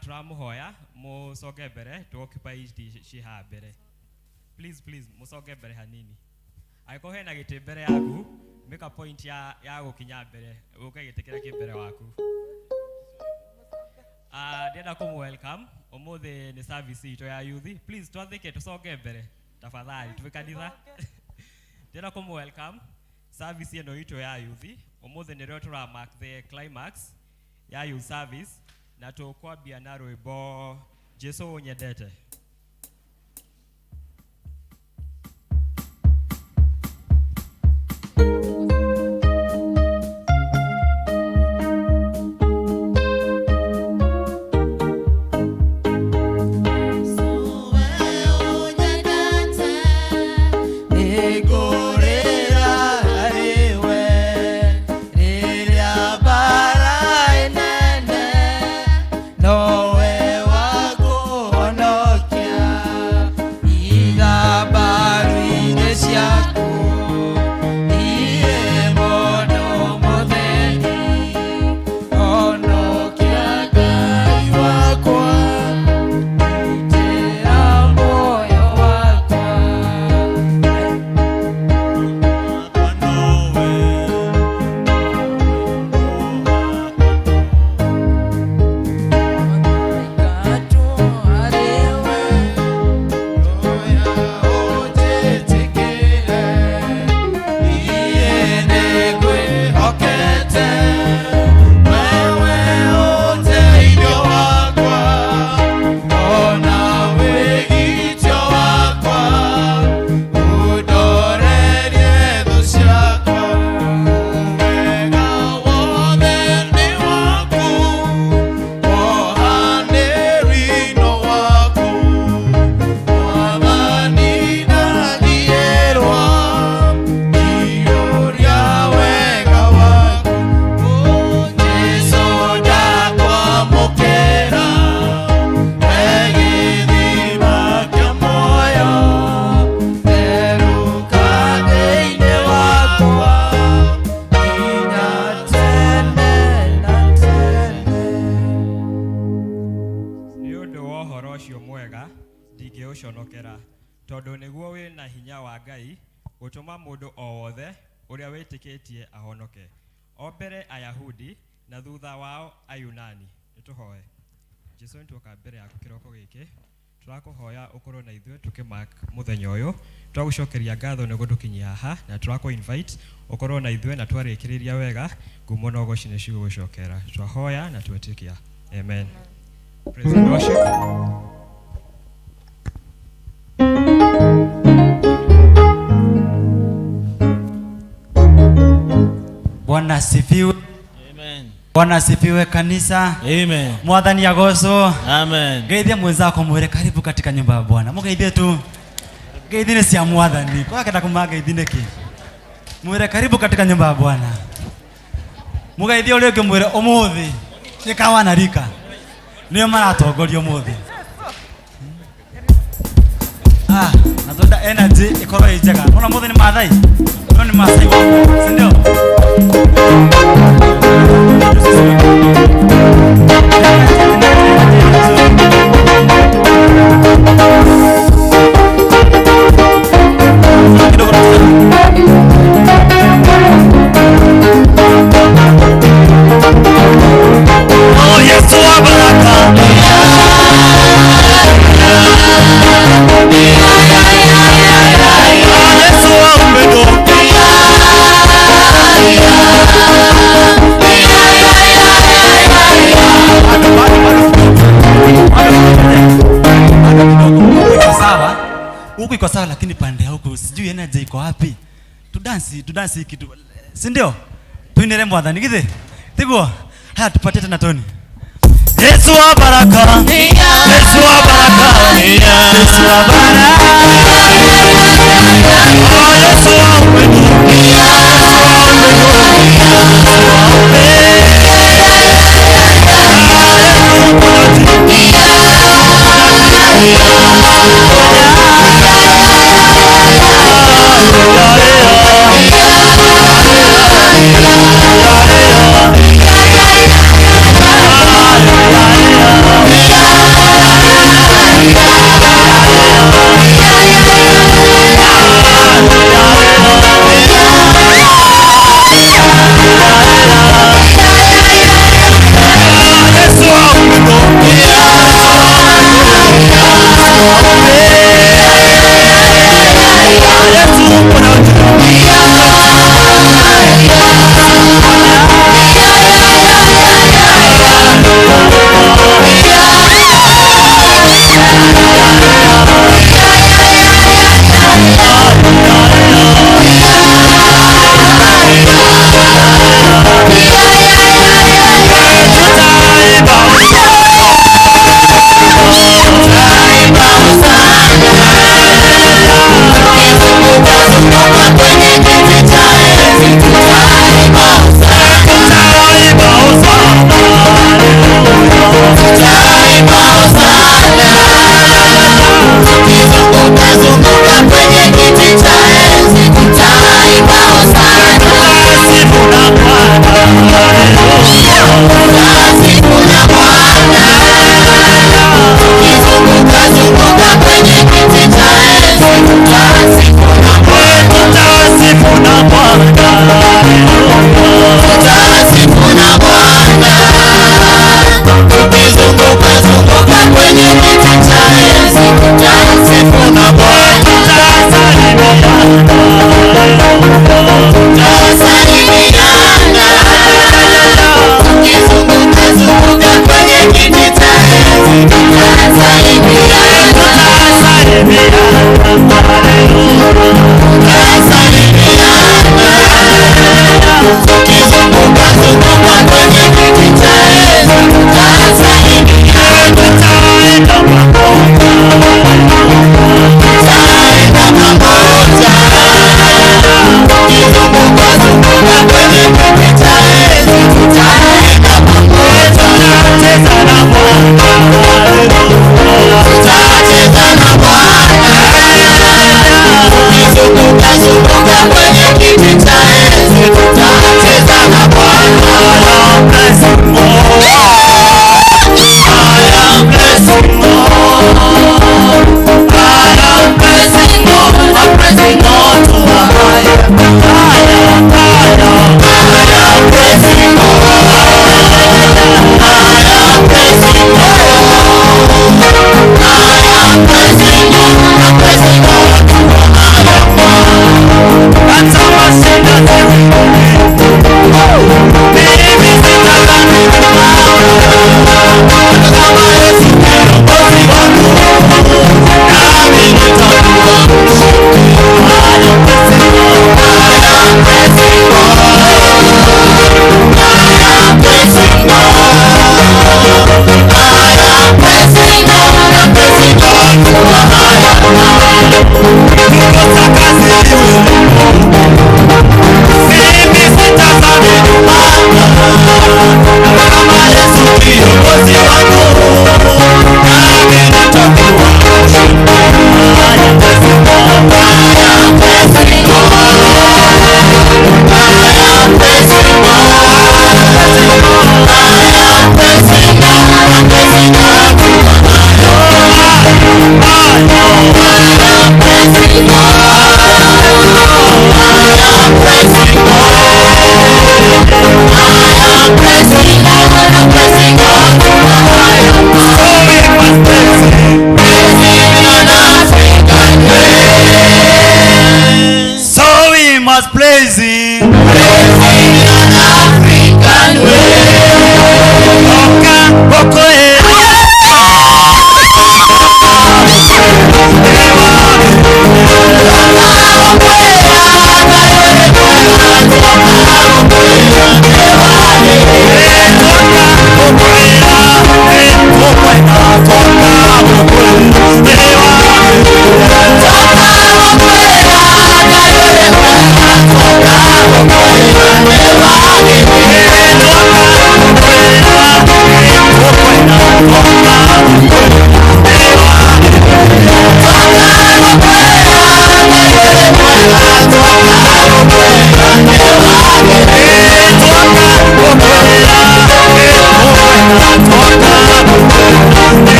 turamuhoya musoge mbere to occupy shiha mbere. Please musoge mbere hanini. Aiko hena gite mbere yaku, make a point ya gukinya mbere, uke gite kira kimbere waku. Ndenda kumu welcome omothe ni service ito ya youth. Please twathike tusoge mbere tafadhali tuvikanitha. Ndenda kumu welcome service ino ito ya youth. Omothe ni tura mark the climax ya youth service na tukwambia na rwimbo Jesu unyendete. Todo niguo we na hinya wa Ngai gutuma mundu o wothe uria witikitie ahonoke obere Ayahudi na thutha wao Ayunani. Nituhoe Jesu ntuka mbere yaku kiroko giki turakuhoya ukorwo na ithwe tukimark muthenya uyu twagucokeria ngatho ni gutukinyia haha na turaku invite ukorwo na ithwe na twarikiriria wega ngumo no gocine cigo gucokera twahoya na twetikia amen. Praise and worship. Bwana asifiwe. Amen. Bwana asifiwe kanisa. Amen. Mwathani agoso. Amen. Geithia mwenzako mwere karibu katika nyumba ya Bwana. Mugeithie tu. Geithine cia mwathani. Kwa kenda kumaga geithine ki. Mwere karibu katika nyumba ya Bwana. Mugeithie ule ungi mwere umuthi. Nikawa na rika. Nio maratongoria umuthi. Nathoda energy ikorwo ijega. Mona muthi ni mathai. No ni masai wako. Si ndio? Oh Yesu wa baraka. Yesu wa upendo. Huku iko sawa lakini pande huku sijui energy iko wapi. Tudansi kitu. Si ndio? Tuinere mwathani githe. Tiguo. Haya tupatie tena toni. Yesu wa baraka. Yesu wa baraka. Yesu wa baraka. Oh Yesu wa upendo.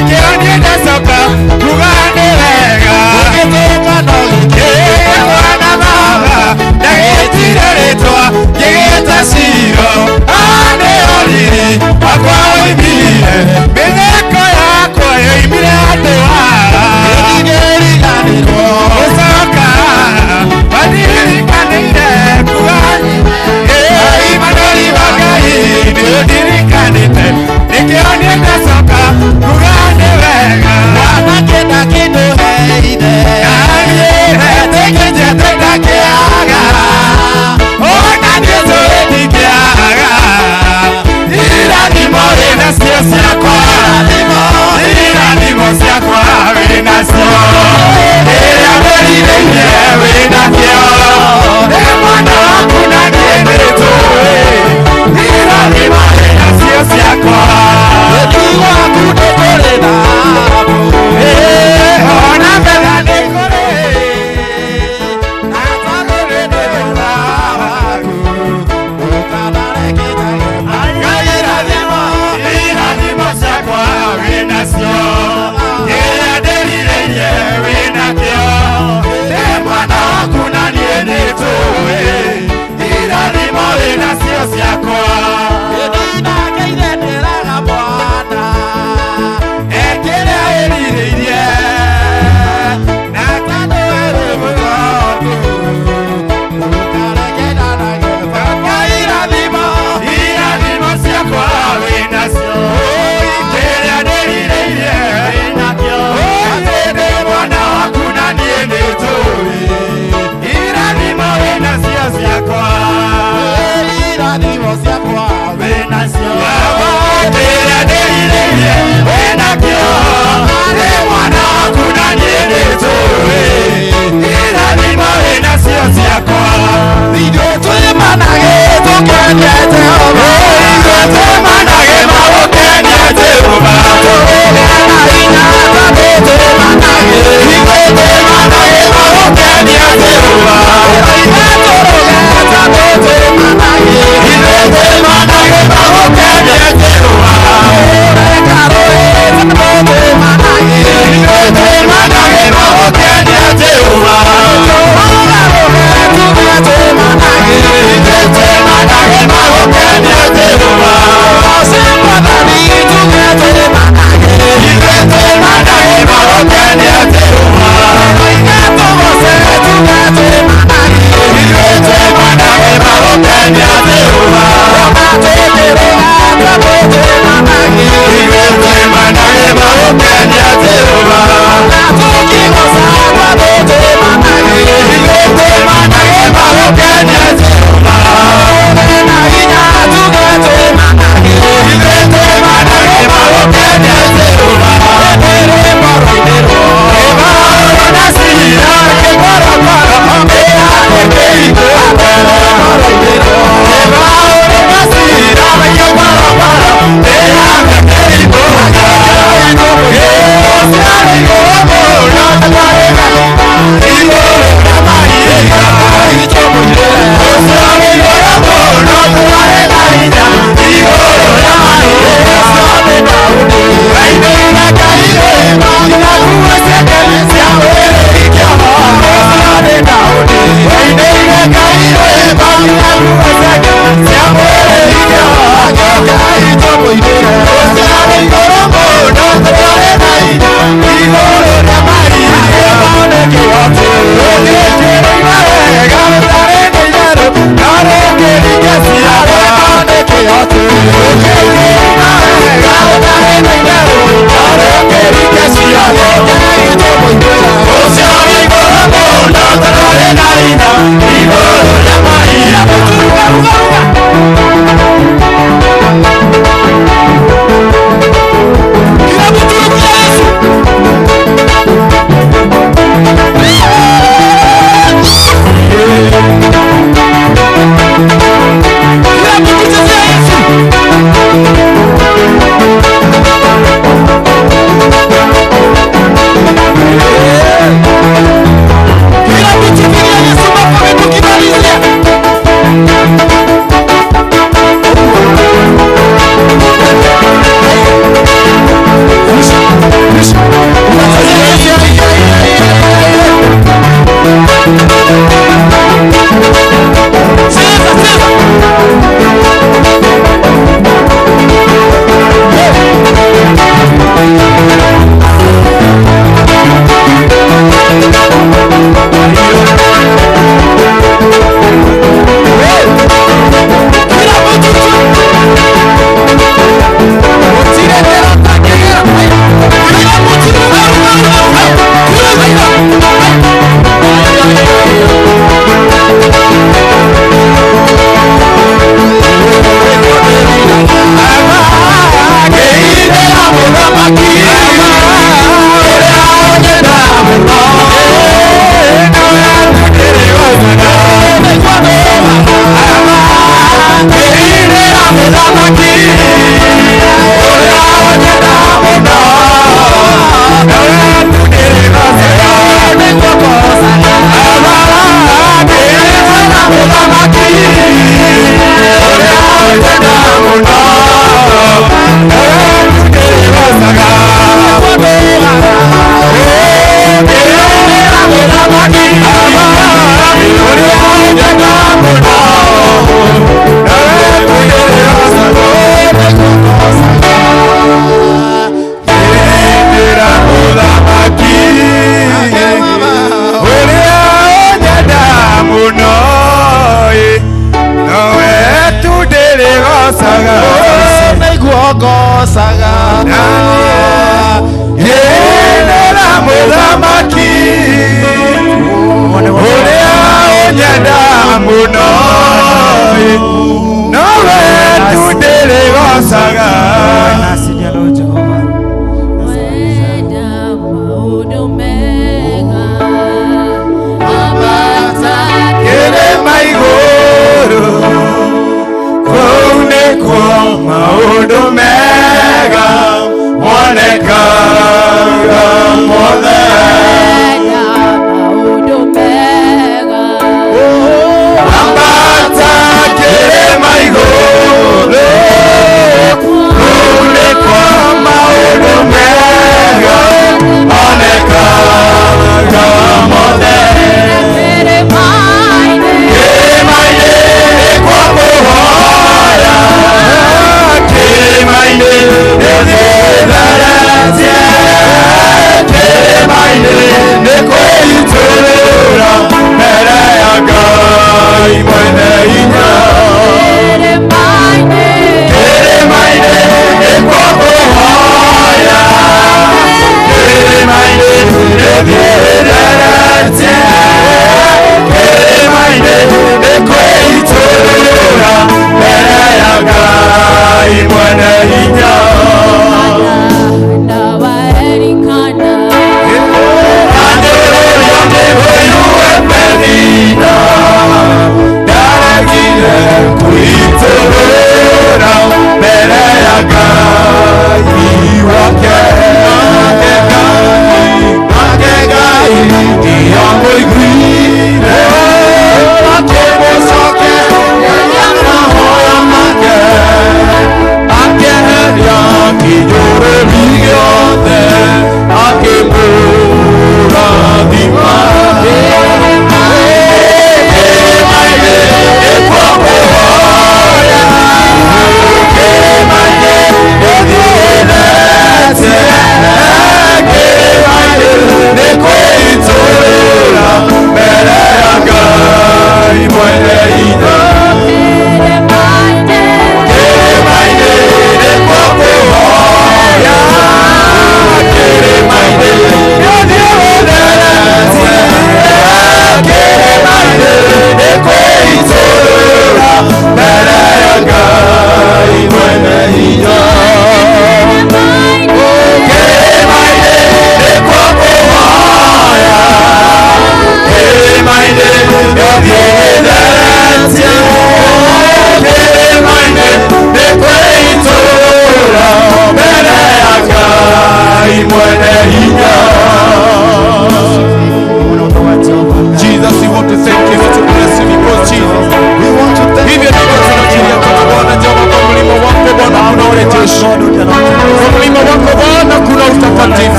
nikio nienda soka kugane wega ukitoka no gike wana baba ndagitire ritwa ngigita ciro ane oriri akwa oimire mitheko yakwa yoimire andu haha ndigiriganirwo gucoka wandirikaniire kugane imanori wa Ngai nĩũndirikanĩte nikio nienda soka kugane wega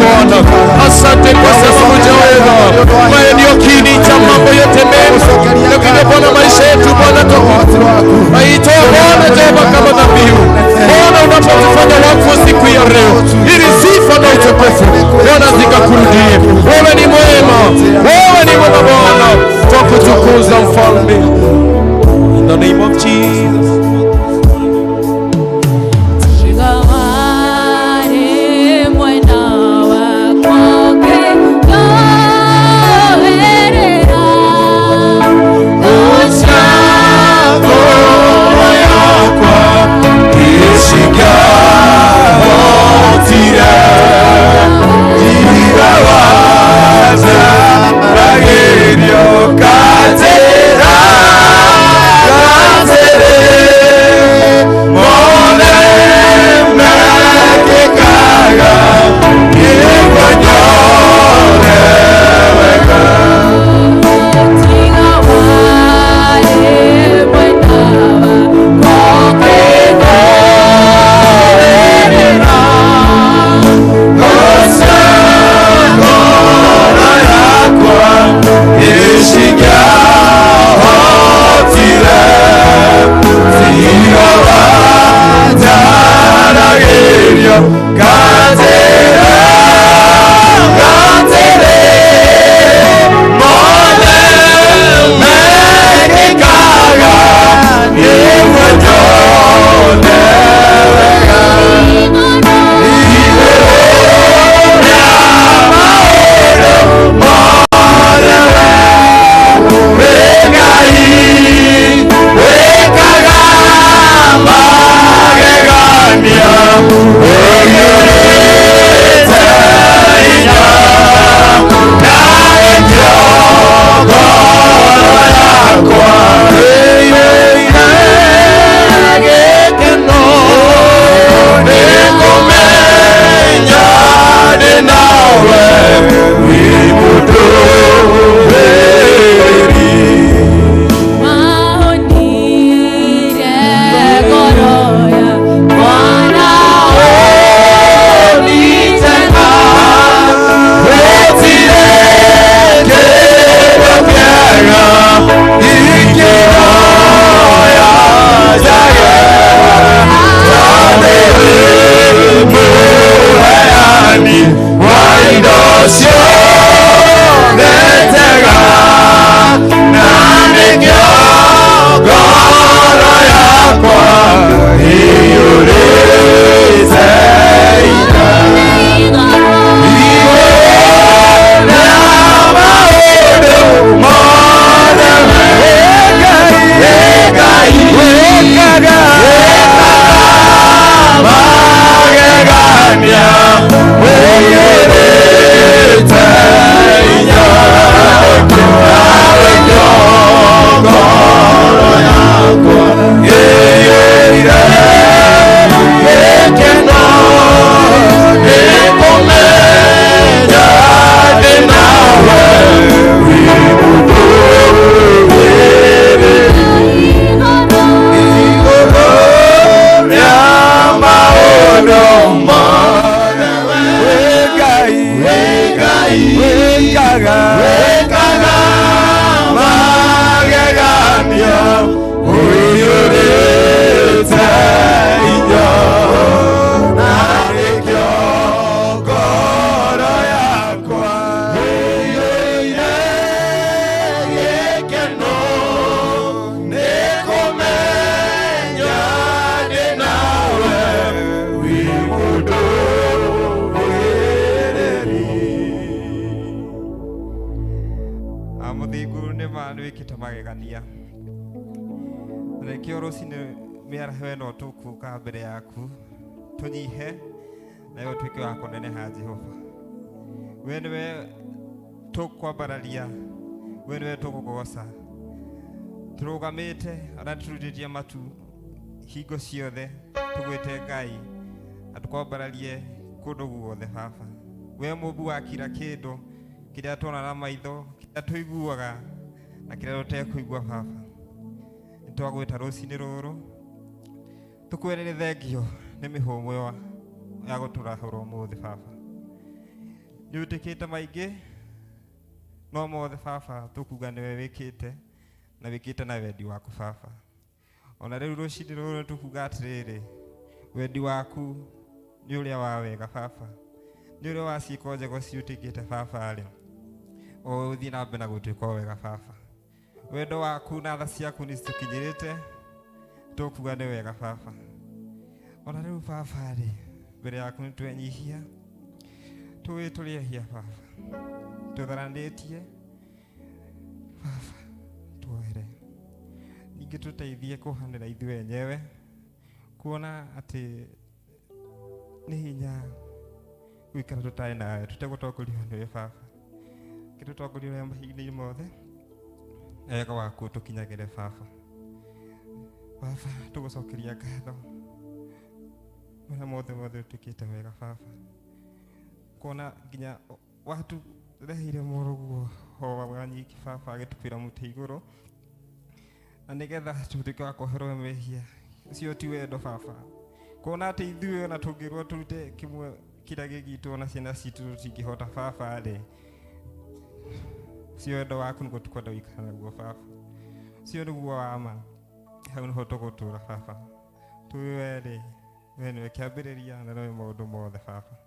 Bwana. Asante kwa sababu Jehova wewe ndio kiini cha mambo yote mema. Lakini Bwana maisha yetu Bwana aitoa Bwana Jehova kama dhabihu. Bwana unapotufanya wakfu siku ya leo ili sifa na utukufu Bwana zikakurudie. Wewe ni mwema, wewe ni mwema Bwana, twakutukuza mfalme. In the name of Jesus. Tukuka mbere yaku tunyihe nayo twike wa kuneneha Jehova. We niwe tukwambararia, we niwe tukugoca. Turugamite ara turutitie matu hingo ciothe tugwite Ngai atukwambararie kundu guothe Baba. We Mũmbi wa kira kindu kiria tuona na maitho, kiria tuiguaga na kiria tutekuigua Baba. Nitwagwita rucini ruru tukwirire thengio ni mihumo ya guturahura umuthi Baba. nĩ ũtĩkĩte maingĩ no mothe baba tũkuga nĩwe wĩkĩte na wĩkĩte na wendi waku baba. Ona rĩu rũcinĩ rũrũ tũkuga atĩrĩrĩ, wendi waku nĩ ũrĩa wa wega baba, nĩ ũrĩa wa ciĩko njega ciũtĩkĩte baba rĩ, o ũthiĩ na mbere na gũtuĩka wega baba. Wendo waku na tha ciaku nĩ citũkinyĩrĩte, tũkuga nĩ wega baba. Ona rĩu baba rĩ, mbere yaku nĩ twenyihia, tũĩ tũrĩehia baba, tũtharanĩtie baba, tuohere. Ningĩ tũteithie kũhanĩra ithuĩ enyewe, kuona atĩ nĩ hinya gũikara tũtarĩ nawe, tũtegũtongorio nĩwe baba. Gĩtũtongoria ũrĩa mahinda-inĩ mothe, wega waku tũkinyagĩre baba. Baba, tũgũcokeria ngatho marĩa mothe ũtwĩkĩte wega baba. Kuona nginya watũreheire mũrũguo wa nyiki baba agĩtũkwĩra mũtĩ igũrũ, na nĩgetha tũtuĩke wa kweherwo mehia. Ũcio ti wendo baba. Kuona atĩ ithuĩ ona tũngĩrwo tũrute kĩmwe kĩrĩa gĩgitũ ona ciana citũ tũtingĩhota baba rĩ, ũcio wendo waku nĩguo tũkwenda gũikara naguo baba. Ũcio nĩguo wa ma, hau nĩho tũgũtũũra baba. Tũĩ we rĩ, we nĩwe kĩambĩrĩria na nĩwe maũndũ mothe baba.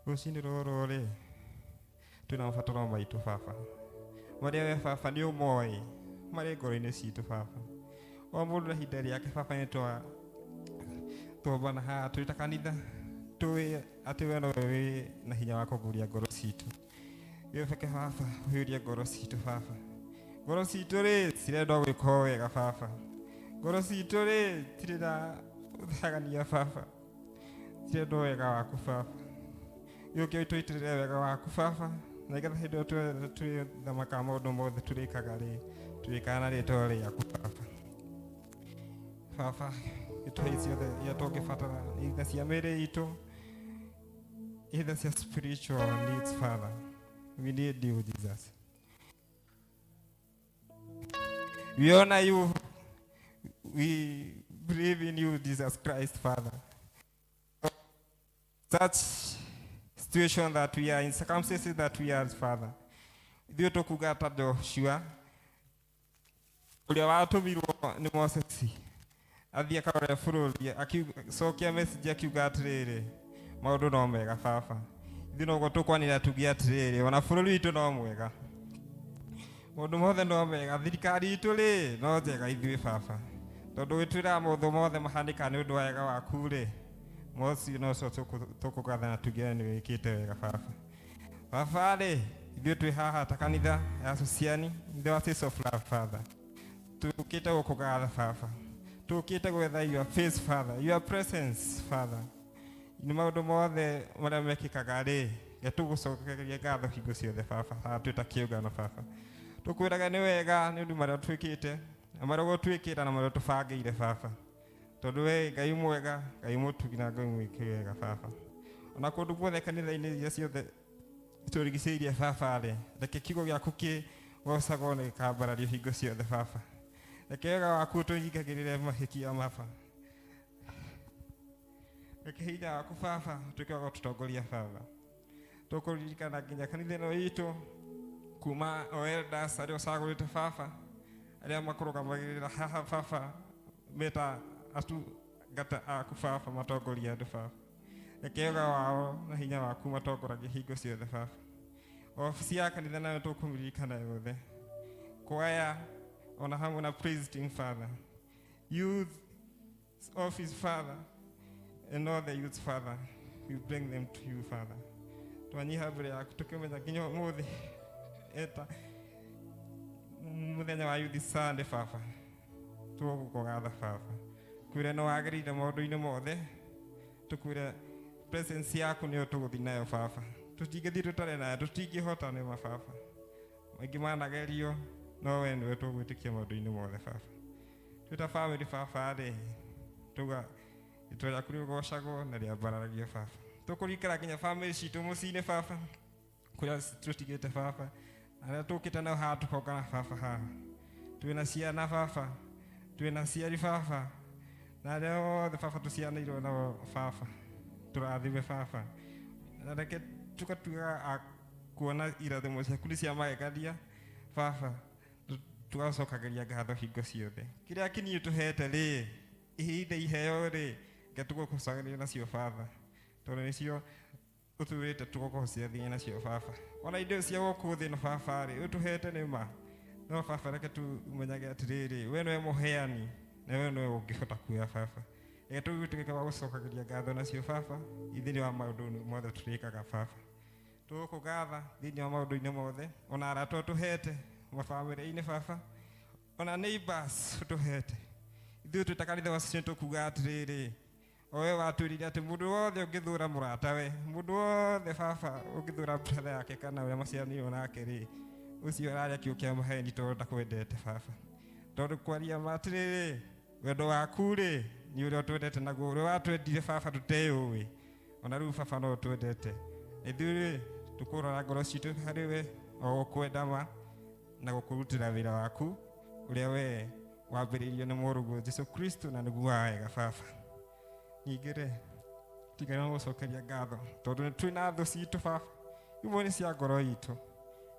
Rũcinĩ rũrũ rĩ, twĩna mabataro maitũ baba, marĩa we baba nĩ ũmoĩ, marĩ ngoro-inĩ citũ baba. O mũndũ na ihinda rĩake baba, nĩ twombana haha twĩ ta kanitha, tũĩ atĩ we nowe wĩ na hinya wa kũguũria ngoro citũ. We peke baba ũhiũrie ngoro citũ baba. Ngoro citũ rĩ, cirenda gwĩka wega baba. Ngoro citũ rĩ, tirĩ na ũthagania baba, cirenda wega waku baba. Gĩũke ũtũitĩrĩre wega waku baba, na nĩgetha hĩndĩ ĩyo twĩthamaka maũndũ mothe tũrĩkaga rĩ, tũrĩkaga na rĩtwa rĩaku baba. Baba, gĩtũhe ciothe iria tũngĩbatara, either cia mĩĩrĩ itũ, either cia spiritual needs Father. We need you, Jesus. We honor you. We believe in you, Jesus Christ, Father. Such situation that we are in, circumstances that we are, Father. Ithuĩ tũkuga ta Joshua, ũrĩa watũmirwo nĩ Moses, athiĩ akarore bũrũri, acokia message akiuga atĩrĩrĩ, maũndũ no mega baba. Ithuĩ noguo tũkwanĩrĩra tuge atĩrĩrĩ, ona bũrũri witũ no mwega, maũndũ mothe no mega, thirikari itũ rĩ, no njega ithuĩ baba. Tondũ wĩtwĩraga maũndũ mothe mahanĩka nĩ ũndũ wa wega waku rĩ, mocio nocio tũkũgatha na tuge nĩ wĩkĩte wega baba. Baba rĩ, ithuĩ twĩ haha ta kanitha ya Association, the Oasis of Love Father. Tũkĩte gũkũgatha baba, tũkĩte gwetha your face Father, your presence Father. Nĩ maũndũ mothe marĩa mekĩkaga rĩ, tũgũcokeria ngatho hingo ciothe baba, twĩ ta kĩũngano baba. Tũkwĩraga nĩ wega nĩ ũndũ marĩa twĩkĩte, na marĩa ũgũtwĩkĩra na marĩa tũbangĩire baba. Tondũ we Ngai mwega, Ngai mũtugi na Ngai mwĩkĩ wega baba. Ona kũndũ guothe kanitha-inĩ iria ciothe tũrigicĩirie baba rĩ, reke kiugo gĩaku kĩgocagwo na gĩkambarario hingo ciothe baba. Reke wega waku tũhingagĩrĩre mahĩtia baba. Reke hinya waku baba ũtuĩke wa gũtũtongoria baba. Tũkũririkana nginya kanitha ĩno itũ, kuma o elders arĩa ũcagũrĩte baba, arĩa makũrũgamagĩrĩra haha baba, meta atungata aku baba, matongoria andũ baba. Reke wega wao na hinya waku matongoragie hingo ciothe baba. Ofici ya kanitha nayo tũkũririkana yothe, kwaya ona hamwe na praise team Father, youth office Father, and all the youths Father, we bring them to you Father. Twanyiha mbere yaku tũkĩmenya nginya ũmũthĩ eta mũthenya wa youth Sunday baba, tũgũkũgatha baba. Kwĩra nĩ wagĩrĩire maũndũ-inĩ mothe, tũkwĩra presence yaku nĩyo tũgũthiĩ nayo baba. Tũtingĩthiĩ tũtarĩ nayo, tũtingĩhota nĩ baba. Maingĩ managerio, no we nĩwe tũgwĩtĩkia maũndũ-inĩ mothe baba. Twĩ ta family baba rĩ, tuga rĩtwa rĩaku rĩgocagwo na rĩambaragio baba. Tũkũririkana nginya family citũ mũciĩ-inĩ baba, kũrĩa tũtigĩte baba, arĩa tũkĩte nao haha tũkongana baba haha. Twĩna ciana baba, twĩna aciari baba, na arĩa othe baba tũciarĩirwo nao baba, tũrathime baba. Na reke tukatuga kuona irathimo ciaku cia magekaria baba tugacokageria ngatho hingo ciothe kiria kinyi tuhete ri ihinda iheo ri ngatugũcokeria nacio baba tondu nicio utuwite tugokocia thina nacio baba ona indo cia gũkũ thĩ no baba ri utuhete nĩma no baba reke tumenyage atiriri we nĩwe mũheani na we nĩwe ũngĩhota kuoya baba reke tũtuĩke wa gũcokageria ngatho nacio baba thĩinĩ wa maũndũ mothe tũrĩkaga baba tũgũkũgatha thĩinĩ wa maũndũ-inĩ mothe ona arata ũtũhete mabamĩrĩ-inĩ baba ona neighbors ũtũhete ithuĩ twĩ ta kanitha wa Cecily tũkuga atĩrĩrĩ o we watwĩrire atĩ mũndũ wothe ũngĩthũra mũratawe mũndũ wothe baba ũngĩthũra brother yake kana ũrĩa maciaranĩirwo nake rĩ ũcio ararĩa kĩo kĩa maheni tondũ ndakwendete baba tondũ kwaria matĩrĩrĩ wendo waku rĩ nĩ ũrĩa ũtwendete naguo ũrĩa watwendire baba tũteũĩ ona rĩu baba no ũtwendete ithuĩ tũkũrora ngoro citũ harĩ we o gũkwenda ma na gũkũrutĩra wĩra waku ũrĩa we wambĩrĩirio nĩ mũrũguo Jesũ Kristo na nĩguo wega baba ningĩ rĩ tigana gũcokeria ngatho tondũ twĩna thũ citũ baba imwe nĩ cia ngoro itũ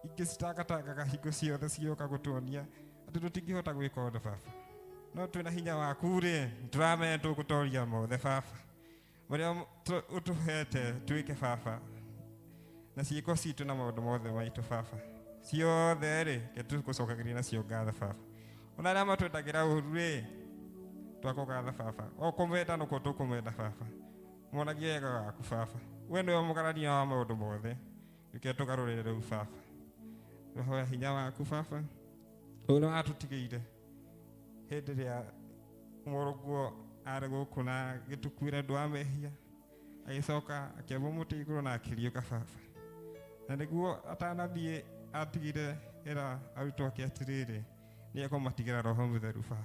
ingĩ citangatangaga hingo ciothe cioka gũtuonia atĩ tũtingĩhota gwĩka ũndũ baba no twĩna hinya waku rĩ tũramenya tũgũtoria mothe baba marĩa ũtũhete twĩke baba na ciĩko citũ na maũndũ mothe maitũ baba ciothe rĩ tũgũcokageria nacio ngatho baba ona arĩa matwendagĩra ũru rĩ twakũgatha baba o kũmenda nĩkuo tũkũmenda baba monagie wega waku baba we nĩwe mũgarania wa maũndũ mothe reke tũgarũrĩre rĩu baba tũhoya hinya waku baba ũrĩa watũtigĩire hĩndĩ ĩrĩa mũrũguo arĩ gũkũ na gĩtukuĩre ũndũ wa mehia agĩcoka akĩamba mũtĩ igũrũ na akĩriũka baba na nĩguo atanathiĩ atigire ĩra arutwo ake atĩrĩrĩ nĩ ekũmatigĩra roho mũtheru baba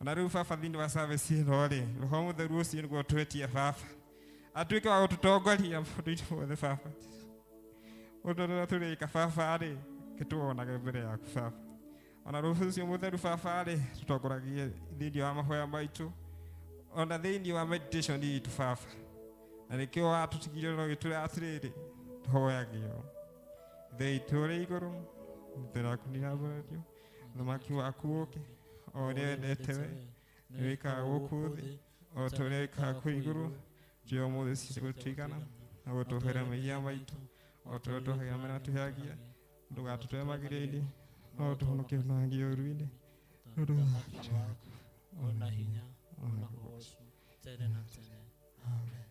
ona rĩu baba thĩinĩ wa service ĩno rĩ roho mũtheru ũcio nĩguo twetie baba atuĩke wa gũtũtongoria maũndũ-inĩ mothe baba ũndũ ũrĩa tũrĩka baba rĩ kĩtuonage mbere yaku baba ona roho ũcio mũtheru baba rĩ tũtongoragie thĩinĩ wa mahoya maitũ ona thĩinĩ wa meditation itũ baba na nĩkĩo watũtigire no gĩtũra atĩrĩrĩ tũhoyagio ithe itũ ũrĩ igũrũ ithe rĩaku nĩrĩamũranio ũthamaki waku ũke o ũrĩa wendete we nĩ wĩkaga gũkũ thĩ o ta ũrĩa wĩkaga kũu igũrũ njũĩ ũmũthĩ cigũtũigana na gũtũhera mehia maitũ o ta ũrĩa tũhagĩra marĩa tũheagia ndũgatũtware magerio-inĩ no ũtũhonokie kuumania ũũru-inĩ nĩ ũndũ wa Kristo waku ona hinya ona ũhoocu tene na tene. Amen.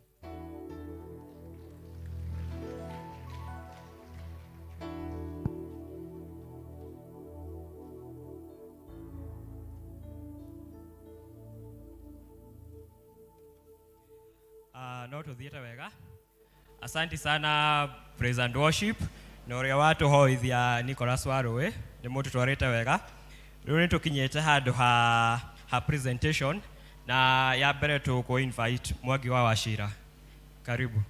No tuthiĩte wega. Asante sana praise and worship na ũrĩa watũhoithia Nicholas Warũĩ nĩ mũtũtwarĩte wega. Rĩu nĩ tũkinyĩte handũ ha presentation na ya mbere tũkũ invite Mwangi wa Wachira. Karibu.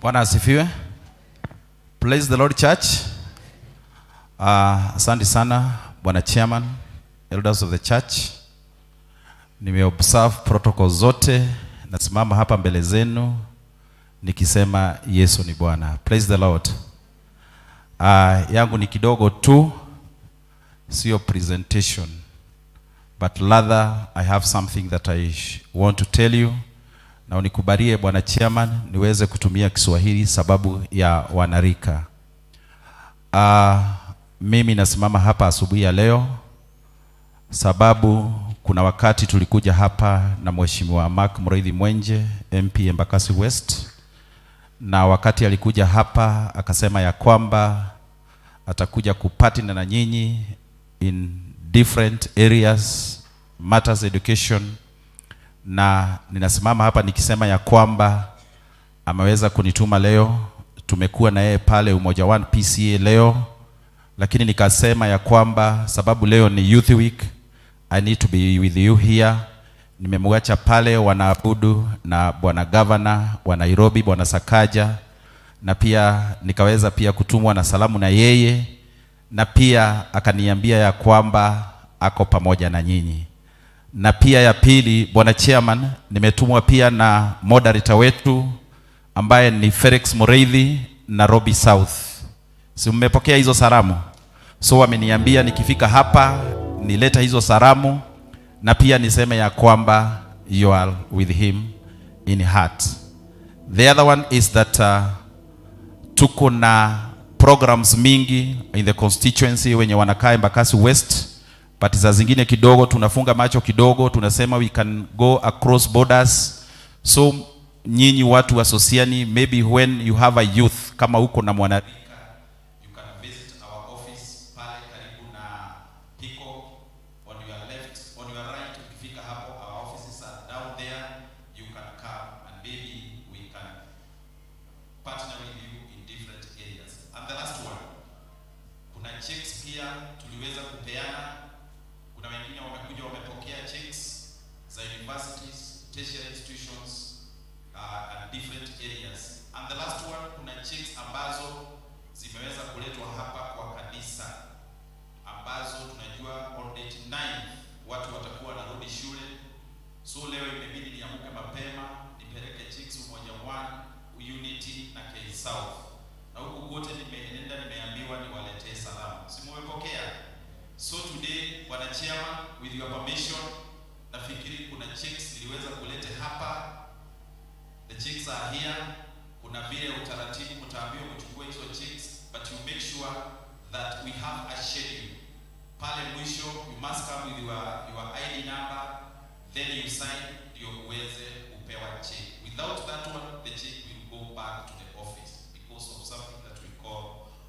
Bwana asifiwe. Praise the Lord Church. Asante sana Bwana Chairman, elders of the church. Nimeobserve protocol zote, nasimama hapa mbele zenu nikisema Yesu ni Bwana. Praise the Lord. Yangu ni kidogo tu, sio presentation, but rather I have something that I want to tell you. Na unikubalie Bwana Chairman niweze kutumia Kiswahili sababu ya wanarika. Mimi nasimama hapa asubuhi ya leo sababu kuna wakati tulikuja hapa na Mheshimiwa Mark Muriithi Mwenje MP Embakasi West, na wakati alikuja hapa akasema ya kwamba atakuja kupatana na nyinyi in different areas, matters education, na ninasimama hapa nikisema ya kwamba ameweza kunituma leo. Tumekuwa na yeye pale Umoja One P.C.E.A leo, lakini nikasema ya kwamba sababu leo ni Youth Week, I need to be with you here. Nimemwacha pale wanaabudu na Bwana Governor wa Nairobi Bwana Sakaja, na pia nikaweza pia kutumwa na salamu na yeye, na pia akaniambia ya kwamba ako pamoja na nyinyi. Na pia ya pili, Bwana Chairman, nimetumwa pia na moderator wetu ambaye ni Felix Mureithi Nairobi South. Si mmepokea hizo salamu? So wameniambia nikifika hapa nileta hizo salamu, na pia niseme ya kwamba you are with him in heart. The other one is that tuko na programs mingi in the constituency wenye wanakaa Embakasi West, but za zingine kidogo tunafunga macho kidogo, tunasema we can go across borders. So nyinyi watu wa Sosiani, maybe when you have a youth kama uko na mwana you can visit our office pale karibu na Pico on your left, on your right. Ukifika hapo our offices are down there, you can come and maybe we can partner with you in different areas. And the last one, kuna checks pia tuliweza kupeana. Kuna wengine wamekuja wamepokea checks za universities, tertiary institutions and different areas. And the last one, kuna checks ambazo zimeweza kuletwa hapa kwa kanisa, ambazo tunajua on date 9 watu watakuwa wanarudi shule. So leo imebidi niamke mapema nipeleke checks Umoja One, Unity na K South. Na huku kote nimeambiwa niwaletee salamu. Si mmepokea? So today, Bwana Chairman, with your permission, nafikiri kuna checks niliweza kulete hapa. The checks are here. Kuna vile utaratibu mtaambiwa mchukue hizo checks, but you make sure that we have a schedule. Pale mwisho you must come with your ID number, then you sign ndio uweze kupewa check. Without that one, the check will go back to the office because of something that we call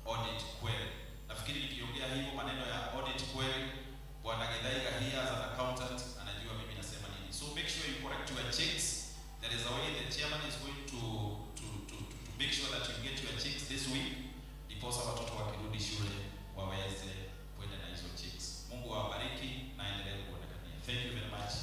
audit query. Nafikiri nikiongea hivyo maneno ya audit query, Bwana Githaiga here as an accountant anajua mimi nasema nini. So make sure you correct your checks. There is a way the chairman is going to make sure that you get your checks this week, ndiposa watoto wakirudi shule waweze kwenda na hizo checks. Mungu awabariki na endelee kuonekania. Thank you very much.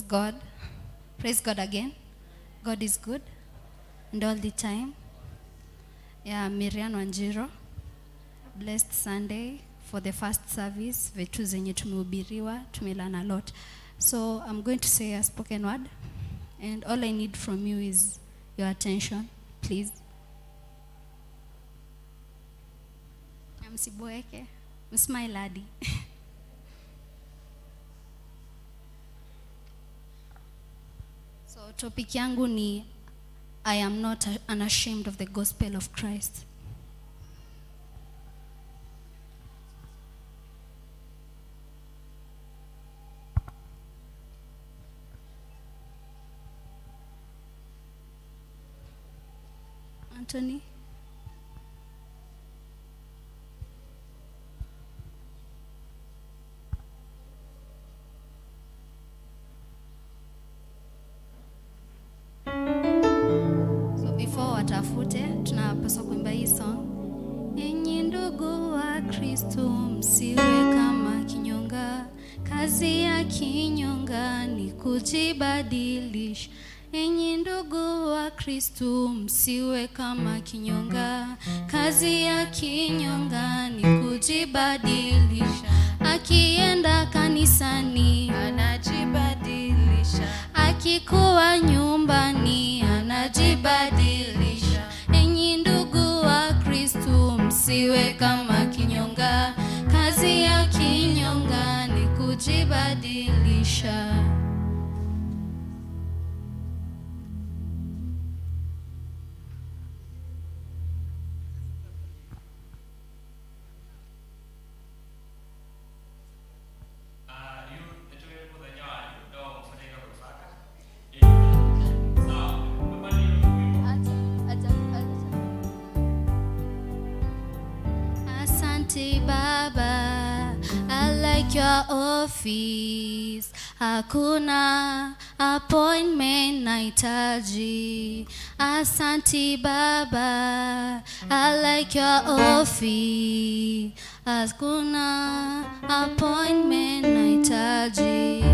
God. Praise God again. God is good and all the time. Yeah, Miriam Wanjiro. Blessed Sunday for the first service. Vitu zenye tumehubiriwa, tumelearn a lot. So I'm going to say a spoken word, and all I need from you is your attention, please. Msiboeke. Smile ladi. So topic yangu ni I am not unashamed of the gospel of Christ. Anthony. Watafute, tunapaswa kuimba hii song. Enyi ndugu wa Kristo, msiwe kama kinyonga. Kazi ya kinyonga ni kujibadilisha. Enyi ndugu wa Kristo, msiwe kama kinyonga. Kazi ya kinyonga ni kujibadilisha. Akienda kanisani anajibadilisha, akikuwa nyumbani anajibadilisha. Enyi ndugu wa Kristo, msiwe kama kinyonga. Kazi ya kinyonga ni kujibadilisha. You Asante Baba, I like your office. Hakuna appointment nahitaji. Asante Baba, I like your office. Hakuna appointment nahitaji.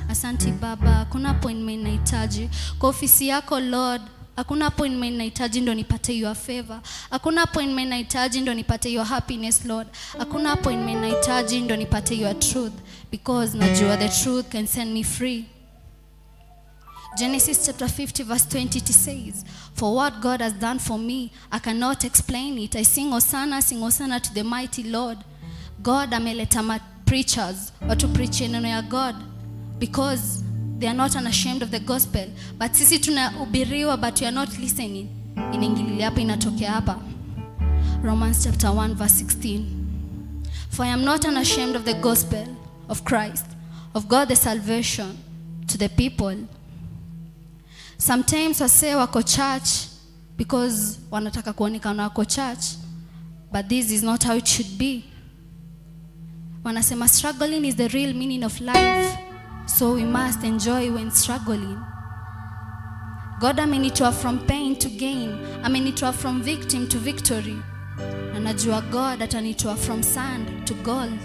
Asante Baba, hakuna appointment nahitaji kwa ofisi yako Lord. Hakuna appointment nahitaji ndo nipate your favor. Hakuna appointment nahitaji ndo nipate your happiness Lord. Hakuna appointment nahitaji ndo nipate your truth, because najua the truth can set me free. Genesis chapter 50 verse 20 says, for what God has done for me, I cannot explain it. I sing Hosanna to the mighty Lord. God ameleta preachers watu preach neno ya God because they are not unashamed of the gospel. But sisi tunahubiriwa but you are not listening. Inaingililia hapa, inatokea hapa. Romans chapter 1 verse 16. For I am not unashamed of the gospel of Christ, of God the salvation to the people. Sometimes wase wako church because wanataka kuonekana wako church, but this is not how it should be. Wanasema struggling is the real meaning of life, so we must enjoy when struggling. God amenitoa from pain to gain, amenitoa from victim to victory. Na najua God atanitoa from sand to gold.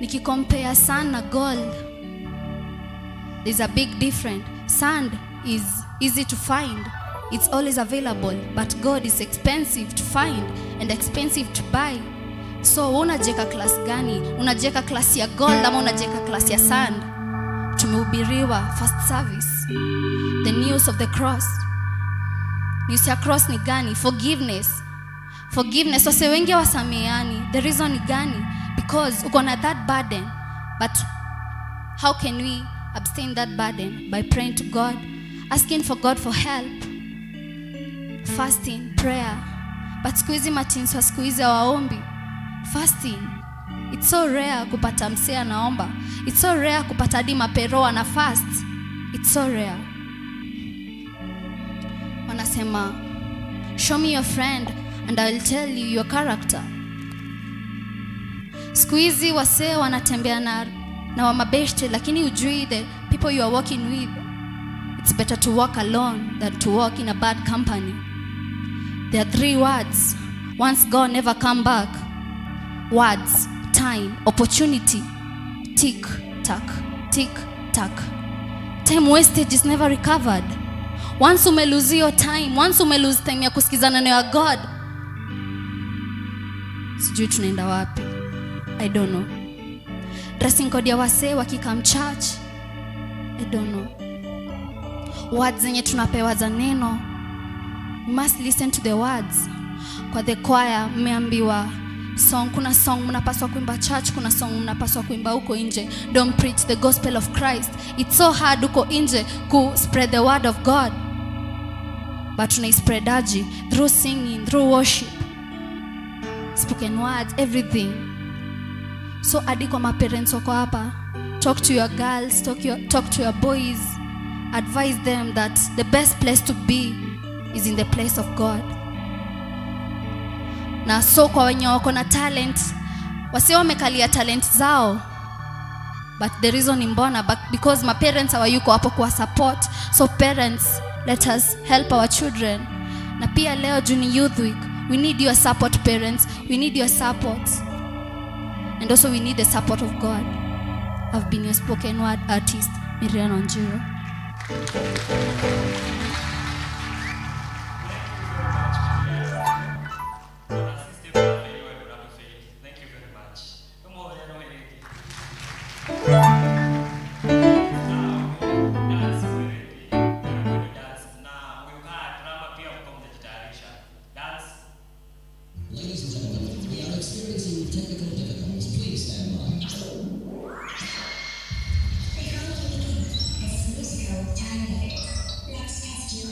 Nikikompare sand na gold, there's a big difference. Sand is easy to find, it's always available, but gold is expensive to find and expensive to buy. So unajeka class gani? Unajeka class ya gold ama unajeka class ya sand? Tumehubiriwa first service the news of the cross. News ya cross ni gani? Forgiveness. Wase wengi wasameani. The reason ni gani? Because uko na that burden. But how can we abstain that burden? By praying to God, asking for God for help, fasting, prayer. But siku hizi matins wa siku hizi hawaombi. Fasting, it's so rare kupata msee anaomba. It's so rare kupata hadi mapero ana fast. It's so rare. Wanasema, show me your friend and I will tell you your character. Siku hizi wasee wanatembea na wa mabeshte, lakini ujui the people you are walking with. It's better to walk alone than to walk in a bad company. There are 3 words. Once gone, never come back. Words, time, opportunity. Tick, tack, tick, tack. Time wastage is never recovered. Once ume lose your time, once ume lose time ya kusikizana na God, sijui tunaenda wapi. I don't know. Dressing code ya wase wakikam church, I don't know. Words zenye tunapewa za neno, we must listen to the words. Kwa the choir mmeambiwa song, kuna song mnapaswa kuimba church, kuna song mnapaswa kuimba huko nje. Don't preach the gospel of Christ. It's so hard huko nje ku spread the word of God, but tunai spread aje? Through singing, through worship, spoken words, everything. So adi kwa maparents wako hapa, talk to your girls, talk to your boys, advise them that the best place to be is in the place of God. Na so kwa wenye wako na talent, wasi wamekalia talent zao, but the reason ni mbona, because my parents hawayuko hapo kuwa support. So parents, let us help our children. Na pia leo juni youth week, we need your support parents, we need your support, and also we need the support of God. I've been your spoken word artist, Miriam Wanjiro. Let's test you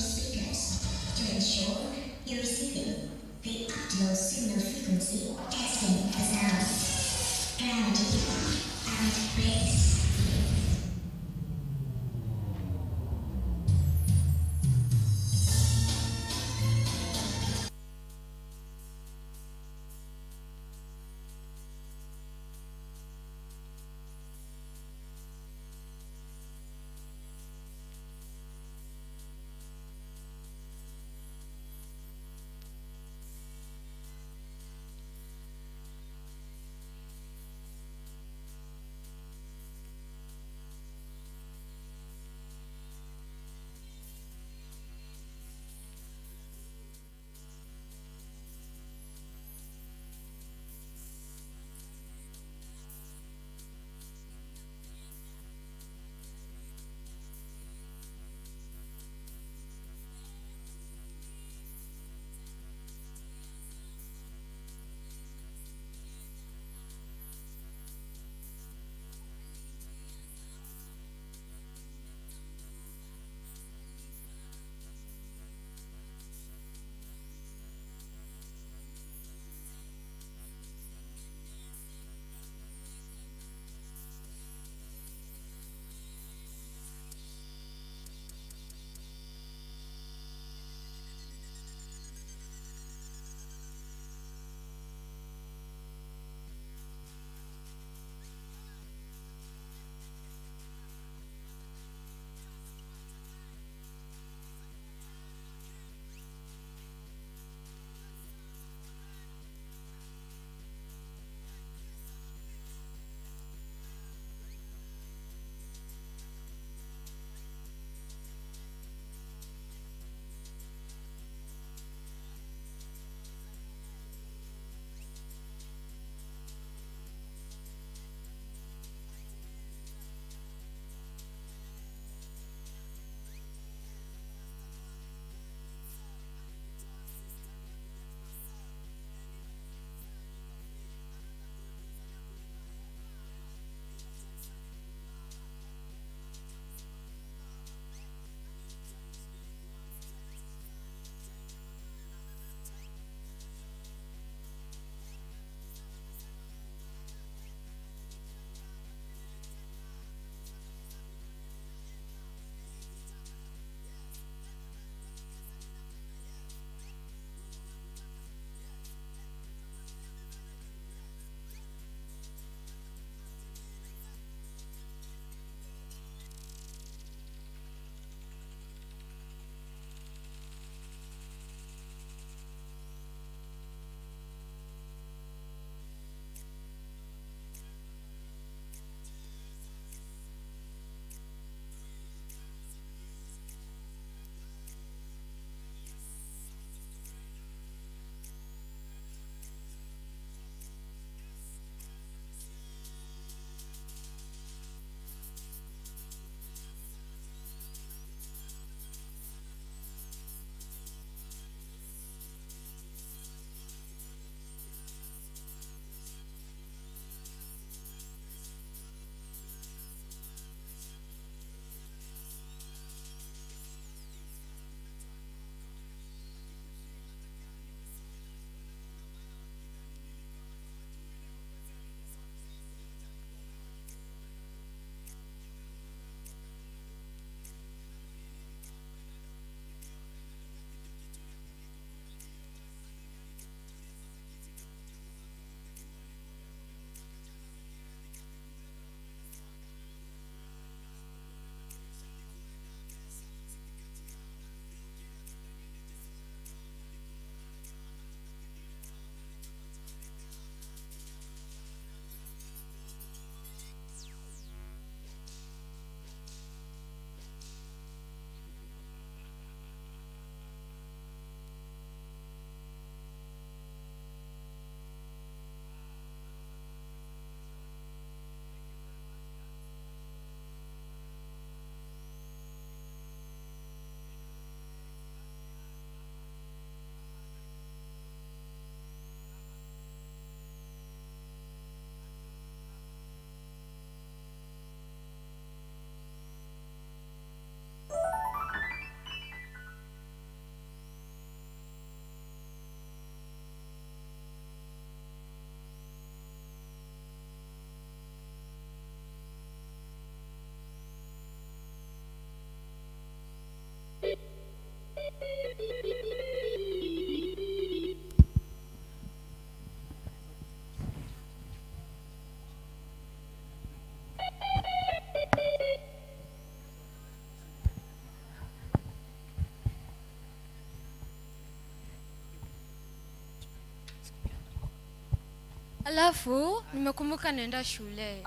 Alafu nimekumbuka naenda shule.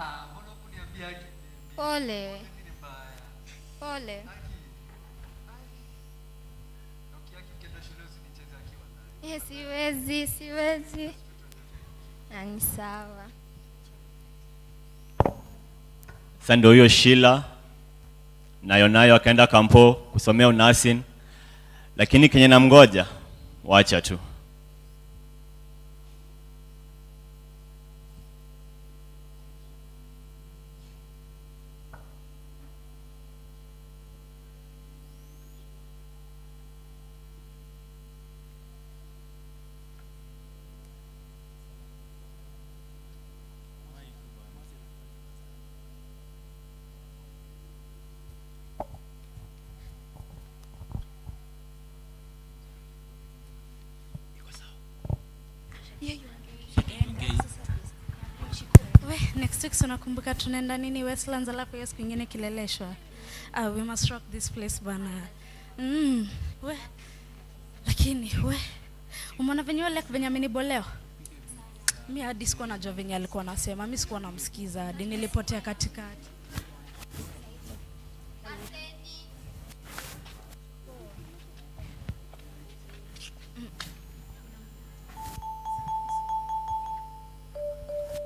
Pole. Pole. Siwezi. Ni sawa. Sasa ndio huyo Sheila nayo akaenda kampo kusomea unasin, lakini kenye namgoja wacha tu. Next week unakumbuka tunaenda nini Westlands, alafu hiyo siku nyingine Kileleshwa. We must rock this place bana. Lakini umeona venye wale venye ameniboleo? Mimi hadi sikuwa najua venye alikuwa anasema, mimi sikuwa namsikiza hadi nilipotea katikati.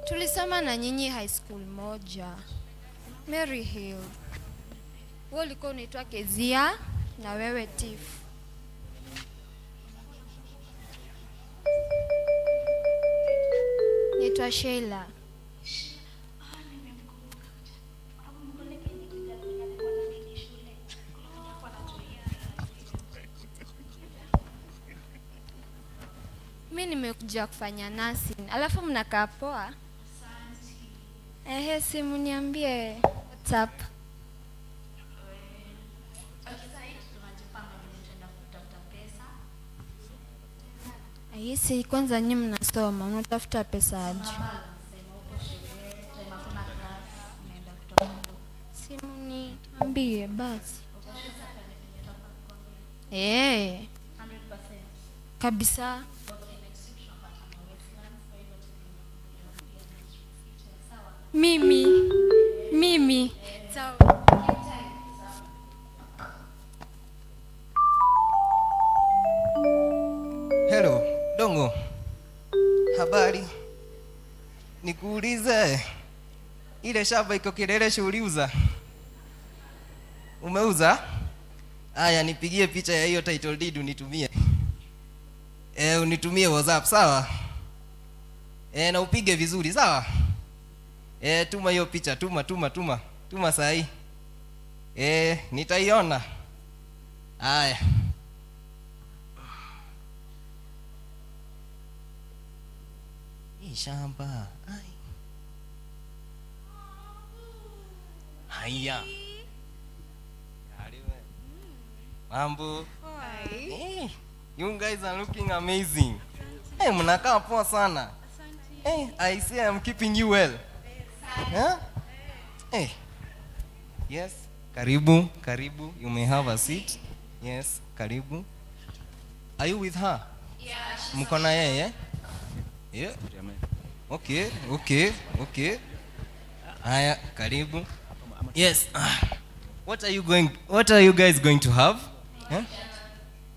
Tulisoma na nyinyi high school moja. Mary Hill. Wewe ulikuwa unaitwa Kezia na wewe Tiff. Naitwa Sheila. Mimi nimekuja kufanya nursing. Alafu mnakaa poa? Simu niambie WhatsApp. Ayesi kwanza nyinyi mnasoma, unatafuta pesa aje? Simu niambie basi. 100% kabisa. Mimi. Sawa. Hello, Dongo. Habari. Nikuulize. Ile shamba iko Kileleshwa uliuza? Umeuza? Aya, nipigie picha ya hiyo title deed unitumie. Unitumie WhatsApp, sawa? Na upige vizuri, sawa? Tuma hiyo picha, tuma saa hii. Nitaiona. Haya. Hii shamba. Haya. Mambo. Hey, you guys are looking amazing. Mnakaa poa sana. I see I'm keeping you well. Huh? Yes, karibu. You may have a seat. Yes, karibu. Are you with her? Yeah. Mko na yeye? Yeah. Okay. Haya, karibu. Yes. What are you guys going to have? Huh?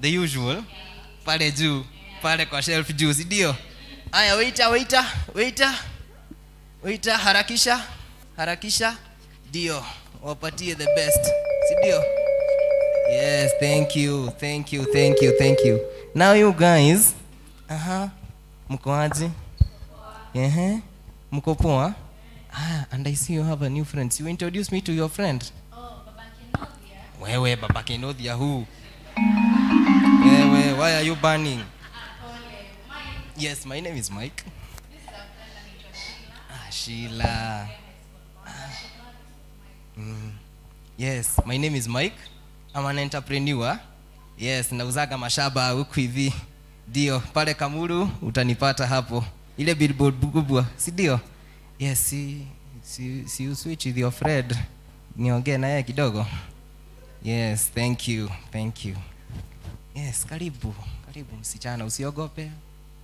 The usual. Pale juu, pale kwa shelf juu, si ndio? Haya, waiter, harakisha. Ndio, wapatie the best. Si ndio? Yes, thank you. Now you guys, mko aje? Mko poa? And I see you have a new friend. You introduce me to your friend. Baba Kinodia. Wewe, Baba Kinodia who? Wewe, why are you burning? Yes, my name is Mike. This is a friend Sheila. Yes, my name is Mike. I'm an entrepreneur. Yes, nauzaga mashamba huku hivi. Ndio, pale Kamuru utanipata hapo. Ile billboard kubwa, si ndio? Yes, you switch with your friend. Niongee na yeye kidogo. Yes, thank you. Yes, karibu msichana, usiogope.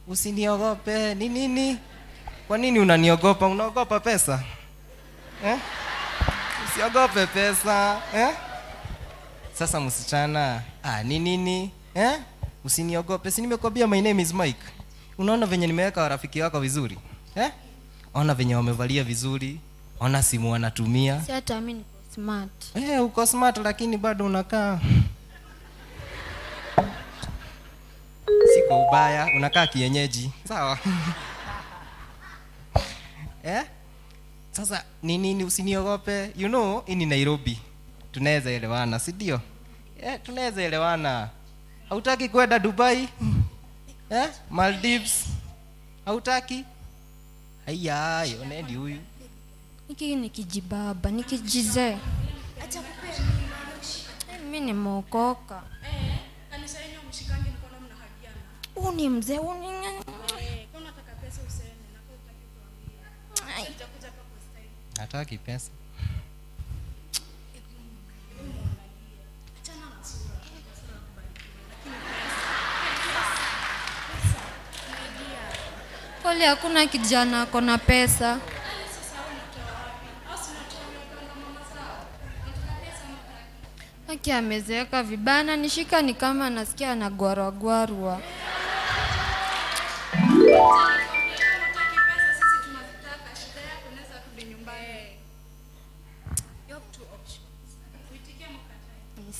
Usiniogope. Nini? Kwa nini unaniogopa? Unaogopa pesa? Usiogope pesa. Sasa msichana, nini? Usiniogope. Si nimekwambia my name is Mike. Unaona venye nimeweka rafiki wako vizuri? Ona venye wamevalia vizuri. Ona simu wanatumia. Si hata mimi niko smart. Uko smart lakini bado unakaa. Siko ubaya, unakaa kienyeji. Sawa? Sasa nini usiniogope? You know, ini Nairobi. Tunaweza elewana, si ndio? Tunaweza elewana. Hautaki kwenda Dubai? Maldives? Hautaki? Haya, onendi huyu. Hiki ni kijibaba, ni kijize. Acha kupea. Mimi ni mokoka. Kanisa yenu mshikange mkono mnahagiana. Huu ni mzee, huu ni Kwa unataka pesa useme na kwa utaki kuambia. Utakuja hapa kwa style. Hataki pesa. Achana na sura. Sura kubalikiwa. Lakini pole, hakuna kijana ako na pesa. Haki amezeeka vibana, nishika ni kama nasikia anagwaragwarwa.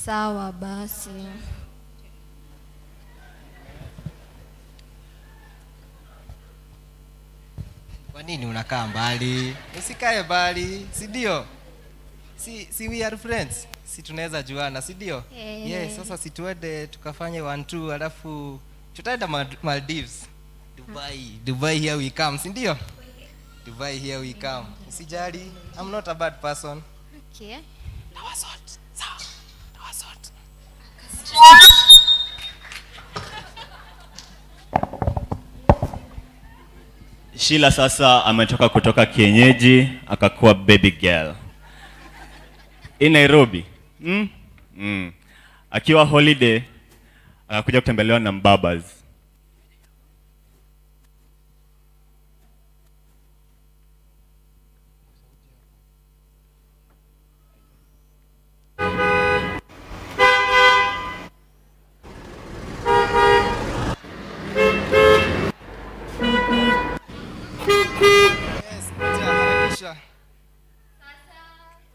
Sawa basi. Kwa nini unakaa mbali? Usikae mbali, si ndio? Si we are friends. Si tunaweza juana, si ndio? Yes, sasa si tuende tukafanye 1-2 alafu tutaenda Maldives. Dubai here we come, si ndio? Dubai here we come. Usijali, I'm not a bad person. Okay. Tawasot. Sawa. Tawasot. Sheila sasa ametoka kutoka kienyeji akakuwa baby girl in Nairobi. Akiwa holiday akakuja kutembelewa na mbabas.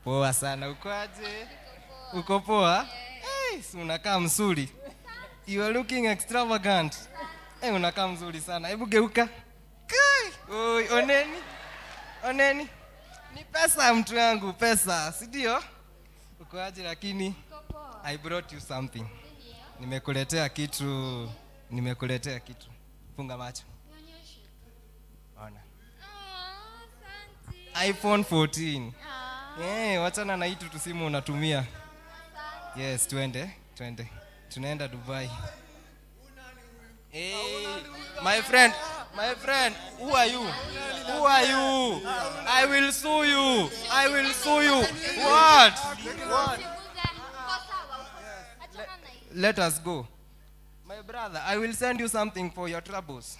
Poa sana, uko aje? Uko poa? Si unakaa mzuri. You are looking extravagant. Unakaa mzuri sana. Hebu geuka. Oi, oneni. Ni pesa mtu yangu, pesa, si ndio? Uko aje lakini? I brought you something. Nimekuletea kitu. Funga macho. Ona. iPhone 14. Wachana na hitu tusimu unatumia. Yes, twende. Tunaenda Dubai. My friend, who are you? I will sue you. What? Let us go. My brother, I will send you something for your troubles.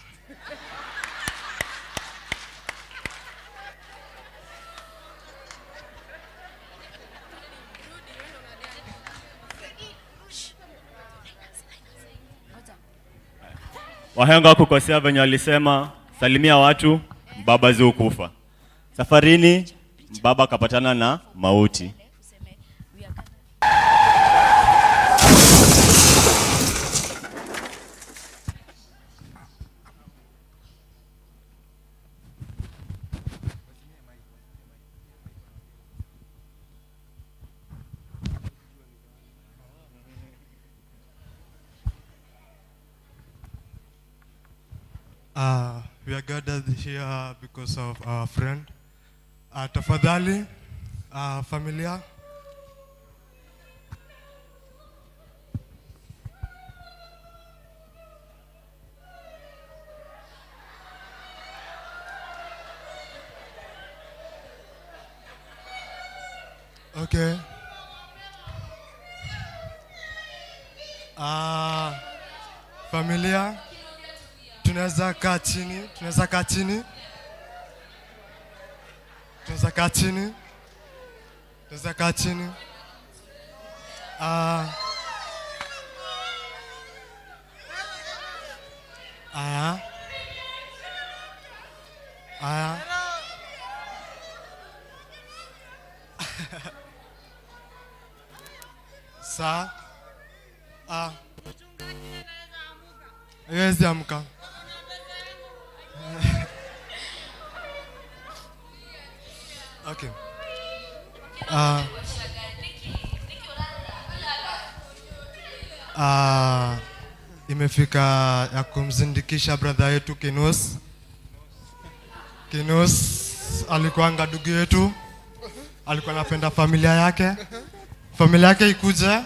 Wahenga kukosea venye walisema, salimia watu, baba zi ukufa. Safarini, baba kapatana na mauti. We are gathered here because of our friend. Tafadhali, familia. Okay. Familia. Tunaweza kaa chini. Tunaweza kaa chini. Tunaweza kaa chini. Aya. Saa. Haiwezi amka. Okay. Imefika ya kumzindikisha brother yetu Kinus. Kinus alikuwa ndugu yetu, alikuwa anapenda familia yake. Familia yake ikuja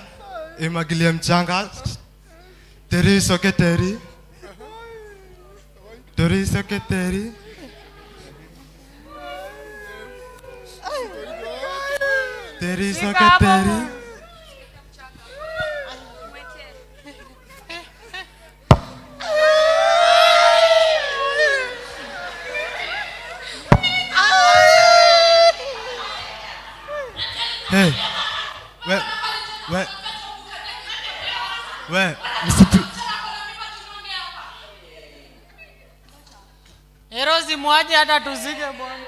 imagilie mchanga. Teri soke teri. Teri soke teri. Teri soke teri. Hey, we, Erozi mwaje hata tuzike bwana.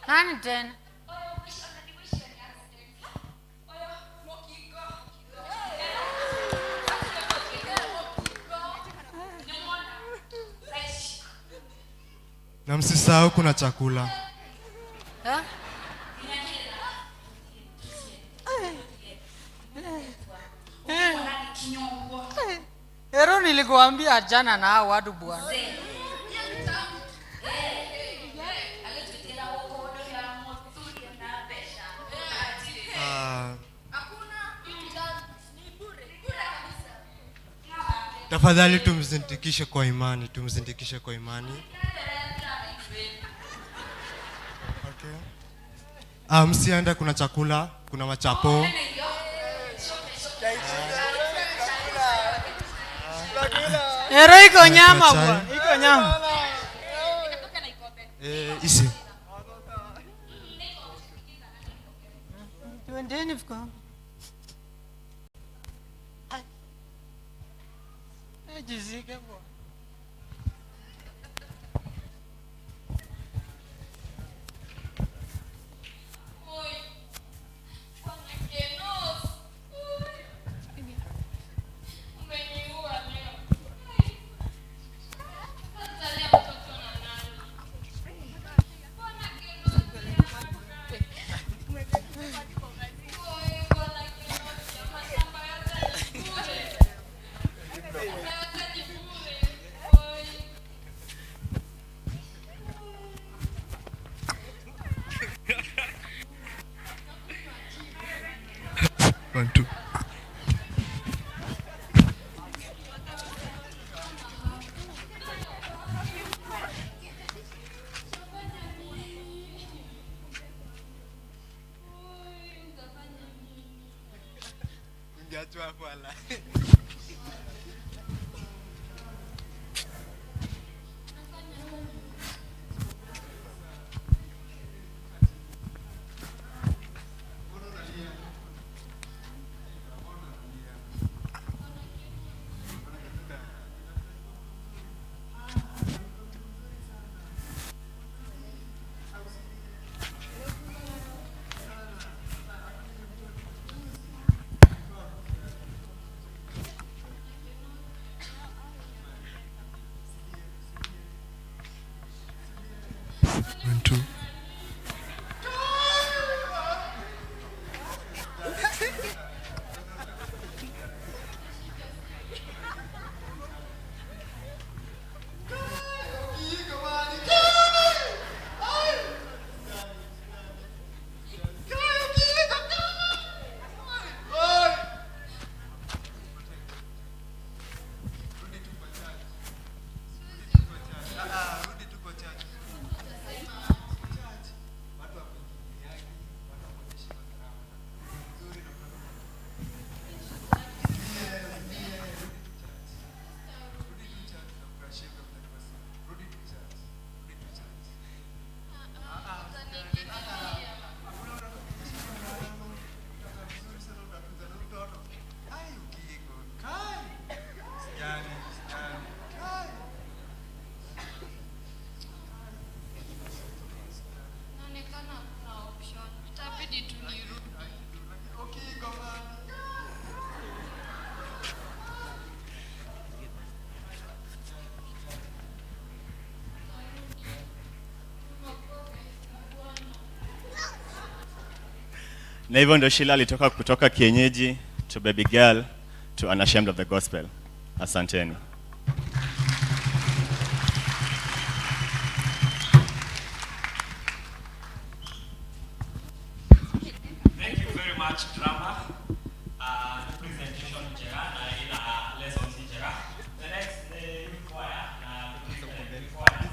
Nani tena? na msisahau kuna chakula. Ero nilikuambia achana na hao watu bwana. Tafadhali tumzindikishe kwa imani, tumzindikishe kwa imani. Okay. Msiende, kuna chakula, kuna machapo. Ero iko nyama bwana, iko nyama. Isi. Tuendeni fika. Jizike bwana. One, two. Na hivyo ndio Sheila alitoka kutoka kienyeji to baby girl to unashamed of the gospel. Asanteni. Thank you very much, drama. Presentation jera na ina lessons jera. The next choir na choir.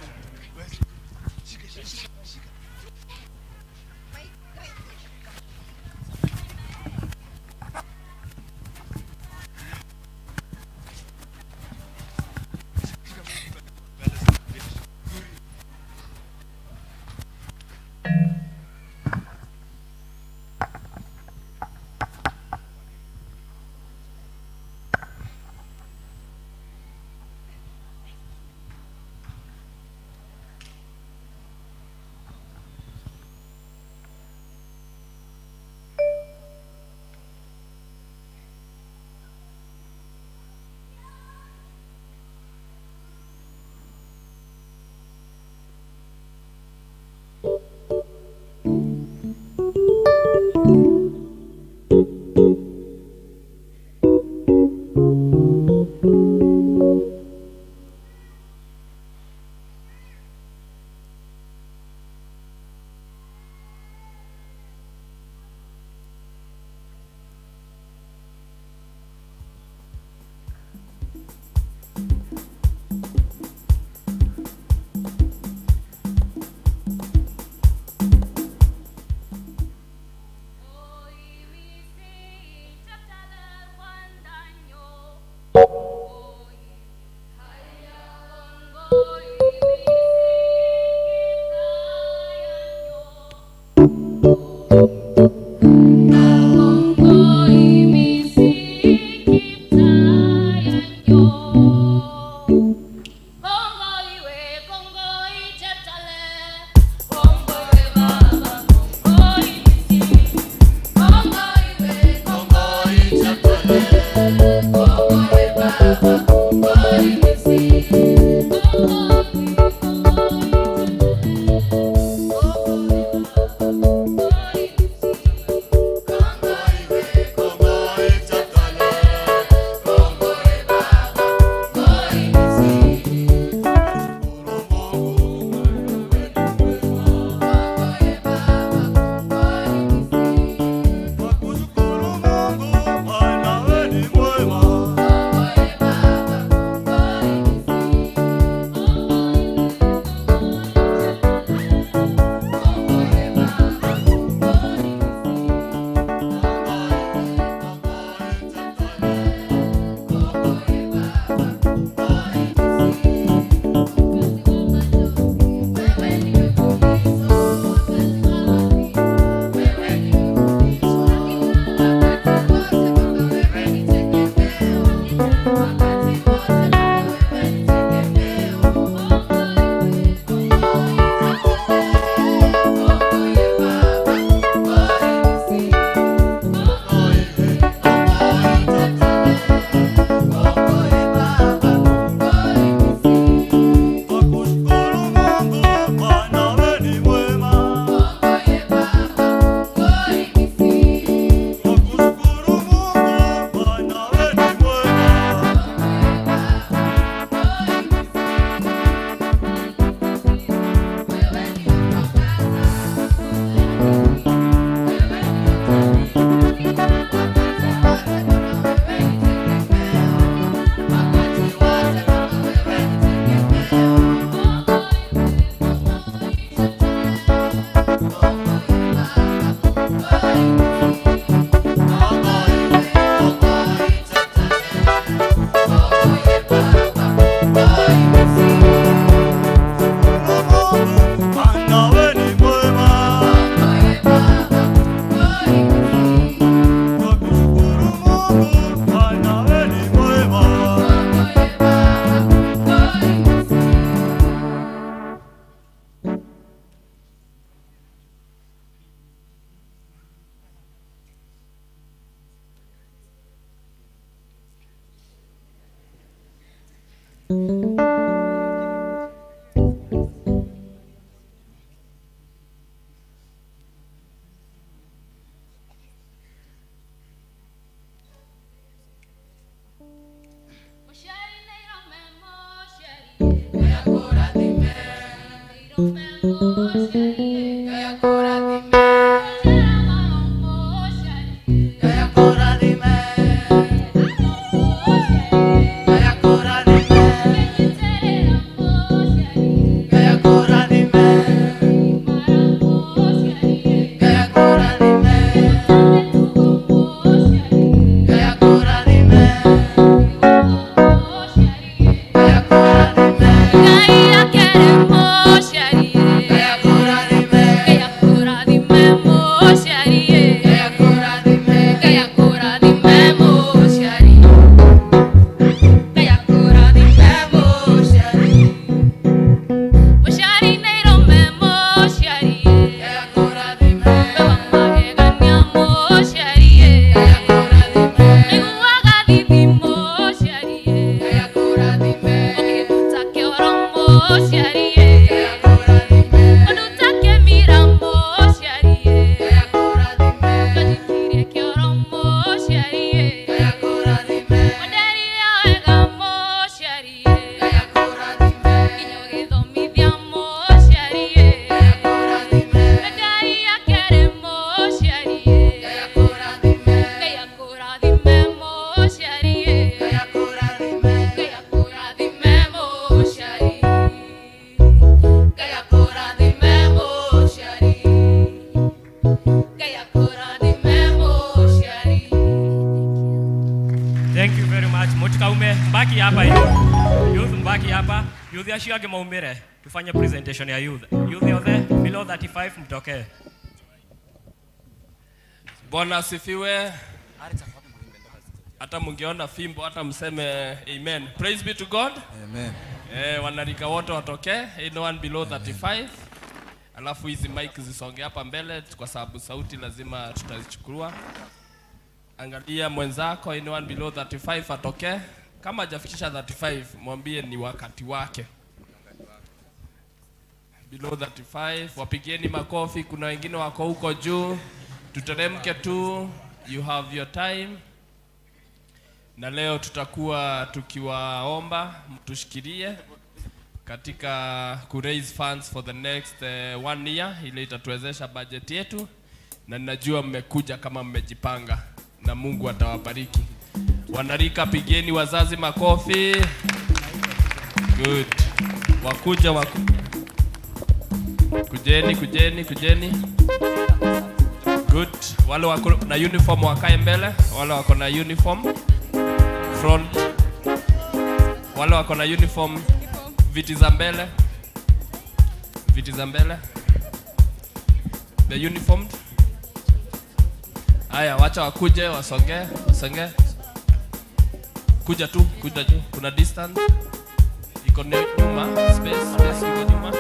mbaki hapa hiyo. Youth mbaki hapa. Youth yashiage maumbire. Tufanye presentation ya youth. Youth yote below 35 mtokee. Bwana asifiwe. Hata mungeona fimbo hata mseme amen. Praise be to God. Amen. Wanarika wote watokee. Anyone below 35. Alafu hizi mic zisonge hapa mbele kwa sababu sauti lazima tutazichukua. Angalia mwenzako, anyone below 35 atokee. Kama hajafikisha 35 mwambie ni wakati wake. Below 35 wapigieni makofi. Kuna wengine wako huko juu. Tuteremke tu. You have your time. Na leo tutakuwa tukiwaomba mtushikilie katika ku raise funds for the next 1 year ili itatuwezesha budget yetu, na ninajua mmekuja kama mmejipanga na Mungu atawabariki. Wanarika pigeni wazazi makofi. Good. Wakuja kujeni. Good. Wale wako na uniform wakae mbele. Wale wako na uniform front. Wale wako na uniform viti za mbele. The uniformed. Haya, wacha wakuje wasonge. Kuja juu. Kuna distance. Iko nyuma, space iko nyuma.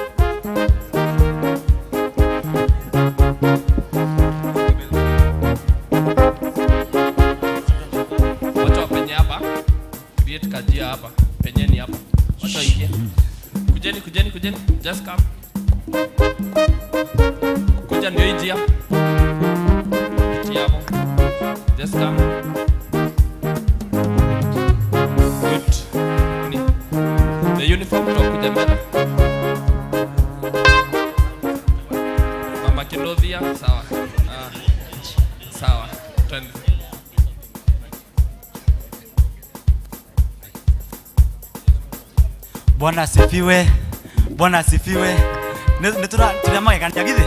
Wacha wapenye hapa. Create kajia hapa. Penyeni hapa. Wacha ingie. Kujeni. Just come. Kuja ndio ingia. Hapo. Just come. Good. The uniform kuja mbele. Mama Kilodhia, sawa. Sawa. Twende. Bwana asifiwe. Tuliamage kantia githi.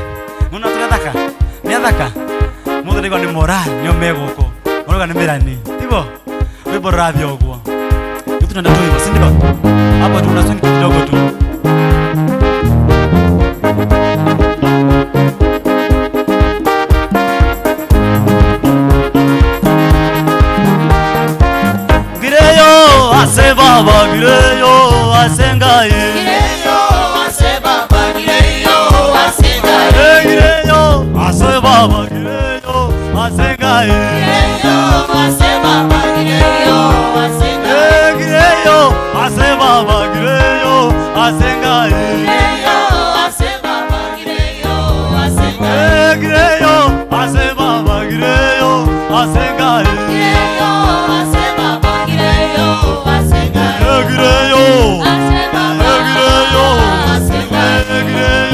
Nuna tunathaka. Niathaka. Mundu ndiko ni moral nyo megoko. Onoga ni mirani. Tibo. Wibo radhi ogwo. Kitu ndio ndio hivyo, si ndio? Hapo tunasoni kidogo tu. Gireyo ase baba gireyo ase ngai. Gireyo ase baba gireyo ase ngai. Gireyo ase baba gireyo ase ngai. Gireyo ase baba gireyo ase ngai. Gireyo ase baba gireyo ase ngai. Gireyo ase baba gireyo ase ngai. Gireyo ase baba gireyo ase ngai. Gireyo ase baba gireyo ase ngai. Gireyo ase baba gireyo ase ngai.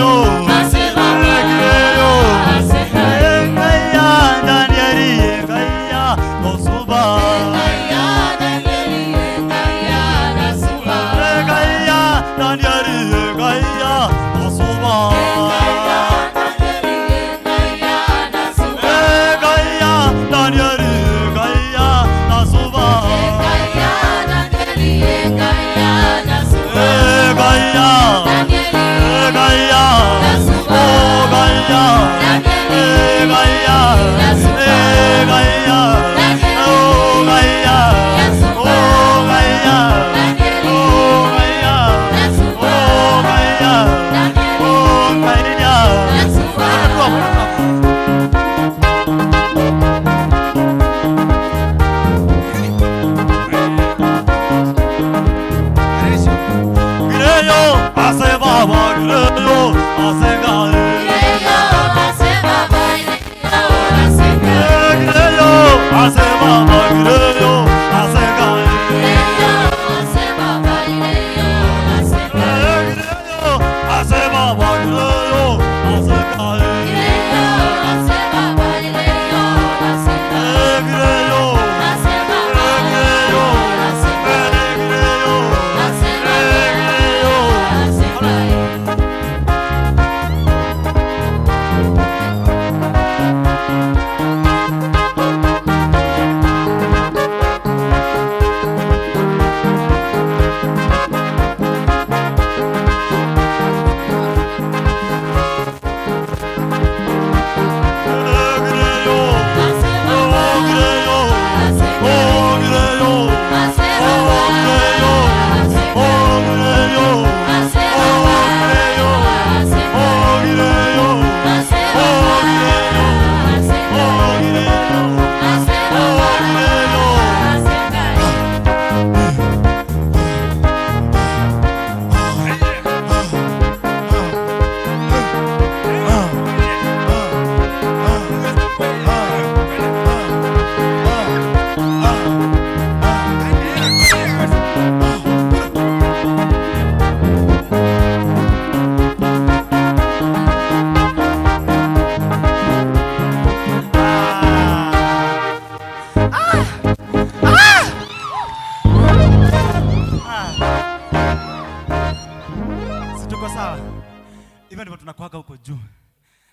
hivyo ndivyo tunakuaga huko juu,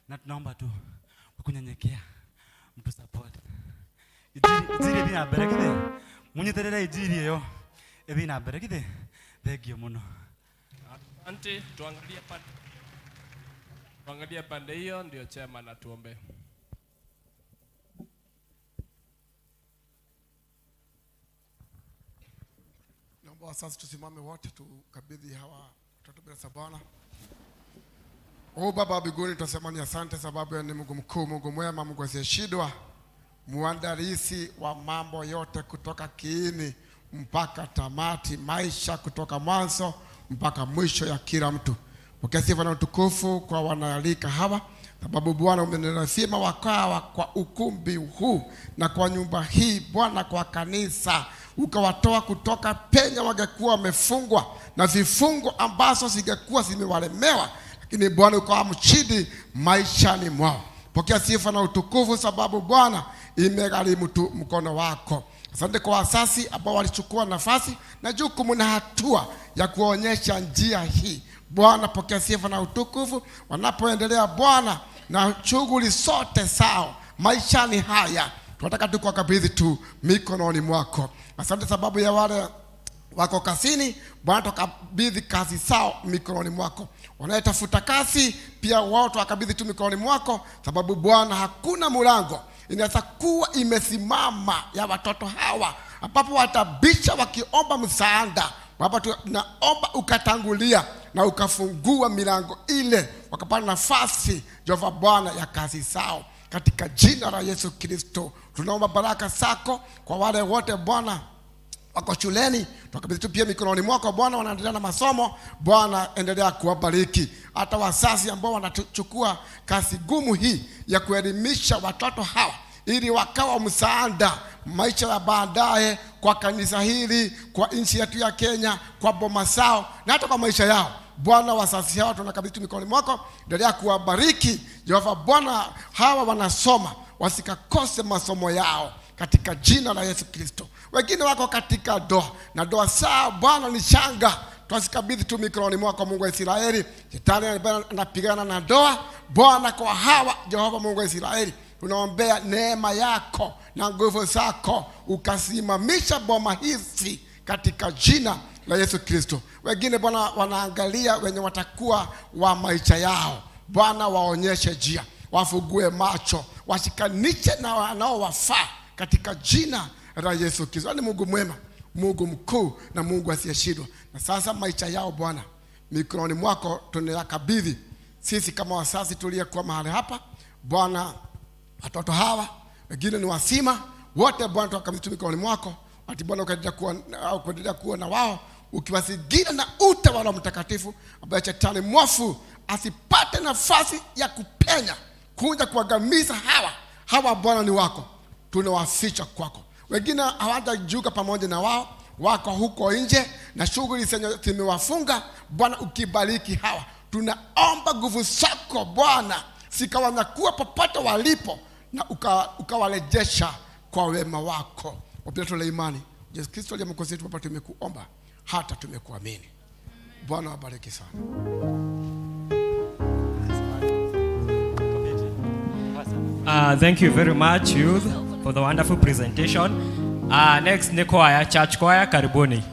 na tunaomba tu kwa kunyenyekea mtu support ijiri ina berekide munyeterere ijiri yo ebi na berekide thegio muno. Asante, tuangalie pande hiyo, ndio chairman atuombe. Naomba sasa tusimame wote tukabidhi hawa watoto mbele za Bwana. Baba mbinguni, tunasema ni asante sababu ni Mungu mkuu, Mungu mwema, Mungu asiyeshindwa, muandalisi wa mambo yote kutoka kiini mpaka tamati, maisha kutoka mwanzo mpaka mwisho ya kila mtu. Pokea sifa na utukufu kwa wanaalika hawa, sababu Bwana umenirasima wakawa kwa ukumbi huu na kwa nyumba hii Bwana, kwa kanisa ukawatoa kutoka penye wangekuwa wamefungwa na vifungo ambazo zingekuwa zimewalemewa, lakini Bwana ukawa mshindi maishani mwao. Pokea sifa na utukufu sababu Bwana imegharimu tu mkono wako. Asante kwa wasasi ambao walichukua nafasi na jukumu na hatua ya kuonyesha njia hii. Bwana pokea sifa na utukufu wanapoendelea Bwana na shughuli sote sawa maishani haya. Tunataka tu kuwakabidhi tu mikononi mwako. Asante sababu ya wale wako kazini Bwana, tukabidhi kazi sao mikononi mwako. Wanayetafuta kazi pia wao tukabidhi tu mikononi mwako, sababu Bwana hakuna mlango inaweza kuwa imesimama ya watoto hawa ambapo watabisha wakiomba msaada. Baba tunaomba ukatangulia na ukafungua milango ile, wakapata nafasi Jehova Bwana ya kazi zao, katika jina la Yesu Kristo. Tunaomba baraka zako kwa wale wote Bwana wako shuleni, tukabidhi tu pia mikononi mwako Bwana, wanaendelea na masomo Bwana, endelea kuwabariki. Hata wazazi ambao wanachukua kazi gumu hii ya kuelimisha watoto hawa ili wakawa msaada maisha ya baadaye kwa kanisa hili, kwa nchi yetu ya Kenya, kwa boma zao na hata kwa maisha yao Bwana, wazazi hawa tunakabidhi mikononi mwako, endelea kuwabariki Jehova Bwana. Hawa wanasoma wasikakose masomo yao katika jina la Yesu Kristo. Wengine wako katika doa na doa saa Bwana ni shanga, tusikabidhi tu mikononi mwako Mungu wa Israeli. Shetani anapigana na doa Bwana kwa hawa Jehova Mungu wa Israeli, tunaombea neema yako na nguvu zako ukasimamisha boma hizi katika jina la Yesu Kristo. Wengine Bwana wanaangalia wenye watakuwa wa maisha yao Bwana, waonyeshe njia, wafugue macho, washikanishe na wanaowafaa katika jina la Yesu Kristo. Ni Mungu mwema, Mungu mkuu na Mungu asiyeshindwa. Na sasa maisha yao Bwana mikononi mwako tunayakabidhi. Sisi kama wazazi tuliyekuwa mahali hapa Bwana, watoto hawa wengine ni wasima wote Bwana, tukabidhi mikononi mwako. Ati Bwana ukaendelea kuwa na wao, ukiwazingira na utawala mtakatifu, ambaye shetani mwovu asipate nafasi ya kupenya kuja kuangamiza hawa Bwana ni wako, tunawaficha kwako. Wengine hawajajiunga pamoja na wao, wako huko nje na shughuli zimewafunga Bwana, ukibariki hawa, tunaomba nguvu zako Bwana zikawanyakuwa popote walipo na ukawarejesha kwa wema wako. Wapendwa la imani, Yesu Kristo aliye mwokozi wetu, Baba tumekuomba hata tumekuamini. Bwana wabariki sana. Thank you very much youth for the wonderful presentation. Next ni choir, church choir, karibuni.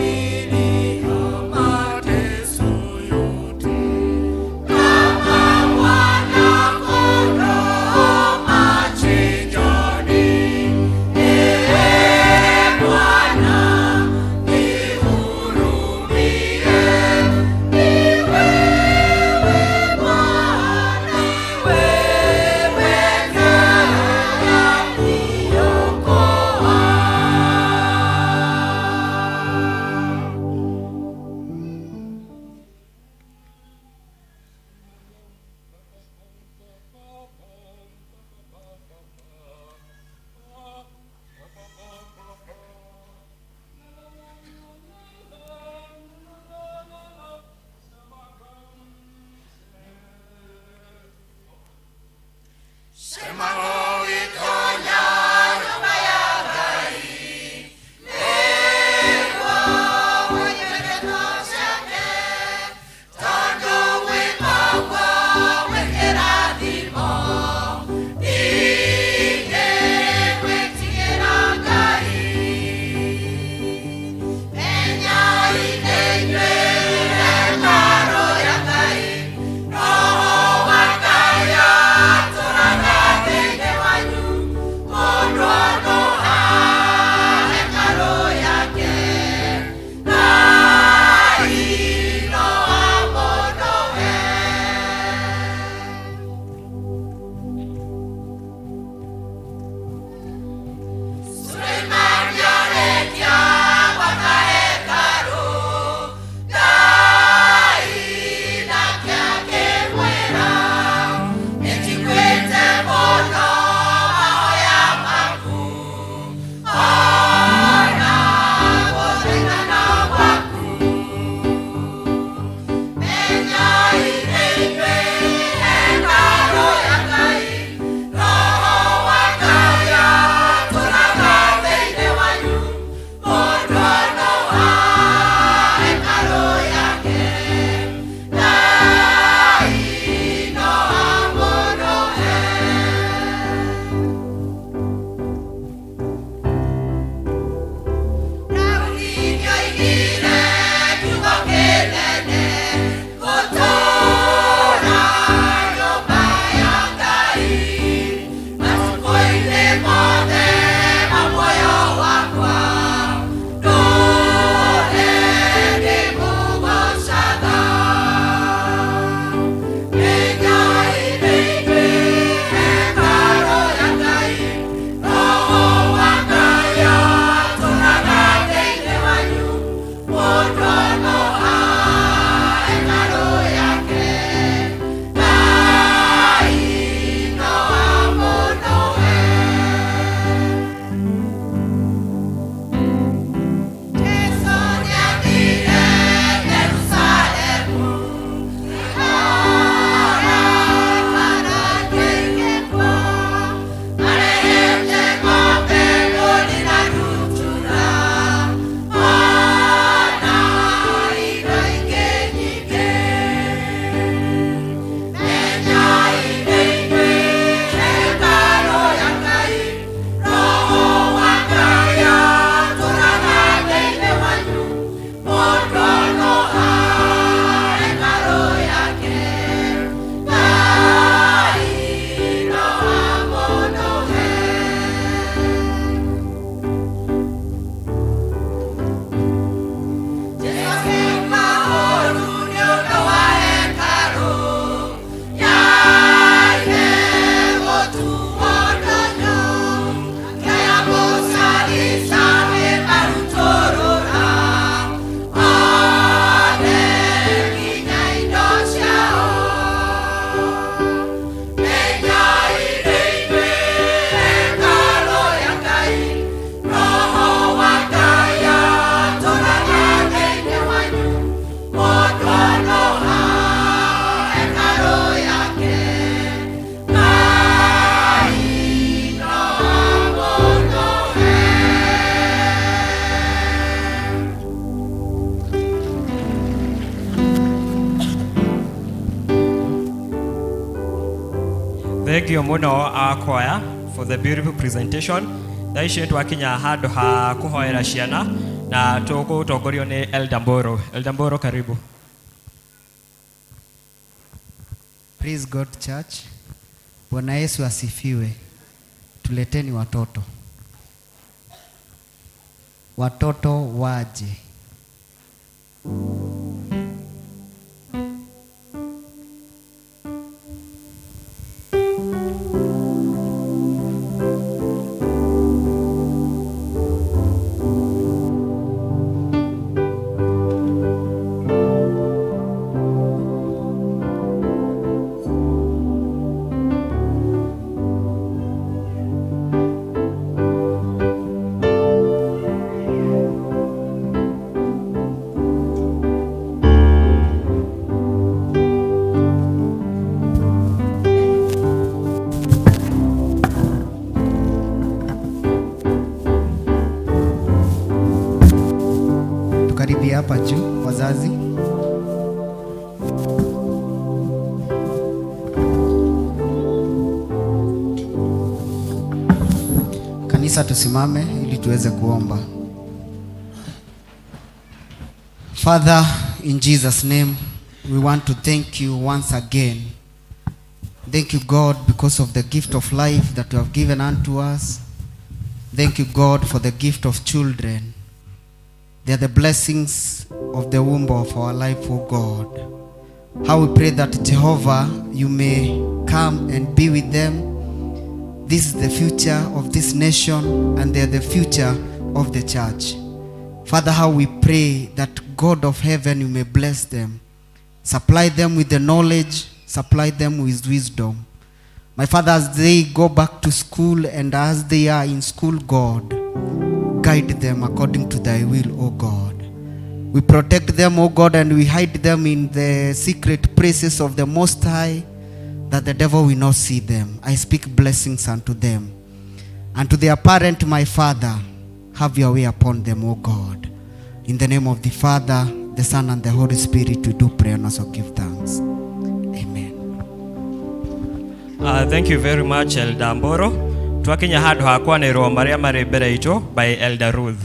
Ulivumilia mateso Thengio muno akoya for the beautiful presentation. Thaicĩ twakinya handũ ha kũhoera ciana na tũgũtongorio nĩ Elder Mboro. Elder Mboro, karibu. Praise God Church. Bwana Yesu asifiwe. Tuleteni watoto. Watoto waje. Tukaribia hapa juu wazazi. Kanisa tusimame ili tuweze kuomba. Father, in Jesus' name, we want to thank you once again. Thank you, God, because of the gift of life that you have given unto us. Thank you, God, for the gift of children. They are the blessings of the womb of our life, oh God. How we pray that, Jehovah, you may come and be with them. This is the future of this nation, and they are the future of the church. Father, how we pray that, God of heaven, you may bless them. Supply them with the knowledge, supply them with wisdom. My Father, as they go back to school and as they are in school, God, guide them according to thy will, O God. We protect them, O God, and we hide them in the secret places of the Most High, that the devil will not see them. I speak blessings unto them. And to their parent, my Father, have your way upon them, O God. In the name of the Father, the Son, and the Holy Spirit, we do pray and also give thanks. Amen. Thank you very much, Elder Mboro. Twakinya handũ ha kwanĩrwo marĩa marĩ mbere itũ by Elder Ruth.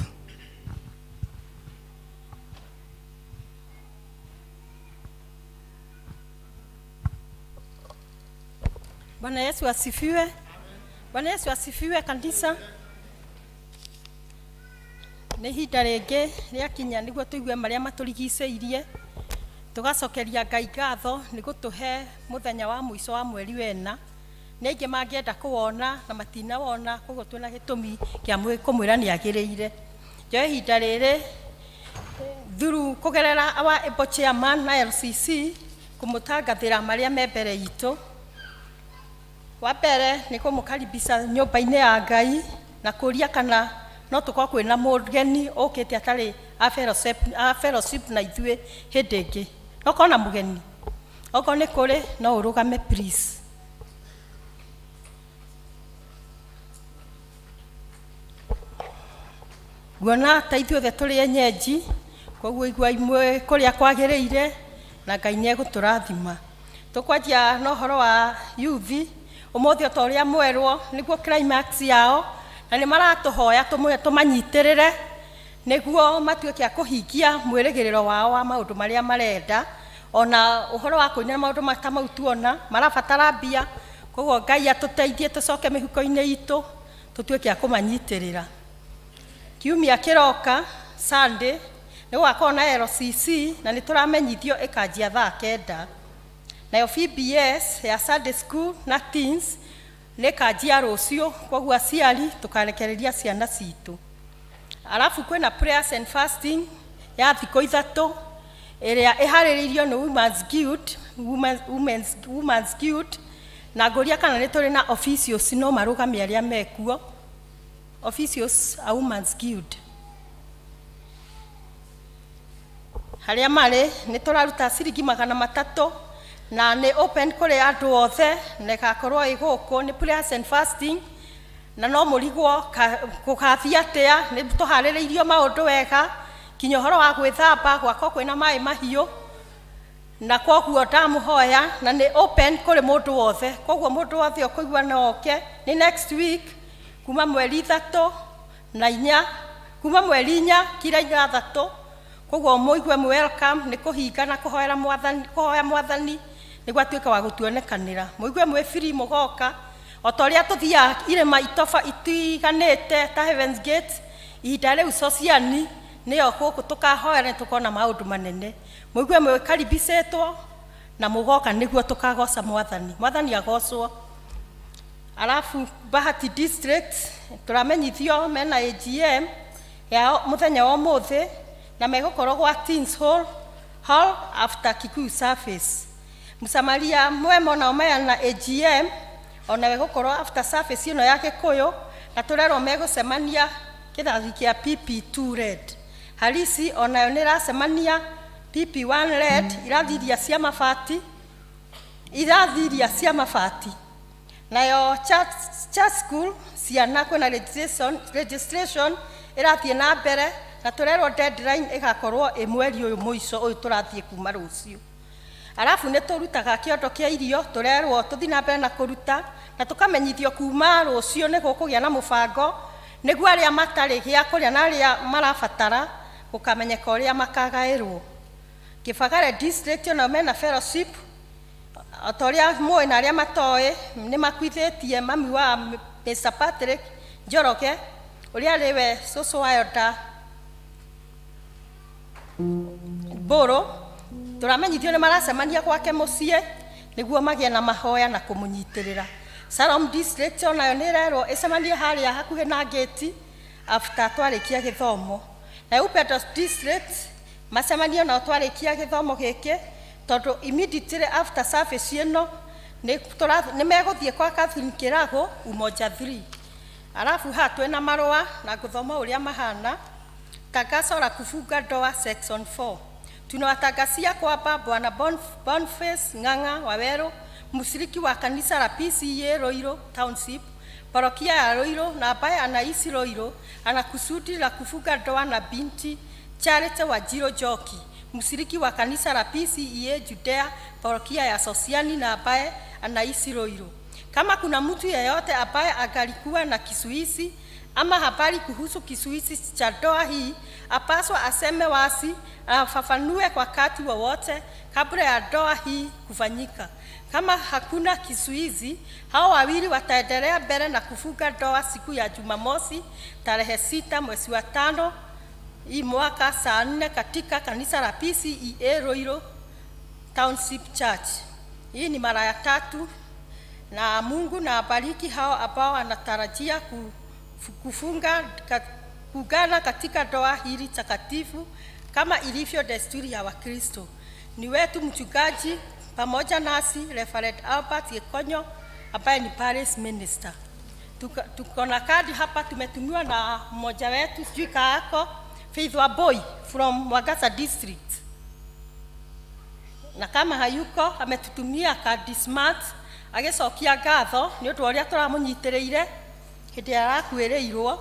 Bwana Yesu asifiwe. Bwana Yesu asifiwe kanisa. Nĩ ihinda rĩngĩ rĩakinya nĩguo tũigue marĩa matũrigicĩirie. Tugacokeria Ngai ngatho nĩ gũtũhe mũthenya wa mũico wa mweri wena. Nĩ aingĩ mangĩenda kũwona na matinawona, koguo twĩna gĩtũmi kĩa kũmwĩra nĩ agĩrĩire. Njoe ihinda rĩrĩ through kũgerera our able chairman na LCC kũmũtangathĩra marĩa me mbere itũ. Wa mbere nĩ kũmũkaribisha nyũmba-inĩ ya Ngai na kũria kana no tũkorwo kwĩna mũgeni ũkĩte atarĩ a fellowship na ithuĩ hĩndĩ ĩngĩ. No korwo na mũgeni, okorwo nĩ kũrĩ no ũrũgame please. Guona ta ithuothe tũrĩ enyenji, koguo igua imwe kũrĩa kwagĩrĩire na Ngai nĩ egũtũrathima. Tũkwanjia na ũhoro wa youth, ũmũthĩ o ũrĩa mwerwo nĩguo climax yao, na nĩ maratũhoya tũmanyitĩrĩre nĩguo matuĩke a kũhingia mwĩrĩgĩrĩro wao wa maũndũ marĩa marenda. Ona ũhoro wa kũina maũndũ ta mau tuona marabatara mbia, koguo Ngai atũteithie tũcoke mĩhuko-inĩ itũ tũtuĩke a kũmanyitĩrĩra. Kiumia kĩroka Sunday nĩ gũgakorwo na LCC na nĩ tũramenyithio ĩkanjia thaa 9. Nayo VBS ya Sunday School na Teens nĩ ĩkanjia rũciũ, koguo aciari tũkarekereria ciana citũ. Alafu kwĩna prayers and fasting ya thikũ 3 ĩrĩa ĩharĩrĩirio nĩ Women's Guild, na ngũria kana nĩ tũrĩ na officials no marũgame arĩa mekuo. Officials a Women's Guild harĩa marĩ nĩ tũraruta ciringi 300 na nĩ open kũrĩ andũ othe, na ĩgakorwo ĩ gũkũ nĩ prayers and fasting, na no mũrigwo gũgathiĩ atĩa. Nĩ tũharĩrĩirio maũndũ wega, kinya ũhoro wa gwĩthamba gwakwo kwĩna maĩ mahiũ na koguo ndamuhoya na ni open kuri mundu wothe koguo mundu wothe ukuigua no oke ni next week kuma mweri 3 na 4 kuma mweri 4 kira 3 koguo muigue welcome ni kuhinga na kuhoera mwathani ni gwatuika wa gutuonekanira muigue mwe free mugoka otoria tuthia irema itofa itiganite ta Heaven's Gate idale usociani ni okuko tukahoera tukona maundu manene muigue mwe karibicetwo na mugoka niguo tukagoca mwathani agocwo. Alafu Bahati district turamenyithio mena AGM ya muthenya wa muthi na megokorwo gwa Teens Hall after Kikuyu service. Musamaria mwemo na omaya na AGM ona megokorwo after service ino yake Kikuyu na turero megosemania kithathi kia PP2 red. Halisi ona yonera semania PP1 red irathiria cia mafati. Nayo church school ciana kwena registration irathie na mbere na turerwo deadline igakorwo mweri uyu muico uyu turathie kuma rucio. Alafu ne turutaga kiondo kia irio turerwo tuthi na mbere na kuruta na tukamenyithio kuma rucio ne gukugia na mubango niguo aria matari gia kuria na aria marabatara gukamenyeka uria makagairwo. Kibagare district na mena fellowship atoria moe na aria matoe ni makwithitie mami wa Mr. Patrick Njoroge uria riwe soso wayoda boro turamenyithio ni maracemania gwake mucie niguo magie na mahoya na kumunyitirira. Salom district ona yonirero icemanie haria hakuhe na gate after twarikia githomo na Upedo district macemania na twarikia githomo giki tondu immediately after service ino ni meguthie kwa Catherine Kirago Umoja 3. Alafu twena marua na guthoma uria mahana tangazo la kufunga ndoa section 4. Tunawatangazia kwamba Bwana Boniface Ng'ang'a Waweru mshiriki wa kanisa la P.C.E.A Roiro Township parokia ya Roiro na ambaye anaishi Roiro ana kusudi la kufunga ndoa na binti Charity Wajiro Joki mshiriki wa kanisa la P.C.E.A Judea parokia ya Sosiani na ambaye anaishi Roiro. Kama kuna mtu yeyote ambaye agalikuwa na kisuizi ama habari kuhusu kisuizi cha ndoa hii apaswa aseme wasi afafanue kwa wakati wowote kabla ya ndoa hii kufanyika. Kama hakuna kisuizi, hao wawili wataendelea mbele na kufunga ndoa siku ya Jumamosi tarehe 6 mwezi wa 5 hii mwaka saa 4 katika kanisa la P.C.E.A Roiro Township Church. Hii ni mara ya 3 na Mungu na abariki hao ambao wanatarajia kufunga kugana katika ndoa hili takatifu kama ilivyo desturi ya Wakristo. Ni wetu mchungaji pamoja nasi Reverend Albert Yekonyo ambaye ni parish minister. Tuko na kadi hapa tumetumiwa na mmoja wetu sijui kaako Faithful Boy from Mwagasa district. Na kama hayuko ametutumia kadi smart agecokia ngatho ni undu uria turamunyitireire hindi arakuireirwo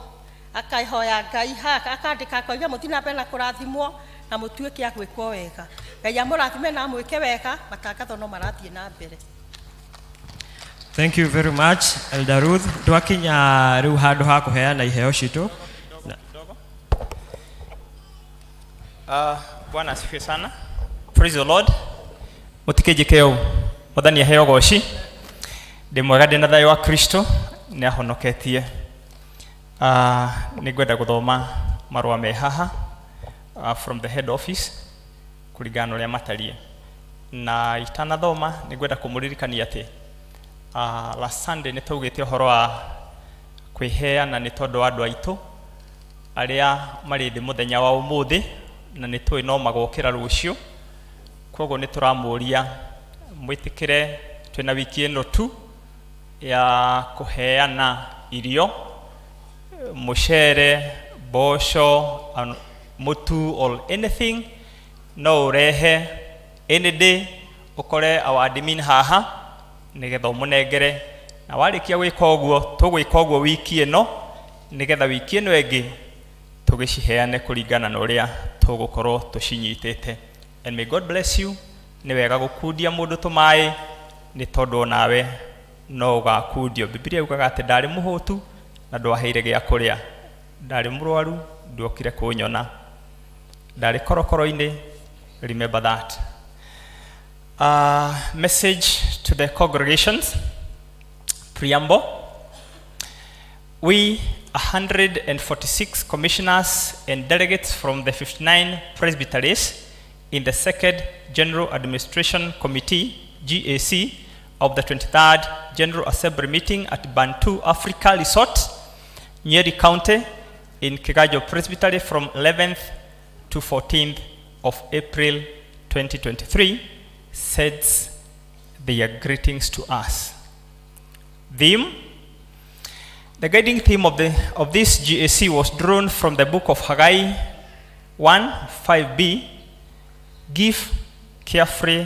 akaihoya Ngai haka akandika koiga mutina pena kurathimwo na mutuike agwikwo wega. Ngai amurathime na mwike wega matangatho no marathie na mbere. Thank you very much Elder Ruth. Twakinya riu handu ha kuheana iheo citu. Bwana asifiwe sana. Praise the Lord. Mutikejekeo muthani aheo goci ndi mwega ndi na thayo wa Kristo ni ahonoketie. Nigwenda guthoma marua me haha from the head office kuringana uria matarie na itanathoma nigwenda kumuririkania ati last Sunday ni tugite uhoro wa kwiheana ni tondu wa andu aitu aria mari thi muthenya wa umuthi na ni twi no magokira rucio koguo ni turamuria mwitikire twina wiki ino tu ya kuheana irio mushere bosho mutu or anything no urehe any day ukore our admin haha nigetha umunengere na warikia gwika uguo tugwika uguo wiki ino nigetha wiki ino engi tugiciheane kuringana na uria tugukorwo tucinyitete. And may God bless you nĩ wega gũkundia mũndũ tũmaĩ nĩ tondũ onawe no ũgakundio. Biblia yugaga atĩ ndarĩ mũhũtu na ndwaheire gĩa kũrĩa, ndarĩ mũrwaru nduokire kũnyona, ndarĩ korokoro-inĩ. Remember that. Message to the congregations. Preamble. We 146 commissioners and delegates from the 59 presbyteries in the Second General Administration Committee, GAC, of the 23rd General Assembly meeting at Bantu Africa Resort, Nyeri County, in Kigajo Presbytery from 11th to 14th of April 2023, sends their greetings to us. Theme. The guiding theme of this GAC was drawn from the book of Haggai 1:5b. Give careful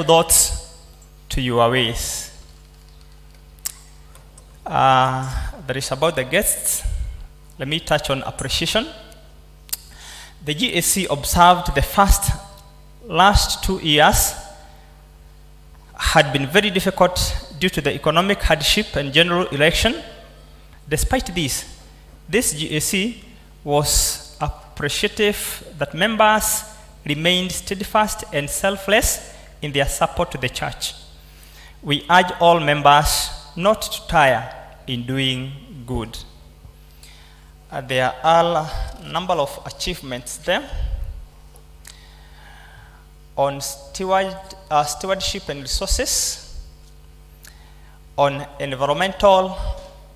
thoughts to your ways. That is about the guests. Let me touch on appreciation. The GAC observed the last 2 years had been very difficult due to the economic hardship and general election. Despite this GAC was appreciative that members remained steadfast and selfless in their support to the church. We urge all members not to tire in doing good. There are a number of achievements there. On stewardship and resources, on environmental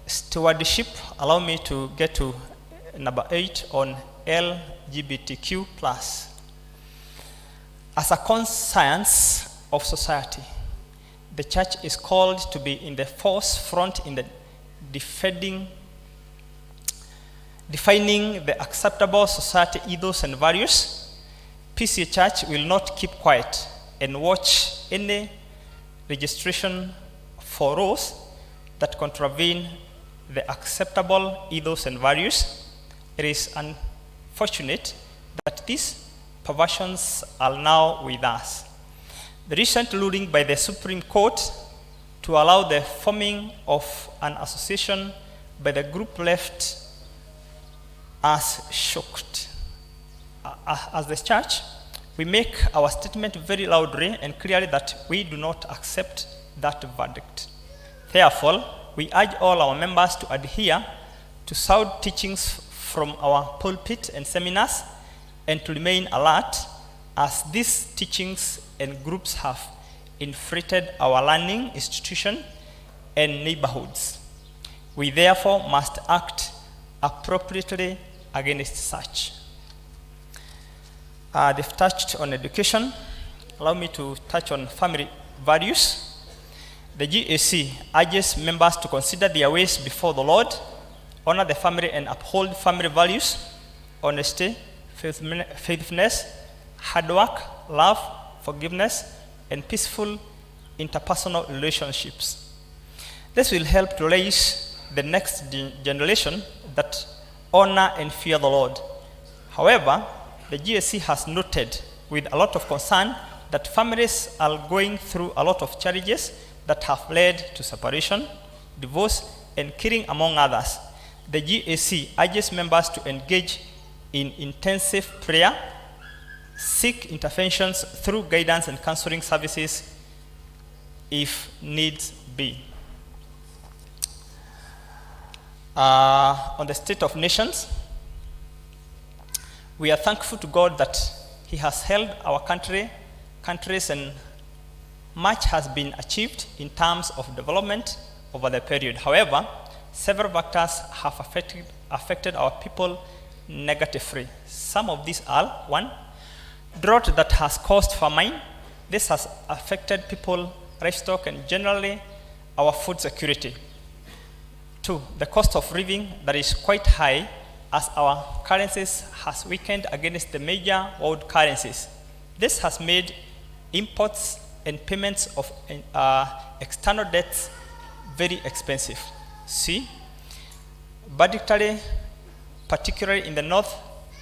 stewardship, allow me to get to number 8 on LGBTQ+. As a conscience of society, the church is called to be in the forefront in the defining the acceptable society ethos and values. P.C.E.A. Church will not keep quiet and watch any registration for rules that contravene the acceptable ethos and values. It is unfortunate that these perversions are now with us. The recent ruling by the Supreme Court to allow the forming of an association by the group left us shocked. As the church, we make our statement very loudly and clearly that we do not accept that verdict. Therefore, we urge all our members to adhere to sound teachings from our pulpit and seminars and to remain alert, as these teachings and groups have infiltrated our learning institution and neighborhoods. We therefore must act appropriately against such. They've touched on education. Allow me to touch on family values. The GAC urges members to consider their ways before the Lord, honor the family and uphold family values, honesty, faithfulness, hard work, love, forgiveness, and peaceful interpersonal relationships. This will help to raise the next generation that honor and fear the Lord. However, the GAC has noted with a lot of concern that families are going through a lot of challenges that have led to separation, divorce, and killing, among others. The GAC urges members to engage in intensive prayer, seek interventions through guidance and counseling services if needs be. On the state of nations, we are thankful to God that He has held our countries, and much has been achieved in terms of development over the period. However, several factors have affected our people negatively. Some of these are: 1, drought that has caused famine. This has affected people, livestock, and generally our food security. 2, the cost of living that is quite high, as our currencies has weakened against the major world currencies. This has made imports and payments of external debts very expensive. C, particularly in the North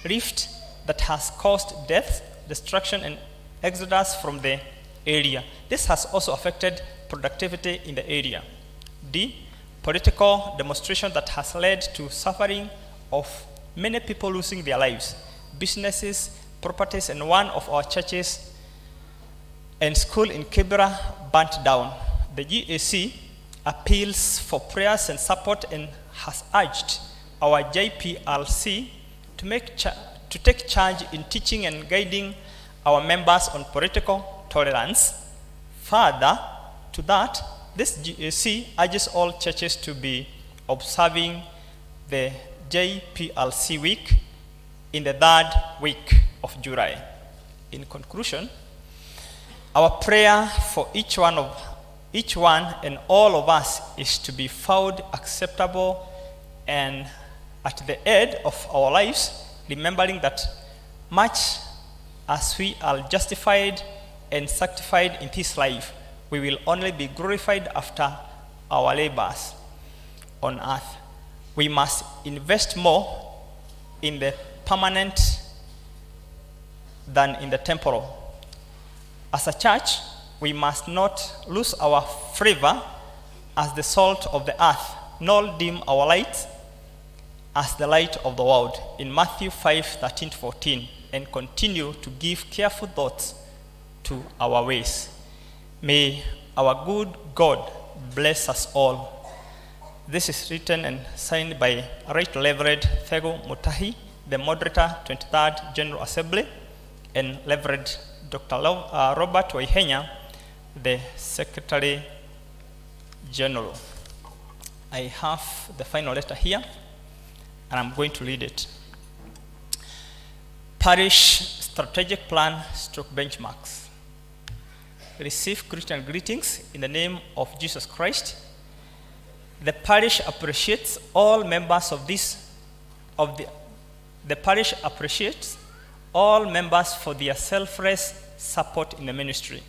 Rift, that has caused death, destruction, and exodus from the area. This has also affected productivity in the area. D, political demonstration that has led to suffering of many people losing their lives, businesses, properties, and one of our churches and school in Kibera burnt down. The GAC appeals for prayers and support and has urged our JPLC to take charge in teaching and guiding our members on political tolerance. Further to that, this GAC urges all churches to be observing the JPLC week in the 3rd week of July. In conclusion, our prayer for each one and all of us is to be found acceptable and at the end of our lives, remembering that much as we are justified and sanctified in this life, we will only be glorified after our labors on earth. We must invest more in the permanent than in the temporal. As a church, we must not lose our flavor as the salt of the earth, nor dim our light as the light of the world, in Matthew 5:13-14, and continue to give careful thoughts to our ways. May our good God bless us all. This is written and signed by Right Reverend Thego Mutahi, the moderator, 23rd General Assembly, and Reverend Dr. Robert Waihenya, the Secretary General. I have the final letter here, and I'm going to read it. Parish Strategic Plan / Benchmarks. Receive Christian greetings in the name of Jesus Christ. The parish appreciates all members the parish appreciates all members for their selfless support in the ministry.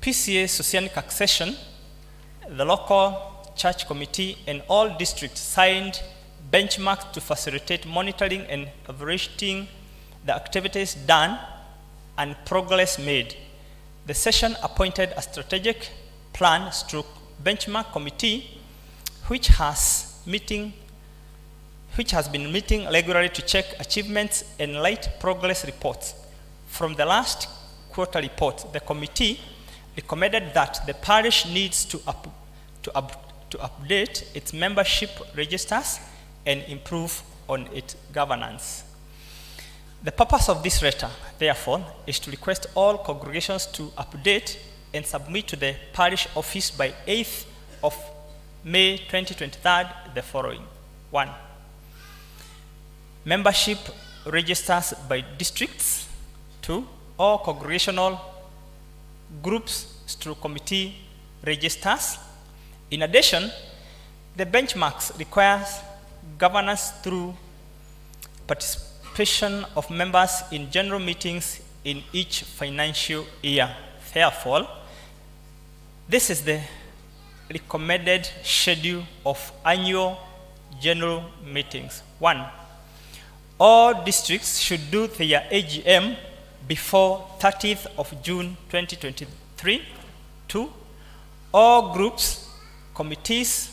P.C.E.A. Socianic Accession, the local church committee, and all districts signed benchmarks to facilitate monitoring and evaluating the activities done and progress made. The session appointed a strategic plan / benchmark committee which has been meeting regularly to check achievements and write progress reports. From the last quarter report, the committee recommended that the parish needs to update its membership registers and improve on its governance. The purpose of this letter, therefore, is to request all congregations to update and submit to the parish office by 8th of May 2023 the following. 1. Membership registers by districts. 2. All congregational groups / committee registers. In addition, the benchmarks requires governance through participation of members in general meetings in each financial year. Therefore, this is the recommended schedule of annual general meetings. 1. All districts should do their AGM before 30th of June 2023. 2. All groups / committees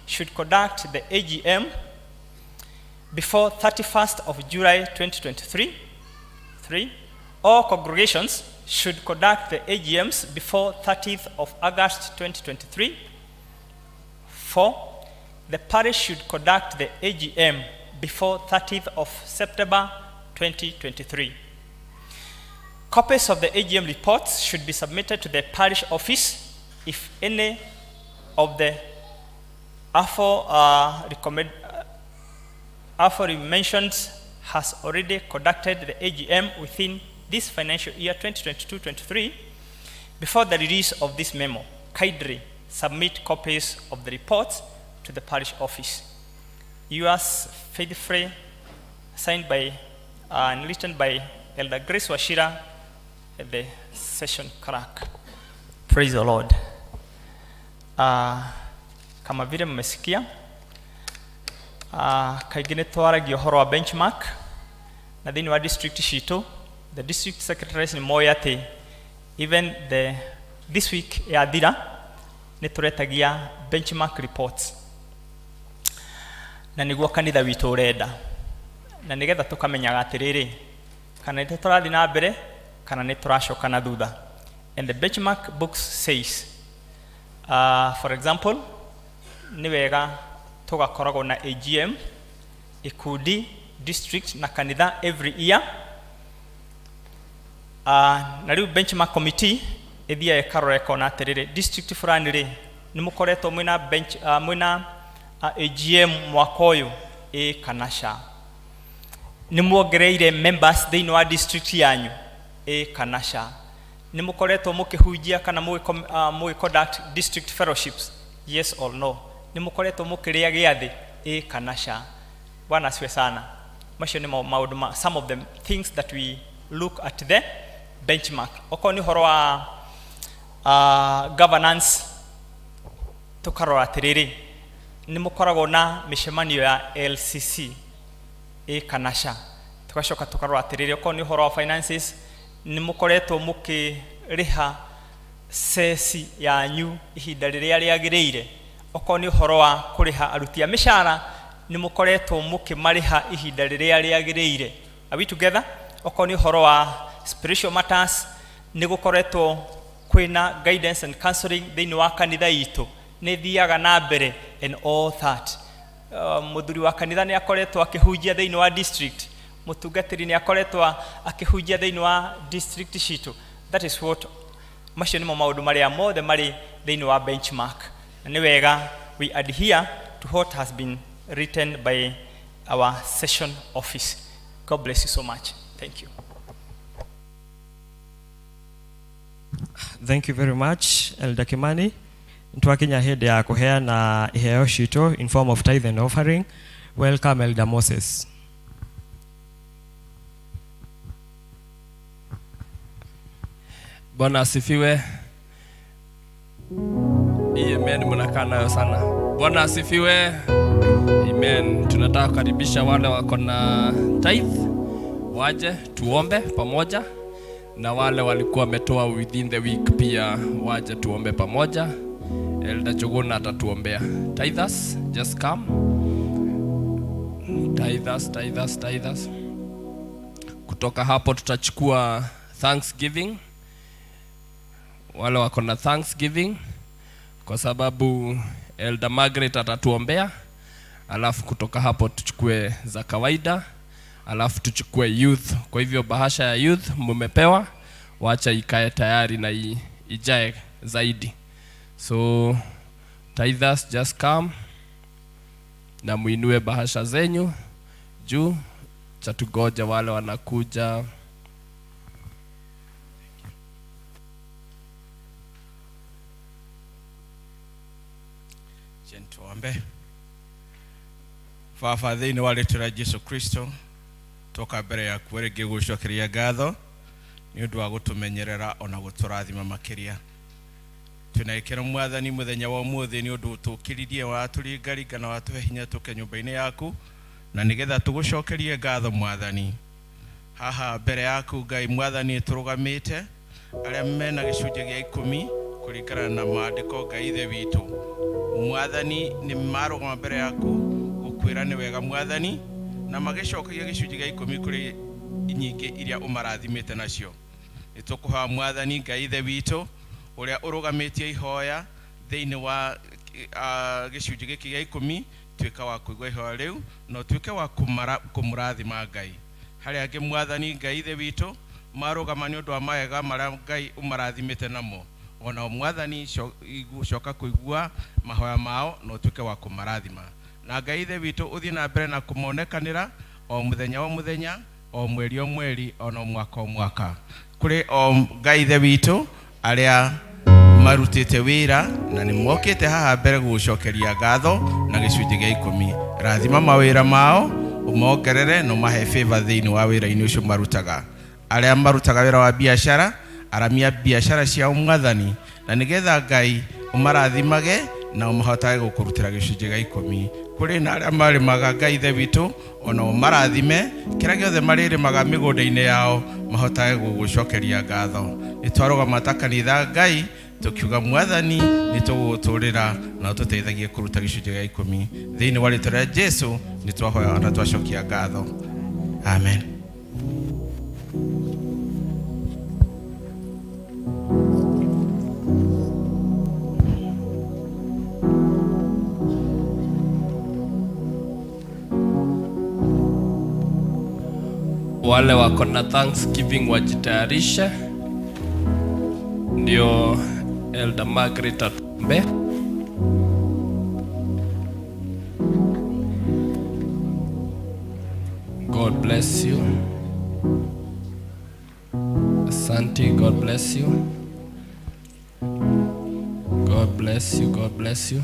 should conduct the AGM before 31st of July 2023. 3. All congregations should conduct the AGMs before 30th of August 2023. 4. The parish should conduct the AGM before 30th of September 2023. Copies of the AGM reports should be submitted to the parish office if any of the aforementioned has already conducted the AGM within this financial year 2022-23. Before the release of this memo, kindly submit copies of the reports to the parish office. Yours faithfully, signed by and written by Elder Grace Washira, the session clerk. Praise the Lord. Kama vile mmesikia, kaingĩ nĩ twaragia ũhoro wa benchmark na thĩinĩ wa district citũ the district secretaries ni moya ati even this week ya thira ni turetagia benchmark reports na niguo kanitha witu urenda na nigetha tukamenyaga atiriri kana nĩ tũrathiĩ na mbere kana nĩ tũracoka na thutha. And the benchmark books says for example nĩ wega tugakoragwo na AGM ikundi district na kanitha every year. Na rĩu benchmark committee ithia ĩkarora ĩkona atĩrĩrĩ district fulani rĩ nĩ mũkoretwo mwĩna AGM mwaka ũyũ kana ca, nĩ muongereire members thĩinĩ wa district yanyu kana ca, nĩ mũkoretwo mũkĩhunjia kana mũgĩconduct district fellowships yes or no, nĩ mũkoretwo mũkĩrĩa gĩathĩ kana ca. Bwana asifiwe sana. Macio nĩ maũndũ some of the things that we look at the benchmark. Okorwo nĩ ũhoro wa governance tukarora atĩrĩrĩ nĩ mũkoragwo na mĩcemanio ya LCC kana ca, tugacoka tukarora atĩrĩrĩ okorwo nĩ ũhoro wa finances nĩ mũkoretwo mũkĩrĩha ceci yanyu ihinda rĩrĩa rĩagĩrĩire, okorwo nĩ ũhoro wa kũrĩha aruti a mĩcara nĩ mũkoretwo mũkĩmarĩha ihinda rĩrĩa rĩagĩrĩire. Are we together? Okorwo nĩ ũhoro wa spiritual matters nĩ gũkoretwo kwĩna guidance and counseling thĩinĩ wa kanitha itũ nĩ thiaga na mbere and all that. Mũthuri wa kanitha nĩ akoretwo akĩhunjia thĩinĩ wa district, mũtungatĩri nĩ akoretwo akĩhunjia thĩinĩ wa district citũ. That is what macio nĩmo maũndũ marĩa mothe marĩ thĩinĩ wa benchmark. Na nĩ wega we adhere to what has been written by our session office. God bless you so much. Thank you. Thank you very much, Elder Kimani. Twakinya hĩndĩ ya kũheana iheo citũ in form of tithe and offering. Welcome, Elder Moses. Bwana asifiwe. Amen, mnakaa nayo sana. Bwana asifiwe. Amen. Tunataka kukaribisha wale wako na tithe waje tuombe pamoja, na wale walikuwa wametoa within the week pia waje tuombe pamoja. Elder Jogona atatuombea. Tithers, just come. Tithers. Kutoka hapo tutachukua Thanksgiving. Wale wako na Thanksgiving, kwa sababu Elder Margaret atatuombea. Alafu kutoka hapo tuchukue za kawaida, alafu tuchukue youth. Kwa hivyo bahasha ya youth mumepewa, wacha ikae tayari na ijae zaidi. So tithers, just come na muinue bahasha zenyu juu, cha tugoja wale wanakuja. Tuombe. Baba thĩinĩ wa rĩĩtwa rĩa Jesu Kristo, toka mbere yaku rĩngĩ gũcokeria ngatho nĩ ũndũ wa gũtũmenyerera ona gũtũrathima makĩria. Tunaikĩra Mwathani mũthenya wa ũmũthĩ nĩ ũndũ ũtũkĩririe wa tũringaringa na watũhe hinya tũke nyũmba-inĩ yaku, na nĩgetha tũgũcokerie ngatho Mwathani. Haha mbere yaku Ngai Mwathani tũrũgamĩte arĩa mena gĩcunjĩ gĩa 10 kũringana na maandĩko Ngai Ithe witũ. Mwathani nĩ marũgama mbere yaku gũkwĩra nĩ wega Mwathani, na magĩcokagia gĩcunjĩ gĩa 10 kũrĩ nyingĩ iria ũmarathimĩte nacio. Nĩ tũkũhoya Mwathani Ngai Ithe witũ ũrĩa ũrũgamĩtie ihoya thĩinĩ wa gĩcunjĩ gĩkĩ gĩa 10, tuĩka wa kũigua ihoya rĩu na tuĩke wa kũmũrathima Ngai. Harĩa angĩ Mwathani Ngai Ithe witũ marũgama nĩ ũndũ wa mawega marĩa Ngai ũmarathimĩte namo, ona Mwathani coka kũigua mahoya mao na tuĩke wa kũmarathima. Na Ngai Ithe witũ ũthiĩ na mbere na kũmonekanĩra o mũthenya o mũthenya, o mweri o mweri, ona mwaka o mwaka. Kũrĩ o Ngai Ithe witũ arĩa marutĩte wĩra na nĩ mokĩte haha mbere gũcokeria ngatho na gĩcunjĩ gĩa 10. Rathima mawĩra mao, ũmongerere na ũmahe favor thĩinĩ wa wĩra-inĩ ũcio marutaga. Arĩa marutaga wĩra wa biacara, aramia biacara ciao Mwathani, na nĩgetha Ngai ũmarathimage na ũmahotage gũkũrutĩra gĩcunjĩ gĩa 10. Kũrĩ na arĩa marĩmaga Ngai Ithe witũ ona ũmarathime kĩrĩa gĩothe marĩrĩmaga mĩgũnda-inĩ yao, mahotae gugucokeria ngatho. Nitwarugama ta kanitha Ngai tukiuga Mwathani nituguturira na tuteithagie kuruta gicunjĩ gĩa 10 thĩinĩ wa rĩĩtwa rĩa Jesu. Nitwahoya na twacokia ngatho. Amen. Wale wako na Thanksgiving wajitayarishe. Ndio Elder Margaret atumbe. God bless you. Asante, God bless you. God bless you, God bless you.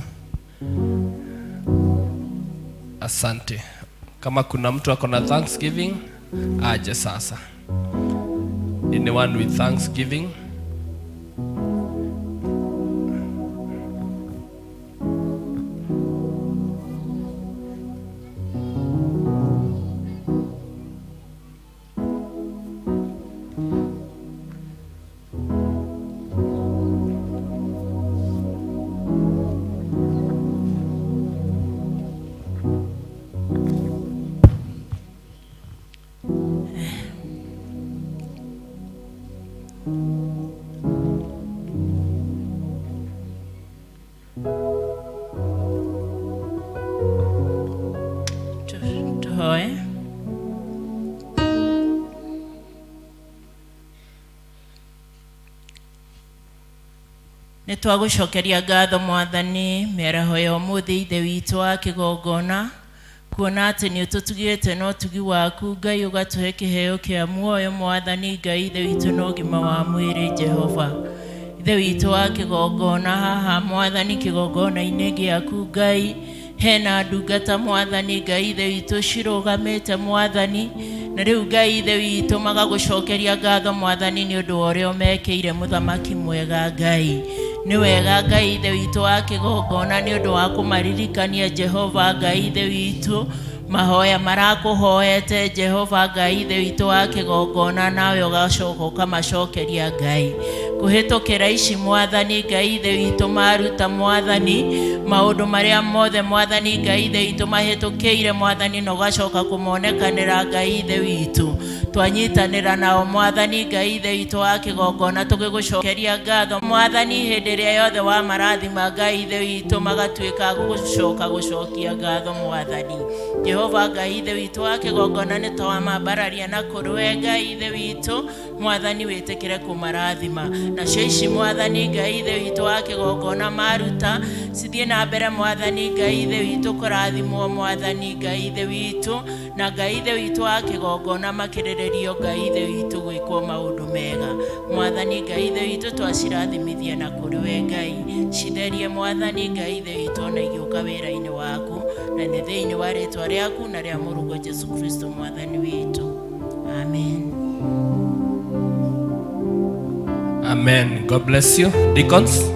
Asante. Kama kuna mtu ako na Thanksgiving, aje sasa. Anyone with Thanksgiving? Tuhoe. Nitwagucokeria ngatho Mwathani mĩaraho ya ũmũthĩ ithe witũ wa kĩgongona, kuona atĩ nĩ ũtũtugĩte na ũtugi waku Ngai, ũgatũhe kĩheo kĩa muoyo Mwathani Ngai ithe witũ na ũgima wa mwĩrĩ Jehova. Ithe witũ wa kĩgongona haha Mwathani kĩgongona-inĩ gĩaku Ngai, hena ndungata Mwathani Ngai ithe witũ cirũgamĩte Mwathani, na rĩu Ngai ithe witũ magagũcokeria ngatho Mwathani nĩ ũndũ wa ũrĩa ũmekĩire mũthamaki mwega Ngai. Nĩ wega Ngai ithe witũ wa kĩgongona nĩ ũndũ wa kũmaririkania Jehova Ngai ithe witũ mahoya marakũhoete Jehova Ngai ithe witũ wa kĩgongona, nawe ũgacoka ũkamacokeria Ngai kũhĩtũkĩra ici Mwathani Ngai ithe witũ maruta Mwathani maũndũ marĩa mothe Mwathani Ngai ithe witũ mahĩtũkĩire Mwathani, na ũgacoka kũmonekanĩra Ngai ithe witũ. Twanyitanĩra nao Mwathani Ngai ithe witũ wa kĩgongona tũgĩgũcokeria ngatho Mwathani hĩndĩ ĩrĩa yothe wa marathima Ngai ithe witũ magatuĩka gũcoka gũcokia ngatho Mwathani. Jehova Ngai ithe witũ wa kĩgongona nĩ twamambararia na kũrũe Ngai ithe witũ Mwathani wĩtĩkĩre kũmarathima nacio ici Mwathani Ngai ithe witũ wa kĩgongona maruta cithiĩ na mbere Mwathani Ngai ithe witũ kũrathimwo Mwathani Ngai ithe witũ, na Ngai ithe witũ wa kĩgongona makĩrĩrĩrio Ngai ithe witũ gwĩkwo maũndũ mega Mwathani Ngai ithe witũ twacirathimithia na kũrĩwe Ngai citherie Mwathani Ngai ithe witũ na igĩũka wĩra-inĩ waku, na nĩ thĩinĩ wa rĩĩtwa rĩaku na rĩa mũrũgwo Jesu Kristo Mwathani witũ. Amen. Amen. God bless you. Deacons.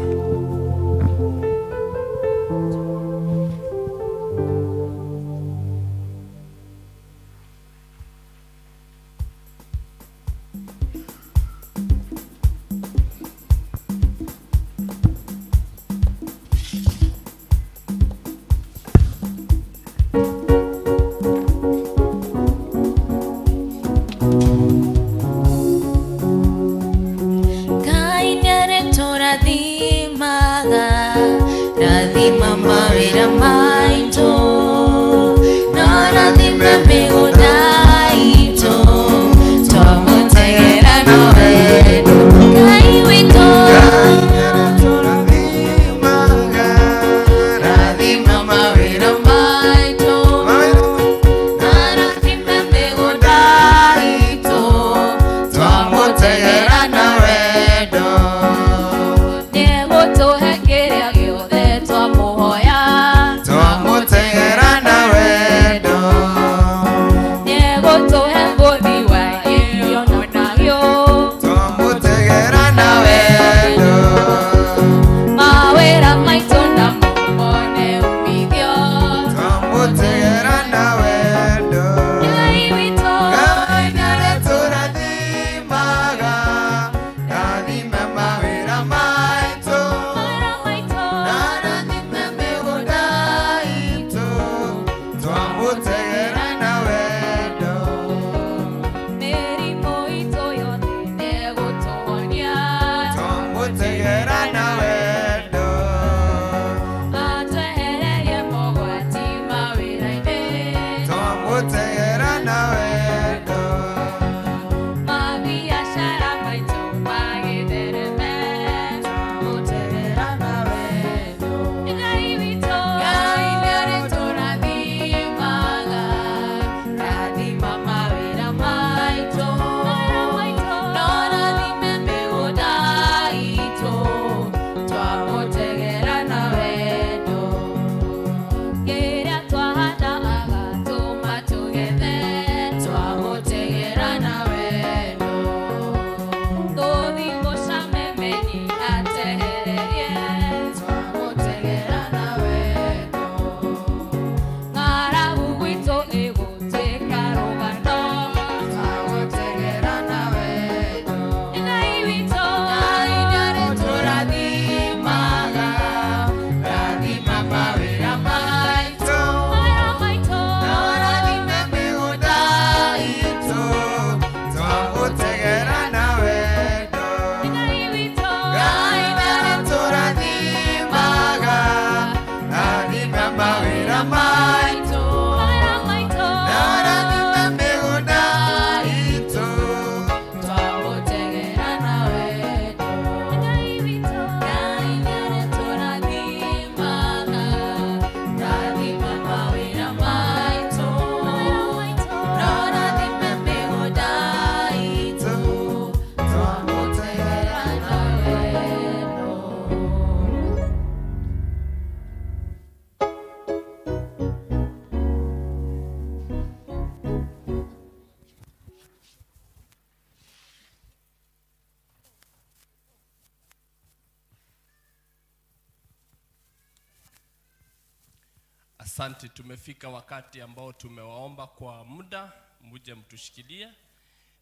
Asante, tumefika wakati ambao tumewaomba kwa muda, muje mtushikilie,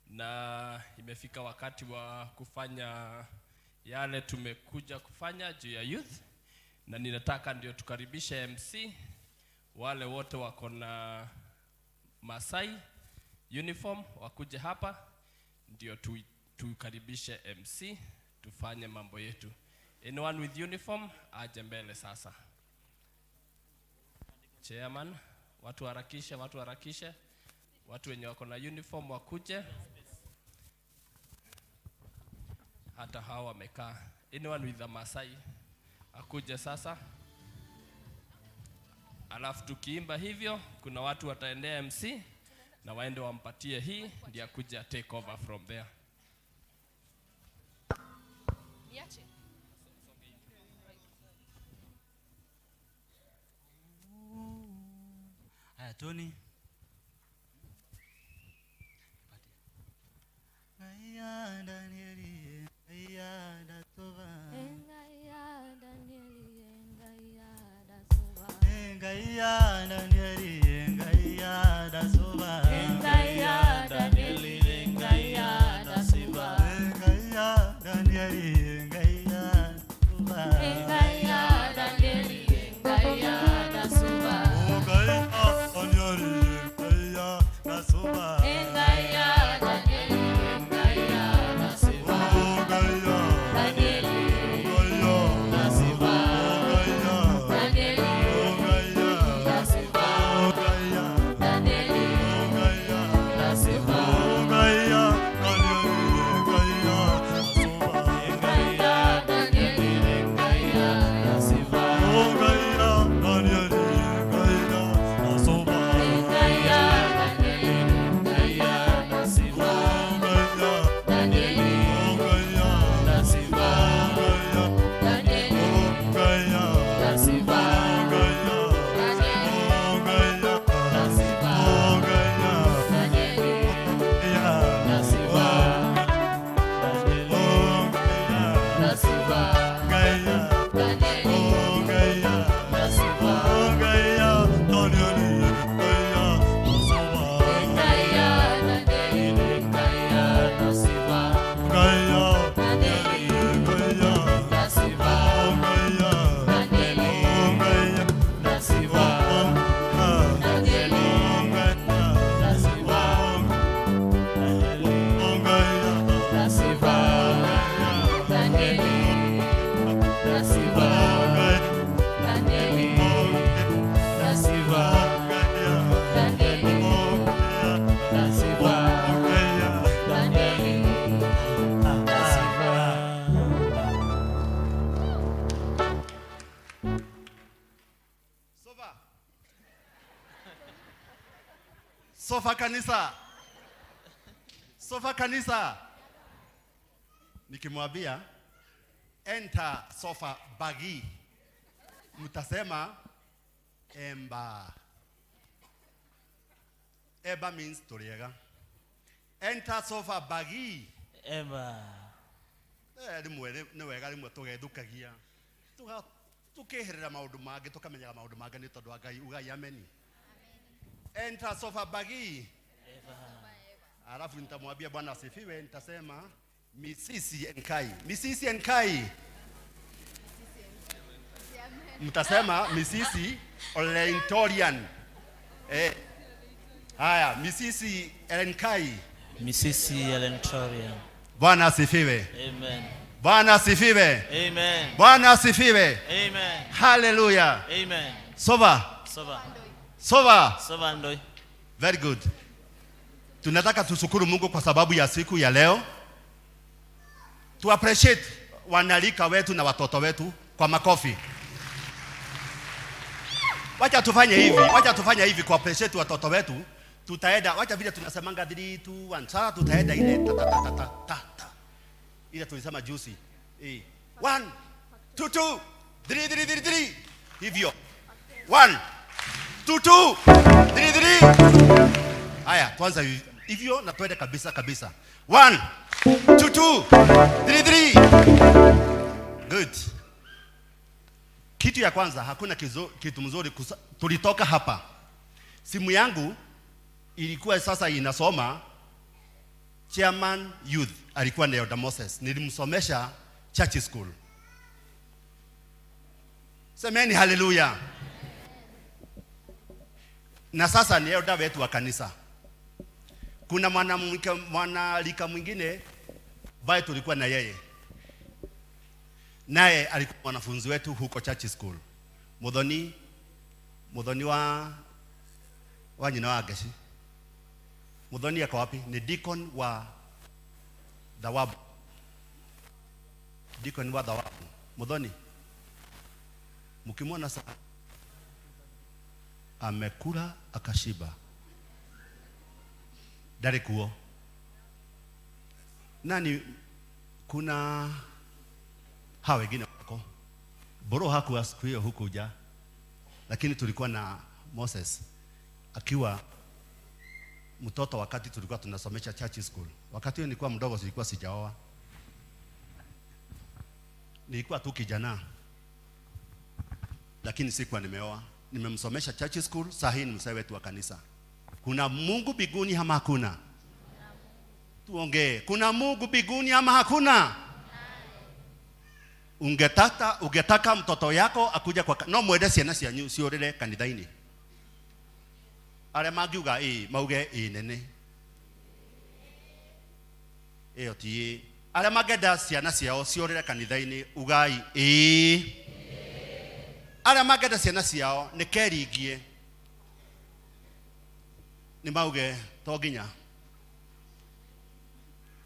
na imefika wakati wa kufanya yale tumekuja kufanya juu ya youth, na ninataka ndio tukaribishe MC, wale wote wako na Masai uniform wakuje hapa, ndio tukaribishe MC, tufanye mambo yetu. Anyone with uniform aje mbele sasa. Chairman, watu harakishe, watu wenye wako na uniform wakuje. Hata hawa wamekaa. Anyone with a Masai akuje sasa. Alafu tukiimba hivyo, kuna watu wataendea MC na waende wampatie hii, ndio akuje take over from there. Niache. Haya, Tony. Ngaya Danieli, ngaya Datova. Ngaya Danieli, ngaya Datova. Ngaya Danieli, ngaya Datova. Ngaya Danieli, ngaya Datova. Ngaya Danieli, ngaya Datova. Ngaya Danieli, ngaya Datova. Sofa kanisa. Sofa kanisa. Nikimwambia enter sofa bagi, mtasema emba. Eba means toriega. Enter sofa bagi. Emba. Ni wega rimwe tugethukagia. Tukeherera maundu mangi tukamenyaga maundu mangi ni tondu Ngai ugai ameni. Enter sofa bagi. Alafu nitamwambia Bwana asifiwe, nitasema misisi enkai. Misisi enkai. Mtasema misisi Olentorian. Haya, misisi enkai. Misisi Olentorian. Bwana asifiwe. Amen. Bwana asifiwe. Amen. Bwana asifiwe. Amen. Hallelujah. Amen. Soba. Soba. Soba. Soba ndoi. Very good. Tunataka tushukuru Mungu kwa sababu ya siku ya leo. Tu appreciate wanalika wetu na watoto wetu kwa makofi. Wacha tufanye hivi kwa appreciate watoto wetu. Tutaenda, wacha vile tunasemanga 3 2 1 sasa tutaenda ile ta. Ile tulisema juicy. 1 2 3 hivyo. 1 2 3. Haya, tuanza hivyo na twende kabisa. 1 2 3. Good. Kitu ya kwanza, hakuna kitu mzuri tulitoka hapa. Simu yangu ilikuwa sasa inasoma chairman youth, alikuwa ni Elder Moses. Nilimsomesha church school. Semeni haleluya. Na sasa ni elder wetu wa kanisa. Kuna mwanalika mwingine ambaye tulikuwa na yeye. Naye alikuwa mwanafunzi wetu huko church school. Mudhoni wa nyina wa Gashi. Mudhoni yako wapi? Ni deacon wa Dhawabu. Deacon wa Dhawabu. Mudhoni. Mkimwona sasa amekula akashiba. Dari kuo. Nani kuna hawa wengine wako. Boro hakuwa siku hiyo hukuja. Lakini tulikuwa na Moses akiwa mtoto wakati tulikuwa tunasomesha church school. Wakati hiyo nilikuwa mdogo, silikuwa sijaoa. Nilikuwa tu kijana. Lakini sikuwa nimeoa. Nimemsomesha church school, sahi ni mzee wetu wa kanisa. Kuna Mungu biguni ama hakuna? Tuongee. Kuna Mungu biguni ama hakuna? Ungetaka mtoto yako akuja kwa no mwende ciana cianyu ciorire kanitha-ini. Are magiuga mauge nene. Ti are magenda ciana ciao ciorire kanitha-ini ugai Are magenda ciana ciao ni keringie. Ni mauge to ginya.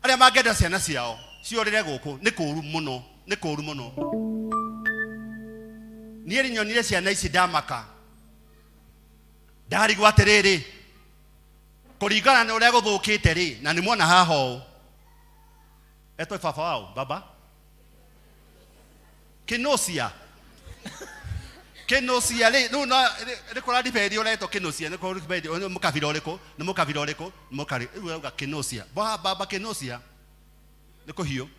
Are magenda ciana ciao ciorire guku ni kuru muno. Ni kuru muno. Nieri nyonire ciana ici ndamaka. Ndari gwaterere. Kuringana na uria guthukite ri na ni muona haho. Eto baba wao, baba. Kinosia. Kinosia ri no ri kora dipedi ora eto kinosia ni kora dipedi no mukavira oriko ni mukavira oriko mukari uga kinosia. Baba kinosia. Niko hiyo.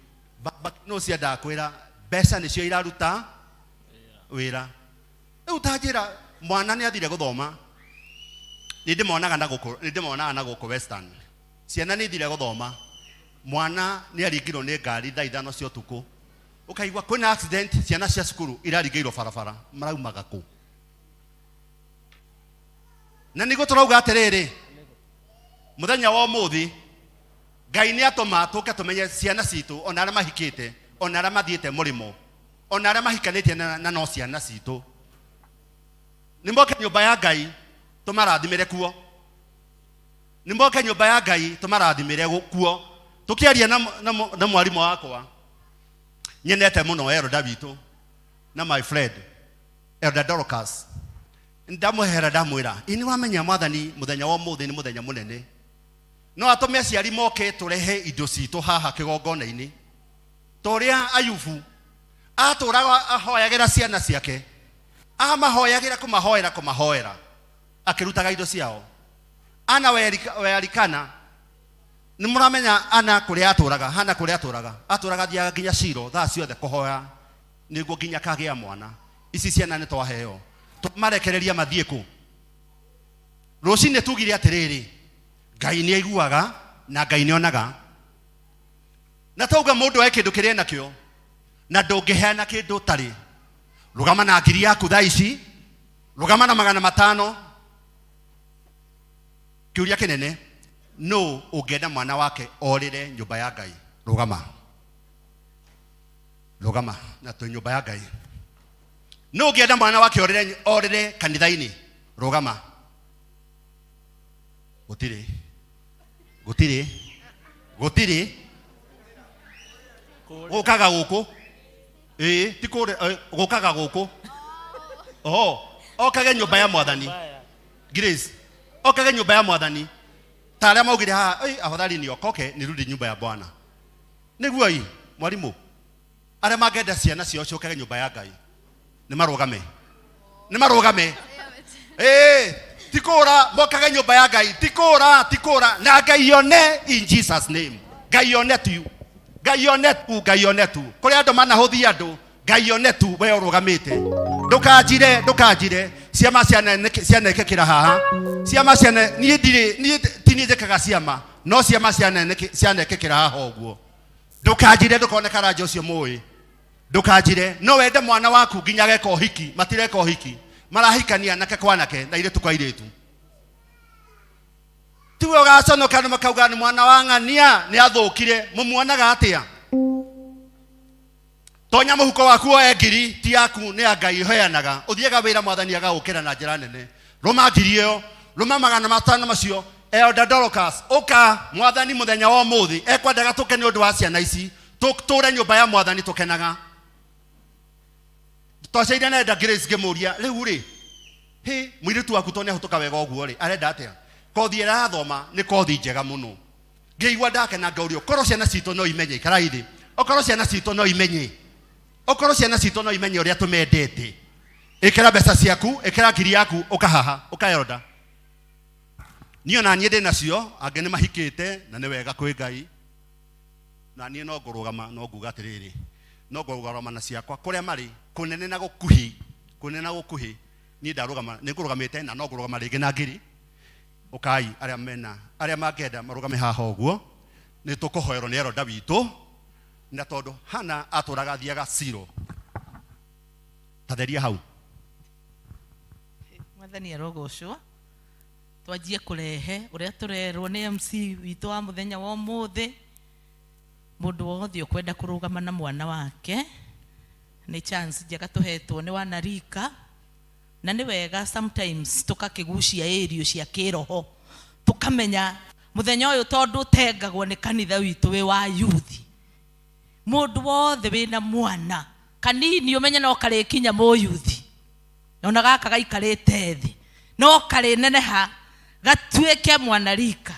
Baba no cia ndakwira mbeca nicio iraruta wira. Utajira mwana ni athire guthoma. Nindemonaga na guku Western. Ciana ni thire guthoma. Mwana ni aringirwo ni ngari thaa 5 cia utuku. Ukaigwa kwina accident, ciana cia cukuru iraringirwo barabara. Maraumaga ku. Na nigo turauga atiriri. Muthenya wa umuthi Ngai ni atoma tuke tumenye ciana citu ona ara mahikite ona ara mathiete murimo ona ara mahikanite na no ciana citu nimboke nyumba ya Ngai tumarathimire kuo nimboke nyumba ya Ngai tumarathimire kuo tukiaria na mwarimu wakwa nyenete muno Elder witu na my friend Elder Dorcas ndamuhera ndamwira ini wamenya mwathani muthenya wa muthi ni muthenya munene. No atome aciari moke turehe indo citu haha kigongona-ini. Toria Ayubu aturaga ahoyagira ciana ciake. Amahoyagira kumahoera. Akirutaga indo ciao. Ana wearikana. Nimuramenya ana kuria aturaga, hana kuria aturaga. Aturaga thia nginya Shiro thaa ciothe kuhoya niguo nginya kagia mwana. Ici ciana ni twaheo. Tumarekereria mathie ku. Rucine tugire atiriri. Ngai ni aiguaga na Ngai ni onaga. Na tauga mundu eke kindu kiria nakio na ndungiheana kindu tari. Rugama na ngiri yaku thaa ici. Rugama na 500. Kiuria kinene no ungenda mwana wake orire nyumba ya Ngai. Rugama na tu nyumba ya Ngai. No ungenda mwana wake orire kanitha-ini. Rugama. Gutiri Gukaga guku tikure gukaga guku okage nyumba ya mwathani Grace okage nyumba ya mwathani taria maugire ha afadhali ni okoke nirudi nyumba ya Bwana niguo mwarimu aria magenda ciana cio ciokage nyumba ya Ngai ni marugame tikura mokaga nyumba ya Ngai tikura na Ngai yone in Jesus name. Ngai yone tu kuri andu manahuthia andu Ngai yone tu we urugamite ndukajire ciama cianekekera haha ciama ciane nie tinijekaga ciama no ciama cianekekera haha uguo ndukajire ndukoneka ranja ucio muyi ndukajire no wende mwana waku nginya geka uhiki matireka uhiki marahikania nake kwanake na iretu kwa iretu tiwe gaconoka makauga ni mwana wa ng'ania ni athukire mumuonaga atia tonya muhuko waku o ngiri ti yaku ni Ngai heanaga uthiega wira mwathani agagukira na njira nene ruma ngiri iyo ruma 500 macio Elder Dorcas uka mwathani muthenya wa muthi ekwendaga tukene undu wa ciana ici tuture nyumba ya mwathani tukenaga twaceire na Elder Grace ngimuria riu ri he mwiritu waku to ni ahutuka wega uguo ri arenda atia kothi ira thoma ni kothi njega muno ngeigua ndakena ngaurio korwo ciana citu no imenye karaithi okorwo ciana citu no imenye okorwo ciana citu no imenye uria tumendete ikira mbeca ciaku ikira ngiri yaku ukahaha ukayoda niyo na niende nacio ange ni mahikite na ni wega kwi Ngai na nie no ngurugama no nguga atiriri no ngurugama na ciakwa kuria mari kunene na gukuhi ni ndarugama ni ngurugamite na no ngurugama ringi na ngiri ukai aria mangenda marugame haha uguo ni tukuhoerwo ni Elder witu na tondu hana aturaga thiaga siro tatheria hau mwathani arogocwo twanjie kurehe uria turerwo ni MC witu wa muthenya wa umuthi mundu wothe ukwenda kurugama na mwana wake ni chance njega tuhetwo ni wanarika na ni wega sometimes tukakigucia area cia kiroho tukamenya muthenya uyu tondu tengagwo ni kanitha witu we wa youth mundu wothe wina mwana kanini umenye no karikinya mo youth ona gaka gaikarite thi no kari neneha gatuike mwana rika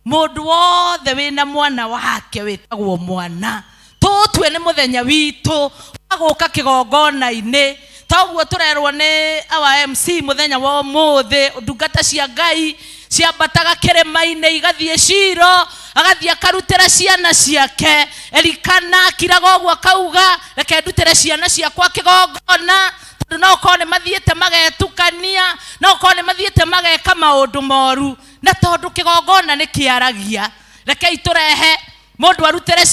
mundu wothe wina mwana wake witagwo mwana tutwe ni muthenya witu aguka kigongona-ini toguo turerwo ni our MC muthenya wa umuthi ndungata cia Ngai ciambataga kirima-ini igathie Shiro agathie akarutira ciana ciake Elikana kiraga uguo akauga reke ndutire ciana ciakwa kigongona tondu no korwo ni mathiete magetukania no korwo ni mathiete mageka maundu moru na tondu kigongona ni kiaragia reke iturehe mundu arutire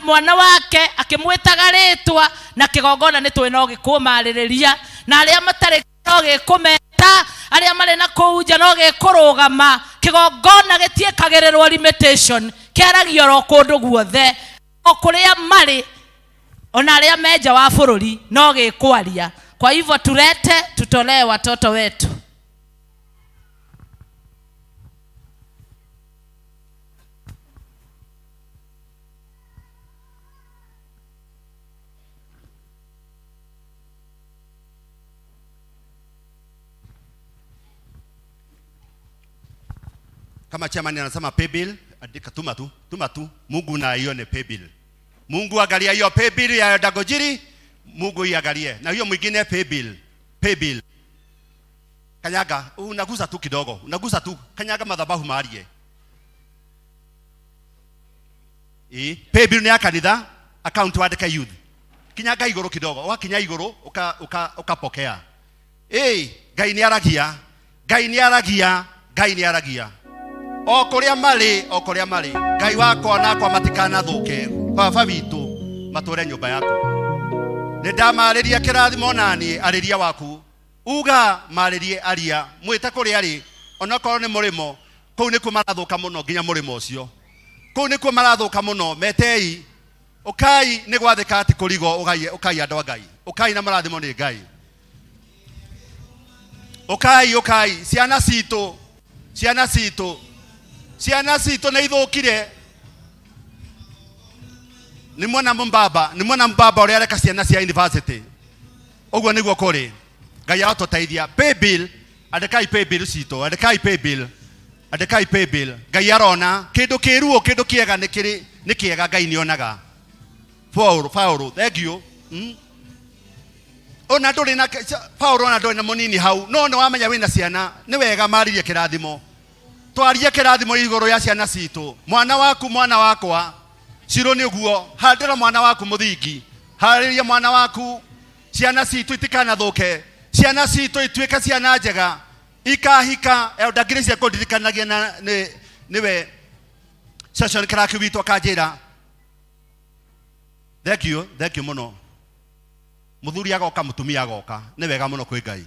mwana wake akimwitaga ritwa na kigongona ni twe no gikumaririria na aria matari no gikumeta aria mari na kuunja no gikurugama kigongona gitiekagirirwo limitation kiaragio ro kundu guothe okuria mari ona aria meja wa bururi no gikwaria kwa hivyo tulete tutolee watoto wetu kama chairman anasema pay bill andika tuma tu Mungu na ione pay bill Mungu angalia hiyo pay bill ya Dagojiri Mungu iangalie na hiyo mwingine pay bill kanyaga unaguza tu kidogo unaguza tu kanyaga madhabahu marie pay bill ni ya kanitha account wandika youth kinyaga iguru kidogo wakinya iguru ukapokea Ngai ni aragia okuria mari Ngai wako nakwa matikana thuke baba witu mature nyumba yaku ni ndamariria kirathimo nani ariria waku uga maririe aria mwite kuri ari onakorwo ni murimo kuu niku marathuka muno nginya murimo ucio kuu niku marathuka muno metei ukai ni gwathika ati kurigo ukai andu Ngai ukai na marathimo ni Ngai ukai ciana citu na ithukire ni mwana mbaba uria areka ciana cia university uguo niguo kuri Ngai atoteithia pay bill andekai pay bill citu andekai pay bill Ngai arona kindu kiruo kindu kiega ni kiega Ngai nionaga Paulo thank you ona nduri na Paulo ona nduri na munini hau no wamenya wina ciana ni wega maririe kirathimo twarie kirathimo iguru ya ciana citu mwana wakwa Shiro ni guo handira mwana waku muthingi hariria mwana waku ciana citu itikana thuke ciana citũ ituĩke ciana njega ikahika. Elder Grace akondirikanagia na niwe session karaki witũ akanjĩra thank you mũno. Mũthuri agoka mũtumia agoka nĩ wega mũno kwĩ Ngai.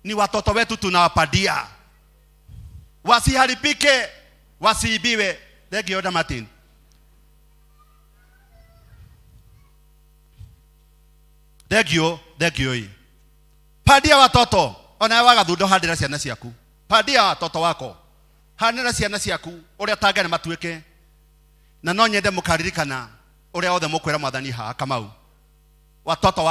Ni watoto wetu tunawapadia wasiharibike, wasiibiwe. Thank you Elder Martin. Thank you. Padia watoto. Ona waga thundo handira ciana ciaku. Padia watoto wako. Handira ciana ciaku uria tangene matuike. Na no nyende mukaririkana uria othe mukwira Mwathani ha Kamau. Watoto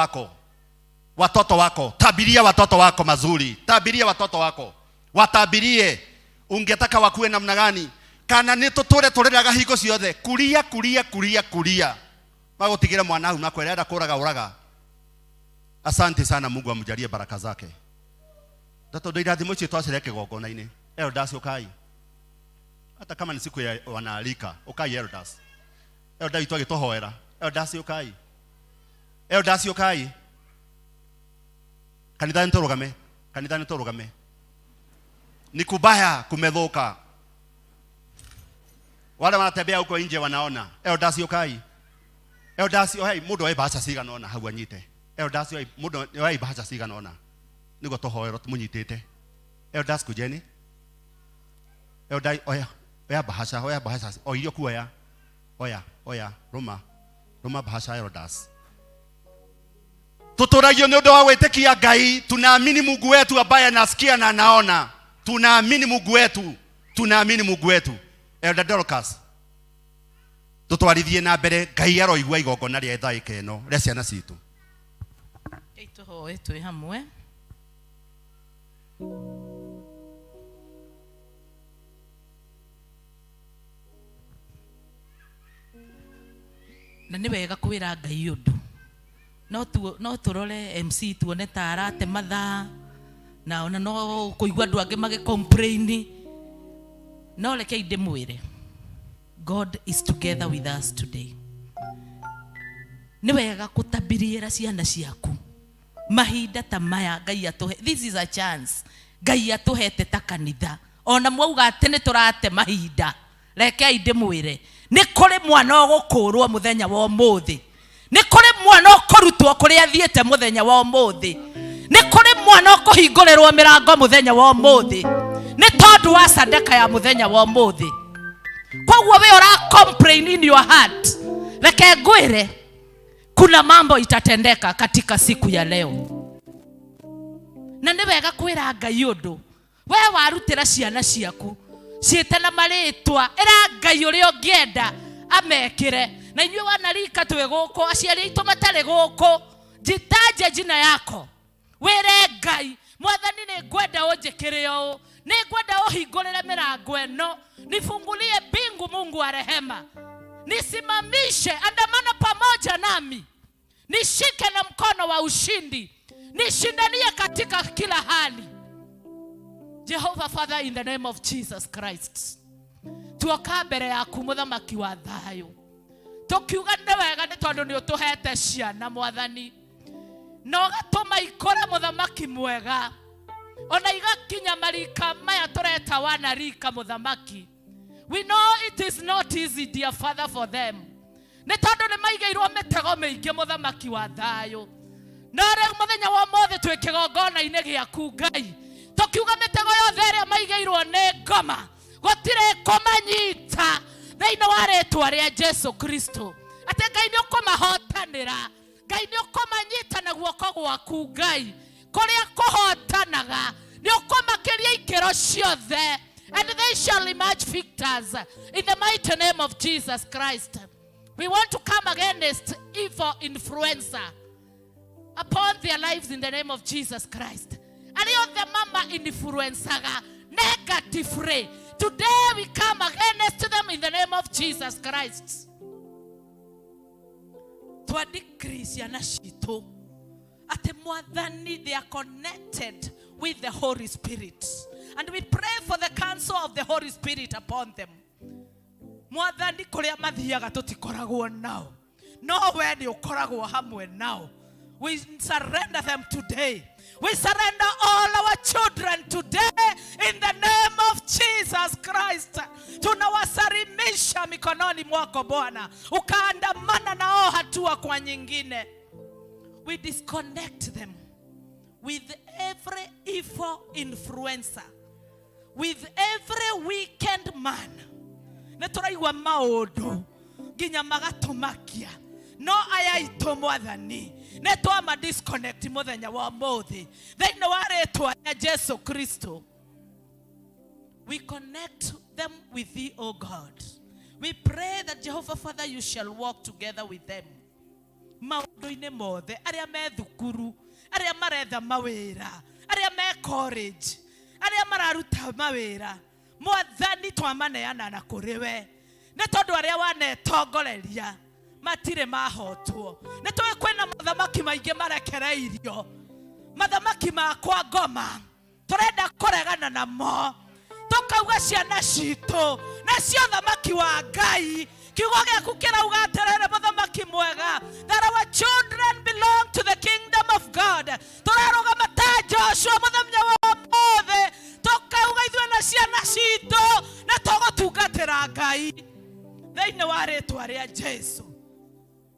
wako. Tabiria watoto wako mazuri. Tabiria watoto wako. Watabirie ungetaka wakuwe namna gani. Kana ni tuture turiraga hingo ciothe kuria. Magotigira mwana hu nakwenda kuraga. Asante sana, Mungu amjalie baraka zake. Tato ndio irathimo icio twacireke gongona-inĩ. Elders ukai. Hata kama ni siku ya wanaalika, ukai elders. Elders itu agitohoera. Elders ukai. Kanithani torugame. Ni kubaya kumedhoka. Wale wanatembea huko nje wanaona. Elders ukai. Mundu wa ibasa sigana ona hau anyite. Elders mundu wa ibasa sigana ona. Nigo tohoero tumunyitete. Elders kujeni. Elders oya bahasha. Oirio kuoya. Oya Roma bahasha elders. Tuturagio ni undu wa gwitikia Ngai. Tunaamini Mungu wetu ambaye anasikia na anaona. Tunaamini Mungu wetu. Elder Dorcas. Tutwarithie na mbere Ngai aroigua igongona ria thaika ino ria ciana citu. Tuhoe twi hamwe. Na nĩ wega kwĩra Ngai ũndũ. No turore MC tuone ta arate mathaa na ona no kuigua andũ angĩ mage complain. No reke ndĩmwĩre God is together with us today. Nĩ wega kũtabiriera ciana ciaku mahinda ta maya Ngai atuhe. This is a chance Ngai atuhete ta kanitha. Ona mwauga atĩ nĩ tũrate mahinda, reke ndĩmwĩre nĩ kũrĩ mwana ũgũkũrwo mũthenya wa ũmũthĩ. Nĩ kũrĩ mwana ũkũrutwo kũrĩa athiĩte mũthenya wa ũmũthĩ. Nĩ kũrĩ mwana ũkũhingũrĩrwo mĩrango mũthenya wa ũmũthĩ. Nĩ tondũ wa sadaka ya mũthenya wa ũmũthĩ. Koguo we ora complain in your heart, reke ngwĩre kuna mambo itatendeka katika siku ya leo. Na nĩ wega kwĩra Ngai ũndũ. We warutĩra ciana ciaku ciĩte na marĩtwa, ĩra Ngai ũrĩa ũngĩenda amekĩre. Na inyuĩ wanarika twĩ gũkũ, aciari aitũ matarĩ gũkũ, njitaje jina yako. Wĩre Ngai, Mwathani nĩ ngwenda ũnjĩkĩre ũũ, nĩ ngwenda ũhingũrĩre mĩrango ĩno, nifungulie mbingu Mungu wa rehema, nisimamishe, andamana pamoja nami, nishike na mkono wa ushindi, nishindanie katika kila hali. Jehovah Father, in the name of Jesus Christ, tuoka mbere yaku Mũthamaki wa thayũ, tukiuga nĩ wega nĩ tondũ nĩ ũtũhete ciana Mwathani, na ũgatũma ikore Mũthamaki mwega, ona igakinya marika maya tureta wana rika Mũthamaki. We know it is not easy, dear Father, for them. Nĩ tondũ nĩ maigĩirwo mĩtego mĩingĩ Mũthamaki wa thayũ. Na rĩu mũthenya wa ũmũthĩ twĩ kĩgongona-inĩ gĩaku Ngai, tukiuga mĩtego yothe ĩrĩa maigĩirwo nĩ ngoma, gũtirĩ kũmanyita thĩinĩ wa rĩĩtwa rĩa Jesu Kristo. Atĩ Ngai nĩ ũkũmahotanĩra, Ngai nĩ ũkũmanyita na guoko gwaku Ngai, kũrĩa kũhotanaga nĩ ũkũmakĩria ikĩro ciothe, and they shall emerge victors in the mighty name of Jesus Christ. We want to come against evil influencer upon their lives in the name of Jesus Christ. And you the mama influencer negatively, today we come against them in the name of Jesus Christ. To a decrease yana shito ate Mwathani, they are connected with the Holy Spirit, and we pray for the counsel of the Holy Spirit upon them. Mwathani, kuria mathiaga tutikoragwo nao, no we ni ukoragwo hamwe nao. We surrender them today. We surrender all our children today in the name of Jesus Christ. Tunawasalimisha mikononi mwako Bwana, ukaandamana nao hatua kwa nyingine. We disconnect them with every evil influencer, with every wicked man. Neturaigwa maundu nginya magatumakia no aya ito mwathani netwama disconnect muthenya wa muthi thiini wa ritwa rĩa Jesu Kristo. We connect them with thee, O God. We pray that Jehovah Father, you shall walk together with them. Maundu-inĩ mothe, arĩa me thukuru, arĩa maretha mawĩra, arĩa me college, arĩa mararuta mawĩra, Mwathani twamaneana na kũrĩ we. Nĩ tondũ arĩa wanetongoreria matire mahotwo. Nĩ tũĩ kwĩna mathamaki maingĩ marekereirio. Mathamaki makwa ngoma tũrenda kũregana namo. Tukauga ciana citũ nacio thamaki wa Ngai. Kiugo gĩaku kĩrauga atĩrĩrĩ mũthamaki mwega, that our children belong to the kingdom of God. Tũrarũgama ta Joshua mũthenya wa ũmũthĩ tukauga ithuĩ na ciana citũ na tũgũtungatĩra Ngai thĩinĩ wa rĩtwa rĩa Jesu.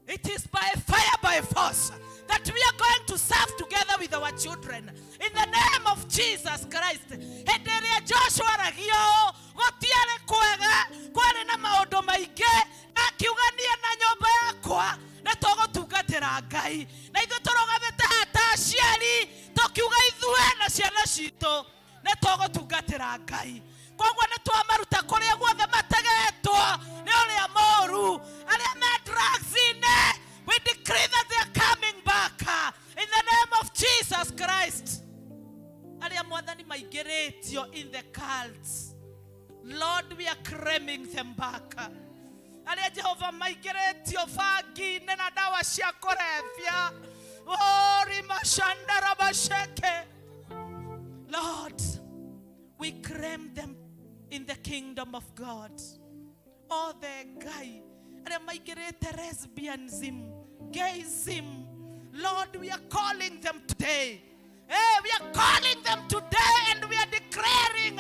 It is by fire, by force, that we are going to serve together with our children in the name of Jesus Christ. Hĩndĩ ĩrĩa Joshua aragio gũtiarĩ kwega, kwarĩ na maũndũ maingĩ, akiugania na nyũmba yakwa na tũgũtungatĩra Ngai. Na ithuĩ tũrũgamĩte haha ta aciari tũkiuga ithuĩ na ciana citũ na tũgũtungatĩra Ngai. Koguo nĩ twamaruta kũrĩa guothe mategetwo nĩ ũrĩa mũũru, arĩa me drugs-inĩ. We decree that they are coming back in the name of Jesus Christ. Arĩa Mwathani maingĩrĩtio in the cults, Lord, we are claiming them back. Arĩa Jehova maingĩrĩtio bangi-inĩ na dawa cia kũrebia, rimashanda rabasheke, Lord, we claim them in the kingdom of God. All the guy, arĩa maingĩrĩte lesbianism, gayism, Lord, we are calling them today. Hey, we are calling them today and we are declaring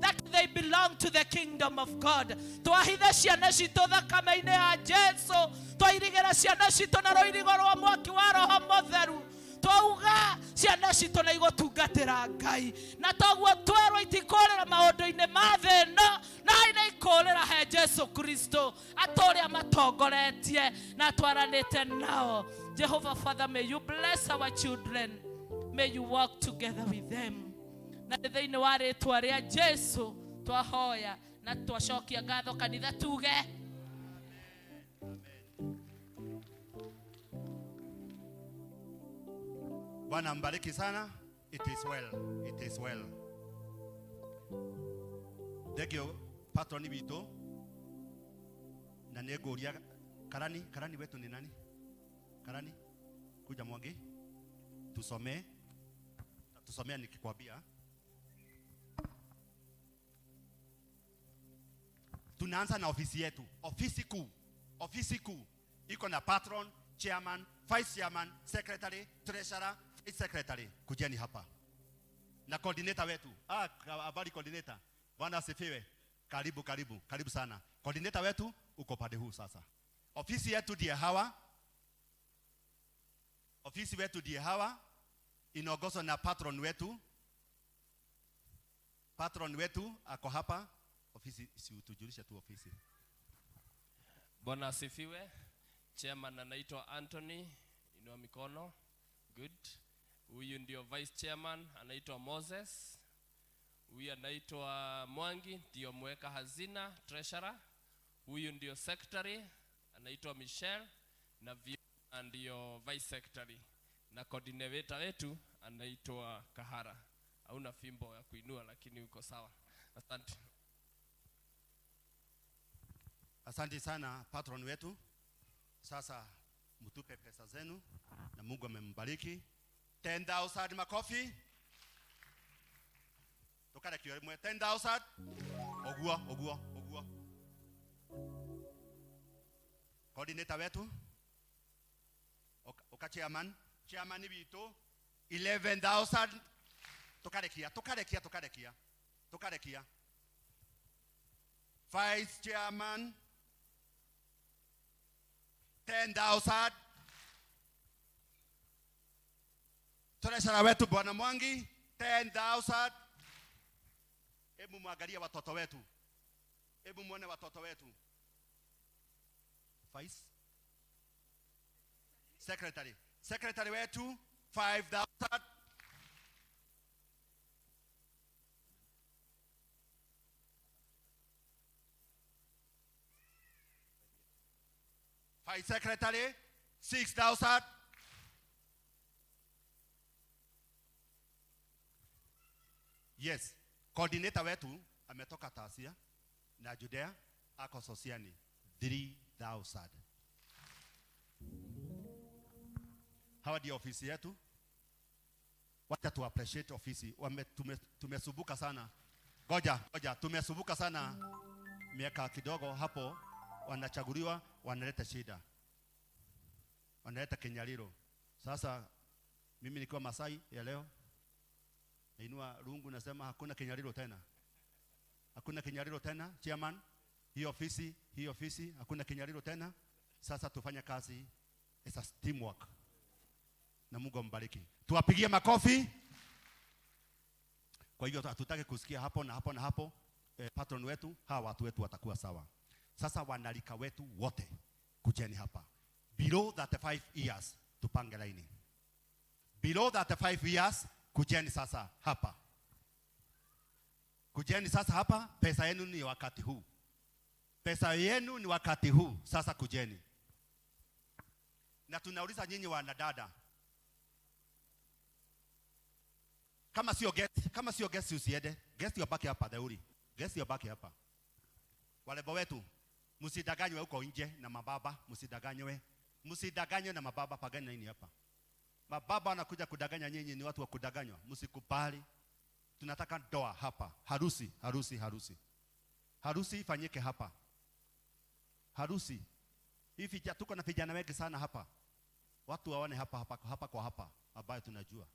that they belong to the kingdom of God. Twahitha ciana citũ thakame-inĩ ya Jesu, twairigĩra ciana citũ na rũirigo rwa mwaki wa Roho Mũtheru. Twauga ciana citũ na igũtungatĩra Ngai, na toguo twerwo itikũrĩra maũndũ-inĩ ma thĩ ĩno, no ikũrĩra he Jesu Kristo atũrĩa matongoretie na twaranĩte nao. Jehovah Father, may you bless our children. May you walk together with them. Na thĩinĩ wa rĩtwa rĩa Jesu twahoya na twacokia ngatho kanitha tuge. Bwana mbariki sana. It is well. It is well. Thegio patroni witũ na nĩngũria karani wetu ni nani? Karani kuja Mwangi tusomea nikikwambia. Tunaanza na ofisi yetu, ofisi kuu iko na patron, chairman, vice chairman, secretary, treasurer, secretary. Kujeni hapa na coordinator wetu. Habari coordinator. Bwana asifiwe. Karibu sana. Coordinator wetu uko pande huu sasa. Ofisi yetu ndiye hawa. Inaongozwa na patron wetu. Patron wetu ako hapa. Ofisi, si utujulisha tu ofisi. Bwana asifiwe. Chairman anaitwa Anthony, inua mikono. Good. Huyu ndio vice chairman anaitwa Moses. Huyu anaitwa Mwangi, ndio mweka hazina, treasurer. Huyu ndio secretary anaitwa Michelle, na ndio vice secretary. Na coordinator wetu anaitwa Kahara. Hauna fimbo ya kuinua lakini uko sawa. Asante. Asante sana patron wetu. Sasa mtupe pesa zenu na Mungu amembariki. 10,000 makofi. Tokana kiyo mwe 10,000. Ogua. Coordinator wetu. Oka chairman chairman wito 11,000 tukarekia vice chairman 10,000 treasurer wetu bwana Mwangi 10,000 hebu muangalie watoto wetu, hebu muone watoto wetu. Vice secretary wetu 5,000 vice secretary 6,000 yes. Coordinator wetu ametoka Tasia na Judea ako Sosiani 3,000. Hawa ndio ofisi yetu. Wacha tu appreciate ofisi. Tumesubuka sana. Ngoja, tumesubuka sana. Miaka kidogo hapo wanachaguliwa, wanaleta shida. Wanaleta Kenyaliro. Sasa mimi nikiwa Masai ya leo nainua rungu nasema hakuna Kenyaliro tena. Hakuna Kenyaliro tena, chairman. Hii ofisi hakuna Kenyaliro tena. Sasa tufanye kazi as a teamwork. Na Mungu ambariki. Tuwapigie makofi. Kwa hivyo hatutaki kusikia hapo na hapo na hapo. Patron wetu, hawa watu wetu watakuwa sawa. Sasa wanalika wetu wote kujeni hapa. Below 35 years tupange laini. Below 35 years kujeni sasa hapa. Kujeni sasa hapa, pesa yenu ni wakati huu. Pesa yenu ni wakati huu, sasa kujeni. Na tunauliza nyinyi wanadada. Kama sio guest usiende. Guest yobaki hapa Dauri. Guest yobaki hapa. Walebo wetu, msidanganywe huko nje na mababa, msidanganywe. Msidanganywe na mababa, pagani nini hapa. Mababa wanakuja kudanganya nyinyi, ni watu wa kudanganywa. Msikubali. Tunataka ndoa hapa. Harusi ifanyike hapa. Harusi. Hivi tuko na vijana wengi sana hapa. Watu waone hapa kwa hapa ambayo tunajua.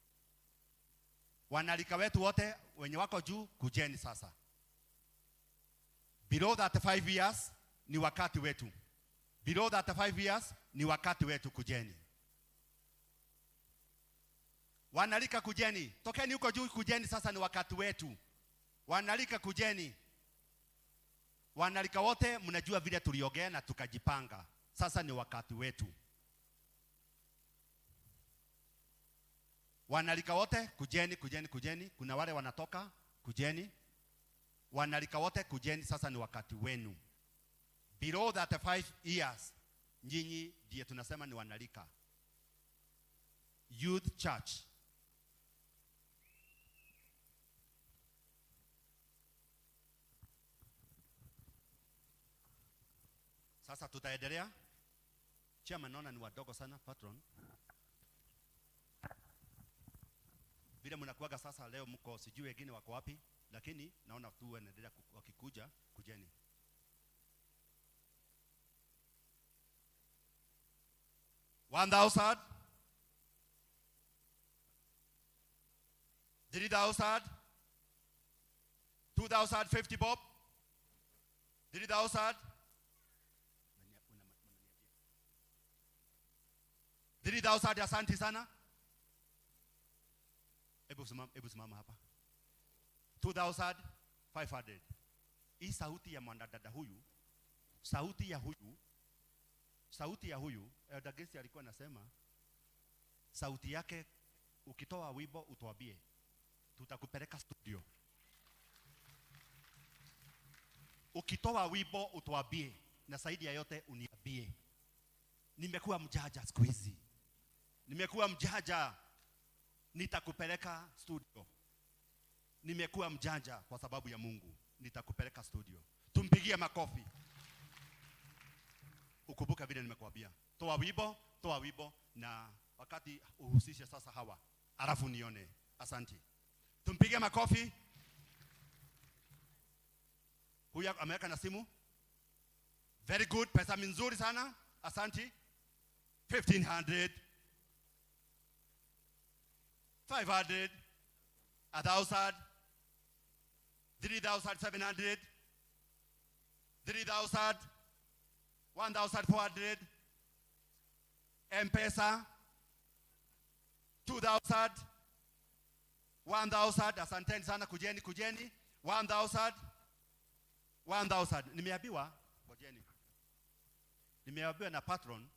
Wanalika wetu wote wenye wako juu kujeni sasa. Below 35 years ni wakati wetu. Below 35 years ni wakati wetu kujeni. Wanalika kujeni. Tokeni huko juu kujeni sasa ni wakati wetu. Wanalika kujeni. Wanalika wote mnajua vile tuliongea na tukajipanga. Sasa ni wakati wetu. Wanalika wote kujeni. Kuna wale wanatoka kujeni. Wanalika wote kujeni, sasa ni wakati wenu. Below 35 years nyinyi ndiye tunasema ni wanalika. Youth Church. Sasa tutaendelea. Chairman naona ni wadogo sana, patron. Vile mnakuaga sasa leo mko sijui wengine wako wapi, lakini naona tu wanaendelea wakikuja kujeni. $1,000 $3,000 $2,050 bob $3,000 $3,000. Asante sana. Hebu simama hapa. 2,500. Hii sauti ya mwanadada huyu, sauti ya huyu Elder Grace alikuwa anasema sauti yake ukitoa wimbo utuambie, tutakupeleka studio. Ukitoa wimbo utuambie, na zaidi ya yote uniambie. Nimekuwa mjaja siku hizi. Nitakupeleka studio. Nimekuwa mjanja kwa sababu ya Mungu. Nitakupeleka studio. Tumpigie makofi. Ukumbuka vile nimekuambia. Toa wimbo na wakati uhusishe sasa hawa. Alafu nione. Asante. Tumpigie makofi. Huyu ameweka na simu. Very good. Pesa nzuri sana. Asante. 1,500. 500, 1,000, 3,700, 3,000, 1,400, M-Pesa, 2,000, 1,000. Asanteni sana, kujeni. 1,000, 1,000. Nimeambiwa, ngojeni. Nimeambiwa na patron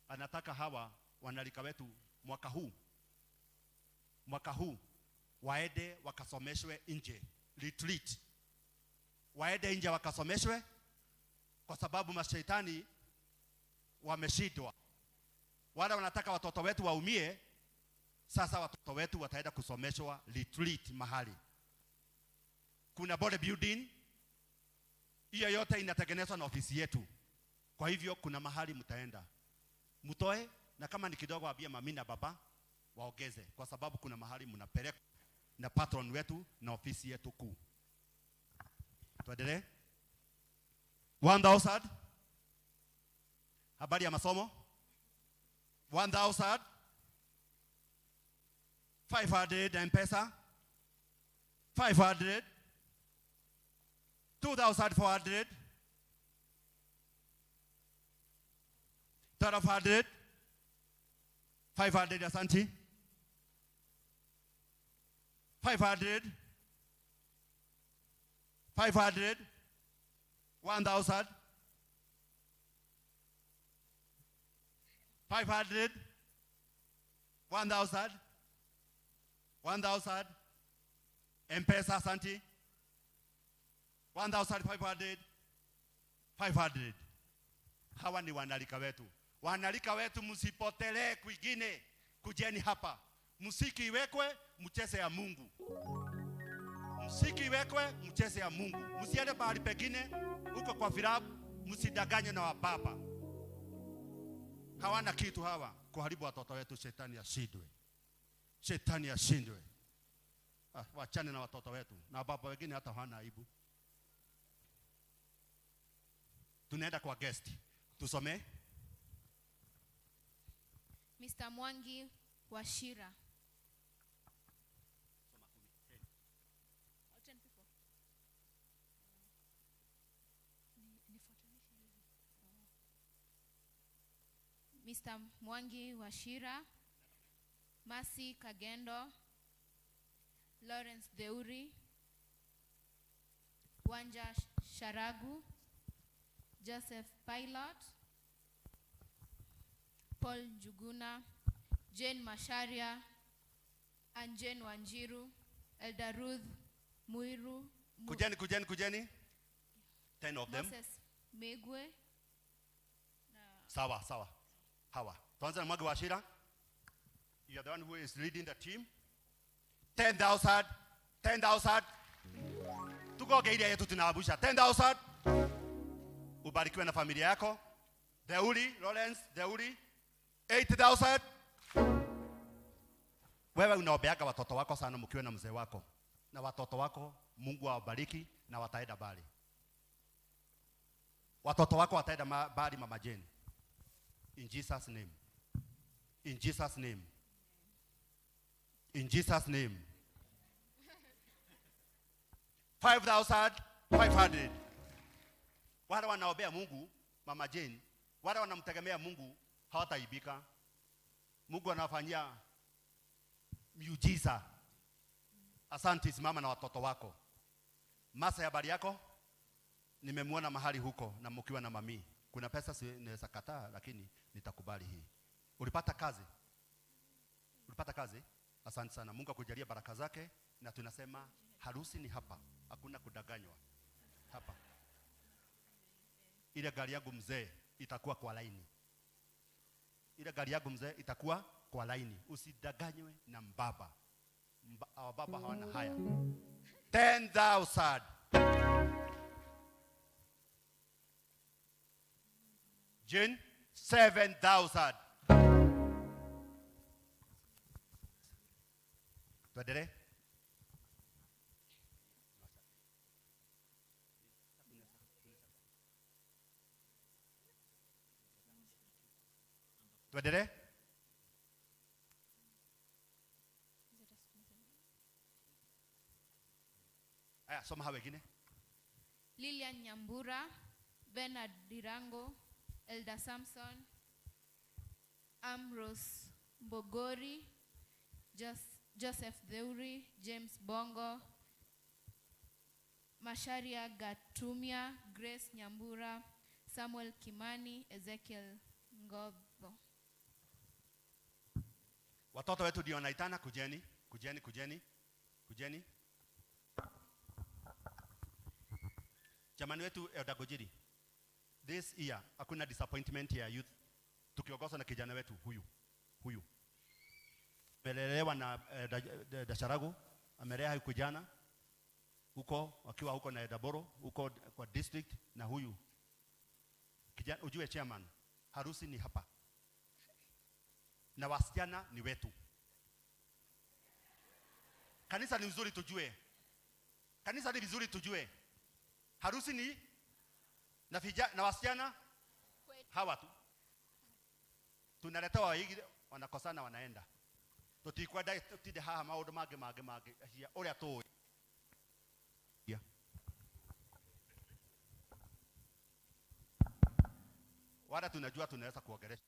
anataka hawa wanalika wetu mwaka huu waende wakasomeshwe nje, retreat. Waende nje wakasomeshwe, kwa sababu mashaitani wameshindwa. Wale wanataka watoto wetu waumie. Sasa watoto wetu wataenda kusomeshwa retreat mahali. Kuna bodybuilding, hiyo yote inatengenezwa na ofisi yetu. Kwa hivyo kuna mahali mtaenda, mtoe, na kama ni kidogo waambie mami na baba waongeze, kwa sababu kuna mahali mnapeleka na patron wetu na ofisi yetu kuu. Tuendelee. 1,000. Habari ya masomo. 1,000. 500 M-Pesa. 500. 2,400. 1,200. 500. Asante. 500. 500. 1,000. 500. 1,000. 1,000. M-Pesa, asante. 1,500. 500. Hawa ni wanalika wetu. Wanalika wetu, msipotelee kwingine, kujeni hapa. Muziki iwekwe, mcheze ya Mungu. Muziki iwekwe, mcheze ya Mungu. Msiende mahali pengine huko kwa vilabu, msidanganye na wababa. Hawana kitu hawa kuharibu watoto wetu. Shetani ashindwe. Shetani ashindwe. Wachane na watoto wetu, na baba wengine hata hawana aibu. Tunaenda kwa guest. Tusome. Mr. Mwangi Washira. Mr. Mwangi Washira, Mercy Kagendo, Lawrence Deuri, Wanja Sharagu, Joseph Pilot, Paul Njuguna, Jane Masharia, Anjen Wanjiru, Elder Ruth Muiru. Kujeni. 10 of them. Moses Megwe. Sawa. Hawa. Tuanze na Mwangi Washira. You are the one who is leading the team. 10,000. 10,000. Tukoge ile yetu tunawabusha. 10,000. Ubarikiwe na familia yako. Deuri, Lawrence, Deuri. 8,000. Wewe unaobeaga watoto wako sana mkiwa na mzee wako. Na watoto wako Mungu awabariki na wataenda bali. Watoto wako wataenda bali, Mama Jane. In Jesus name. In Jesus name. In Jesus name. 5,500. Wale wanaobea Mungu, Mama Jane, wale wanamtegemea Mungu hawataibika. Mungu anafanyia miujiza. Asante, simama na watoto wako. Masa, habari yako? Nimemwona mahali huko na mkiwa na mami. Kuna pesa sinaweza kataa, lakini nitakubali hii. Ulipata kazi? Asante sana. Mungu akujalie baraka zake, na tunasema harusi ni hapa. Hakuna kudanganywa. Hapa. Ile gari yangu mzee itakuwa kwa laini. Usidanganywe na mbaba. Baba hawana haya. 10,000. Jane, 7,000. Tuendelee. Aya, soma hawa wengine. Lilian Nyambura, Bernard Dirango, Elda Samson, Ambrose Bogori, Joseph Theuri, James Bongo, Masharia Gatumia, Grace Nyambura, Samuel Kimani, Ezekiel Ngobo. Watoto wetu ndio wanaitana, kujeni. Jamani wetu Elda Gojiri. This year hakuna disappointment ya youth. Tukiongozwa na kijana wetu huyu. Melelewa na Dasharagu, amelea huko jana. Huko wakiwa huko na Edaboro, huko kwa district na huyu. Kijana ujue chairman, harusi ni hapa. Na wasichana ni wetu. Kanisa ni vizuri tujue. Harusi ni na wasichana hawa tu. Tunaleta waigi wanakosana wanaenda. Tutikwenda tide haha maundu mage hia uria tu. Wala tunajua tunaweza kuongelesha.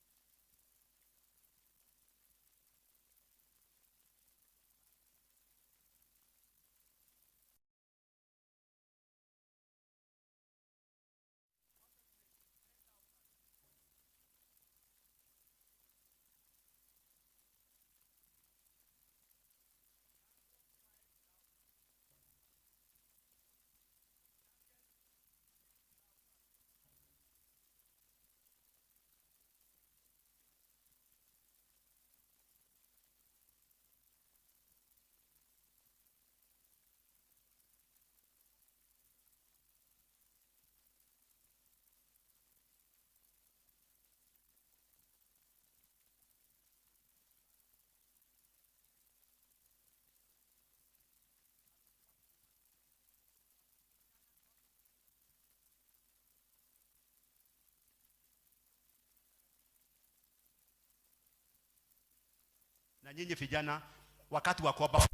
Na nyinyi vijana wakati wa kuomba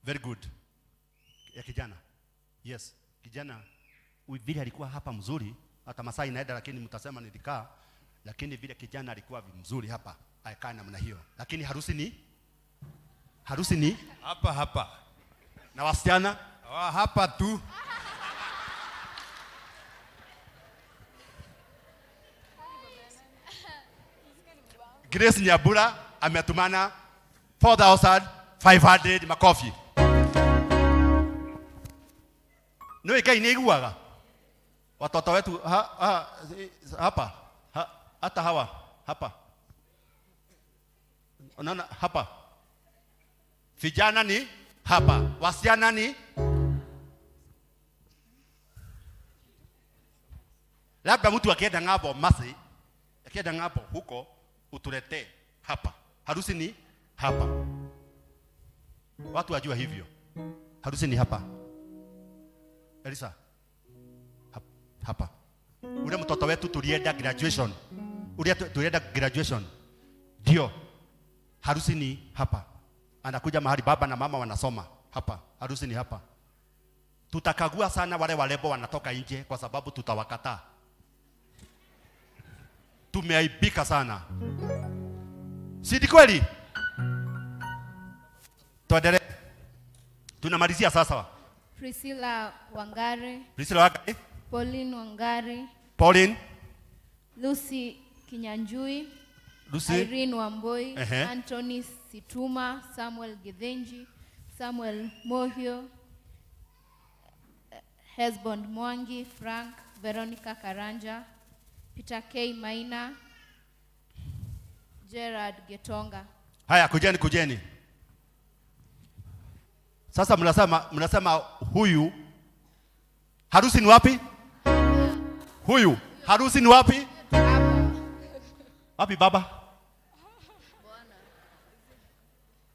very good. Ya kijana. Yes, kijana vile alikuwa hapa mzuri, hata masaa inaenda lakini mtasema nilikaa, lakini vile kijana alikuwa mzuri hapa, ayakaa namna hiyo. Lakini harusi ni hapa. Na wasichana hapa tu. Grace Nyambura ametumana 4,500 makofi. No ikai neiguaga. Watoto wetu hapa. Hata hawa hapa. Unaona hapa. Vijana ni hapa. Wasichana ni labda mtu akienda ng'ambo Masi, akienda ng'ambo huko utuletee hapa. Harusi ni hapa. Watu wajua hivyo. Harusi ni hapa. Elisa. Hapa. Ule mtoto wetu tulienda graduation. Ndio. Harusi ni hapa. Anakuja mahali baba na mama wanasoma hapa. Harusi ni hapa. Tutakagua sana wale walebo wanatoka nje kwa sababu tutawakataa. Tumeaibika sana. Si kweli? Tuendelee. Tunamalizia sasa. Priscilla Wangari. Pauline. Lucy Kinyanjui. Lucy. Irene Wamboi. Anthony Situma, Samuel Githinji, Samuel Mohio, Hesbond Mwangi, Frank, Veronica Karanja, Peter K. Maina, Gerard Getonga. Haya, kujeni. Sasa mnasema huyu harusi ni wapi? Huyu harusi ni wapi? Wapi baba?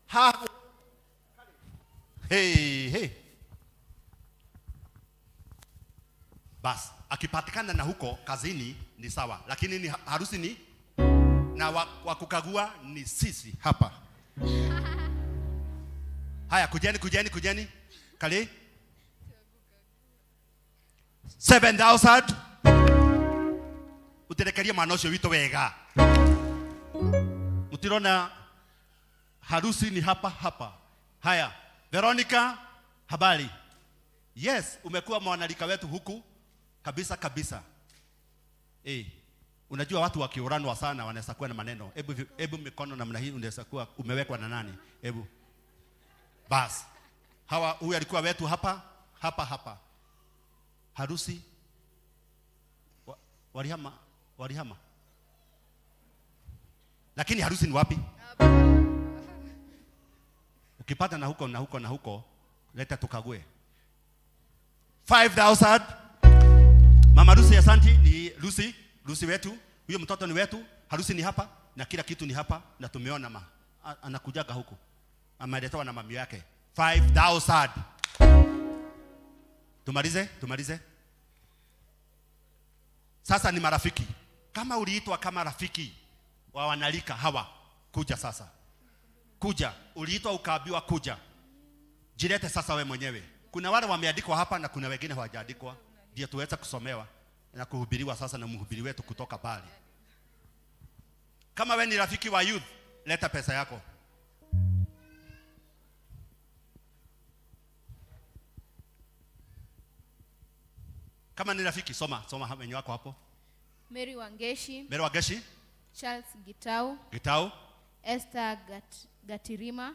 Ha. Hey. Bas, akipatikana na huko kazini ni sawa, lakini ni harusi ni na wakukagua ni sisi hapa. Haya, kujeni. Kali 7,000 uterekeria manosho wito wega. Mutirona harusi ni hapa. Haya, Veronica, habari? Yes, umekuwa mwanalika wetu huku kabisa. Unajua watu wakioranwa sana wanaweza kuwa na maneno. Hebu mikono namna hii unaweza kuwa umewekwa na nani? Hebu. Bas. Huyu alikuwa wetu hapa. Harusi walihama. Lakini harusi ni wapi? Ukipata na huko, leta tukague. 5,000. Mama Lucy, asante. Ni Lucy wetu. Huyo mtoto ni wetu. Harusi ni hapa na kila kitu ni hapa na tumeona anakujaga huku. Ameletewa na mami yake. 5,000. Tumalize. Sasa ni marafiki. Kama uliitwa kama rafiki wa wanalika hawa, kuja sasa. Kuja. Uliitwa ukaambiwa kuja. Jilete sasa we mwenyewe. Kuna wale wameandikwa hapa na kuna wengine hawajaandikwa. Ndio tuweza kusomewa na kuhubiriwa sasa na mhubiri wetu kutoka Bali. Kama we ni rafiki wa youth, leta pesa yako. Kama ni rafiki, soma wenye wako hapo. Mary Wangeshi, Charles Gitau, Esther Gatirima,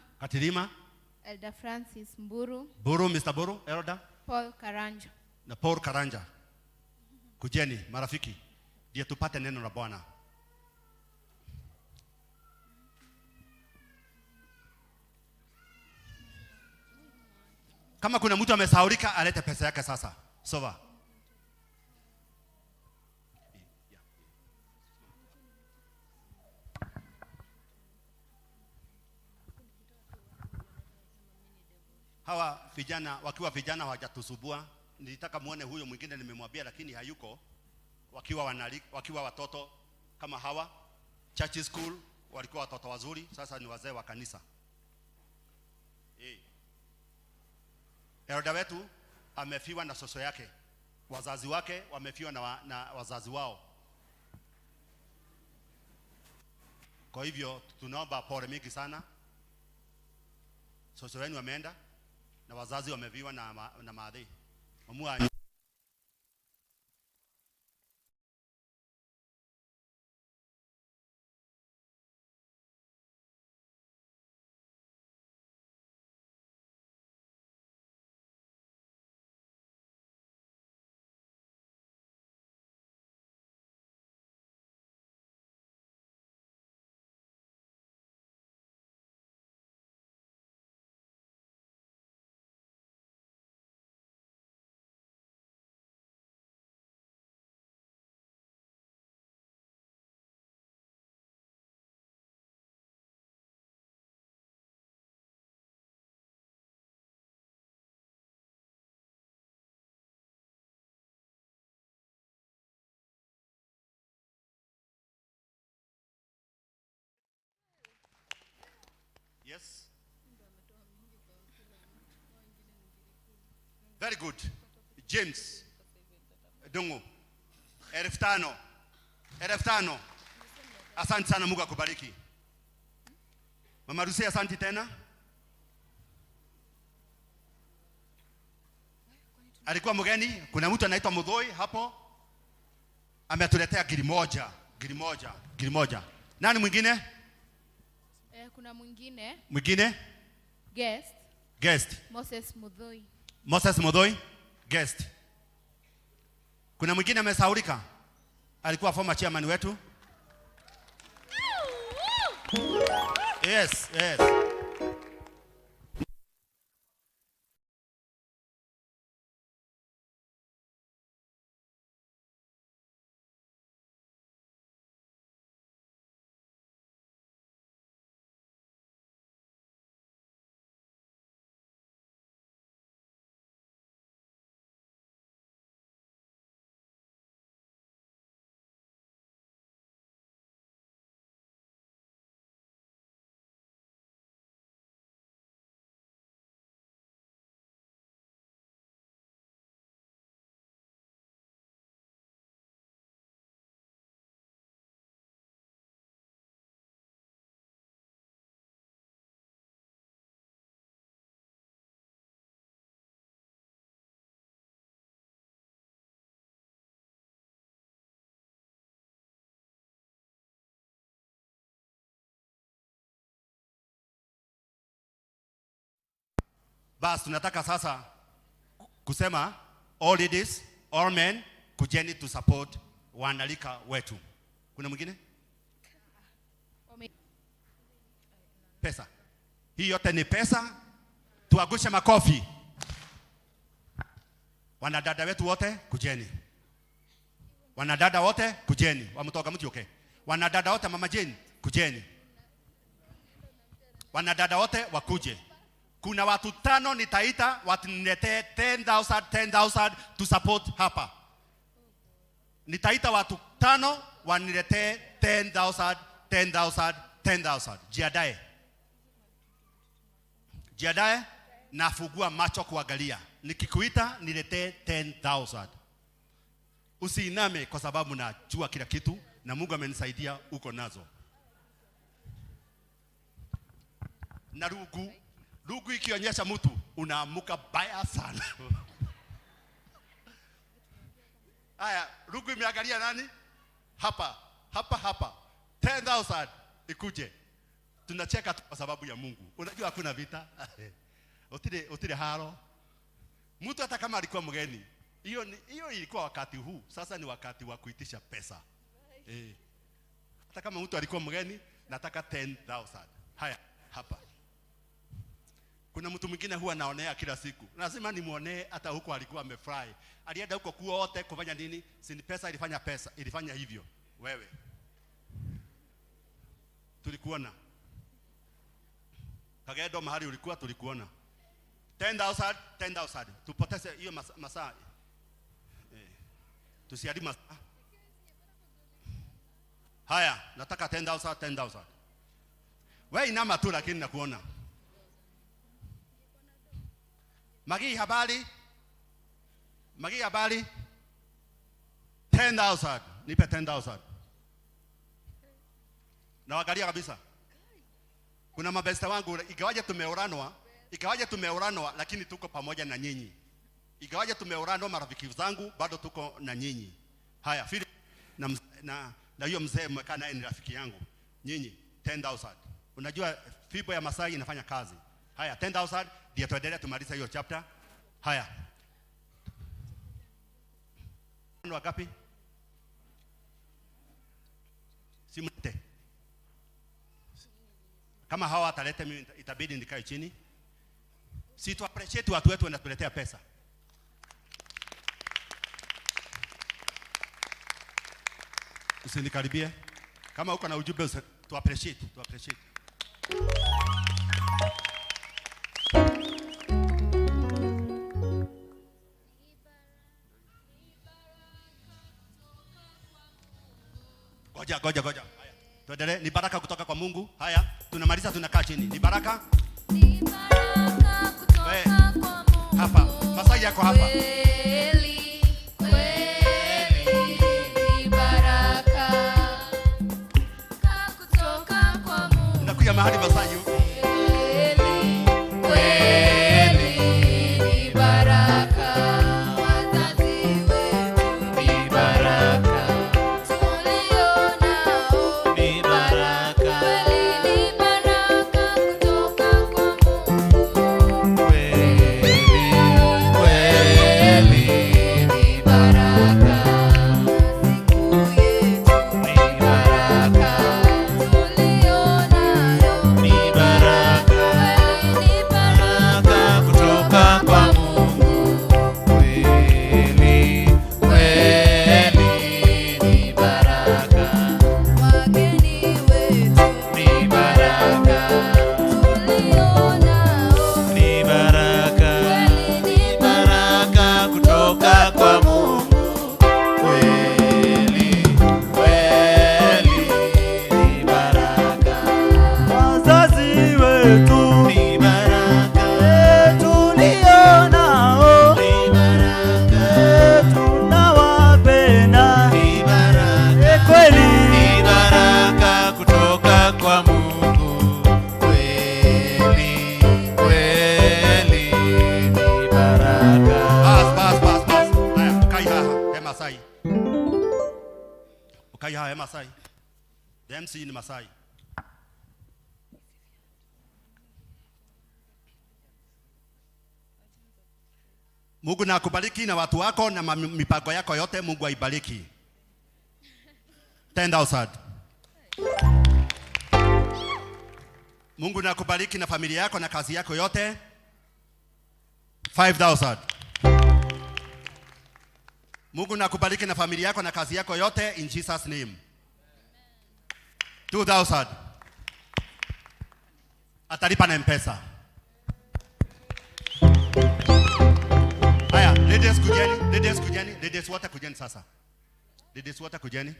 Elder Francis Mburu, Mr. Buru, Elder Paul Karanja. Kujeni marafiki, ndio tupate neno la Bwana. Kama kuna mtu amesahaulika, alete pesa yake sasa. Sova. Hawa vijana wakiwa vijana hawajatusubua. Nilitaka muone huyo mwingine nimemwambia lakini hayuko. Wakiwa watoto kama hawa church school walikuwa watoto wazuri, sasa ni wazee wa kanisa. Elda wetu amefiwa na soso yake. Wazazi wake wamefiwa na wazazi wao. Kwa hivyo tunaomba pole mingi sana. Soso wenu wameenda na wazazi wameviwa na maadhi. Yes. Very good. James Dungu. 5,000. Asante sana, Mungu akubariki. Mama Lucy, asante tena. Alikuwa mgeni, kuna mtu anaitwa Mudhoi hapo. Ametuletea giri moja. Nani mwingine? Kuna mwingine. Mwingine? Guest. Moses Muthoi. Guest. Kuna mwingine amesahaulika? Alikuwa former chairman wetu. Yes. Bas tunataka sasa kusema all ladies, all men kujeni to support wanalika wetu. Kuna mwingine? Pesa. Hii yote ni pesa. Tuagushe makofi. Wanadada wetu wote kujeni. Wanadada wote kujeni. Wamtoka mtu okay. Wanadada wote mama Jane kujeni. Wanadada wote wakuje. Kuna watu 5 nitaita watuniletee 10,000 to support hapa. Nitaita watu 5 waniletee 10,000. Jiadae nafungua macho kuangalia. Nikikuita niletee 10,000. Usiiname kwa sababu najua kila kitu na Mungu amenisaidia uko nazo. Na Lugu ikionyesha mtu unaamuka baya sana. Haya, Lugu imeangalia nani? Hapa. 10,000 ikuje. Tunacheka kwa sababu ya Mungu. Unajua hakuna vita. Utile haro. Mtu hata kama alikuwa mgeni. Hiyo ilikuwa wakati huu. Sasa ni wakati wa kuitisha pesa. Hata kama mtu alikuwa mgeni, nataka 10,000. Haya, hapa. Kuna mtu mwingine huwa naonea kila siku. Lazima nimuonee hata huko alikuwa amefurahi. Alienda huko kuote kufanya nini? Si pesa ilifanya hivyo. Wewe. Tulikuona. Kagedo mahali ulikuwa tulikuona. 10,000. Tupoteze hiyo masaa. Tusiadi masaa. Haya, nataka 10,000. Wewe inama tu lakini nakuona. Magi habari 10,000. Nipe 10,000. Na wagalia kabisa. Kuna mabesta wangu ikawaje tumeoranwa lakini tuko pamoja na nyinyi. Ikawaje tumeoranwa marafiki zangu bado tuko na nyinyi. Haya, Philip na hiyo mzee mmekaa naye ni rafiki yangu. Nyinyi 10,000. Unajua fibo ya Masai inafanya kazi. Haya 10,000 ndio tuendelee tumaliza hiyo chapter. Haya. Ni wangapi? Simte. Kama hawa ataleta mimi itabidi nikae chini. Si tu appreciate watu wetu wanatuletea pesa. Usinikaribie. Kama uko na ujumbe tu appreciate. Goja. Haya. Tuendelee. Ni baraka kutoka kwa Mungu. Haya, tunamaliza tunakaa chini. Ni baraka kutoka kwa Mungu. Hapa. Masai yako hapa. Kweli ni baraka kutoka kwa Mungu. Nakuja mahali Masai huko. Kweli ni baraka. Wazazi wetu ni baraka. Tulionao ni baraka. Kweli ni baraka. Masai. Ukai hawe Masai. The MC ni Masai. Mungu na akubariki na watu wako na mipango yako yote Mungu aibariki. 10,000. Mungu na akubariki na familia yako na kazi yako yote 5,000. Mungu na akubariki na familia yako na kazi yako yote in Jesus name. 2,000. Atalipa na M-Pesa. Haya, ladies kujeni, ladies wote kujeni sasa. Ladies wote kujeni.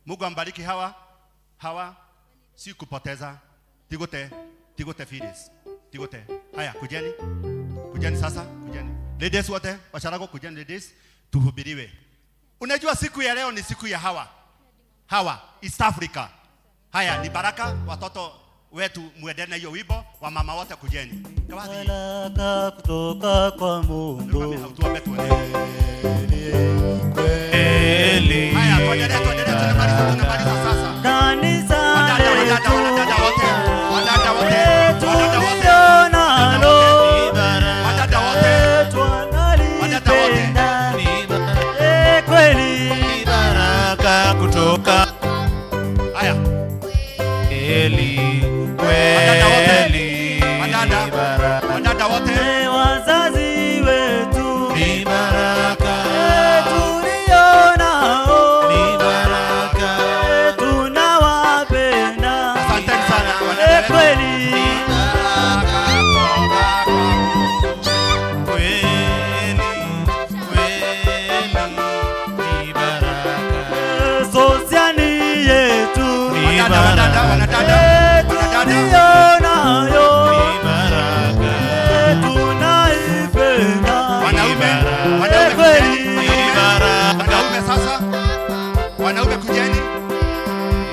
Mungu ambariki hawa si kupoteza. Tigote Phyllis. Tigote. Haya, kujeni sasa, kujeni. Ladies wote, washarago kujeni ladies, tuhubiriwe. Unajua siku ya leo ni siku ya Hawa, East Africa. Haya, ni baraka watoto wetu muendene hiyo wimbo wa mama wote kujeni. Baraka kutoka kwa Mungu. Haya, tuendelee tunamaliza sasa. Kanisa wadada wote. Kweli baraka kutoka. Haya. Wadada wote. Wazazi wetu ni baraka. Tulionao ni baraka. Tunawapenda. Asante sana. Kweli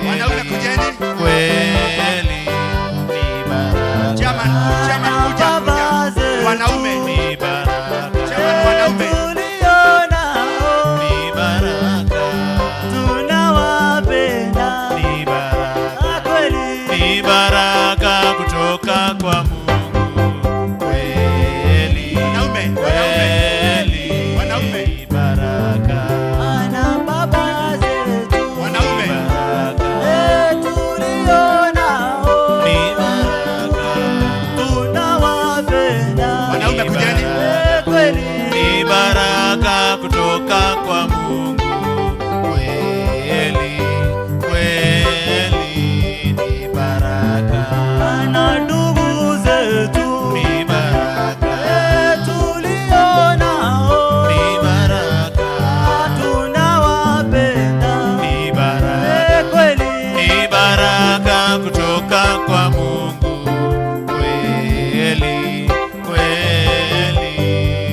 wanaume kujeni. Kweli ni baraka. Chairman kuja. Wanaume ni baraka. Chairman wanaume. Tulionao ni baraka. Tunawapenda ni baraka. Kweli ni baraka kutoka kwa Mungu. Kweli wanaume ni baraka. Ana baba zetu wanaume tulionao ni baraka. Tunawapenda wanaume kujeni. Kweli ni baraka kutoka kwa Mungu. Kweli ni baraka. Ana ndugu zetu ni baraka. Tulionao ni baraka. Tunawapenda ni baraka. Kweli ni baraka kutoka kwa Mungu. Kweli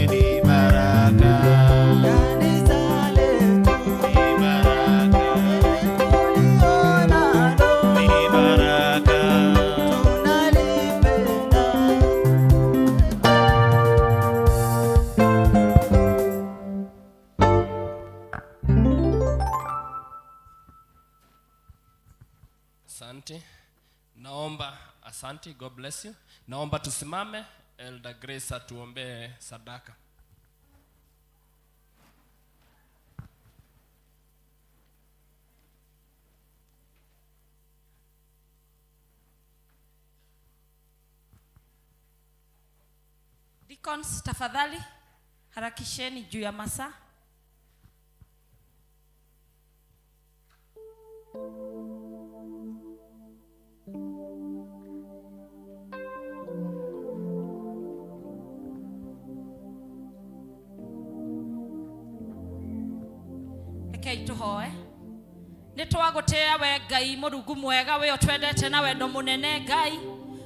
ni baraka. Kanisa letu ni baraka. Tulionalo ni baraka. Tunalipenda. Asante. Asante, God bless you. Naomba tusimame, Elder Grace atuombee sadaka. Deacons, tafadhali harakisheni juu ya masaa. Rekei tuhoe. Nitwagutea we Ngai Mũrungu mwega we otwendete na wendo munene Ngai.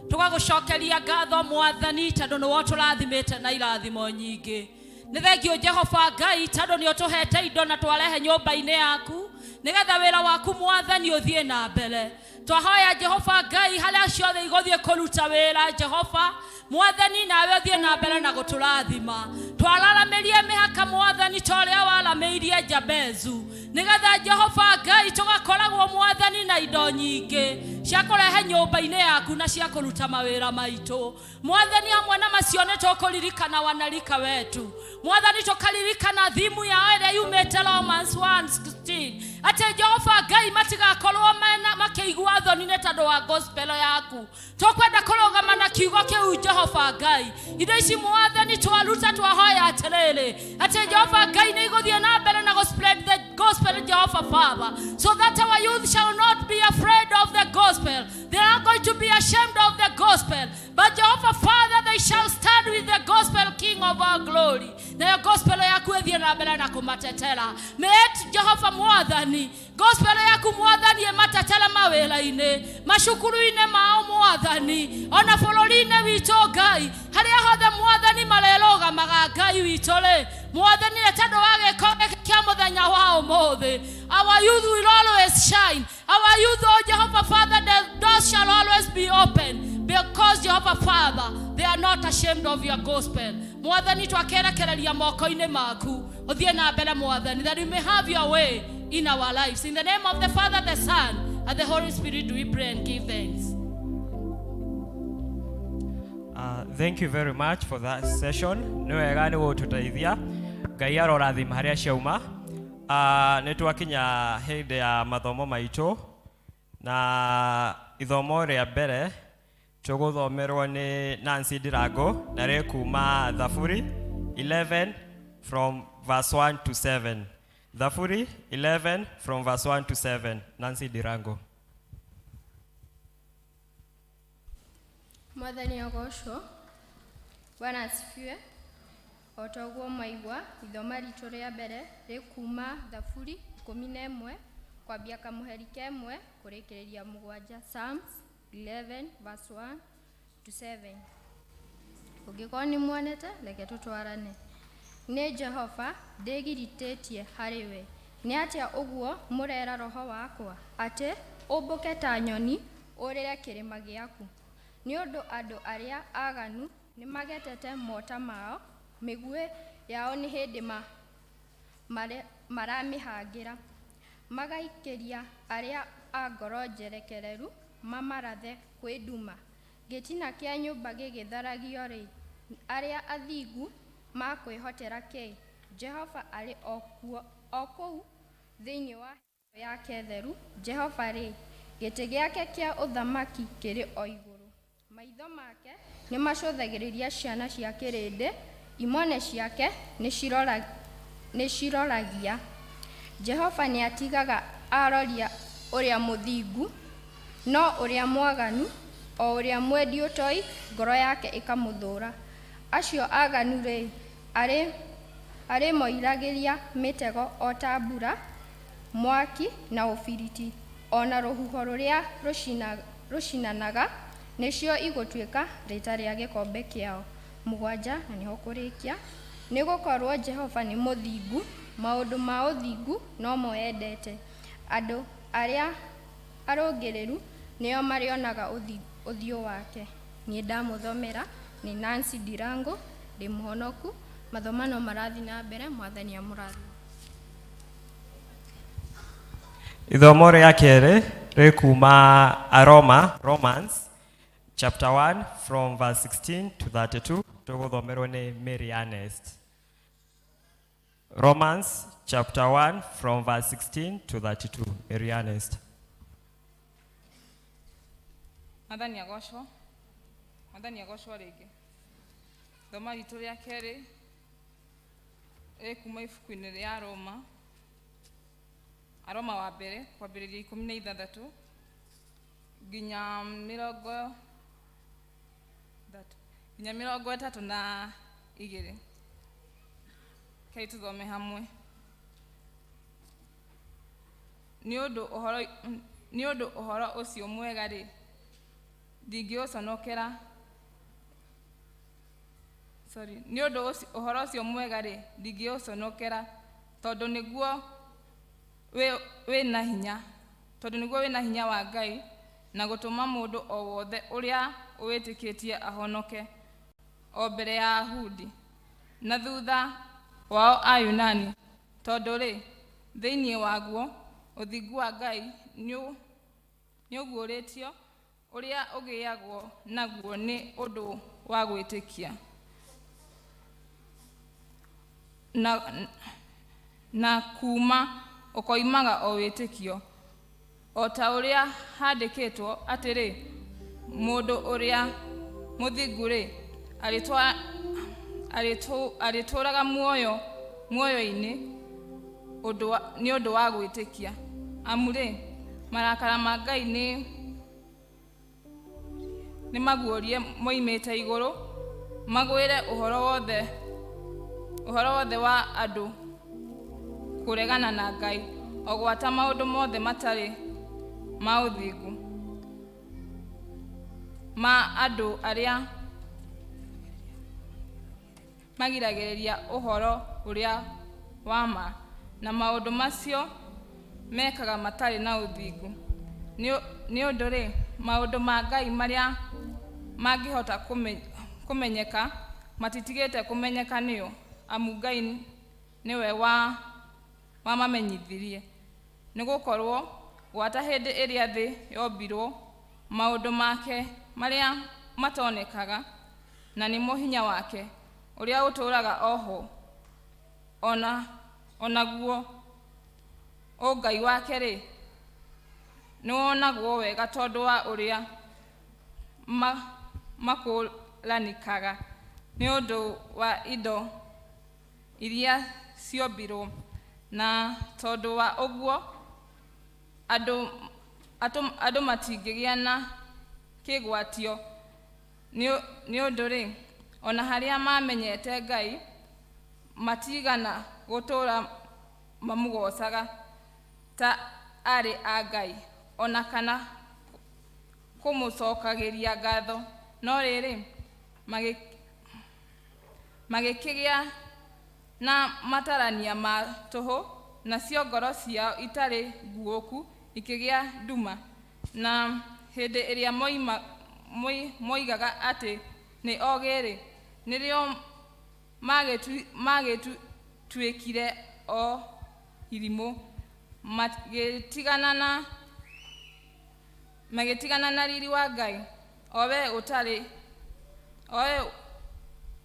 Tugagucokeria ngatho Mwathani tondu ni woturathimite na irathimo nyingi. Ni thengio Jehova Ngai tondu ni utuhete indo na twarehe nyumba-ini yaku. nigetha wira waku mwathani uthie na mbere. Twahoya Jehova Ngai haria ciothe igothie kuruta wira Jehova mwathani nawe uthie na mbere na guturathima. Twararamirie mihaka mwathani toria warameirie Jabezu nigetha Jehova Ngai tugakoragwo mwathani na indo nyingi cia kurehe nyumba-ini yaku na cia kuruta mawira maitu. Mwathani hamwe na macio ni tukuririkana wanarika wetu mwathani tukaririkana thimu yao iria yumite Romans 1:16 ati Jehova Ngai matigakorwo makiigua thoni tondu wa gospel yaku. Tukwenda kurugama na kiugo kiu Jehova Ngai indo ici mwathani twaruta twahoya atiriri ati Jehova Ngai ni iguthie na mbere na spread the gospel Jehova Father, so that our youth shall not be afraid of the gospel. They are not going to be ashamed of the gospel, but Jehovah Father, they shall stand with the gospel King of our glory. Na your gospel yaku ethie na mbere na kumatetera. Met Jehova mwathani gospel yaku mwathani ematetera mawira-ini mashukuru-ini mao mwathani ona bururi-ini witu Ngai haria hothe mwathani marerugamaga Ngai witu ri mwathani tondu wa giko kia muthenya wa umuthi. Our youth will always shine. Our youth, oh Jehovah Father, the doors shall always be open because Jehovah Father, they are not ashamed of your gospel. Mwathani twakerekereria moko-ini maku uthie na mbere mwathani, that you may have your way in our lives. In the name of the Father, the Son, and the Holy Spirit we pray and give thanks. Thank you very much for that session. Ni wega ni gututaithia Ngai arorathima haria ciauma. Ni twakinya hindi ya mathomo maitu na ithomo ria mbere tuguthomerwo ni Nancy Ndirango na rekuma Thaburi 11 from verse 1 to 7. Thaburi 11 from verse 1 to 7. Nancy Ndirango. Mwathani agocwo. Bwana asifiwe. Otoguo maigwa ithoma ritu ria mbere rikuma Thaburi 11 kwambia kamuheri kemwe kurikiriria 7. Psalms 11 verse 1 to 7. Ugikorwo ni mwanete reke tutwarane. Ni Jehova ndigiritetie hariwe. Ni atia uguo murera roho wakwa ati umbuke ta nyoni urire kirima giaku. Ni undu andu aria aganu ni magetete mota mao migue yao ni hindi maramihangira magaikiria aria agoro njerekereru mamarathe kwi nduma. Gitina kia nyumba gigitharagio ri aria athingu makwihotera kei. Jehova ari okou thiini wa yake theru. Jehova ri giti giake kia uthamaki kiri o iguru. Maitho make ni macuthagiriria ciana cia kirindi imone ciake ni ciroragia. Jehova ni atigaga aroria uria muthingu no uria mwaganu o uria mwendi utoi ngoro yake ikamuthura. Acio aganu ri ari moiragiria mitego o ta mbura mwaki na ubiriti ona ruhuho ruria rucinanaga nicio igutwika rita ria gikombe kiao. 7 na niho kurikia. Ni gukorwo Jehova ni muthingu maundu ma uthingu no moendete. Andu aria arungiriru nio marionaga uthio wake. Ni ndamuthomera ni Nancy Ndirango ndi muhonoku. Mathomano marathi na mbere mwathani amurathi. Ithomo ria kere rikuma Romans chapter 1 from verse 16 to 32. Tuguthomerwo ni Mary Ernest. Romans chapter 1 from verse 16 to 32. Mary Ernest. Mwathani agocwo ringi. Thoma ritu ria keri kuma ibuku-ini ria Aroma wa mbere kwambiriria 16 nginya 32. Kei tuthome hamwe. Ni undu uhoro ucio mwega ri ndingiuconokera. Ni undu uhoro ucio mwega ri ndingiuconokera tondu niguo we na hinya tondu niguo we na hinya wa Ngai na gutuma mundu o wothe uria witikitie ahonoke o mbere ya Ayahudi na thutha wao Ayunani tondu ri thiini waguo uthingu wa Ngai niuguuritio uria ugiagwo naguo ni undu wa gwitikia na kuma ukoimaga o witikio o ta uria handikitwo atiri mundu uria muthingu ri arituraga muoyo-ini ni undu wa gwitikia amu ri marakara ma Ngai ni maguorie moimite iguru magwire uhoro wothe wa andu kuregana na Ngai ogwata maundu mothe matari ma uthingu ma andu aria magiragiriria uhoro uria wa ma na maundu macio mekaga matari na uthingu ni undu ri maundu ma Ngai maria mangihota kumenyeka matitigite kumenyeka niyo amu Ngai niwe wa mamenyithirie nigukorwo gwata hindi iria thi yombirwo maundu make maria matonekaga na ni muhinya wake uria uturaga oho onaguo Ngai wake ri niwonagwo wega tondu wa uria makulanikaga ni undu wa indo iria ciombirwo na tondu wa uguo andu matingigia na kigwatio ni undu ri ona haria mamenyete Ngai matigana gutura mamugocaga ta ari a Ngai ona kana kumucokagiria ngatho no riri magikigia na matarania ma tuhu na cio ngoro ciao itari nguoku ikigia nduma na hindi iria moigaga ati ni ogiri nirio magituikire o irimu magitigana na riri wa Ngai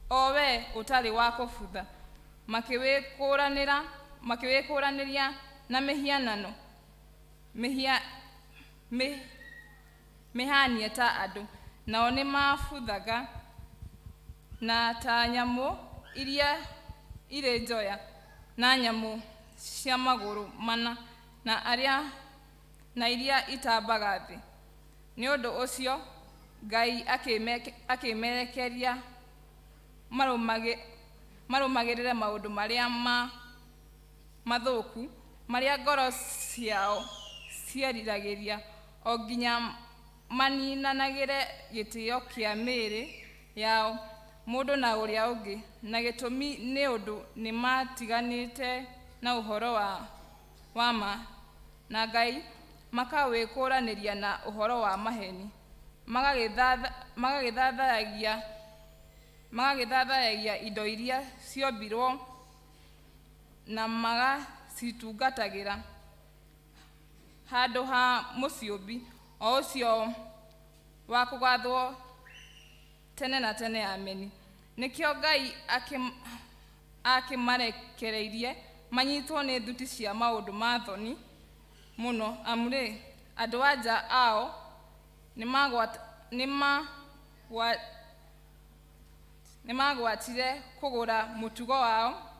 owe utari wa kubutha makiwikũraniria na mihianano mihanie ta andu nao ni mabuthaga na ta nyamu iria iri njoya na nyamu cia maguru mana na iria itambaga thi ni undu ucio Ngai akimerekeria marumagirire maundu maria mathuku maria ngoro ciao cieriragiria o nginya maninanagire gitio kia miri yao mundu na uria ungi na gitumi ni undu ni matiganite na uhoro wa ma na Ngai makawikũraniria na uhoro wa maheni magagithatharagia indo iria ciombirwo na magacitungatagira handu ha muciumbi o ucio wa kugathwo tene na tene ameni nikio Ngai akimarekereirie manyitwo ni thuti cia maundu ma thoni muno amuri andu anja ao nimagwatire kugura mutugo wao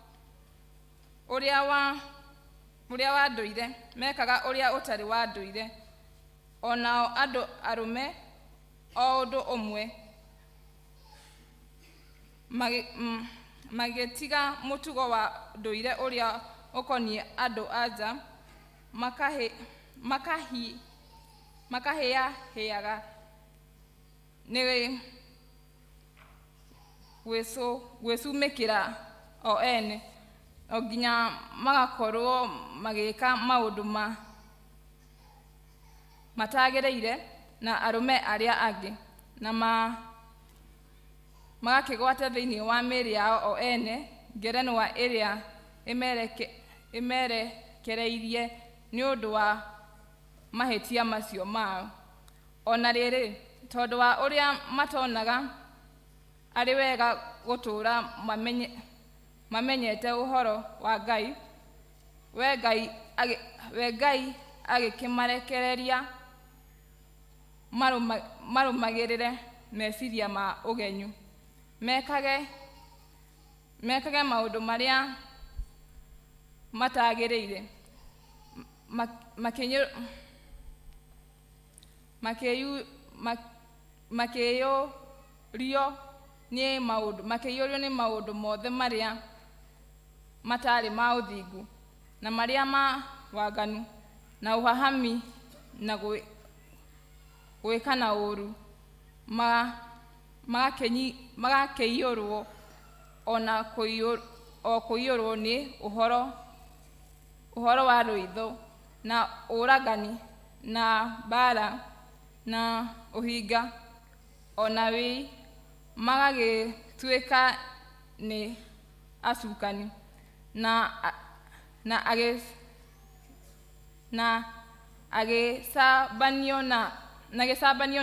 uria wa nduire mekaga uria utari wa nduire onao andu arume o undu umwe magetiga mutugo wa nduire uria ukonie andu anja makahiaga ni gwicumikira o ene oginya magakorwo magika maundu matagereire na arume aria angi na magakigwata thiini wa mĩĩrĩ yao o ene ngerenwa iria imerekereirie ni undu wa mahetia macio mao. Ona rĩrĩ, tondu wa uria matonaga ari wega gutura mamenyete uhoro wa Ngai, we Ngai agikimarekereria marumagirire meciria ma ugenyu, mekage maundu maria matagereire, makiyurio ni maundu mothe maria matari ma uthingu na maria ma waganu na uhahami na gwikana uru magakĩiyũrwo ona kũiyũrwo ni uhoro wa rũitho na ũragani na mbara na uhinga ona wĩ magagĩtuĩka ni acukani na agĩcambanio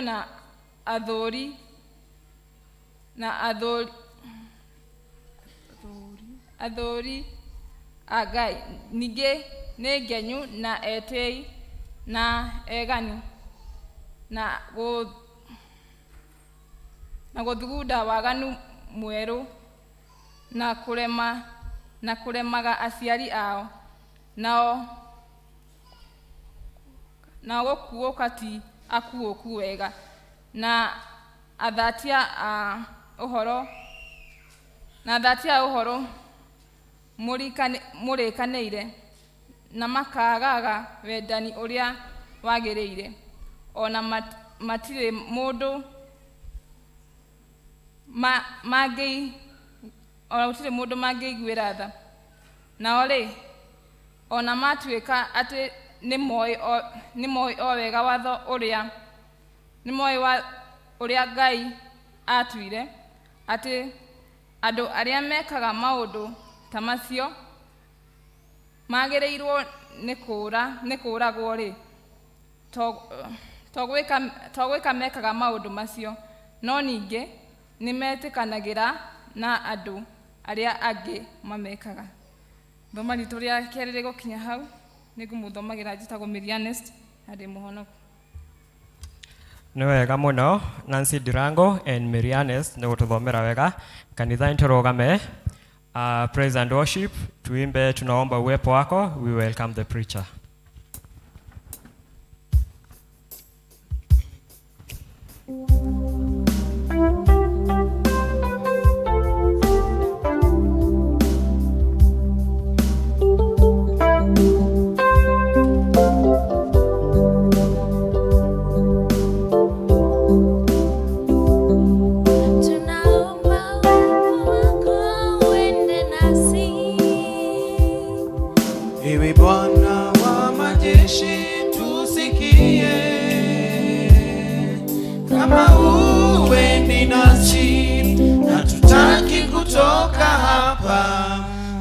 na athũri a Ngai. Ningĩ nĩ ngenyu na etĩi na egani na gũthugunda waganu mwerũ na kũremaga aciari ao nao gũkuũka ti akuũku wega na athatia a ũhoro mũrĩkanĩire na makagaga wendani ũrĩa wagĩrĩire ona matirĩ mũndũ mangĩiguĩra tha nao rĩ ona matuĩka atĩ nĩ moĩ o wega watho ũrĩa Ngai atuire atĩ andũ arĩa mekaga maũndũ ta macio magĩrĩirwo nĩ kũũragwo rĩ to gwĩka mekaga maũndũ macio no ningĩ nĩ metĩkanagĩra na andũ arĩa angĩ mamekaga. Thoma ritũ rĩa kerĩ rĩgũkinya hau nĩngũmũthomagĩra njĩtagwo Mirianest na ndĩ mũhonoku. Nĩ wega mũno Nancy Dirango and Mirianest nĩ gũtũthomera wega. Kanitha tũrũgame. Praise and worship, tuimbe tunaomba uwepo wako. We welcome the preacher.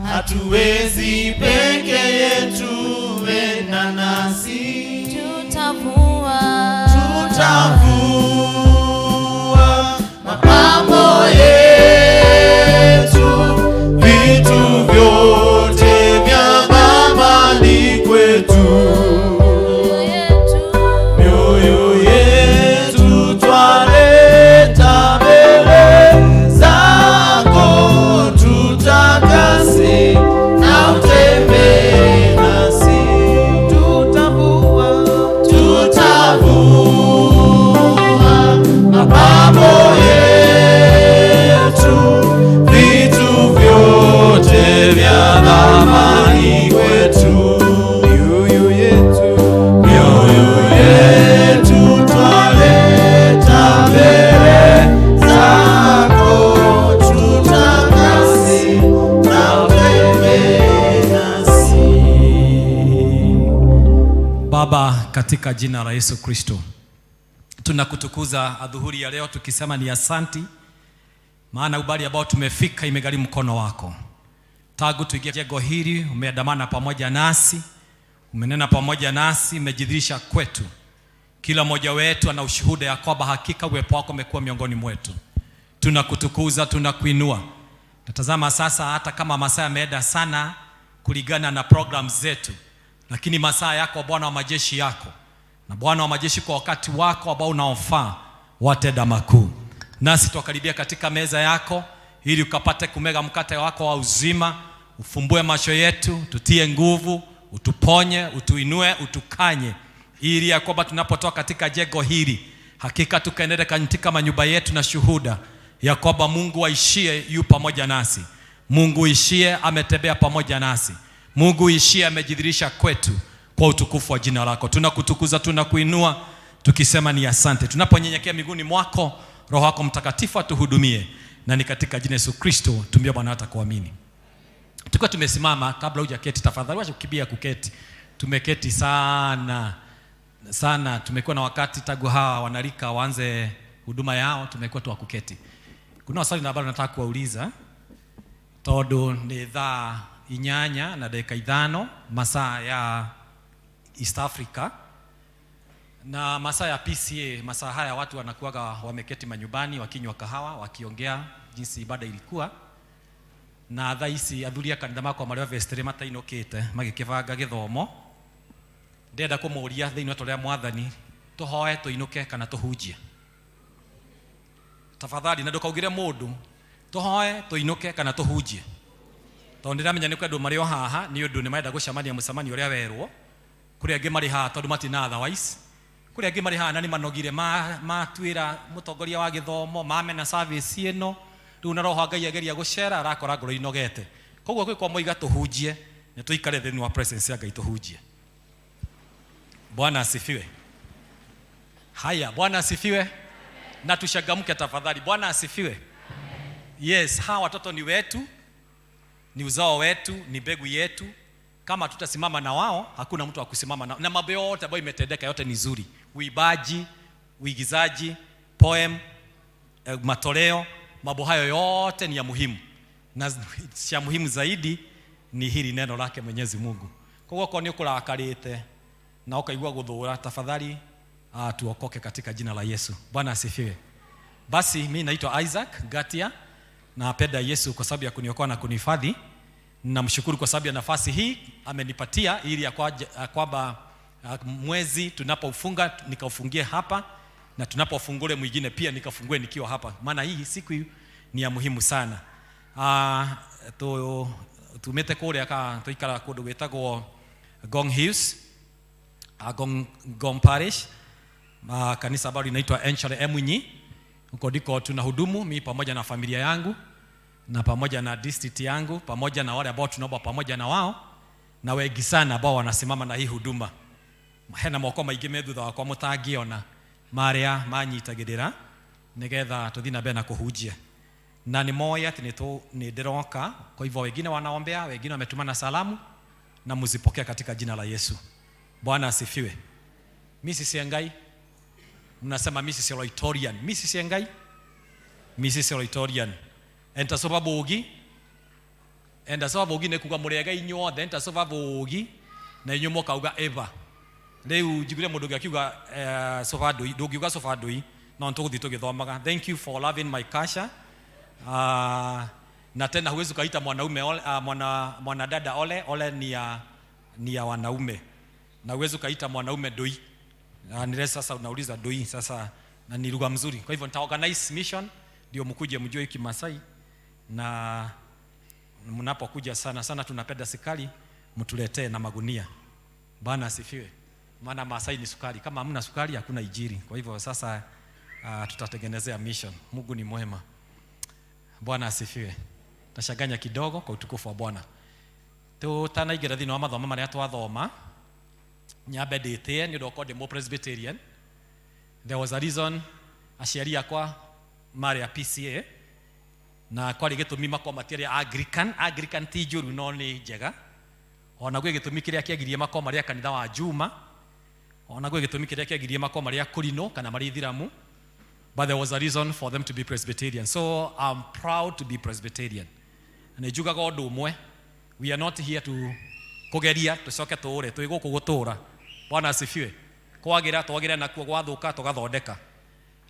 Hatuwezi peke yetu, wenda nasi tutavua mapambo yetu, vitu vyote vya thamani kwetu, mioyo yetu twaleta mbele zako, tutakase na utembee nasi. Baba, katika jina la Yesu Kristo, tunakutukuza adhuhuri ya leo tukisema ni asanti, maana ubali ambao tumefika imegharimu mkono wako. Tangu tuingie jengo hili umeandamana pamoja nasi, umenena pamoja nasi, umejidhihirisha kwetu. Kila mmoja wetu ana ushuhuda ya kwamba hakika uwepo wako umekuwa miongoni mwetu. Tunakutukuza, tunakuinua. Natazama sasa hata kama masaa yameenda sana kulingana na program zetu, lakini masaa yako Bwana wa majeshi yako, na Bwana wa majeshi kwa wakati wako ambao unaofaa watenda makuu. Nasi tukaribia katika meza yako ili ukapate kumega mkate wako wa uzima, ufumbue macho yetu, tutie nguvu, utuponye, utuinue, utukanye, ili ya kwamba tunapotoka katika jengo hili hakika tukaendelea katika manyumba yetu na shuhuda ya kwamba Mungu aishie yu pamoja nasi. Mungu ishie ametembea pamoja nasi. Mungu ishie amejidhihirisha kwetu kwa utukufu wa jina lako. Tunakutukuza, tunakuinua tukisema ni asante. Tunaponyenyekea miguuni mwako, Roho wako Mtakatifu atuhudumie, na ni katika jina Yesu Kristo tumbia Bwana hata kuamini. Tukiwa tumesimama, kabla hujaketi tafadhali wacha kukimbia kuketi. Tumeketi sana sana, tumekuwa na wakati tangu hawa wanalika waanze huduma yao, tumekuwa tu wakuketi. Kuna swali na bado nataka kuwauliza, todo ni thaa 8 na dakika 5 masaa ya East Africa na masaa ya P.C.E.A. Masaa haya watu wanakuwaga wameketi manyumbani wakinywa kahawa, wakiongea jinsi ibada ilikuwa. Na thaa ici athuri a kanitha makwa marĩa vestere matainũkĩte magĩkĩbanga gĩthomo, ndenda kũmũria thĩinĩ wa tũrĩa mwathani tũhoe tũinũke kana tũhunjie. Tafadhali na ndũkaugire mũndũ tũhoe tũinũke kana tũhunjie, tondũ ndiramenya nĩ kwendwo marĩ o haha nĩ ũndũ nĩ marenda gũcemania mũcemanio ũrĩa werwo. Kũrĩa angĩ marĩ haha tondũ matina otherwise, kũrĩa angĩ marĩ haha na nĩ manogire matuĩra mũtongoria wa gĩthomo, mamena service ĩno, rĩu na Roho Ngai ageria gũcera arakora ngoro inogete. Koguo gwĩ kwa moiga tũhunjie, nĩ tũikare thĩinĩ wa presence ya Ngai tũhunjie. Bwana asifiwe. Haya, Bwana asifiwe. Na tushagamke tafadhali. Bwana asifiwe. Yes, hawa watoto ni wetu, ni uzao wetu, ni mbegu yetu. Kama tutasimama na wao, hakuna mtu wa kusimama na mambo yote ambayo imetendeka yote ni nzuri. Uibaji, uigizaji, poem, matoleo, mambo hayo yote ni ya muhimu. Na cha muhimu zaidi ni hili neno lake Mwenyezi Mungu. Kwa hiyo ni ukurakarite na ukaigua guthura, tafadhali tuokoke katika jina la Yesu. Bwana asifiwe. Basi mimi naitwa Isaac Gatia, na napenda Yesu kwa sababu ya kuniokoa na kunihifadhi. Namshukuru kwa sababu ya nafasi hii amenipatia ili ya kwamba mwezi tunapofunga nikaufungie hapa, na tunapofungule mwingine pia nikafungue nikiwa hapa, maana hii siku ni ya muhimu sana. Tumete kule tuikara kundu gwetagwo Gong Hills, Gong Parish, kanisa ambalo linaitwa Enchore Emunyi. Huko ndiko tunahudumu mimi pamoja na familia yangu na pamoja na district yangu, pamoja na wale ambao tunaomba pamoja na wao, na wengi sana ambao wanasimama na hii huduma. Hena moko maingĩ me thutha wakwa mũtangĩona marĩa manyitagĩrĩra nigetha tuthii na mbere na kũhunjia. Na nĩ moya atĩ nĩ ndĩroka, kwa hivyo wengine wanaombea, wengine wametumana salamu, na muzipokea katika jina la Yesu. Bwana asifiwe. Mrs. Ngai, mnasema Mrs. Loitorian. Mrs. Ngai, Mrs. Loitorian. Enta sababu ugi, enda sababu ugi nekuga murega inyuothe, enta sababu ugi na inyumo kauga eva. Leo jigule mundu akiuga sofadoi, ndugiuga sofadoi, na ntuguthi tugithomaga. Thank you for loving my kasha. Na tena huwezi kaita mwanaume mwanadada ole ni ya wanaume. Na huwezi kaita mwanaume doi. Nile sasa unauliza doi sasa, na ni lugha mzuri. Kwa hivyo nita organize mission ndio mkuje mjue Kimasai, na mnapokuja sana sana tunapenda sikali mtuletee na magunia. Bwana asifiwe. Maana Masai ni sukari. Kama hamna sukari hakuna Injili. Kwa hivyo sasa tutatengenezea mission. Mungu ni mwema. Bwana asifiwe. Tashaganya kidogo kwa utukufu wa Bwana. Tutanaigera thina wa mathomo maria twathoma. Nyabe ndĩtĩe nĩ ũndũ wa ndĩ Presbyterian. There was a reason aciari akwa marĩ a P.C.E.A. na kwarĩ gĩtũmi makwa matiarĩ Anglican ti njũru no nĩ njega. Ona gwĩ gĩtũmi kĩrĩa kĩagirie makwa marĩ a kanitha wa Juma, ona gwe gitumi kiria kiagirie mako maria kurino kana mari thiramu, but there was a reason for them to be Presbyterian. So I'm proud to be Presbyterian. Na njugaga undu umwe, we are not here to kugeria tucoke tuure twi guku gutura. Bwana asifiwe. Kwagira twagira na kuo gwathuka tugathondeka.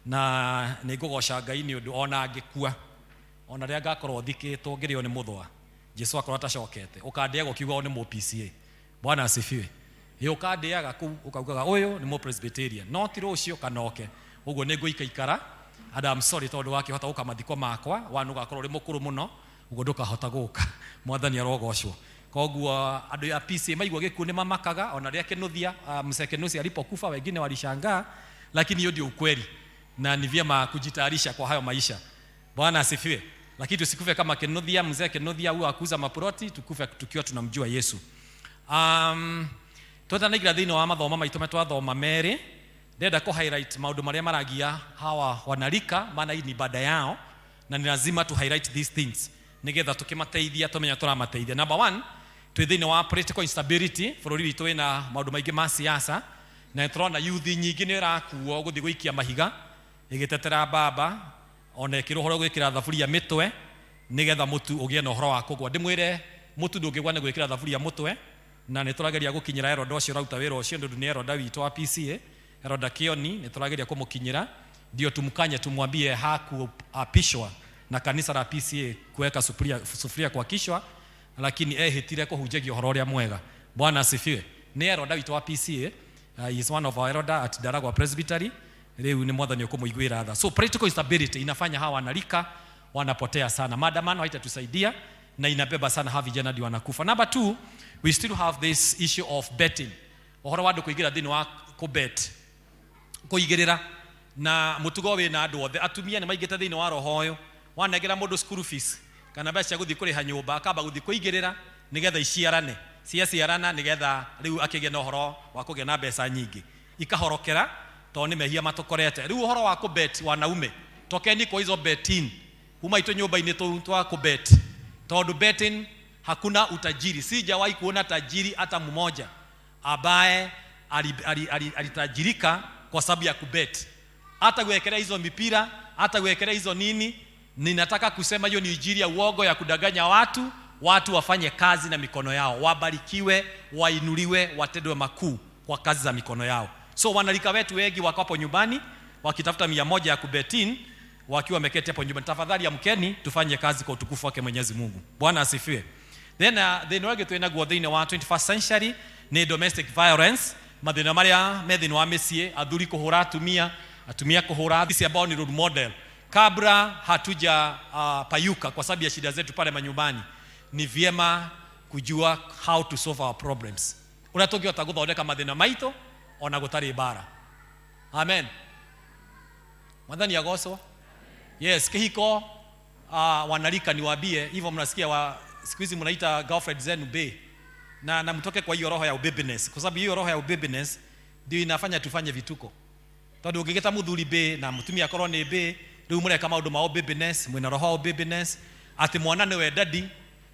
Na nigugoca Ngai ni undu ona ngikua, ona ria ngakorwo thikitwo ngirio ni muthwa, Jesu akorwo atacokete ukandiaga ukiuga ni mu P.C.E.A. Bwana asifiwe. Ukandiaga ku ukaugaga uyu ni mu Presbyterian, no ti rucio kanoke uguo ni nguikaikara. And I'm sorry tondu wakihota guka mathiko makwa wanu gakorwo ri mukuru muno uguo ndukahota guka. Mwathani arogocwo. Koguo andu ya P.C.E.A maigua gikuo ni mamakaga, ona ria kinuthia msekenusi alipokufa wengine walishangaa, lakini hiyo ndio ukweli na ni vyema kujitayarisha kwa hayo maisha. Bwana asifiwe. Lakini tusikufe kama Kinuthia, mzee Kinuthia huyo akuza maproti, tukufe tukiwa tunamjua Yesu. Tutanagira thini wa mathoma maitu metwathoma meri, ndenda ku highlight maundu maria maragia hawa wanalika, maana hii ni ibada yao na ni lazima tu highlight these things nigetha tukimateithia tumenya turamateithia. Number 1, twi thini wa political instability, bururi witu wina maundu maingi ma siasa, na turona youth nyingi ni rakuo guthi guikia mahiga igitetera baba ona ikirohoro gwikira thaburia mitwe nigetha mutu ugie na uhoro wa kugwa. Ndimwire mutu ndungigwa ni gwikira thaburia mutwe, na niturageria gukinyira Eroda ucio rauta wira ucio ndu ni Eroda witu wa P.C.E.A, Eroda Kioni, niturageria kumukinyira ndio tumkanye tumwambie hakuapishwa na kanisa la P.C.E.A kuweka sufuria kwa kishwa, lakini ehitire kuhunjagia uhoro uria mwega. Bwana asifiwe. Ni Eroda witu wa P.C.E.A, he is one of our Eroda at Daragwa Presbytery. Leo ni mwathani ukumuiguira tha. So political instability inafanya hawa wanalika wanapotea sana. Maandamano haitatusaidia na inabeba sana hawa vijana ndio wanakufa. Number 2, we still have this issue of betting. Ohoro wandu kuigira thini wa kubet. Kuigirira na mutugo we na andu othe atumia ni maigite thini wa roho uyu. Wanegera mundu school fees kana mbeca guthi kuriha nyumba akamba guthi kuigirira nigetha iciarane. Ciarana nigetha riu akigea na ohoro wa kugia na mbeca nyingi. Ikahorokera to ni mehia matukorete. Riu uhoro wa kubet wanaume tokeni kwa hizo betting huma ito nyumba-ini twa kubet, tondu betting hakuna utajiri. Sijawahi kuona tajiri hata mmoja ambaye alitajirika kwa sababu ya kubet. Hata kuwekelea hizo mipira, hata kuwekelea hizo nini, ninataka kusema hiyo ni injili ya uongo ya kudanganya watu. Watu wafanye kazi na mikono yao, wabarikiwe, wainuliwe, watendwe makuu kwa kazi za mikono yao. So wanalika wetu wengi wako hapo nyumbani wakitafuta 100 ya kubetin, wakiwa wameketi hapo nyumbani. Tafadhali amkeni tufanye kazi kwa utukufu wake Mwenyezi Mungu. Bwana asifiwe. Then wage twina guo thini wa 21st century ni domestic violence, mathina maria methini wa micie, athuri kuhura atumia kuhura. Sisi ambao ni role model kabla hatuja payuka kwa sababu ya shida zetu pale manyumbani, ni vyema kujua how to solve our problems. Unatoki wataguthondeka mathina maito ona gutari bara. Amen. Mwathani agocwo. Yes, kihiko wanalika niwaambie hivyo, mnasikia siku hizi mnaita girlfriend zenu be, na mtoke kwa hiyo roho ya ubebiness, kwa sababu hiyo roho ya ubebiness ndio inafanya tufanye vituko. Tondu ungigeta muthuri be na mutumia akorwo ni be, riu mureka maundu ma ubebiness, mwina roho ya ubebiness, ati mwana ni we daddy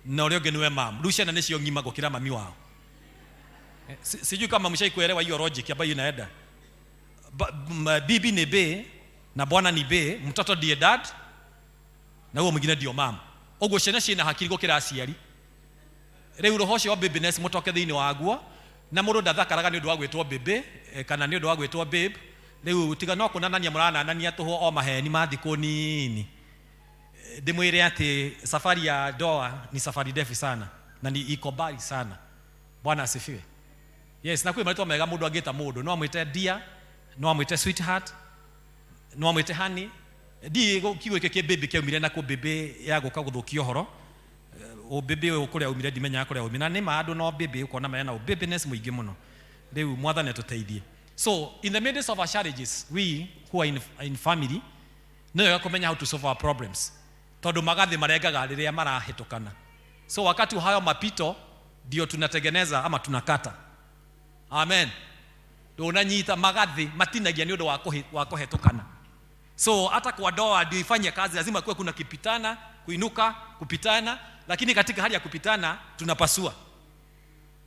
na uria ungi ni we mam. Riu ciana nicio ngima gukira mami wao. Sijui kama mshaikuelewa hiyo logic ambayo inaenda. Bibi ni be na bwana ni be, mtoto ndiye dad na huo mwingine ndio mama. Oguo ciana ciina hakiri gukira aciari. Riu roho cio babiness mutoke thiini waguo, na mundu ndathakaraga ni undu wa gwitwo bebe kana ni undu wa gwitwo babe. Riu tiga no kunanania murananania tuho o maheni ma thiku nini. Ndimwire ati safari ya doa ni safari ndefu sana na ni iko mbali sana. Bwana asifiwe. Yes, na kwa marito mega mundu agita mundu no amwite dear, no amwite sweetheart, no amwite honey. Di kiwe keke baby ke umire na ko bebe ya guka guthukia horo. O bebe ukuria umire dimenya akuria umina ni maadu no bebe ukona mena o bebiness muingi muno. Riu mwathane tuteithie. So in the midst of our challenges, we who are in family no yakomenya how to solve our problems. Tondu magathi marengaga riria marahitukana. So wakati hayo mapito ndio tunatengeneza ama tunakata. Amen. Unanyita magathi matinagia ni undu wa kuhetukana. So hata kwa doa ndio ifanye kazi lazima kuwe kuna kipitana, kuinuka, kupitana, lakini katika hali ya kupitana tunapasua.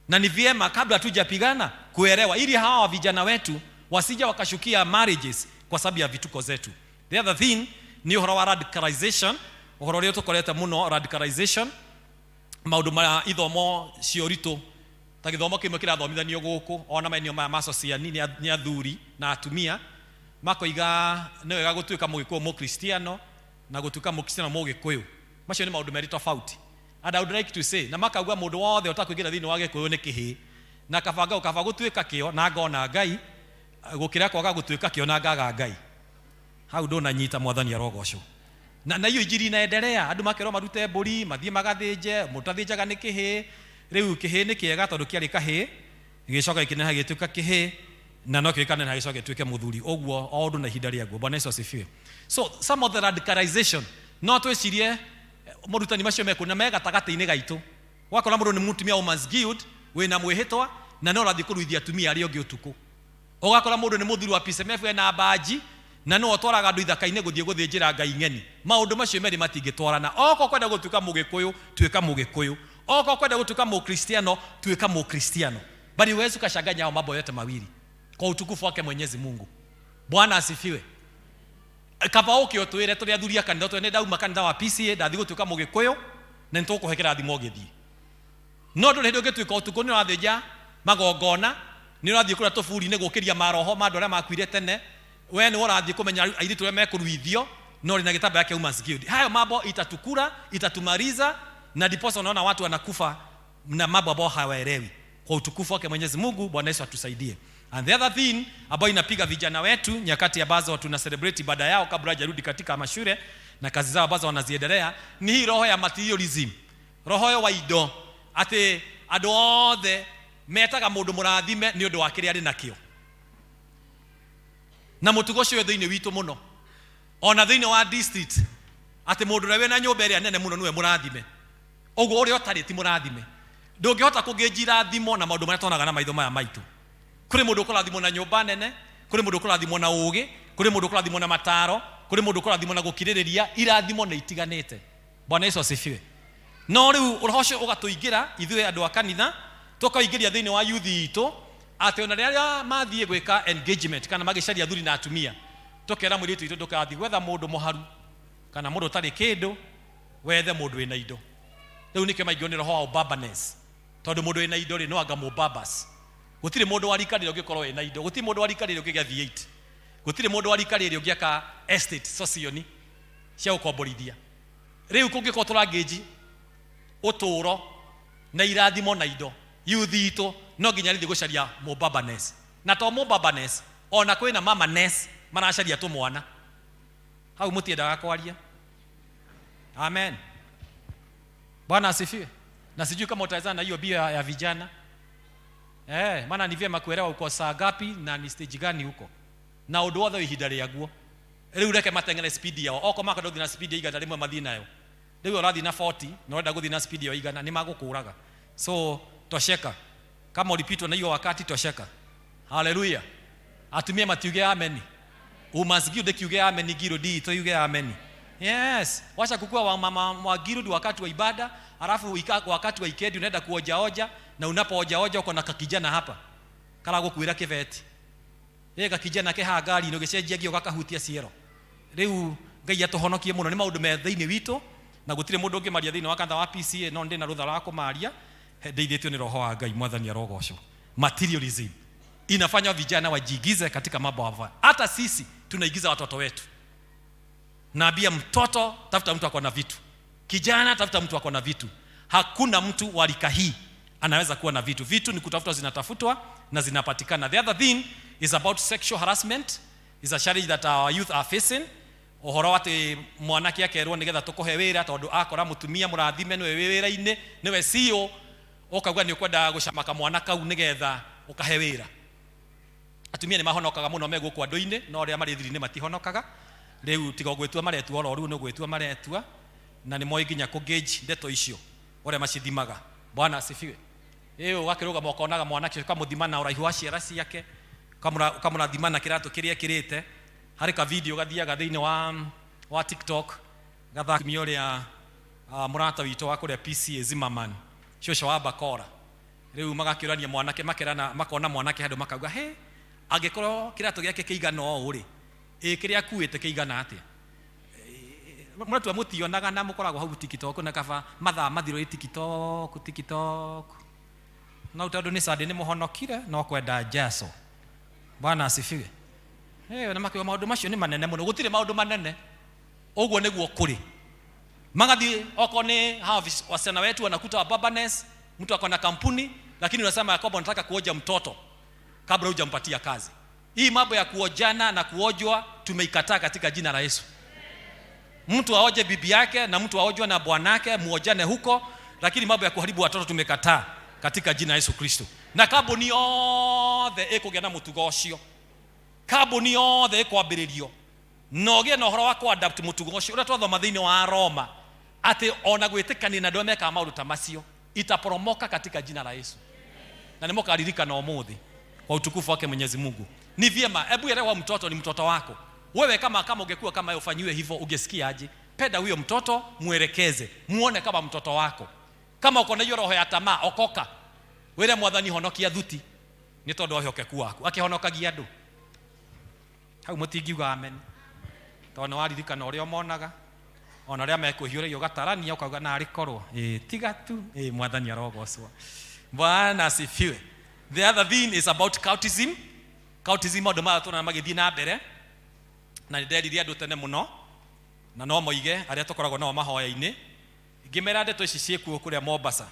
Na ni vyema kabla hatujapigana kuelewa, ili hawa vijana wetu wasija wakashukia marriages kwa sababu ya vituko zetu. The other thing ni uhoro wa radicalization. Uhoro leo tukoleta muno radicalization, maundu ma ithomo ciorito ta githomo kimwe kirathomithanio guku ona maeneo maya masociani ni athuri na atumia makoiga ni wega gutuika mugikuyu mukristiano na gutuika mukristiano mugikuyu. Macio ni maundu meri tofauti. And I would like to say, na makauga mundu wothe utakuingira thini wa gikuyu ni kihi na kaba gutuika kio na ngona Ngai gukira kwaga gutuika kio na ngaga Ngai. Hau ndona nyita mwathani arogoco. Na hiyo injiri inaendelea, andu makero marute mburi mathie magathinje, mutathinjaga ni kihi. Riu kihi ni kiega tondu kiari kahi gicoka ikineha gituika kihi na no kikane na gicoka gituike muthuri. Oguo o ndu na ihinda riaguo. Bwana Yesu asifiwe. So some of the radicalization no twicirie morutani macio mekuna mega tagate-ini gaitu. Wakora mundu ni mutumia Women's Guild wina mwihitwa na no rathi kuruithia atumia ari ongi utuku. Ugakora mundu ni muthuri wa P.C.E.A na baji na no otwaraga andu ithaka-ini guthie guthinjira Ngai ng'eni. Maundu macio meri matingitwarana. Oko kwenda gutuika mugikuyu tuika mugikuyu, oko kwenda gutuika mukristiano tuika mukristiano. Bali wewe ukashanganya mambo yote mawili kwa utukufu wake Mwenyezi Mungu. Bwana asifiwe. Kaba ukio twire turi athuria kanitha twene ndauma kanitha wa P.C.E.A ndathi gutuika mugikuyu na nitukuhekera thimo githii. No ndu hindi ungituika utuku ni rathinja magongona ni rathie kura tofuri ni gukiria maroho mandu aria makwire tene. We ni warathie kumenya airi turia mekuruithio no rina gitamba yake Women's Guild. Hayo mambo itatukura, itatumaliza na diposa unaona watu wanakufa na mambo ambayo hawaelewi. Kwa utukufu wake Mwenyezi Mungu, Bwana Yesu atusaidie. And the other thing ambayo inapiga vijana wetu nyakati ambazo tuna celebrate ibada yao kabla hajarudi katika mashule na kazi zao ambazo wanaziendelea ni hii roho ya materialism. Roho ya indo ati andu othe metaga mundu murathime ni undu wa kiria ari nakio. Na mutugo cio thiini witu muno. Ona thiini wa district ati mundu rewe na nyumba ria nene muno niwe murathime. Oguo uri otari ti murathime. Ndungihota kugijira thimo na maundu maria tonaga na maitho maya maitu. Kuri mundu ukurathimo na nyumba nene, kuri mundu ukurathimo na ugi, kuri mundu ukurathimo na mataro, kuri mundu ukurathimo na gukiririria, irathimo na itiganite. Bwana Yesu asifiwe. No riu uroho ugatuingira ithuĩ andu a kanitha tukaingiria thiini wa youth itu ati ona riria mathie gwika engagement kana magicaria athuri na atumia tukera mwiritu itu ndukathi gwetha mundu muharu kana mundu utari kindu wethe mundu wina indo. Riu nike maingio ni roho wa ubabaness tondu mundu wina indo ri no anga mubabas. Gutire mundu warika rire ungikorwo wina indo, gutire mundu warika rire ungigia V8, gutire mundu warika rire ungiaka estate socioni cia ukomborithia. Riu kungikorwo turangeji uturo na irathimo na indo youth itu no nginya rithi gucaria mubabaness na to mubabaness ona kwina mamaness maracaria tu mwana hau mutiendaga kwaria. Amen. Bwana asifiwe. Na sijui kama utawezana na hiyo bio ya vijana maana ni vyema kuelewa uko saa ngapi na ni stage gani huko na undu wothe ihinda riaguo. Riu reke matengere speed yao oko maka ndothi na speed ya igana rimwe mathi nayo. Riu urathi na 40 na urenda guthi na speed ya igana ni magukuraga. So tosheka. Kama ulipitwa na hiyo wakati tosheka. Haleluya. Atumie matiuge amen. Women's Guild kiuge amen giro di to yuge amen. Yes. Wacha kukua wa mama wa Guild wakati wa ibada, alafu wakati wa weekend unaenda kuoja na unapooja uko na kakijana hapa. Kala gukwira kiveti. Kakijana ke ha gari no gicenjia gio gakahutia ciero. Riu Ngai atuhonokie muno ni maundu me thiini witu na gutire mundu ungi maria thiini wa kanitha wa P.C.E.A no ndi na rutha rwa kumaria ndeithitio ni roho wa Ngai mwathani arogocwo. Materialism inafanya vijana wajigize katika mambo haya. Hata sisi tunaigiza watoto wetu. Naambia mtoto tafuta mtu akona vitu, kijana tafuta mtu akona vitu. Hakuna mtu wa rika hii anaweza kuwa na vitu. Vitu ni kutafutwa, zinatafutwa na zinapatikana. The other thing is about sexual harassment. Is a challenge that our youth are facing. Ohoro ati mwanake akerwo nigetha tukuhe wira tondu akora mutumia murathime niwe wira-ini niwe CEO okagwa ni ukwenda gucamaka mwana kau nigetha ukahe wira. Atumia ni mahonokaga muno meguku andu-ini no ria mari thiri-ini matihonokaga. Riu tiga gwetua maretua oro riu no gwetua maretua na ni moi nginya ku gauge ndeto icio ore macithimaga. Bwana asifiwe. Ugakiruga mokonaga mwanake ukamuthima na uraihu wa ciara ciake ukamurathima na kiratu kiria kirite. Hari ka video gathiaga thiini wa TikTok gathakimio ria murata wito wa kuria P.C.E.A Zimmerman shosha wa bakora riu magakirania mwanake makerana makona mwanake handu makauga he angikorwo kirato giake kiigana o uri kiria kuite kiigana atia muratua mutionaga na mukoragwo hau TikTok na kaba mathaa mathiro TikTok na utandu ni Sunday ni muhonokire no kwenda jaso. Bwana asifiwe. Na makiwa maundu macio ni manene muno, gutire maundu manene uguo niguo kuri magathi okone hawa wasichana wetu wanakuta wababanes, mtu akona kampuni lakini unasema ya kwamba unataka kuoja mtoto kabla hujampatia kazi. Hii mambo ya kuojana na kuojwa tumeikataa katika jina la Yesu. Mtu aoje bibi yake na mtu aojwe na bwanake muojane huko, lakini mambo ya kuharibu watoto tumekataa katika jina la Yesu Kristo. Na kaboni yothe ikugia na mutugo ucio, kaboni yothe ikwambiririo nogie na uhoro wa ku adapt mutugo ucio uria twathoma thiini wa Roma ati ona gwitikania na ndio meka maundu ta macio itaporomoka katika jina la Yesu. Na nimokaririkana umuthi kwa utukufu wake Mwenyezi Mungu. Ni vyema, hebu elewa mtoto ni mtoto wako. Wewe kama ungekuwa kama ufanyiwe hivyo ungesikia aje? Penda huyo mtoto, muelekeze, muone kama mtoto wako. Kama uko na hiyo roho ya tamaa, okoka. Wele mwathani honokia thuti ni tondu ohokeku waku akihonokagia andu hau mutingiuga amen. Tondu waririkana uria monaga ona ria mekuhiuria ugatarania ukauga na arikorwo tiga tu mwathani arogocwo. Bwana asifiwe. The other thing is about cultism. Cultism andu maratona magithii na mbere na nderiria andu tene muno na no moige aria tukoragwo nao mahoya-ini ngimera ndeto ici ciekuo kuria Mombasa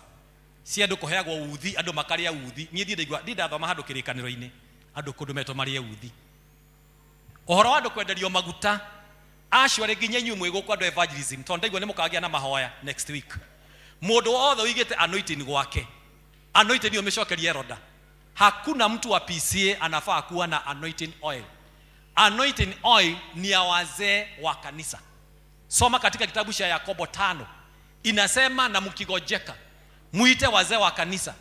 si andu kuheagwo uthi andu makaria uthi nie ndigwa ndathoma handu kirikaniro-ini andu kundu meto marie uthi ohoro andu kwenderio maguta ashware nginya inyu mwiguko andu evangelism tondu ndaigwa nimukagia na mahoya next week mundu othe uigite anointing gwake anointing umecokeria Eroda. Hakuna mtu wa P.C.E.A anafaa kuwa na anointing oil. Anointing oil ni ya wazee wa kanisa. Soma katika kitabu cha Yakobo 5 inasema na mkigojeka muite wazee wa kanisa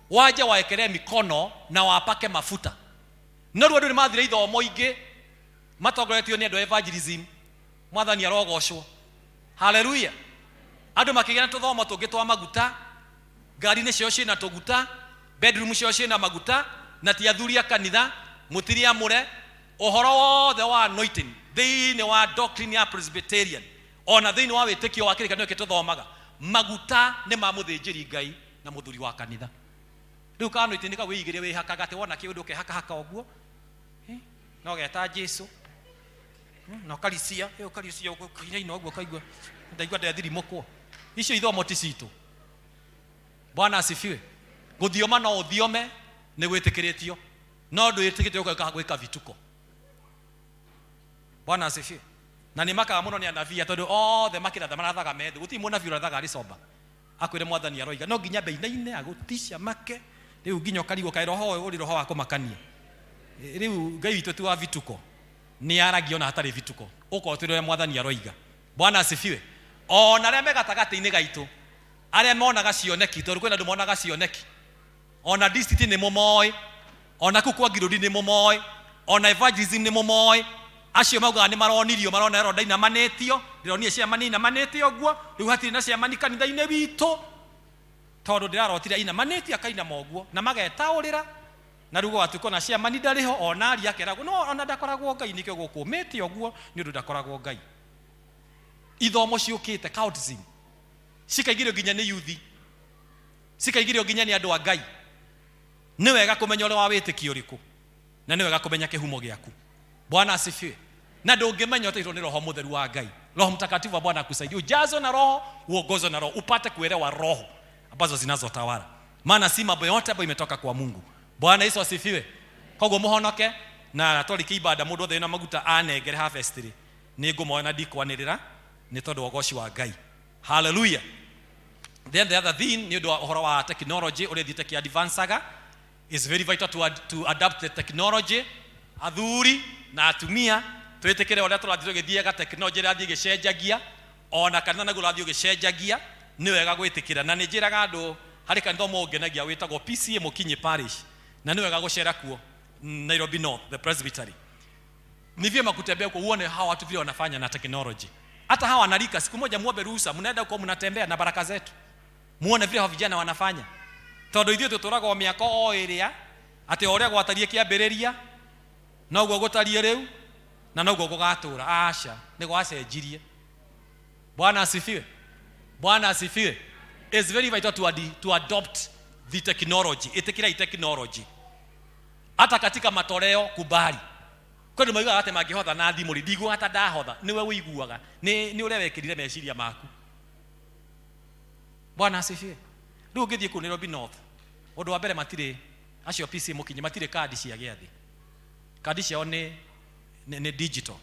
waje waekelee mikono na wapake mafuta. Noru andu ni mathire ithomo ingi matongoretio ni andu evangelism mwathani arogocwo. Hallelujah. Andu makigena tuthomo tungi twa maguta ngari ni cio cina tuguta bedroom cio cina maguta na ti athuria kanitha mutiria mure ohoro wothe wa anointing thiini wa doctrine ya Presbyterian ona thiini wa witikio wa kirikanio kituthomaga maguta ni ma muthinjiri Ngai na muthuri wa kanitha. Riu ka anointing ka wiigire wihakaga ati wona kiundu ke haka oguo no geta Jesu no kalisia ukhinya ino oguo kaigua ndaigua ndethirimukwo icio ithomo ti citu. Bwana asifiwe. Guthioma no uthiome ni gwitikiritio no ndwitikitio gwika vituko. Bwana asifiwe. Na ni makaga muno ni anabii tondu othe makiratha marathaga methu guti munabii urathaga ari somba akwire mwathani aroiga no nginya beinaine agutisha make riu nginya karigo kai roho uri roho wa kumakania riu Ngai witu tu wa vituko ni aragio na hatari vituko uko twire mwathani aroiga. Bwana asifiwe. Ona ria megatagati-ini gaitu aria monaga cioneki tondu kwina andu monaga cioneki ona district ni mumoi ona ku kwa girodi ni mumoi ona evangelism ni mumoi acio maugaga ni maronirio marona Eroda ina manetio ndironie cia manina manetio oguo riu hatiri na cia mani kanitha-ini witu tondu ndirarotira ina manetio akaina moguo na magetaurira na rugo atuko na cia mani ndariho ona ari akeragwo no ona ndakoragwo Ngai nikio gukumete oguo ni undu ndakoragwo Ngai. Ithomo ciukite cultism cikaigirio nginya ni yuthi cikaigirio nginya ni andu a Ngai. Ni wega kumenya ule wa witikio riku na ni wega kumenya kihumo giaku. Bwana asifiwe. Na ndungimenya utaitwo ni roho mutheru wa Ngai. Roho Mtakatifu wa Bwana akusaidia ujazo na roho uongozo na roho upate kuelewa roho ambazo zinazotawala, maana si mambo yote ambayo imetoka kwa Mungu. Bwana Yesu asifiwe. Koguo muhonoke na toliki ibada mundu othe na maguta anengere harvest ri ni ngumona ndikwanirira ni tondu wogoci wa Ngai. Hallelujah. Then the other thing ni ndo uhoro wa technology uri thite advanceaga is very vital to adapt the technology. Athuri na atumia twetekere uria turathiro githiega technology rathie gicenjagia ona kana naguo rathio gicenjagia ni wega gwitikira na ni njiraga andu hari kanitha mongenagia witagwo P.C.E.A Mukinyi Parish na ni wega gucera kuo Nairobi North the Presbytery. Ni vyema kutembea kwa uone hawa watu vile wanafanya na technology. Hata hawa wanalika siku moja muombe ruhusa mnaenda huko mnatembea na baraka zetu muone vile hawa vijana wanafanya. tondu ithuĩ tũtũraga mĩaka o ĩrĩa atĩ o ũrĩa gwatarie kĩambĩrĩria noguo gũtarie rĩu na noguo gũgatũra. Aca, nĩ gwacenjirie. Bwana asifiwe. Bwana asifiwe. It's very vital to adopt the technology. Ĩtĩkĩrai technology. Hata katika matoleo kubali. Kwani maiga ate mangĩhotha na thimũ ri ndigua hata ndahotha niwe ũiguaga nĩ ũrĩa wekĩrire meciria maku. Bwana asifiwe. Rĩu ũngĩthiĩ kũu Nairobi North, ũndũ wa mbere matirĩ acio P.C.E.A mũkinyi matirĩ kadi cia gĩathĩ. Kadi ciao nĩ digital.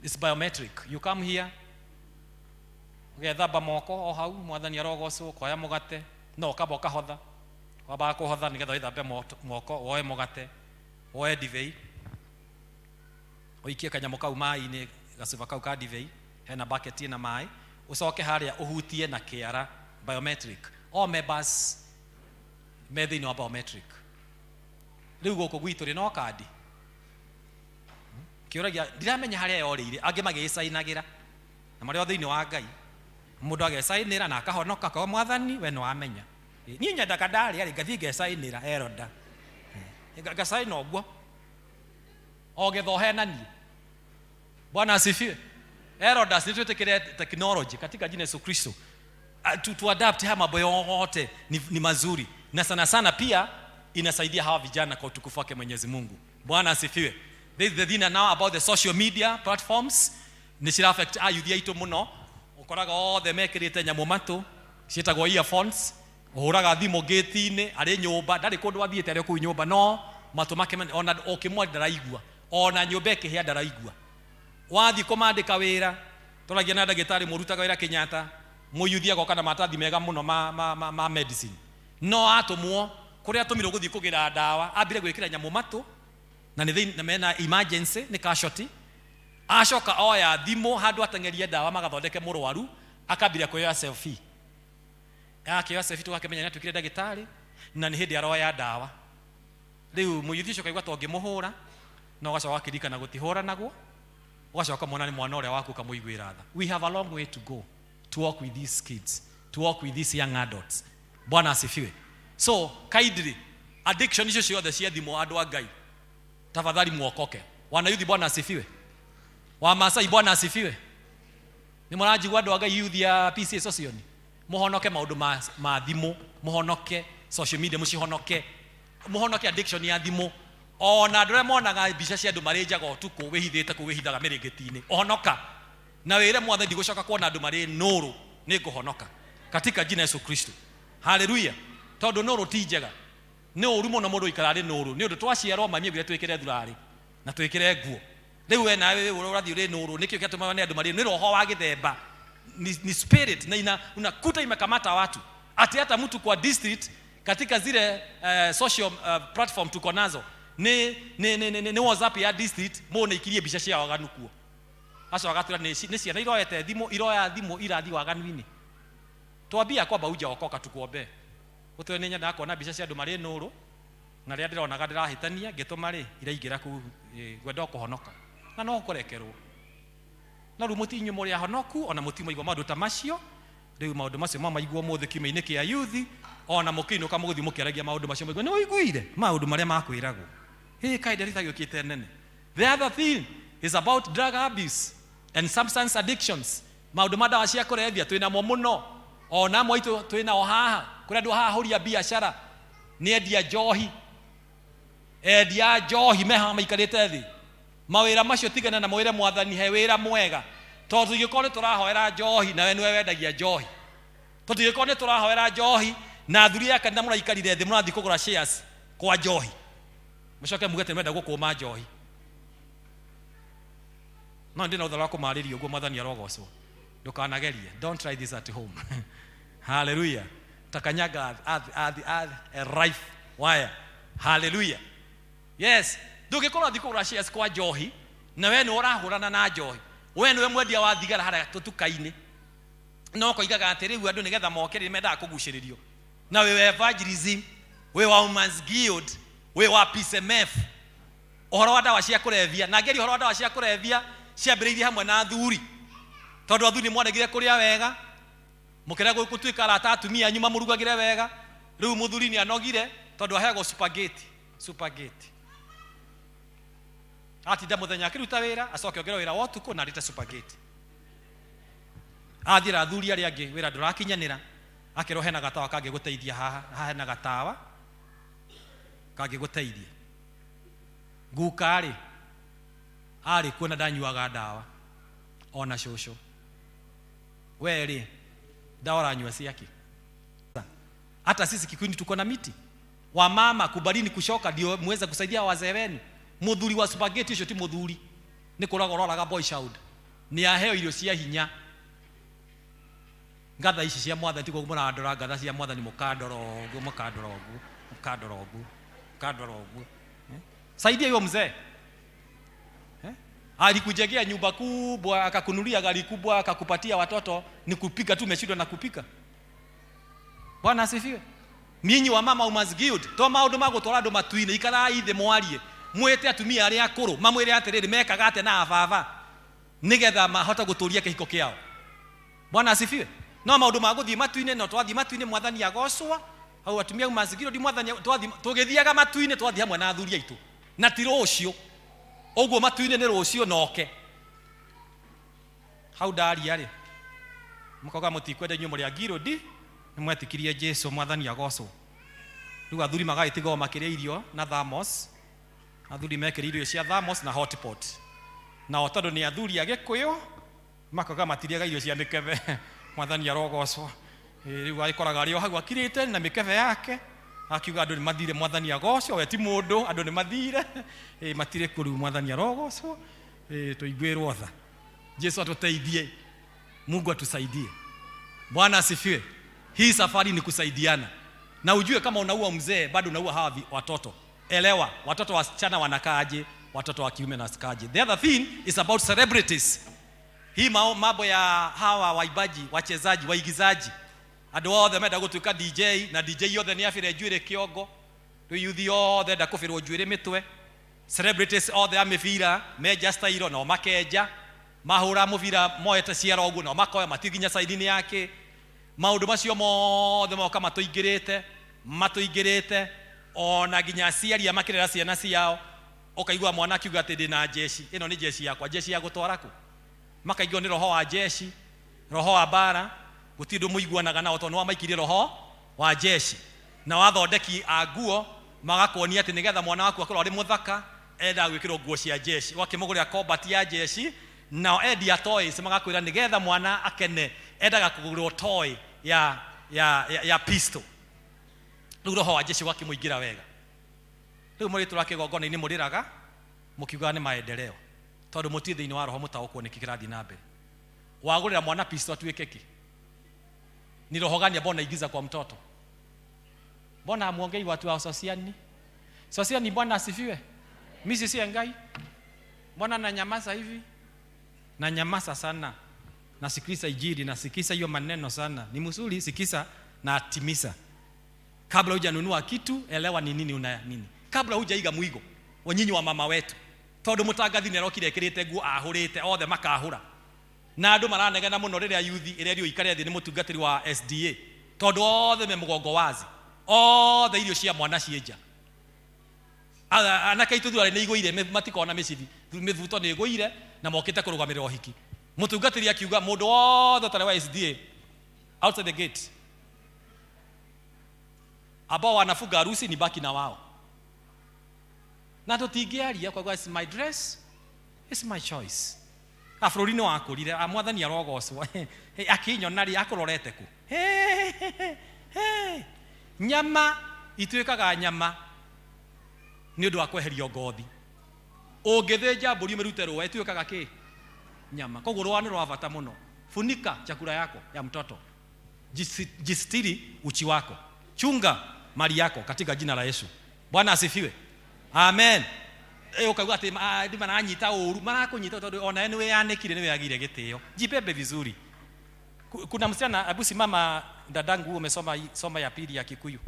It's biometric. You come here, ũgethamba moko o hau, mwathani arogocwo, koya mũgate, no kaba ũkahotha. Wamba kũhotha nĩgetha wĩthambe moko, woe mũgate, woe divei. Ũikie kanyamũ kau maĩ-inĩ, gacuba kau ka divei, hena bucket na maĩ, ũcoke harĩa ũhutie na kĩara. Biometric. All members me thĩinĩ wa biometric. Rĩu gũkũ gwitũ rĩ no kadi. Kĩũragia ndiramenya harĩa yorĩire, angĩ magĩĩcainagĩra na marĩ o thĩinĩ wa Ngai. Mũndũ agecainĩra na akahonoka kwa mwathani, we no amenya. Niĩ nyendaga ndarĩ arĩ ngathiĩ ngecainĩra eroda. Ngacaina ũguo. O gĩthohenanie. Bwana asifiwe. Erodas nĩ twĩtĩkĩre technology katika jina Yesu Kristo. To adapt haya mambo yote ni mazuri. Na sana sana pia inasaidia hawa vijana kwa utukufu wake Mwenyezi Mungu. Bwana asifiwe. There is the thing now about the social media platforms. Ni cira affect youth yaitu muno. Ukoraga othe mekirite nyamũ matũ cietagwo earphones. Ũhũraga thimũ gate-inĩ arĩ nyũmba, ndarĩ kũndũ wathiĩte arĩ kũu nyũmba, no matũ make ona okĩmwe ndaraigua, ona nyũmba ĩkĩhĩa ndaraigua. Wathiĩ kũmandĩka wĩra, tũragia na ndagĩtarĩ mũrutaga wĩra Kenyatta, mũyuthi agoka na matathi mega mũno ma medicine. No atũmwo kũrĩa atũmirwo gũthiĩ kũgĩra ndawa, ambire gwĩkĩra nyamũ matũ na nĩ mena emergency nĩ casualty. Acoka oya thimũ handũ ateng'erie ndawa magathondeke mũrwaru, akambire kuoya selfie. Akĩoya selfie tũgakĩmenya nĩ atwĩkire ndagĩtarĩ na nĩ hĩndĩ aroya ndawa. Rĩu mũyuthi ũcio kaigua tongĩmũhũra no gacoka akĩririkana gũtihũra naguo, ũgacoka mwana nĩ mwana ũrĩa waku kamũiguĩra tha. We have a long way to go to walk with these kids, to walk with these young adults. Bwana asifiwe. So kindly addiction icio ciothe cia thimũ andũ a Ngai, tafadhali muokoke. Wanayuthi Bwana asifiwe. Wa Masai Bwana asifiwe. Ni mũranjigua andũ a Ngai youth ya P.C.E.A socioni. Mũhonoke maũndũ ma thimũ, mũhonoke social media, mũhonoke addiction ya thimũ. Ona andũ arĩa monaga mbica cia andũ marĩ njaga ũtukũ wĩhithĩte kũu wĩhithaga mĩrĩngĩti-inĩ, ũhonoka. Na wĩre mwathani ndigũcoka kuona andũ marĩ nũrũ, nĩ ngũhonoka katika jina Yesu Kristo. Haleluya. Tondũ nũrũ ti njega. Nĩ ũru mũno mũndũ ikara arĩ nũrũ, nĩ ũndũ twaciarwo mami gwire twĩkĩre thurarĩ na twĩkĩre nguo. Rĩu we nawe ũrathiĩ ũrĩ nũrũ, nĩkĩo gĩatũmaga nĩ andũ marĩ nĩ roho wa gĩthemba. Ni spirit na unakuta imekamata watu. Ati hata mtu kwa district katika zile social platform tuko nazo ni WhatsApp ya district mona ikirie bica cia waganu kuo. Aca wagatũra nĩ ciana iroete thimũ, iroya thimũ irathi waganu-inĩ. Twambia kwamba uja okoka tukuombe. Ũtwe nĩ nyenda kuona bica cia andũ marĩ nũrũ na rĩa ndĩronaga ndĩrahĩtania ngĩtũma rĩ iraingĩra kũu gwenda kũhonoka. Na no kũrekerwo. Na rĩu mũtinyu mũrĩ ahonoku ona mũtimoigua maũndũ ta macio. Rĩu maũndũ macio mamaigua mũthĩ kiumia-inĩ kĩa youth, ona mũkĩinũka mũgũthiĩ mũkĩaragia maũndũ macio mũigua nĩ ũiguire maũndũ marĩa makwĩragwo. Kaida ritagĩũkĩte nene. The other thing is about drug abuse and substance addictions. Maũndũ ma ndawa cia kũrebia twĩnamo mũno. Ona amwe aitũ twĩnao haha, kũrĩa andũ haha hũria biacara nĩ endia njohi. Endia njohi meha maikarĩte thĩ. Mawĩra macio tigana na mwĩre mwathani he wĩra mwega. Tondũ tũngĩkorwo nĩ tũrahoera njohi na we nĩwe wendagia njohi. Tondũ tũngĩkorwo nĩ tũrahoera njohi na athuri ya kanitha mũraikarire thĩ mũrathiĩ kũgũra shares kwa njohi. Mũcoke mugete mwenda gũkũma njohi. No ndĩ na ũthara wa kũmarĩria ũguo mwathani arogocwo. Ndũkanagerie. Don't try this at home. Hallelujah. Takanyaga a rife wire. Hallelujah. Yes. Ndũngĩkorwo athiĩ kũgũra shares kwa njohi na we nĩ ũrahũrana na njohi. We nĩwe mwendia wa thigara harĩa tũtuka-inĩ. No koigaga atĩ rĩu andũ nĩgetha moke rĩ mendaga kũgucĩrĩrio. Na we evangelism, we wa Women's Guild, we wa P.C.E.A, ũhoro wa ndawa cia kũrebia, na ngeri ũhoro wa ndawa cia kũrebia ciambĩrĩirie hamwe na athuri. Tondũ athuri mwanegire kũrĩa wega, mũkĩrega gũtuĩka arata atumia nyuma mũrugagĩre wega, riu muthuri ni anogire tondu aheagwo spaghetti atinda muthenya akiruta wira acoke ongerera wira wa utuku na arite spaghetti athira athuri aria angi wira ndurakinyanira akero hena gatawa kangi guteithia haha hena gatawa kangi guteithia ngukari ari kuona ndanyuaga ndawa ona shosho weri ndawa ranyua ciaki. Hata sisi Kikuyu tuko na miti wa mama, kubalini kushoka ndio muweze kusaidia wazee wenu. Muthuri wa spaghetti ucio ti muthuri, ni kuraga roraga boy child, ni aheo irio cia hinya. Ngatha ici cia mwathani tiko kumura ndora ngatha cia mwathani mukandorogu saidia hiyo mzee. Alikujengea nyumba kubwa, akakunulia gari kubwa, akakupatia watoto, ni kupika tu umeshindwa na kupika. Bwana asifiwe. Ninyi wa mama umazigiud to maundu magutwara matuine ikara ithe mwarie mwete atumia aria akuru mamwire atiriri mekaga ate na baba nigetha mahota guturia kihiko kiao. Bwana asifiwe. No maundu maguthii matuine no twathii matuine mwathani agocwa au atumia umazigiud mwathani tugithiaga matuine twathii hamwe na athuri aitu na tiro ucio oguo matuine ni rucio noke hau ndari ari mukoga mutikwenda nyumo ria girodi nimwetikirie Jesu mwathani agocwo. Riu athuri magaitigo makiria irio na thamos, athuri mekiria irio cia thamos na hotpot, na otondo ni athuri agikuyu makoga matiriaga irio cia mikebe mwathani arogocwo. Riu aikoraga rio hau akirite na mikebe yake akiuga andu ni mathire mwathani agocwo, we ti mundu, andu ni mathire matire kuru mwathani arogocwo. Tuigwirwo tha Jesu atuteithie, Mungu atusaidie. Bwana asifiwe. Hii safari ni kusaidiana. Na ujue kama unaua mzee bado unaua hawa watoto. Elewa, watoto wasichana wanakaaje, watoto wa kiume wanakaaje. The other thing is about celebrities. Hii mambo ya hawa waibaji, wachezaji, waigizaji. Andu othe menda gutuika DJ na DJ yothe ni afire njuire kiongo. Youth yothe nda kufirwo njuire mitwe. Celebrities othe amefira meja style no makeja. Mahura muvira moete ciara ogu no makoya matiginya saidini yake. Maundu macio mothe moka matuingirite ona ginya aciari amakirera ciana ciao, ukaigua mwana akiuga ati ndina jeshi, ino ni jeshi yakwa, jeshi ya gutwaraku. Makaigua ni roho wa jeshi, roho wa bara, gutindu muiguanaga nao tondu wamaikirie roho wa jeshi. Na wathondeki aguo magakonia ati nigetha mwana waku akorwo ari muthaka enda gwikirwo nguo cia jeshi, wakimugurira combat ya jeshi. Now edia toys magakwira nigetha mwana akene endaga kugurwo toy ya pistol. Riu roho wa jeshi wakimuingira wega. Riu muri turake gongona ini muriraga mukiuga ni maendeleo tondu mutie thiini wa roho mutaukwo ni kikirathi na mbere. Wagurira mwana pistol atuike ki? Ni roho gani ambao naigiza kwa mtoto? Mbona amuongei watu wa sosiani? Sosiani Bwana asifiwe. Mimi si ngai. Mbona nanyamaza hivi? Na nyamaza sana. Nasikiliza injili, nasikiliza hiyo maneno sana. Ni mzuri sikisa na atimisa. Kabla hujanunua kitu, elewa ni nini una nini. Kabla hujaiga mwigo, wanyinyi wa mama wetu. Tondu mutangathi ne rokire kirite guo ahurite othe makahura. Na andu maranegena muno riria yuthi iria rio ikare thi ni mutungatiri wa SDA. Tondu othe me mugongo wazi. Othe irio cia mwana cienja. Anake ituthuare ni igwire matikona micithi. Mithuto ni igwire na mokite kurugamirira ohiki. Mutungatiri akiuga mundu wothe tare wa SDA outside the gate ambao wanafuga harusi ni baki na wao. Na tutingiaria kwa is my dress, it's my choice. Afrorino akurire amwathani arogocwo akinyona ri akurorete ku nyama ituikaga nyama ni undu wa kweherio ngothi. Ungithinja mburi merute ruwa ituikaga ki nyama. Koguo rwa ni rwa bata muno. Funika chakula yako ya mtoto, jistiri uchi wako, chunga mali yako katika jina la Yesu. Bwana asifiwe. Amen. Ukauga ati ndima nanyita uru marakunyita tondu ona ene we yanekire ni we agire gitio. Jibebe vizuri. Kuna msichana abu simama dadangu umesoma soma ya pili ya Kikuyu.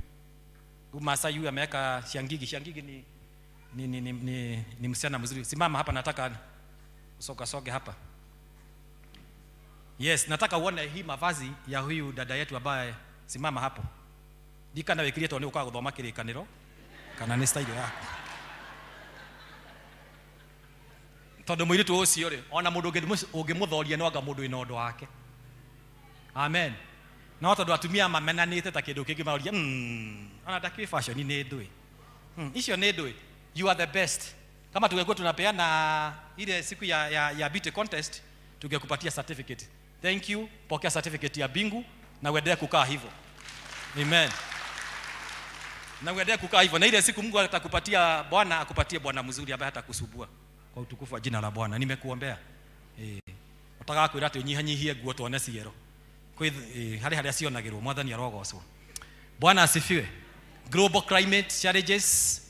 Masai huyu ameweka Shangigi ni msichana mzuri. Simama hapa, nataka soge hapa. Yes, nataka uone hii mavazi ya huyu dada yetu ambaye simama hapo. Ndikana wikire to ni ukaga guthoma kirikaniro kana ni style yako. Tondu muiritu ucio ri ona mundu ungimuthoria no anga mundu ina undu wake. Amen. No tondu atumia mamenanite ta kindu kingi maroria ona ndaki fashion ni ndui. Icio ni ndui. You are the best. Kama tungekuwa tunapeana ile siku ya beauty contest, tungekupatia certificate. Thank you. Pokea certificate ya bingu na uendelee kukaa hivyo. Amen. Na uendelee kukaa hivyo. Na ile siku Mungu atakupatia bwana, akupatie bwana mzuri ambaye hatakusubua. Kwa utukufu wa jina la Bwana. Nimekuombea. Utaka kwira ati unyihanyihie guo tuone ciero. Kwa hali acionagirwo mwathani arogocwo. Bwana asifiwe. Global climate challenges,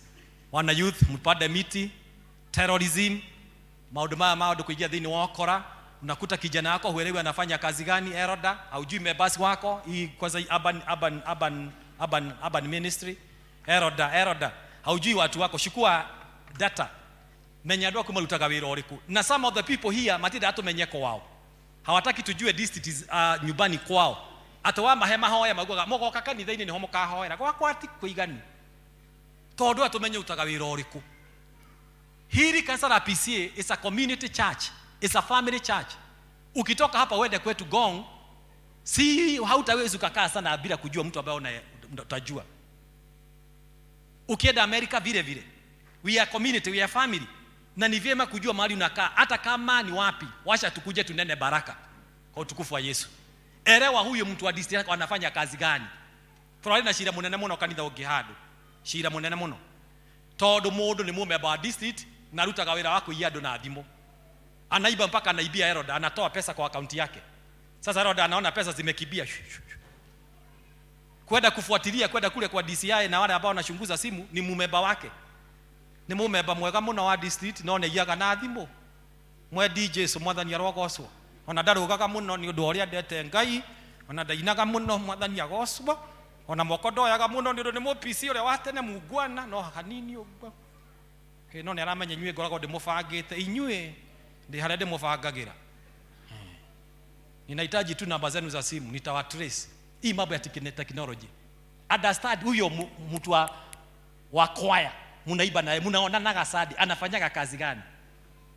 wana youth mpande miti, terrorism, maundu kuingia thini wa kora. Unakuta kijana wako huelewi anafanya kazi gani, eroda, haujui mebasi wako, hii kwanza urban ministry, eroda, haujui watu wako, shukua data. Menya andũ aku marutaga wĩra ũrĩkũ. Na some of the people here matira atumenyeko wao. Hawataki tujue districts nyumbani kwao. Ata wa mahema hoya maguaga mogoka kanitha-inĩ niho mukahoera. Gwakwa ati kuigani. Tondu atumenye utaga wĩra ũrĩkũ. Hili kanisa la P.C.E.A is a community church. It's a family church. Ukitoka hapa uende kwetu Gong, si hautaweza kukaa sana bila kujua mtu ambaye utajua. Ukienda Amerika vile vile. We are community, we are family. Na ni vyema kujua mahali unakaa hata kama ni wapi. Washa tukuje tunene baraka kwa utukufu wa Yesu. Elewa huyo mtu wa district yako anafanya kazi gani. Turali na shira munene muno kanitha ungihadu. Shira munene muno. Tondu mundu ni mumemba wa district na rutaga wira wako iado na thimo. Anaiba mpaka anaibia Herod, anatoa pesa kwa akaunti yake. Sasa Herod anaona pesa zimekibia. Kwenda kufuatilia, kwenda kule kwa DCI na wale ambao wanachunguza simu ni mumemba wake. Ni mumemba mwega muno wa district no ne yaga na thimo. Mwe DJ so mwathani arogocwo. Ona ndarugaga muno ni undu uria ndete Ngai, ona ndainaga muno mwathani agocwo. Ona moko ndoyaga muno ni undu ni mu-PC uria watene mungwana no hanini uguo. No ni aramenya nyue ngoragwo ndimubangite inyue ndi haria ndimubangagira. Ninahitaji tu namba zenu za simu nitawatrace. Hii mambo ya technology. Understand huyo mtu wa kwaya munaiba naye munaonanaga sadi anafanyaga kazi gani?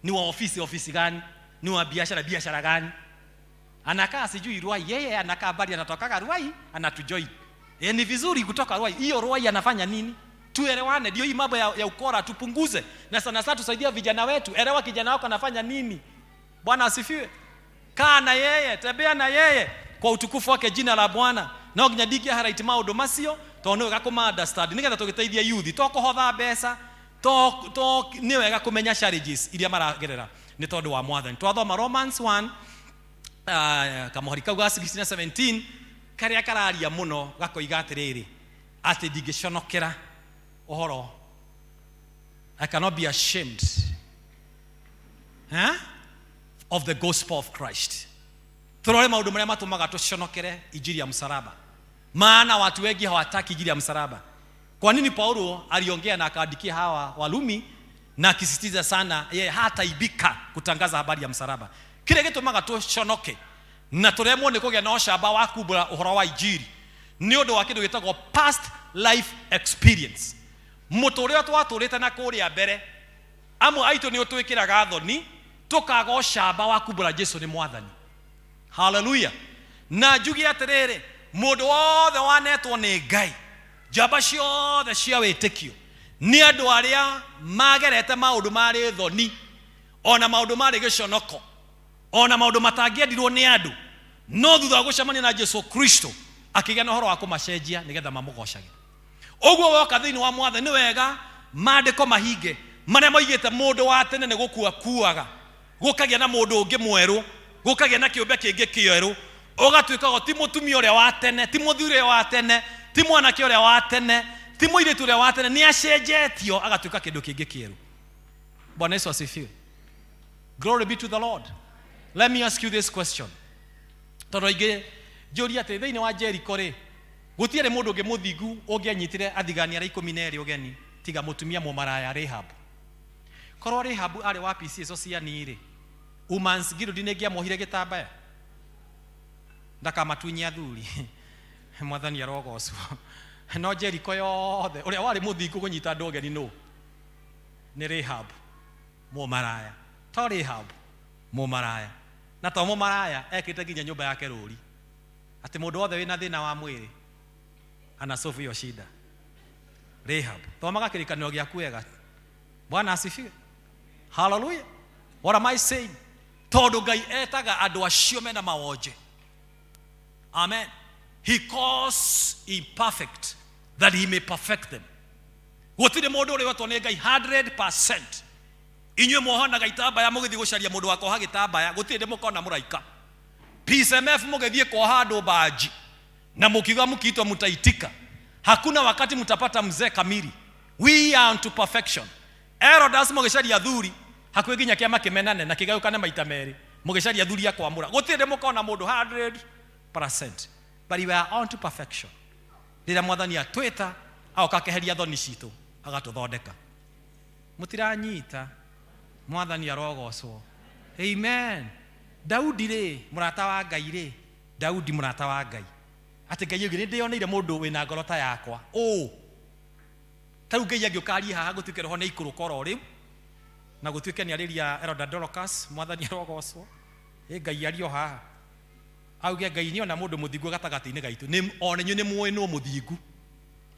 Ni wa ofisi gani? Ni wa biashara gani? Anakaa sijui Ruai, yeye anakaa bali anatokaga Ruai anatujoin. Ni vizuri kutoka Ruai. Hiyo Ruai anafanya nini? Tuelewane, ndio hii mambo ya ukora tupunguze. Na sana tusaidia vijana wetu. Elewa kijana wako anafanya nini. Bwana asifiwe. Kaa na yeye, tembea na yeye kwa utukufu wake jina la Bwana. Na nginyadikia haraiti maundu macio tondu wega kuma understand nigetha tugiteithia youth to kuhotha mbeca to ni wega kumenya challenges iria maragerera ni tondu wa mwathani. Twathoma Romans 1 kamuhari kau ga 16-17 karia kararia muno gakoiga atiriri ati ndingiconokera uhoro. I cannot be ashamed of the gospel of Christ. Turore maundu maria matumaga tuconokere injili ya msalaba. Maana watu wengi hawataki injili ya msalaba. Kwa nini Paulo aliongea na akaandikia hawa Walumi na akisisitiza sana yeye hataibika kutangaza habari ya msalaba? Kile gitumaga tuconoke na turemwo ni kugia na ucamba wa kumbura uhoro wa injili ni undu wa kindu gitagwo past life experience. Muture twaturite na kuria mbere amwe aitu ni utwikiraga thoni tukaga ucamba wa kumbura Jesu ni mwathani. Hallelujah. Na njugi atiriri mundu wothe wanetwo ni Ngai njamba ciothe cia witikio ni andu aria magerete maundu mari thoni ona maundu mari giconoko ona maundu matangiendirwo ni andu no thutha wa gucemania na Jesu Kristo akigĩa na ũhoro wa kũmacenjia nigetha mamũgocage. Ũguo woka thĩinĩ wa mwathani ni wega maandĩko mahinge maria moigĩte mũndũ wa tene nĩ gũkua kuaga gũkagĩa na mũndũ ũngĩ mwerũ gũkagĩa na kĩũmbe kĩngĩ kĩerũ ũgatuĩka ti mũtumia ũrĩa wa tene ti mũthuri ũrĩa wa tene ti mwanake ũrĩa wa tene ti mũirĩtu ũrĩa wa tene nĩ acenjetio agatuĩka kĩndũ kĩngĩ kĩerũ. Bwana Yesu asifiwe. Glory be to the Lord. Let me ask you this question. Tondũ ingĩ njũria atĩ thĩinĩ wa Jericho rĩ gũtiarĩ mũndũ ũngĩ mũthingu ũngĩanyitire athigani arĩa 12 ũgeni tiga mũtumia mũmaraya Rahab. Korwo Rahab arĩ wa P.C.E.A icio ciani rĩ Women's Guild nĩngĩamohire gĩtambaya ndakamatunya athuri. Mwathani arogocwo. no Jeriko yothe uria wari muthingu kunyita andu ogeni no ni Rahab mumaraya to Rahab mumaraya na to mumaraya ekite ginya nyumba yake ruri ati mundu wothe wina thina wa mwiri ana solve hiyo shida. Rahab thomaga kirikanio giaku wega. Bwana asifiwe. Hallelujah. What am I saying? Tondu Ngai etaga andu acio mena mawonje. Amen. He calls imperfect that he may perfect them. Gutire mundu uri watwo ni Ngai 100%. Inywe mohonaga itambaya mugithi gucaria mundu wako ha gitambaya gutire mukona muraika. PCMF mugithie kwa handu baji na mukiga mukitwa mutaitika. Hakuna wakati mutapata mzee kamili. We are unto perfection. Erodas mugicaria thuri hakuhi ginya kiama kimenane na kigayukane maita meri mugicaria thuri akwamura gutire mukona mundu 100%. But we are unto perfection. Rira mwathani atwita au kakeheria thoni citu agatuthondeka. Mutiranyita mwathani arogocwo. Amen. Daudi ri murata wa Ngai ri. Daudi murata wa Ngai. Ati Ngai ugi ndioneire mundu wina ngoro ta yakwa. Tau Ngai agiukaria haha gutuike roho ni ikuru koro riu. Na gutuike ni ariria Eroda Dorcas mwathani arogocwo. Ngai ario haha. Auge Ngai ni ona mundu muthingu gatagati-ini gaitu. Ni onenyu ni muwe no muthingu.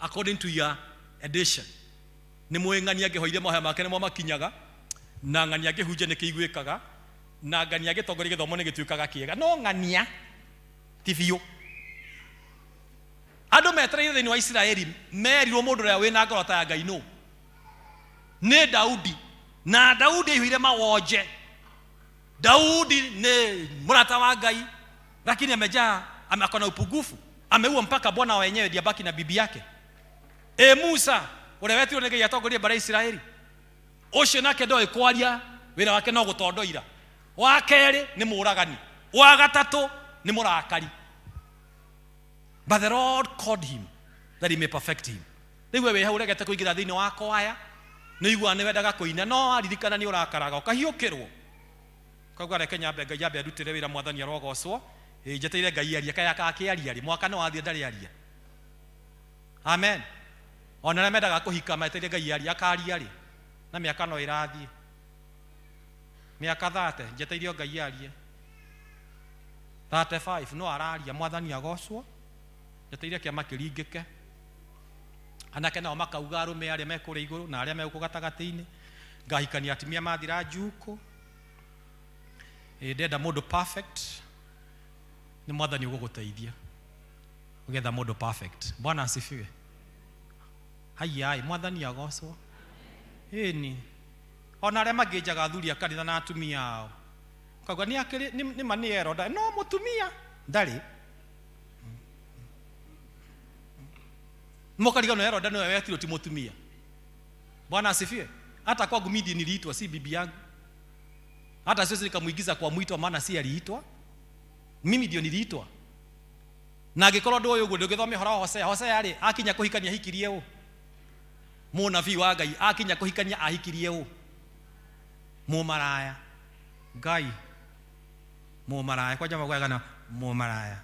According to your edition. Ni muwe ngani agihoire mahoya make ni mo makinyaga. Na ngani agihunje ni kiiguikaga. Na ngani agitongori githomo ni gituikaga kiega. No ngania tivio. Andu metreire thini wa Israeli merirwo mundu ria wina ngoro ta Ngai no. Ni Daudi. Na Daudi aihire mawonje. Daudi ni murata wa Ngai. Lakini amejaa amekona upungufu. Ameua mpaka bwana wenyewe ndiye baki na bibi yake. Musa ule wetu Ngai atongorie bara Israeli. Ucio nake ndoe kwaria wira wake no gutondoira. Wa keri ni muragani. Wa gatatu ni murakari. But the Lord called him that he may perfect him. Niwe we haure gete kuingira thini wako aya. Ni igwa ni wendaga kuina no aririkana ni urakaraga ukahiukirwo. Kagwa reke nyambe Ngai ambe arutire wira mwathani arogocwo. Njeteire Ngai aria kaya kakiaria ri mwaka no athie ndari aria. Amen. Ona na mendaga kuhika maeteire Ngai aria akaria ri. Na miaka no irathie. Miaka 30 njeteire Ngai aria. 35 no araria mwathani agocwo. Njeteire kiama kiringike. Anake nao makauga arume aria mekure iguru na aria meguko gatagati-ini. Ngahikania atimia mathira njuko. Ndenda mundu perfect. Ni mwathani uguguteithia ugetha mundu perfect. Bwana asifiwe. Hai mwathani agocwo. Ni ona aria mangijaga thuri akanitha na atumia ao kagwa ni akiri ni mani Eroda no mutumia ndari mokariga no Eroda no wetiro ti mutumia. Bwana asifiwe. Hata kwa gumidi niliitwa si bibi yangu. Hata sisi nikamuigiza kwa mwito maana si aliitwa. Mimi ndio niliitwa. Na gikorwo ndu uyu ndu githome horo Hosea ri akinya kuhikania hikirie u. Munabii wa Ngai akinya kuhikania ahikirie u. Mumaraya. Ngai. Mumaraya kwa jamaa gwagana mumaraya.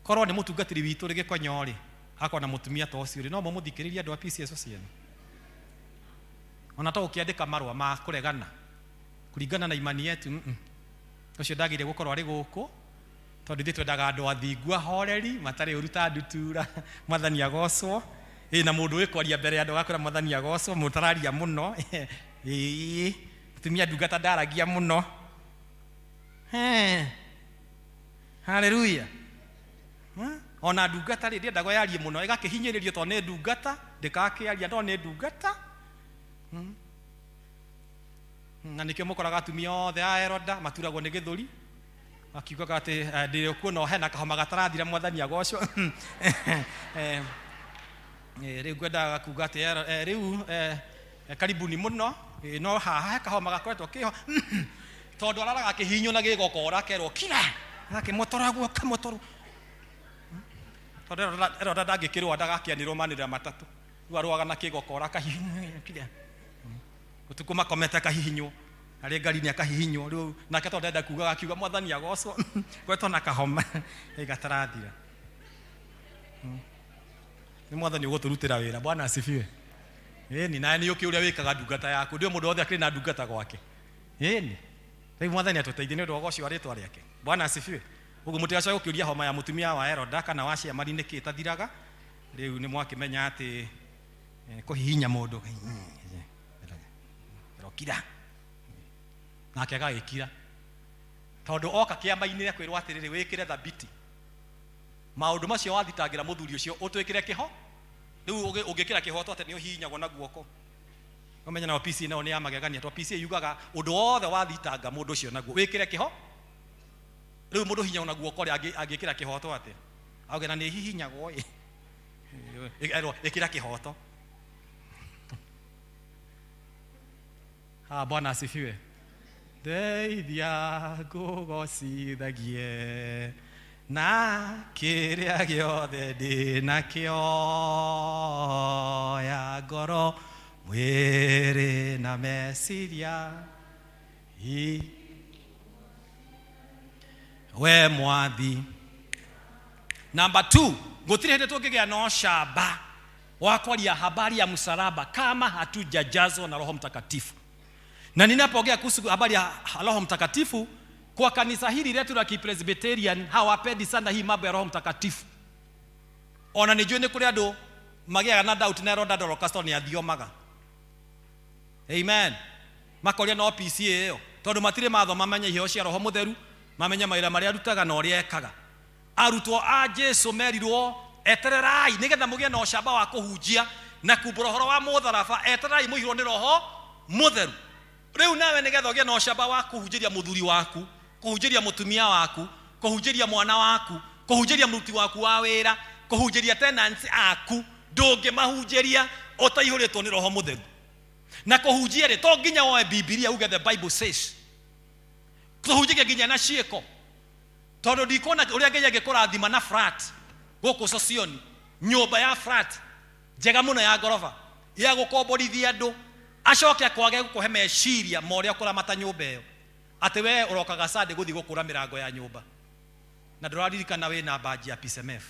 Korwo ni mutungatiri witu ri gikonyori akona mutumia to cio ri no muthikiriria andu a P.C.E.A ciene. Ona to ukiandika marwa ma kuregana kuringana na imani yetu ucio ndagire gukorwo ari guku tondu ndi twendaga andu athingu ahoreri matari uruta ndutura mwathani agocwo na mundu wikwaria mbere ya andu gakora mwathani agocwo mutararia muno tumia ndungata ndaragia muno haleluya. Ona ndungata ri ndiendaga yarie muno igakihinyiririo to ne ndungata ndikakiaria ndo ne ndungata na nikio mukoraga atumia othe a Eroda maturagwo ni githuri akiugaga ati ndire kuona hena kahoma gatarathira mwathani agocwo riu ngwendaga kuga ati riu karibuni muno no haha kahoma gakoretwo kiho tondu araraga kihinyo na gigokora kerwo kira akimotoragwo kamotoru tondu Eroda ndangikirwo ndagakianirwo manira matatu riu arwaga na kigokora kahinyo kira utuku makomete kahihinyo ari ngari ni akahihinyo riu nake to ndenda kuga akiuga mwathani agocwo gwetwo na kahoma gatarathira Ni mwathani ugoturutira wira. Bwana asifiwe. Ni nani yoki uria wikaga ndungata yaku? Ndio mundu wothe akiri na ndungata gwake. Ni. Rĩu mwathani atuteithie nĩ ũndũ wa ũcio wa rĩtwa rĩake. Bwana asifiwe. Ũguo mũtigacoke gũkĩũria homa ya mũtumia wa Eroda kana wa ciamari nĩkĩ ĩtathiraga. Rĩu nĩ mwakĩmenya atĩ kũhihinya mũndũ rokira nake agagĩkira tondũ oka kĩama-inĩ kwĩrwo atĩrĩrĩ wĩkĩre thabiti maũndũ macio wathitangĩra mũthuri ũcio ũtwĩkĩre kĩho. Rĩu ũngĩkĩra kĩhoto atĩ nĩ ũhihinyagwo na guoko. Ũmenya na P.C.E.A nao nĩ ya magegania tondũ P.C.E.A yugaga ũndũ wothe wathitanga mũndũ ũcio naguo wĩkĩre kĩho. Rĩu mũndũ hihinyagwo na guoko angĩkĩra kĩhoto atĩ auge na nĩ hihinyagwo ĩkĩra kĩhoto. Bwana asifiwe. Ndeithia ngũgocithagie na kĩrĩa gĩothe ndĩ nakĩo ya ngoro mwĩrĩ na meciria we mwathi. Number 2, gũtirĩ hĩndĩ tũngĩgĩa na ũcamba wa kwaria habari ya msalaba kama hatujajazwa na Roho Mtakatifu. Na ninapoongea kuhusu habari ya Roho Mtakatifu kwa kanisa hili letu la Kipresbyterian hawapendi sana hii mambo ya Roho Mtakatifu. Ona nijue nĩ kũrĩ andũ magĩaga na doubt na Eroda Dorcaston nĩ athiomaga. Amen. Makoria no P.C.E.A ĩyo tondũ matirĩ mathoma mamenye iheo cia Roho Mũtheru, mamenye mawĩra marĩa arutaga na ũrĩa ekaga. Arutwo a Jesu merirwo etererai nĩgetha mũgĩe na ũcamba wa kũhunjia na kumbũra ũhoro wa mũtharaba. Etererai mũihũrwo nĩ Roho Mũtheru. Rĩu nawe nĩgetha ũgĩe na ũcamba wa kũhunjĩria mũthuri waku, kũhunjĩria mũtumia waku, kũhunjĩria mwana waku, kũhunjĩria mũruti waku wa wĩra, kũhunjĩria tenants aku, ndũngĩmahunjĩria ũtaihũrĩtwo nĩ Roho Mũtheru. Na kũhunjia rĩ to nginya woe Biblia uge the Bible says. Kũhunjia nginya na ciĩko. Tondũ ndikuona ũrĩa Ngai angĩkũrathima na flat gũkũ Socioni, nyũmba ya flat njega mũno ya ngoroba ya gũkomborithia andũ, acoke akwage gũkũhe meciria ma ũrĩa ũkũramata nyũmba ĩyo atĩ we ũrokaga Sunday gũthiĩ gũkũra mĩrango ya nyũmba na ndũraririkana wĩ na baji ya P.C.E.A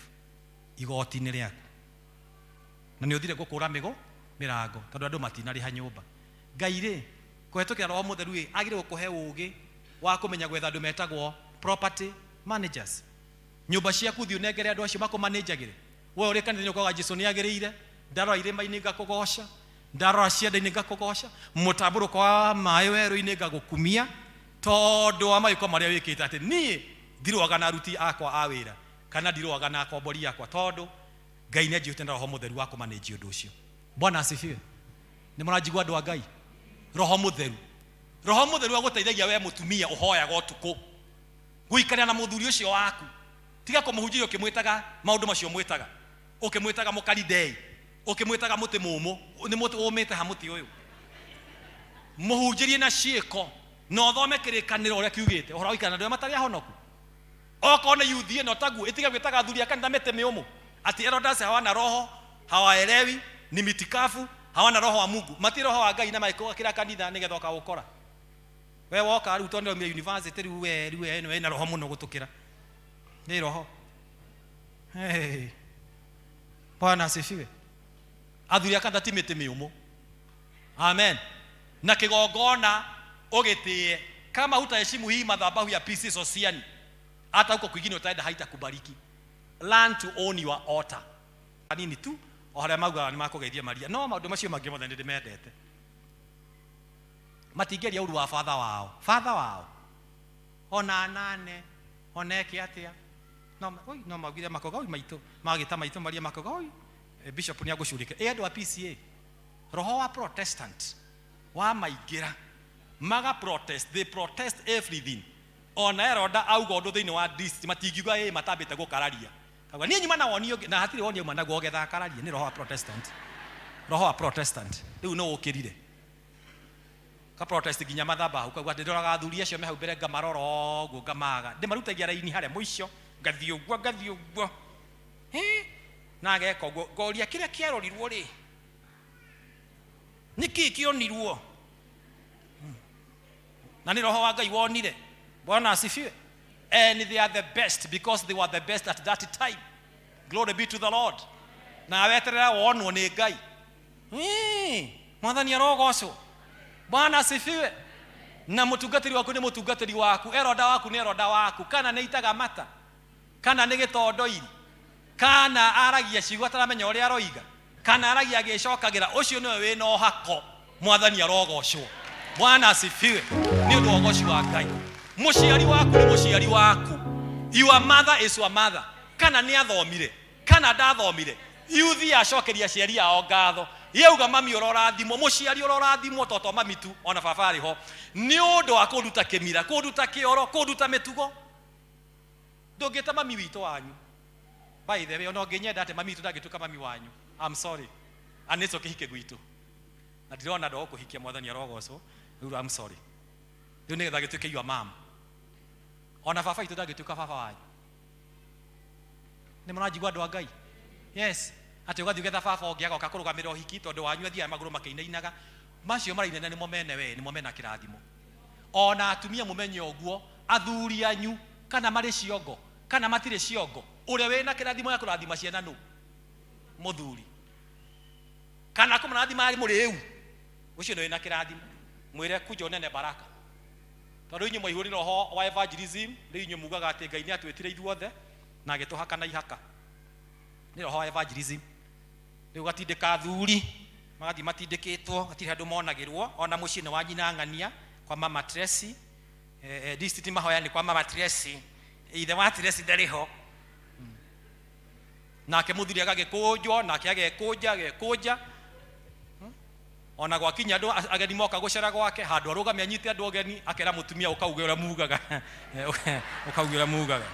igoti-inĩ rĩaku na nĩ ũthire gũkũra mĩrango tondũ andũ matinarĩha nyũmba. Ngai rĩ kũhetũkĩra Roho Mũtheru ĩ agĩrĩirwo kũhe ũũgĩ wa kũmenya gwetha andũ metagwo property managers. Nyũmba ciaku thiĩ ũnengere andũ acio makũmanĩnjagĩre. We ũrĩ kanitha-inĩ ũkoiga Jesũ nĩ agĩrĩire, ndarora irĩma-inĩ ngakũgoca, ndarora cianda-inĩ ngakũgoca, mũtambũrũko wa maĩ werũ-inĩ ngagũkumia tondũ wa mawĩko marĩa wĩkĩte atĩ niĩ ndirũaga na aruti akwa a wĩra kana ndirũaga na akombori akwa tondũ Ngai nĩ anjĩhĩte na Roho Mũtheru wa kũmanĩnji ũndũ ũcio. Bwana asifiwe. Nĩ mũranjigua andũ a Ngai? Roho Mũtheru. Roho Mũtheru agũteithagia we mũtumia ũhoyaga ũtukũ gũikarania na mũthuri ũcio waku, tiga kũmũhunjia ũkĩmwĩtaga maũndũ macio mwĩtaga, ũkĩmwĩtaga mũkaridei, ũkĩmwĩtaga mũtĩ mũmũ, nĩ mũtĩ ũmĩte ha mũtĩ ũyũ. Mũhunjĩrie na ciĩko na ũthome kĩrĩkanĩro ũrĩa kiugĩte ũhoro wa gũikarania na andũ arĩa matarĩ ahonoku. Okorwo nĩ youth ĩno taguo ĩtige gwĩtaga athuri a kanitha mĩtĩ mĩũmũ ati Elders hawana roho, hawaelewi, ni mitikafu, hawana roho wa Mungu. Mati roho wa Ngai na maiko kila kanitha nĩgetha ũkaũkora. We woka rĩu tondũ nĩ university rĩu eno ena roho mũno gũtũkĩra. Nĩ roho. Hey. Bwana asifiwe. Athuri a kanitha ti mĩtĩ mĩũmũ. Amen. Na kĩgongona ũgĩtĩe kama hutaheshimu hii madhabahu ya P.C.E.A Sociani, hata huko kwingine utaenda haitakubariki. Learn to own your altar. Anini tu oharĩa maugaga nĩ makũgeithia Maria. No maũndũ macio mangĩ mothe ndĩmendete. Matingĩria ũru wa father wao. Ona nane oneke atĩa. No maugire makoga maitũ magĩta maitũ Maria makoga bishop nĩ agũcurĩke. Andũ a P.C.E.A roho wa Protestant wa maingĩra maga protest, they protest everything. Ona Eroda auga ũndũ thĩinĩ wa district matingiuga matambĩte gũkararia. Kaga niĩ nyuma na woni na hatirĩ woni uma naguo getha kararia nĩ roho wa Protestant. Roho wa Protestant. Rĩu no ũkĩrire. Ka protest nginya mathamba hau kaguo ndĩroraga athuri acio me hau mbere ngamarora ũguo ngamaga. Ndĩmarutagia raini harĩa mũico ngathiĩ ũguo. Na ageka ũguo ngoria kĩrĩa kĩarorirwo rĩ. Nĩkĩ kĩonirwo? Na nĩ roho wa Ngai wonire. Bwana asifiwe. And they are the best because they were the best at that time. Glory be to the Lord. Na weterera wonwo ni Ngai. Mwathani arogocwo. Bwana asifiwe. Na mutungatiri waku ni mutungatiri waku, eroda waku ni eroda waku, kana ni itaga mata, kana ni gitondoiri, kana aragia ciugo ataramenya uria aroiga, kana aragia agicokagira, ucio niwe wina uhako. Mwathani arogocwo. Bwana asifiwe. Ni undu wa goci wa Ngai. Muciari waku ni muciari waku. Your mother is your mother. Kana ni athomire, kana ndathomire, yuthi acokeria ciari yao ngatho. Yeuga mami urorathimo, muciari urorathimo, toto mami tu ona baba ari ho. Ni undu wa kuruta kimira, kuruta kioro, kuruta mitugo. Ndungita mami witu wanyu. By the way, ona nginyenda ate mami witu ndagituka mami wanyu. I'm sorry. Anico kihike gwitu. Na ndirona ndo kuhikia Mwathani arogocwo. I'm sorry. Riu ni getha gituke your mom. Ona baba witu ndagituka baba wanyu. Ni murajigwa andu a Ngai. Yes. Ati ugathi ugetha baba ongi agoka kurugamira uhiki tondu wanyu athia maguru makinainaga. Macio marainena ni momene we, ni momena kirathimo. Ona atumia mumenye oguo, athuri anyu kana mari ciongo, kana matire ciongo. Uria wina kirathimo ya kurathima ciana nu muthuri. Kana kumurathima ari muri eu. Ucio ni wina kirathimo. Mwire kujo nene baraka. Tondu inyu mwaihuri roho wa evangelism, ri inyu mugaga ati Ngai ni atwetire ithuothe na agituhaka na ihaka. Ni roho wa evangelism. Riu gatindika athuri magathi matindikitwo, gatire andu monagirwo, ona mucii ni wanyina ng'ania kwa mama Tracy. District mahoya ni kwa mama Tracy. Ithe wa Tracy ndariho. Nake muthuri agagikunjwo, nake agekunja. Ona gwakinya andu ageni moka gucera gwake, handu arugamia anyite andu ageni, akera mutumia ukauge ura mugaga. Ukauge ura mugaga.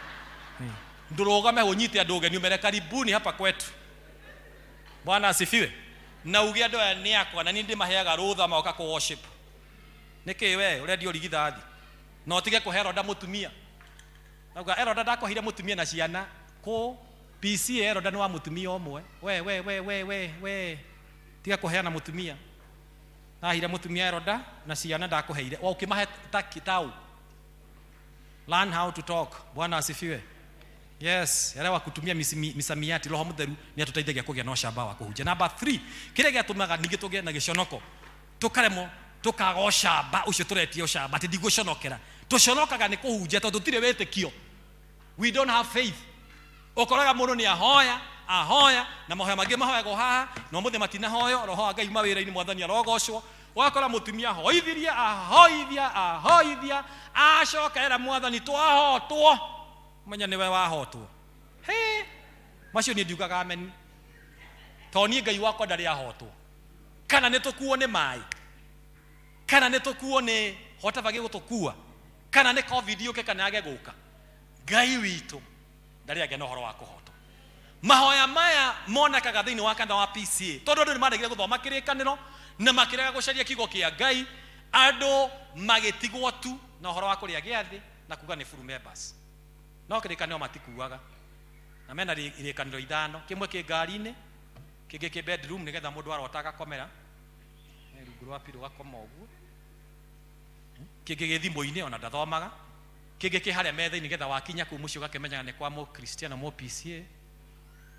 Ndurugame unyite andu ageni umere karibuni hapa kwetu. Bwana asifiwe. Na uge andu aya ni akwa na ni ndimaheaga rutha maoka ku worship. Niki we urendi urigithathi. No tige kuheroda mutumia. Nauga eroda ndakohire mutumia na ciana ku P.C.E.A eroda ni wa mutumia omwe. We tiga kuheana mutumia. Ahire mutumia eroda na ciana ndakuheire. Wa ukimahe takitau. Learn how to talk. Bwana asifiwe. Yes, elewa kutumia misamiati. Roho Mutheru ni atutaithagia kugia na ucamba wa kuhunjia. Number 3, kire giatumaga ningi tugie na giconoko. Tukaremo tukagocamba ucio turetie ucamba ati ndiguconokera. Tuconokaga ni kuhunjia tondu tutire wetikio. We don't have faith. Ukoraga mundu ni ahoya na mahoya mangi mahoyagwo haha no muthe matina hoyo roho wa Ngai mawira-ini Mwathani arogocwo. Wakora mutumia ahoithia acoka era Mwathani twahotwo. Manya niwe wahotwo. Macio ni ndiugaga amen. Toni Ngai wakwa ndari ahotwo. Kana nitukuo ni mai. Kana nitukuo ni hota bagi gutukua. Kana ni covid yuke kana age guka. Ngai witu ndari age no horo wa kuhotwo. Mahoya maya monekaga thiini wa kanitha wa P.C.E.A tondu andu ni mandagire guthoma kirikaniro na makirega gucaria kiugo kia Ngai, andu magitigwo tu na horo wa kuria giathi na kuga ni full members. No kirikaniro matikuaga na mena irikaniro ithano, kimwe ki ngari-ini, kingi ki bedroom nigetha mundu arotaga komera rungu rwa pilo gakoma uguo, kingi gi thimu-ini ona ndathomaga, kingi ki haria metha-ini nigetha wakinya ku mucio gakimenyaga ni kwa mu Kristiano mu P.C.E.A.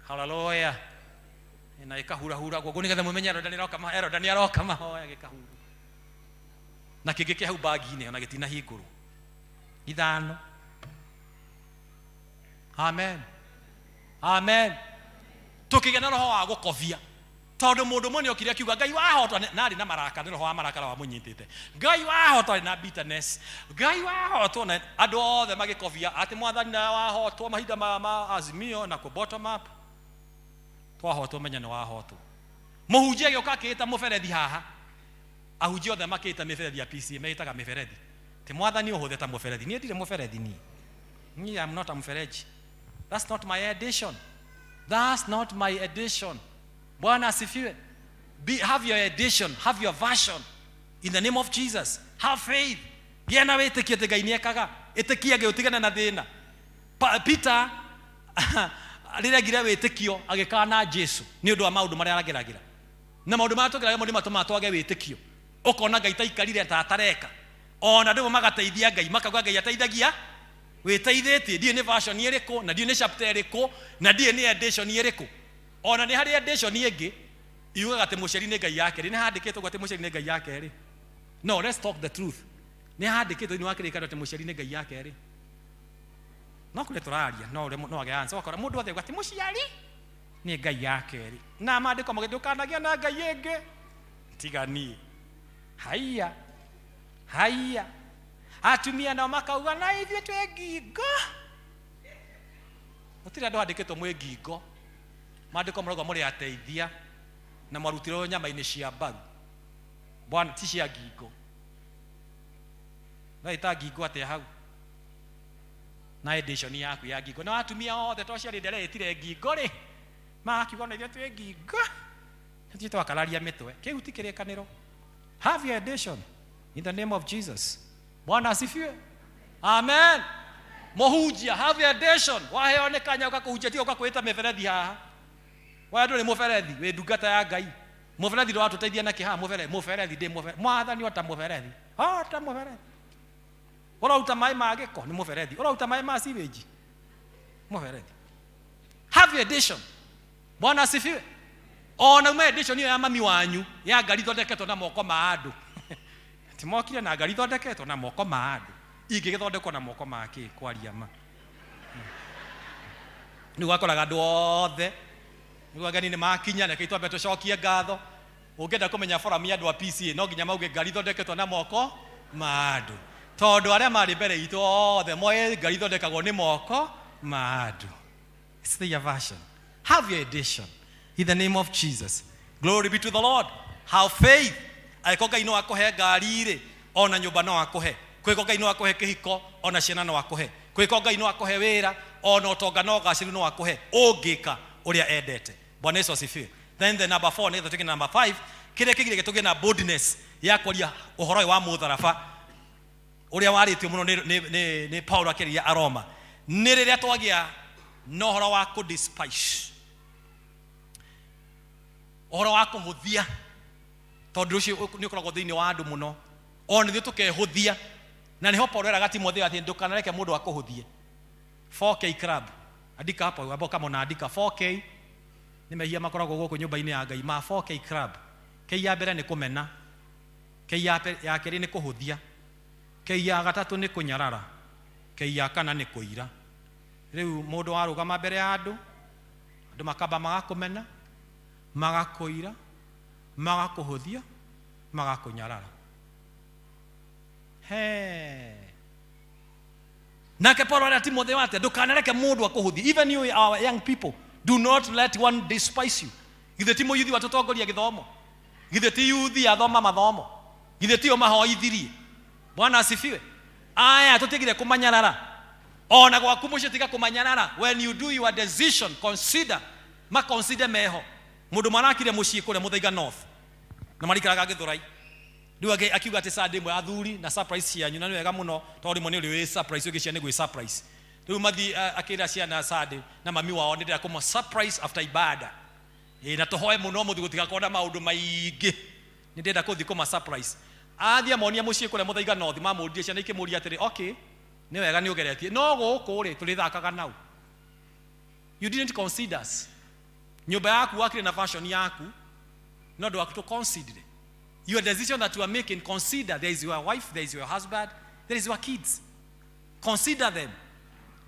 Hallelujah. Na ikahura gwo nigetha mumenye eroda ni aroka mahoya gikahura. Na kingi ki hau bagi-ini ona gitina hinguru. Ithano. Amen. Tukigia na roho wa gukobia. Tondu mundu mwe ni okire akiuga Ngai wahotwa nari na maraka, ni roho wa marakara wa munyitite. Ngai wahotwa na bitterness. Ngai wahotwa na andu othe magikobia ati Mwathani na wahotwa mahinda ma Azimio na ku bottom up. Twahotwo menya ni wahotwo. Muhunjia gioka kiita muberethi haha. Ahunjia othe makiita miberethi ya P.C.E.A meitaga miberethi. Ti Mwathani uhuthe ta muberethi. Ni ndire muberethi ni. I am not a mfereji. That's not my edition. Bwana asifiwe. Have your edition, have your version in the name of Jesus. Have faith. Gena witikie te Ngai niekaga. Itikia ge utigana na thina. Peter riragira witikio agikana Jesu ni undu wa maundu maria arageragira. Na maundu maria tugeragira maundu matuma twage witikio. Ukona Ngai taikarire ta atareka. Ona ndu magateithia Ngai makauga Ngai ateithagia wĩteithĩtie ndiĩ nĩ version ĩrĩkũ na ndiĩ nĩ chapter ĩrĩkũ na ndiĩ nĩ edition ĩrĩkũ. Ona nĩ harĩ edition ĩngĩ yugaga atĩ mũciari nĩ ngai yake. Nĩ handĩkĩtwo atĩ mũciari nĩ ngai yake rĩ? No, let's talk the truth. Nĩ handĩkĩtwo thĩinĩ wa kĩrĩkanĩro atĩ mũciari nĩ ngai yake rĩ? No kũrĩa tũraria no age answer wakora mũndũ othe atĩ mũciari nĩ ngai yake rĩ. Na maandĩko magĩndũkanagia na ngai ĩngĩ tiganie. Haiya atumia nao makauga na ithuĩ twĩ ngingo. Gũtirĩ andũ handĩkĩtwo mwĩ ngingo. Maandĩko marauga mũrĩ ateithia na marutirwo nyama-inĩ cia mbaru. Bwana ti cia ngingo. Na ita ngingo atĩa hau na edition yaku ya ngingo. Na atumia othe twaciarĩ ndere ĩtire ngingo rĩ, makiuga na ithuĩ twĩ ngingo. Nĩ twakararia mĩtwe. Kĩu ti kĩrĩkanĩro. Have your edition in the name of Jesus. Bwana asifiwe. Amen. Mũhunjia, have your edition. Waheo nĩ kanya ũkakũhunjia tiga ũkakwĩta mĩberethi haha. Waya ndũrĩ mũberethi wĩ ndungata ya Ngai. Mũberethi ndo watũteithia na kĩha mũberethi ndĩ mũberethi. Mwathani ota mũberethi. Ota mũberethi. Ũrauta maĩ ma gĩko nĩ mũberethi. Ũrauta maĩ ma sewage. Mũberethi. Have your edition. Bwana asifiwe. Ona ume edition hiyo ya mami wanyu ya ngari thondeketwo na moko ma andũ. Timokire na ngari thondeketwo na moko ma andũ. Ingĩgĩthondekwo na moko ma kĩ kwaria ma. Nĩ gwakoraga andũ othe nĩguo ageni nĩ makinya na kaitwa beto cokie ngatho. Ũngĩenda kũmenya forum ya andũ a P.C.E.A no nginya mauge ngari thondeketwo na moko ma andũ. Tondũ arĩa marĩ mbere itũ othe moe ngari thondekagwo nĩ moko ma andũ. It's the version. Have your edition in the name of Jesus. Glory be to the Lord. Have faith. Aiko Ngai no akũhe ngari rĩ, ona nyũmba no akũhe. Kwĩko Ngai no akũhe kĩhiko, ona ciana no akũhe. Kwĩko Ngai no akũhe wĩra, ona ũtonga no gacĩru no akũhe. Ũngĩka ũrĩa endete. Bwana Yesu asifiwe. Then the number 4 nĩgetha tũgĩe number 5, kĩrĩa kĩgire tũgĩe na boldness ya kwaria ũhoro wa mũtharaba ũrĩa warĩtio mũno nĩ Paulo akĩrĩria Aroma. Nĩ rĩrĩa twagĩa na ũhoro wa kũ-despise, ũhoro wa kũhũthia. Tondũ ũcio nĩ ũkoragwo thĩinĩ wa andũ mũno. Ona ithuĩ tũkehũthia. Na nĩho Paulo eraga Timotheo atĩ ndũkanareke mũndũ akũhũthie. 4K club. Andika hapo ambao kama unaandika 4K nĩ mehia makoragwo gũkũ nyũmba-inĩ ya Ngai ma 4K club. K ya mbere nĩ kũmena. K ya kerĩ nĩ kũhũthia. K ya gatatũ nĩ kũnyarara. K ya kana nĩ kũira. Rĩu mũndũ warũgama mbere ya andũ makamba magakũmena, magakũira, magakũhũthia, magakũnyarara. Nake Paulo arĩa Timotheo atĩ ndũkanareke mũndũ akũhũthie. Even you our young people, do not let one despise you. Githĩ ti mũyuthi watutongoria gĩthomo? Githĩ ti yuthi athoma mathomo? Githĩ ti o mahoithirie? Bwana asifiwe. Aya tũtigire kũmanyarara. Ona gwaku mũciĩ tiga kũmanyarara. When you do your decision, consider meho. Mũndũ marakire mũciĩ kũrĩa Mũthaiga North na marikaraga Gĩthũrai. Rĩu akiuga atĩ Sunday ĩmwe athuri na surprise cianyu, na nĩ wega mũno tondũ rĩmwe nĩ ũrĩ wĩ surprise ũgĩcia nĩ gwĩ surprise. Rĩu mathi akĩra ciana Sunday na mami wao nĩ ndĩra kũma surprise after ibada. Na tũhoe mũno mũthi gũtigakorwo na maũndũ maingĩ. Nĩ ndĩrenda kũthi kũma surprise. Athia monia mũciĩ kũrĩa Mũthaiga North mamũndie ciana ikĩmũria atĩrĩ, okay, nĩ wega nĩ ũgeretie. No gũkũ rĩ tũrĩthakaga nau. You didn't consider us. Nyũmba yaku wakire na fashion yaku no ndũ waku to consider. Your decision that you are making, consider. There is your wife, there is your husband, there is your kids. Consider them.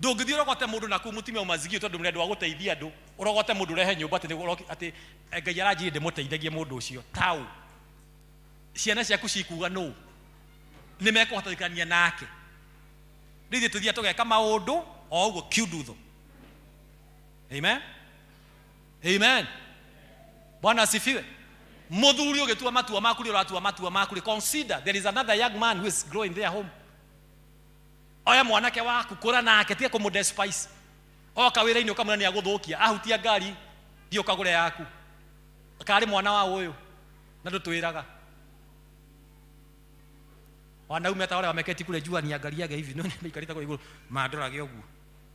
Ndũngĩthiĩ ũrogote mũndũ na kũu mũtumia ũmazigio tondũ mũndũ wa gũteithia andũ, ũrogote mũndũ rehe nyũmba atĩ Ngai aranjĩrĩ ndĩmũteithagie mũndũ ũcio. Tau ciana ciaku cikuga no nĩ mekũhotothania nake. Rĩu tũthiĩ tũgeka maũndũ o ũguo kiundutho. Amen. Amen. Bwana asifiwe. Mũthuri ũgĩtua matua maku rĩ ũratua matua maku rĩ. Consider there is another young man who is growing their home. Oya mwanake waku kũra nake tiga kũmũdespise. Oka wĩra-inĩ ũkamwĩra nĩ agũthũkia, ahutia ngari thiĩ ũkagũre yaku. Karĩ mwana wa ũyũ na ndũtwĩraga. Wanaume hata wale wameketi kule jua ni angaliage hivi no nĩmaikarĩte kwa igũrũ mandorage ũguo.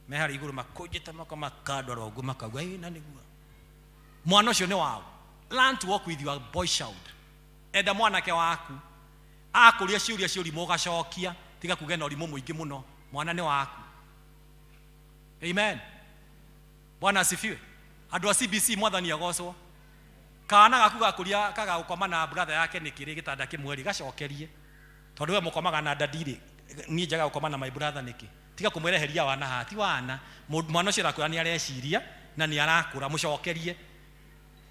Me harĩ igũrũ makũnjĩte makandora ũguo makauga na nĩguo. Mwana ũcio nĩ wao. Learn to walk with your boy child. Enda mwanake waku akũria ciũria cia ũrimũ ũgacokia tiga kuge na ũrimũ mũingĩ mũno. Mwana nĩ waku. Amen. Bwana asifiwe. Andũ a CBC mwathani agocwo. Kana gaku gakuria kaga gukoma na brother yake ni kiri gitanda kimwe ri gacokerie. Tondu we mukomaga na dadiri ni njaga gukoma na my brother niki. Tiga kumwereheria wana hati wana. Mwana ucio arakura ni areciria na ni arakura mucokerie.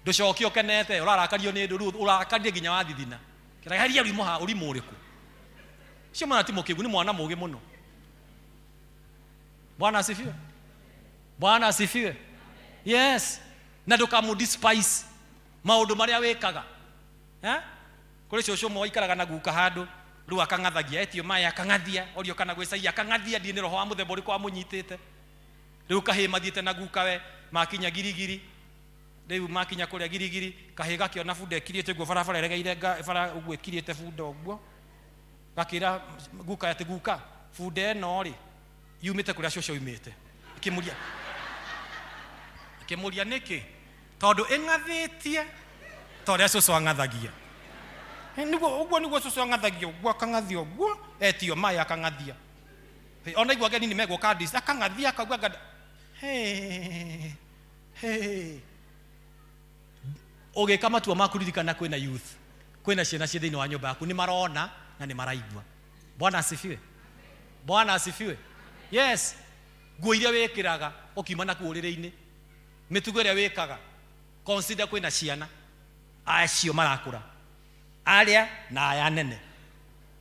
Nducokio kenete urarakario ni nduru urakarie ginya wa thithina. Kiraheria urimu ha urimu uriku. Cio mwana Timokigu ni mwana mugi muno. Bwana asifiwe. Bwana asifiwe. Yes. Na ndukamu despise maundu maria wekaga. Kuri ciocio mo ikaraga na guka handu riu akangathagia etio maya akangathia orio kana gwicaia akangathia ndini roho wa muthemba uriku amunyitite riu kahi mathiete na guka we makinya girigiri riu makinya kuria girigiri kahi gakiona bunda ekiriete guo barabara eregeire bara uguo ekiriete bunda uguo gakira guka ati guka bunda eno ri yumite kuria ciocio yumite kimuria niki tondu engathitie tondu ciocio angathagia niguo ciocio angathagia uguo akangathia uguo etio maya akangathia ona igua geni ni mego kadis akangathia akagua gada oge kama tu makuririkana kwina youth kwina ciana cia thiini wa nyumba yaku ni marona na ni maraigua. Bwana asifiwe. Bwana asifiwe. Yes. Nguo iria wekiraga ukiuma na kuurire-ini mitugo iria wekaga consider kwina ciana acio marakura aria na aya nene.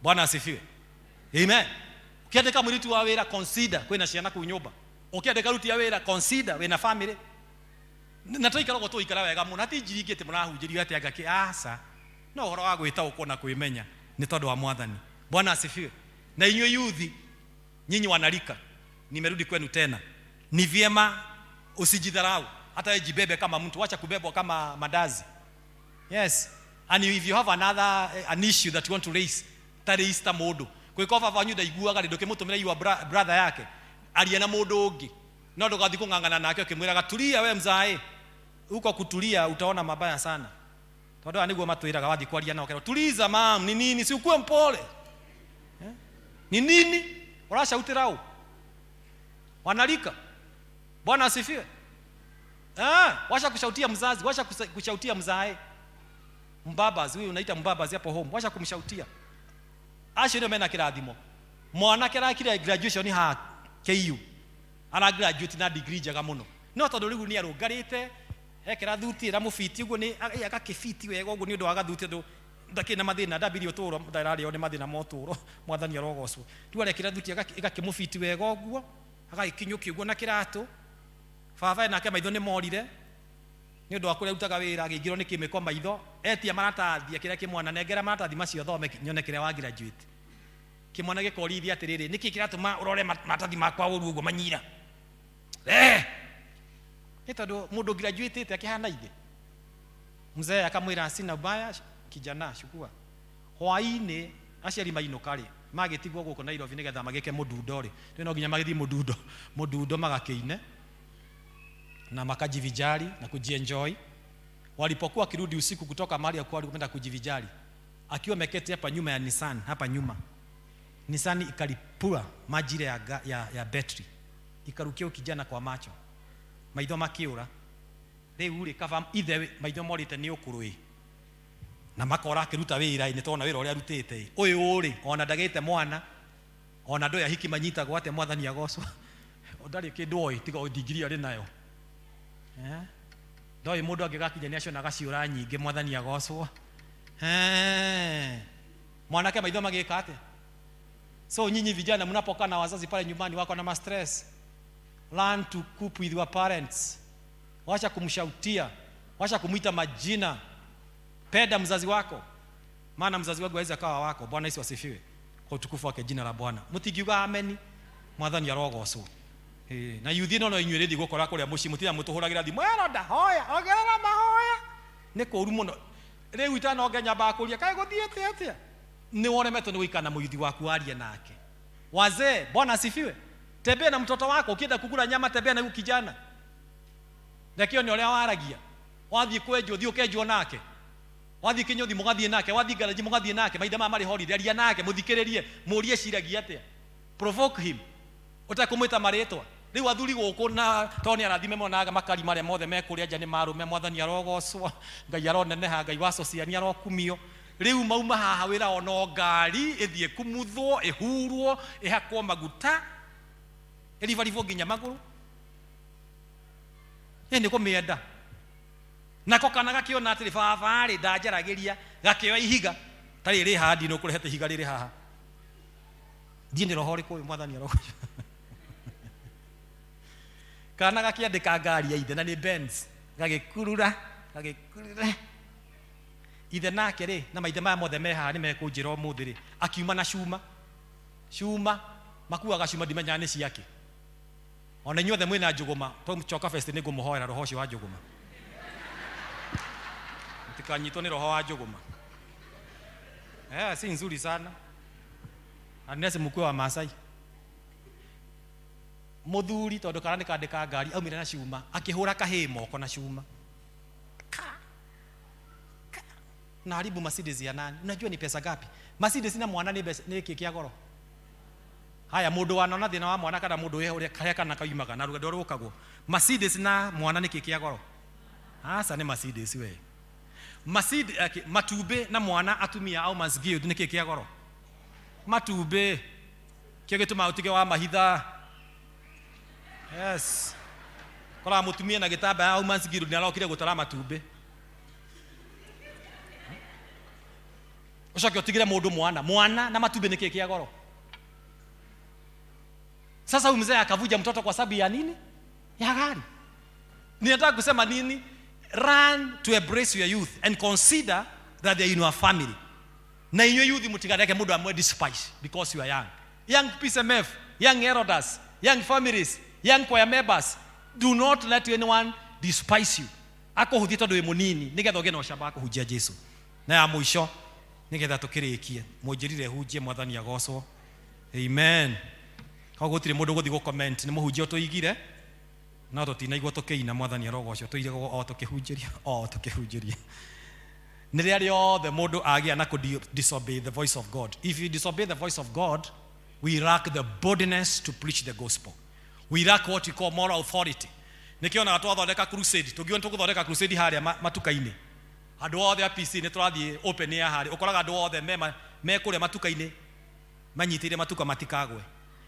Bwana asifiwe. Amen. Ukiandika mwiritu wa wira consider kwina ciana ku nyumba. Ukiandika ruti ya wira consider wina family. Na toikara go toikara wega muno ati njiringite murahunjirio ati angaki asa no horo wa gwita ukona kwimenya ni tondu wa mwathani. Bwana asifiwe. Na inyo yuthi nyinyi wanalika nimerudi kwenu tena. Ni vyema usijidharau hata wewe jibebe kama mtu, acha kubebwa kama madazi. Yes. And if you have an issue that you want to raise, tari ista modo kwikova vanyu ndaiguaga ndoke mutumira yu brother yake aliena modo ungi no ndogathi kungangana nake ukimwira gatulia we mzae uko kutulia utaona mabaya sana. Tondu aniguo matwiraga wathi kwaria nao tuliza mam ni nini si ukue mpole ni nini urashautira u wanalika. Bwana asifiwe. Washa kushautia mzazi, washa kushautia mzae. Mbabazi huyu unaita mbabazi hapo home, washa kumshautia. Acio ndio mena kirathimo. Mwana kira kira graduation ha KU. Ana graduate na degree jaga muno. No tondu rigu ni arungarite, ekira thuti ra mufiti uguo ni agakifiti wega uguo ni undu wa gathuti ndu ndakina mathina ndabiri uturo ndarari one mathina moturo mwathani arogocwo. Riu arekira thuti agakimufiti wega uguo, agaikinyuki uguo na kiratu. Baba nake maitho ni morire ni undu wa kuria utaga wira agingirwo ni kimeko maitho etia maratathia kiria kimwana nengera maratathi macio thome nyone kiria wa graduate. Kimwana gikorithia atiriri niki kiratuma urore maratathi makwa uru uguo manyira ni tondu mundu graduate te akihana ithe. Mzee akamwira sina ubaya kijana shukua hwaini aciari mainukari magitigwo guko Nairobi nigetha magike mudundo ri no nginya magithi mudundo magakiine na makajivijali na kujienjoy. Walipokuwa kirudi usiku kutoka mahali ya kwenda kujivijali, akiwa meketi hapa nyuma ya Nissan, hapa nyuma Nissan ikalipua majire ya battery, ikarukia kijana kwa macho, maitho makiura riu ri kava ithe maitho morite ni ukurui na makora akiruta wira ni tona wira uria arutite uyu ri ona ndagite mwana ona ndoya hiki manyita gwate mwathani agocwo ndari kindu oi tiga ndigiri ari nayo ndoi mundu angigakinya ni acio na gaciura nyingi mwathani agocwo mwanake maitho magika ate. So nyinyi vijana mnapokaa na wazazi pale nyumbani wako na stress, learn to cope with your parents. Wacha kumshautia, wacha kumuita majina. Penda mzazi wako, maana mzazi wako hawezi akawa wako. Bwana Yesu asifiwe. Kwa utukufu wake jina la Bwana. Mutigiuga ameni mwathani arogocwo. Na yuthi no inyuĩrĩthi gukora kuria muci mutira mutuhuragira thimu eroda hoya ogerera mahoya ni kuru muno riu itano ngenya bakuria kae guthiete atia ni wone meto ni wikana muyuthi waku arie nake. Wazee, Bwana asifiwe. Tembea na mtoto wako, ukienda kukula nyama tembea na huyu kijana. Ndakio ni uria waragia. Wathi kwenjo thi ukenjo nake. Wathi kinyothi mugathie nake, wathi garaji mugathie nake, maitha ma mari holiday aria nake muthikiririe murie ciragia atia. Provoke him. Utakumwita maritwa. riu athuri guku na toni arathime monaga makari maria mothe mekuria nja ni marume mwathani arogocwo ngai aroneneha ngai waco ciani arokumio riu mauma haha wira ono ngari ithie kumuthwo ihurwo ihakwo maguta irivarivwo nginya maguru ni kumienda nako kana gakiona atiri baba ri ndanjaragiria gakioya ihiga tari ri handi no kurehete ihiga riri haha ndinde roho ri kuyu mwathani arogocwo kana gakiandika ngari ya ithe na ni Benz gagikurura ithe nake ri na maithe maya mothe mehaha ni mekunjira umuthi ri akiuma na cuma makuaga cuma ndimenya ni ciake ona inyuothe mwina njuguma tumucoka fest ni ngumuhoera roho ucio wa njuguma mtikanyitwo ni roho wa njuguma si nzuri sana anese mkuu wa Masai muthuri tondu kana kandika ngari aumire na cuma akihura kahii moko na cuma na haribu Mercedes ya nani? Unajua ni pesa gapi? Mercedes na mwana ni kiki ya goro. Haya mundu wanona thina wa mwana kana mundu uria kaya kana kayumaga na rugendo rukagwo. Mercedes na mwana ni kiki ya goro. Asa ni Mercedes we. Mercedes matube na mwana atumia au mazigio ni kiki ya goro. Matube kigituma utige wa mahitha. Yes. Kola mutumia na gitaba au mazigiro ni arokire gutara matube. Ucoke utigire mundu mwana na matube ni kiki ya goro. Sasa huyu mzee akavuja mtoto kwa sababu ya nini? Ya gari. Ninataka kusema nini? Run to embrace your youth and consider that they are in your family. Na inyo youth mutigareke mundu amwe despise because you are young. Young P.C.E.A, young elders, young families, young choir members, do not let anyone despise you. Ako huthito ndo munini nigetha uge no shamba kuhujia Jesu. Na ya mwisho nigetha tukirikie mujirire hujie mwathani agocwo. Amen. Koguo tire mundu guthi go comment ni muhunjia tuigire na tutinaigua tukiina mwathani arogocwo tuire o tukihunjiria ni ria riothe mundu agia na ku disobey the voice of God. If you disobey the voice of God, we lack the boldness to preach the gospel. We lack what we call moral authority. Nikiona watu wathondeka crusade tugiona tuguthondeka crusade haria matuka-ini andu othe a P.C.E.A ni turathie open air haria ukoraga andu othe me kuria matuka-ini manyitire matuka matikagwe.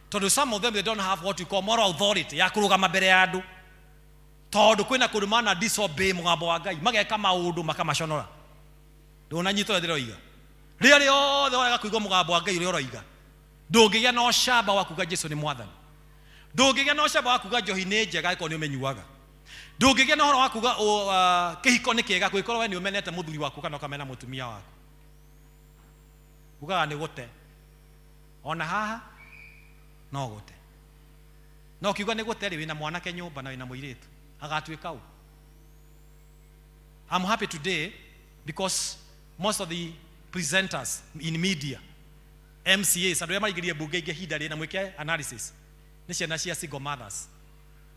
Tondu some of them they don't have what we call moral authority ya kurugama mbere ya andu tondu kwina kundu mana disobey mugambo wa Ngai mageka maundu makamaconora ndona nyito ndiroiga ria riothe wega kuigwa mugambo wa Ngai uria uroiga ndungigia no shamba wa kuga Jesu ni mwathani ndungigia no shamba wa kuga njohi ni njega iko ni umenyuaga ndungigia no horo wa kuga kihiko ni kiega kwikorwo we ni umenete muthuri waku kana ukamena mutumia waku ugaga ni gute ona haha no gute no kiuga ni guteri wina mwanake nyumba na wina muiritu agatwika u. I'm happy today because most of the presenters in media MCAs andu maigirie bunge ingi hinda ri na mwike analysis ni ciana cia single mothers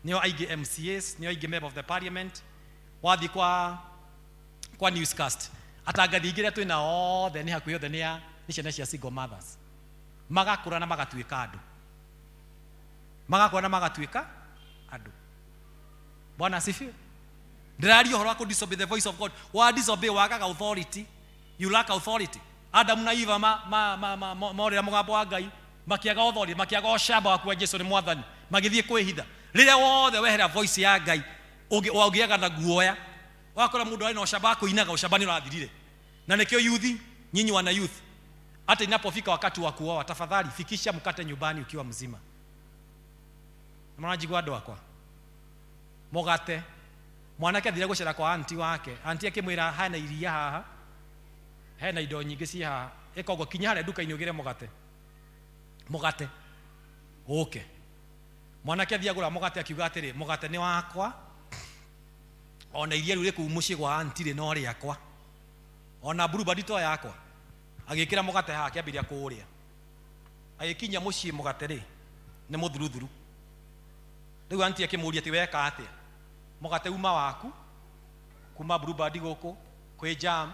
nio aigi MCAs nio aigi member of the parliament wathi kwa newscast atangathi ingi ria twina othe ni hakuhi othe ni ciana cia single mothers magakura na magatwika andu magakona magatwika andu. Bwana asifiwe. Ndirario horo ako disobey the voice of God. Wa disobey wagaga authority. You lack authority. Adam na Eva morera mugambo wa Ngai makiaga authority makiaga shamba wa Jesu ni mwathani magithie kwihitha riria wothe wehera voice ya Ngai ugiaga na guoya wakora mundu ari no shamba kuinaga ushamba ni urathirire na nikio youth nyinyi wana youth hata inapofika wakati wa kuoa tafadhali fikisha mkate nyumbani ukiwa mzima. Mwanajigwa ndo akwa mogate mwanake athire gucera kwa anti wake anti akimwira hana iria haha hena indo nyingi ci haha ikogo kinya hare duka-ini ugire mogate okay mwanake athia gura mogate akiuga atiri mogate ni wakwa ona iria ruri ku muci gwa anti ri no ri akwa ona bluebird to yakwa agikira mogate haha akiambiria kuuria agikinya muci mogate ri ni muthuruthuru riu anti akimuria ti weka atia mogate uma waku kuma bluebird guku kwi jam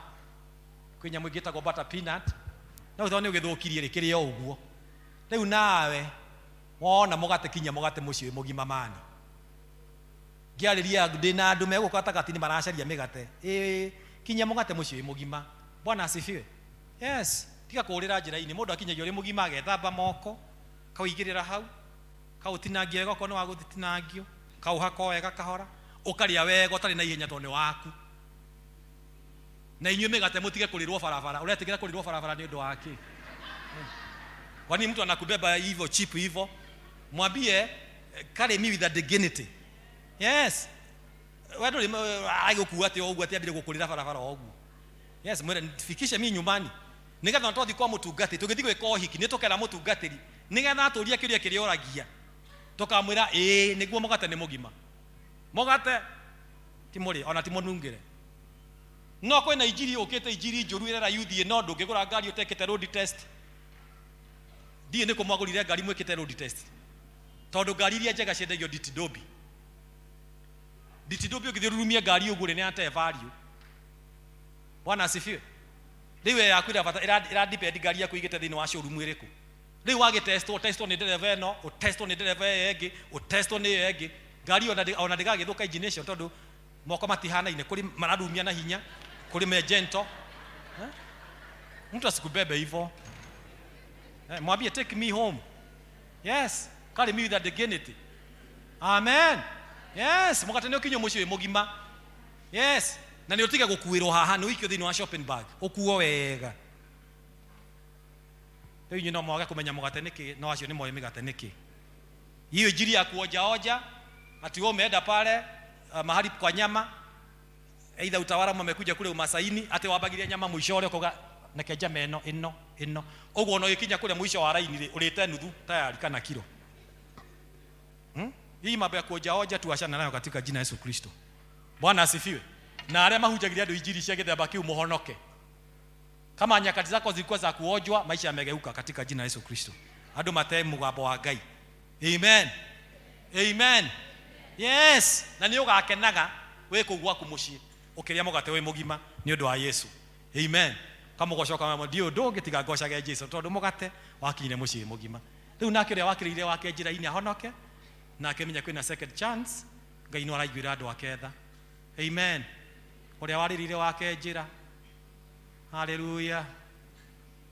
kwi nyamu igitagwo butter peanut na uthone ugithukirie ri kirio uguo riu nawe wona mugate kinya mugate mucio mugima mani ngiariria ndina andu meguka tagatini maracaria migate kinya mugate mucio mugima. Bwana asifiwe. Yes, tiga kurira njira-ini mundu akinyagia uri mugima agethamba moko kauigirira hau kautinangia wega kono wa guthitinangio kauhaka wega kahora ukaria wega utari na ihenya tondu waku na inyuĩ migate mutige kurirwo barabara uretigera kurirwo barabara ni undu wake. Kwani mtu anakubeba hivyo cheap hivyo, mwambie carry me with the dignity. Yes, wewe aigukua ati ogua ati abire gukurira barabara ogua. Yes, mwere fikishe mimi nyumbani nigetha twathi kwa mutungati tugithi gwika uhiki ni tukera mutungatiri nigetha aturia kiria kirioragia tukamwira niguo mugate ni mugima mugate ti muri ona ti munungire no kwina injiri ukite injiri njuru irera yuthi no ndungigura ngari utekete road test ndie niko mwagurire ngari mwikite road test tondu ngari iria njega ciendagio Ditidobi ugithirurumia ngari ugure ni ate value. Bwana asifiwe. Riu yakwira bata ira depend ngari yaku igite thini wa showroom iriku riu wage testo ni dereva no testo ni dereva yengi testo ni yengi ngari ona ndigagithuka engineer tondu moko matihana-ine kuri mararumia na hinya kuri mejento mtu asikubebe hivyo. Mwambie take me home. Yes, carry me with the dignity. Amen. Yes, mugate ni ukinyo mucio mugima. Yes, na ni utiga gukuirwo haha ni wikio thini wa shopping bag ukuo wega. Riu nyino mwaga kumenya mugate niki no acio ni moyo migate niki hiyo injiri ya kuoja ati wewe umeenda pale mahali kwa nyama aidha utawala mmekuja kule Umasaini ati wabagiria nyama mwisho ule koga nakeja meno ino ugo no ikinya kule mwisho wa raini ulete nuthu tayari kana kilo. Hii mambo ya kuoja tuachana nayo katika jina Yesu Kristo. Bwana asifiwe. Na arĩa mahujagiria andu injiri cia githemba kiu muhonoke. Kama nyakati zako zilikuwa za kuojwa, maisha yamegeuka katika jina Yesu Kristo. Andu matee mugambo wa Ngai. Amen. Amen. Yes, na ni ugakenaga we kugwa kumucii ukiria mugate we mugima ni undu wa Yesu. Amen. Kama gocoka mama ndio ndungi tiga ngocage Jesu tondu mugate wakinyire mucii mugima. Riu nake uria wakirire wake njira-ini ahonoke na akimenya kwina second chance Ngai no araiguira andu aketha. Amen. Uria waririre wake njira. Hallelujah.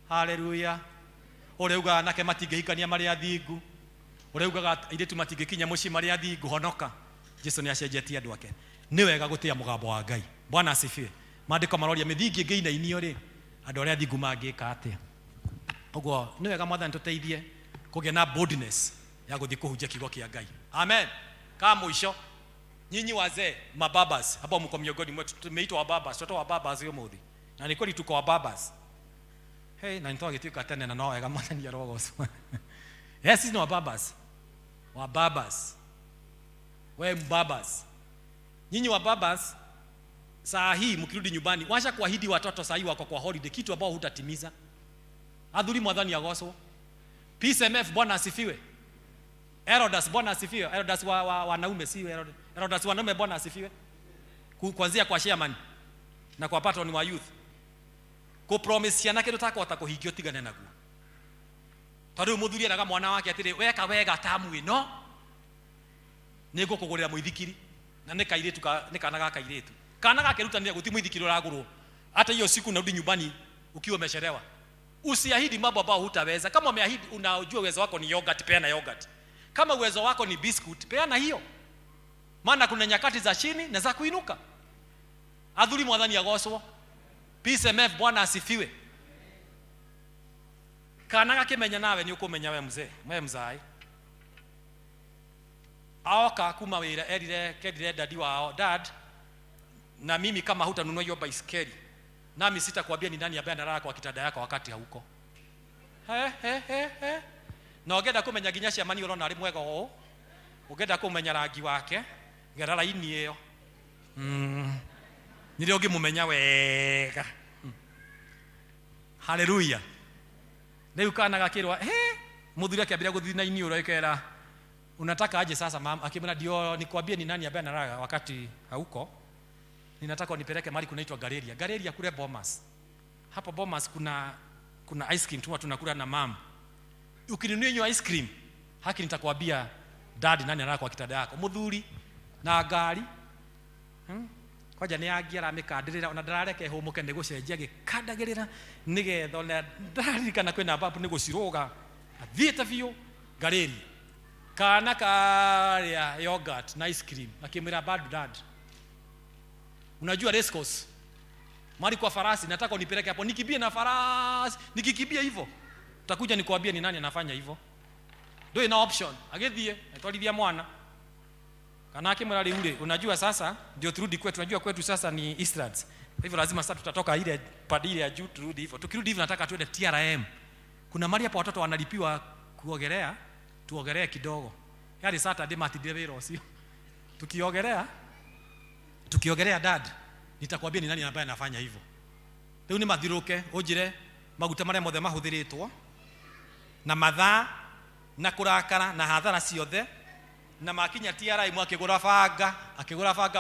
Hallelujah. Ureuga nake matingihikania mari athingu. Ureuga iritu matingikinya mucii mari athingu honoka. Jesu ni acenjetie andu ake. Ni wega gutia mugambo wa Ngai. Bwana asifiwe. Maandiko maroria mithingi ngeina-inio ri andu aria athingu mangika atia. Uguo ni wega mwathani tuteithie kugia na boldness ya guthii kuhunjia kiugo kia Ngai. Amen. Kama mwisho nyinyi wazee mababas hapo mko miongoni mwetu tumeitwa wababas watoto wababas hiyo mudhi na ni kweli tuko wababas. Hey, na nitoa kitu tena na nao kama ni roho. Yes, sisi ni wababas. Wababas. Wewe mbabas. Nyinyi wababas saa hii mkirudi nyumbani washa kuahidi watoto saa hii wako kwa holiday kitu ambao hutatimiza. Adhuri mwadhani agoswo. P.C.E.A. Bwana asifiwe. Erodas Bwana asifiwe. Erodas wanaume si Erodas wanaume Bwana asifiwe. Kuanzia kwa chairman na kwa patron wa youth. Ku promise yana kitu tako atakuhigio tigane naguo. Tondu muthuria naga mwana wake atire weka wega tamu ino. Nego kugurira muithikiri na ne kairetu ne kana ga kairetu. Kana ga kiruta ni guti muithikiri uragurwo. Hata hiyo siku narudi nyumbani ukiwa umechelewa. Usiahidi mambo ambayo hutaweza. Kama umeahidi unajua uwezo wako ni yogurt, peana yogurt. Kama uwezo wako ni biscuit, peana hiyo. Maana kuna nyakati za chini na za kuinuka. Adhuri mwadhani agoswo. P.C.E.A. Bwana asifiwe. Kana gakimenya nawe ni ukumenya we mzee, we mzai. Aoka kuma wira erire kedire dadi wao, dad na mimi kama hutanunua hiyo baiskeli nami sitakwambia ni nani ambaye analala kwa kitanda yako wakati hauko. Na ugenda kumenya ginya ciamani urona ari mwega o ugenda kumenya rangi wake ngera laini iyo nire ungimumenya wega. Hallelujah. Leo kana gakirwa muthuri akiambia guthii na ini uroikera unataka aje sasa mama akimwona ndio nikwambie ni nani ambaye analala wakati hauko. Ninataka unipeleke mahali kunaitwa Galeria. Galeria kule Bomas. Hapo Bomas kuna ice cream tunakula na mama. Ukinunua hiyo ice cream haki nitakwambia dad nani analala kwa kitanda yako, muthuri na ngari kwaja ni angiara mikandirira ona ndarareke humuke ni gucenjia gikandagirira nigetha ona ndarikana kwina babu ni guciruga athiete biu ngariri kana karia yogurt na ice cream akimira bad dad. Unajua race course mali kwa farasi, nataka unipeleke hapo nikimbie na farasi, nikikimbia hivyo utakuja nikwambie ni nani anafanya hivyo. Ndio ina option agethie atwarithia mwana kana akimura riure. Unajua sasa ndio turudi kwetu, unajua kwetu sasa ni Eastlands, hivyo lazima sasa tutatoka ile padili ya juu turudi hivyo. Tukirudi hivyo nataka tuende TRM, kuna mali hapo watoto wanalipiwa kuogelea, tuogelee kidogo. Yaani Saturday matidie wero sio tukiogelea dad nitakwambia ni nani ambaye anafanya hivyo. Leo ni mathiruke ujire maguta maria mothe mahuthiritwo na mathaa na kurakara na hathara ciothe na makinya TRI mwakigura banga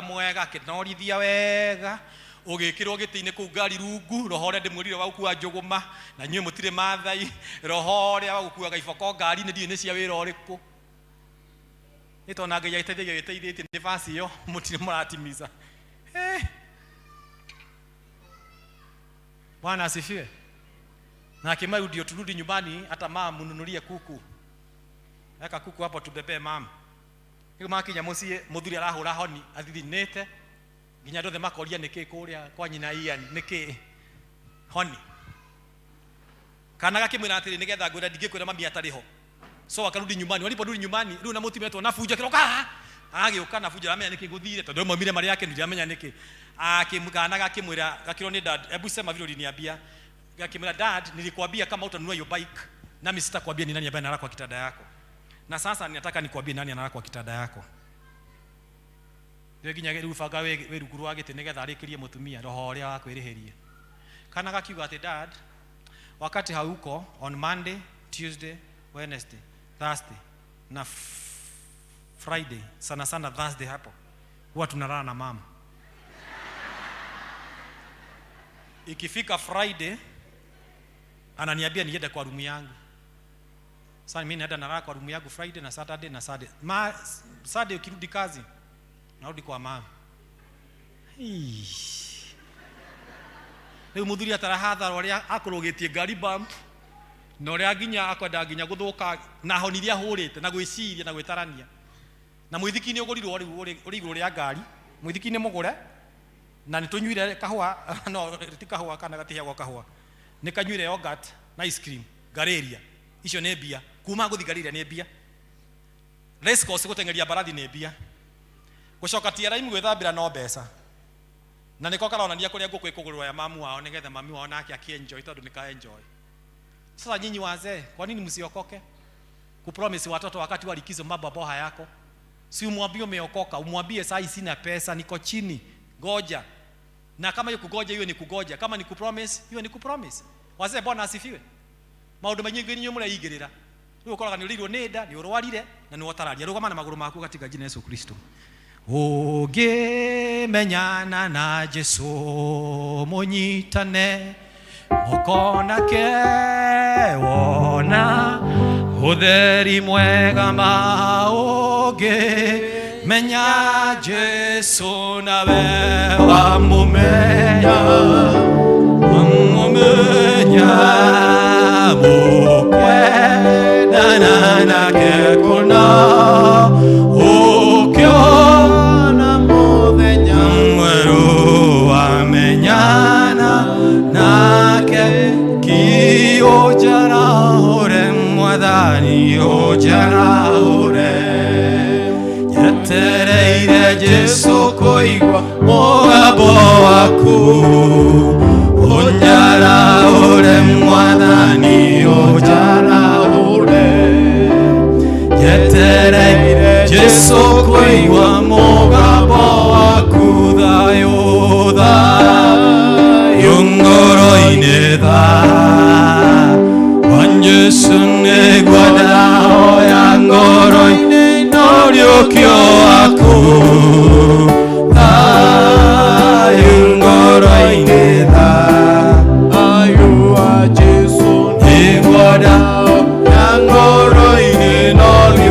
mwega akinorithia wega ugikirwo gitine ku ngari rungu rohore ndimwirire wa gukua njuguma na nywe mutire mathai rohore wa gukua iboko ngari ni dio cia wira uriku nitona ngai aiteithĩtie nĩ basi iyo mutire muratimiza. Bwana asifiwe. Na akimai ndio turudi nyumbani, hata mama mununulie kuku, eka kuku hapo tubebe mama. Hiyo makinya mucie muthuri arahura honi athithinete nginya ndothe makoria niki kuria kwa nyina Ian niki honi kana gakimwira atiri nigetha ngwira ndingikwira mami atariho. So akarudi nyumbani, waliporudi nyumbani rĩu na mũtimetwo na fuja kiroka agĩũka na fuja amenya niki guthire tondu maumire mari yake ndiramenya niki akimkana gakimwira gakiro ni dad, hebu sema vile uliniambia. Gakimwira dad, nilikwambia kama utanunua hiyo bike nami sitakwambia ni nani ambaye analala kwa kitanda yako, na sasa ninataka nikwambie nani analala kwa kitanda yako. Ndio ginya rĩu banga we ruguru agite nigetha arikirie mutumia roho ũrĩa wa kwĩrĩhĩria. Kana gakiuga ati dad, wakati hauko on Monday, Tuesday, Wednesday, Thursday na Friday, sana Thursday hapo huwa tunalala na mama. Ikifika Friday ananiambia niende kwa room yangu. Sasa mimi naenda nalala kwa room yangu Friday na Saturday na Sunday. Sunday ukirudi kazi narudi kwa mama. Leo muthuri atarahatha uria akurugitie ngari bump na uria nginya akwenda nginya guthuka na honiria hurite na gwiciria na gwitarania na mwithiki ni ugurirwo uri iguru ria ngari, mwithiki ni mugure na nitunyuire kahua no ti kahua kana gatihagwo kahua nikanyuire yogurt na ice cream gareria icio ni bia kuma guthi gareria ni bia, race course gutengeria barathi ni bia, gucoka TRI gwithambira no mbeca na niko karonania kuria nguku ikugurwa ya mamu wao nigetha mami wao nake akienjoy tondu nika enjoy. Sasa nyinyi wazee, kwa nini msiokoke kupromise watoto wakati wa likizo mambo ambayo hayako? Si umwambie umeokoka, umwambie sasa sina pesa niko chini, goja. Na kama hiyo kugoja hiyo ni kugoja, kama ni kupromise hiyo ni kupromise. Wazee Bwana asifiwe. Maundu manyingi ninyo muraigirira. Riu ukoraga ni urirwo ni nda, ni urwarire na ni wotararia. Rugama na maguru maku katika jina Yesu Kristo. Ũngĩmenyana na Jesu mũnyitane mũkonake wona ũtheri mwega maũngĩmenya Jesu nawe wamũmenya mũkenana nake kũna ũkĩona mũthenya mwerũ wamenyana nake kiojana ore mwathani ojana ore yetereire Jesu kuigwa mũgambo waku onyara ore mwathani ojana ore yetereire Jesu kuigwa mũgambo waku thayũ thayũ ngoro-inĩ wa Jesu nĩguo ndahoya ngoro-inĩ n'ũriũkio waku thayũ ngoro-inĩ thayũ wa Jesu nĩguo ndahoya ngoro-inĩ n'ũriũkio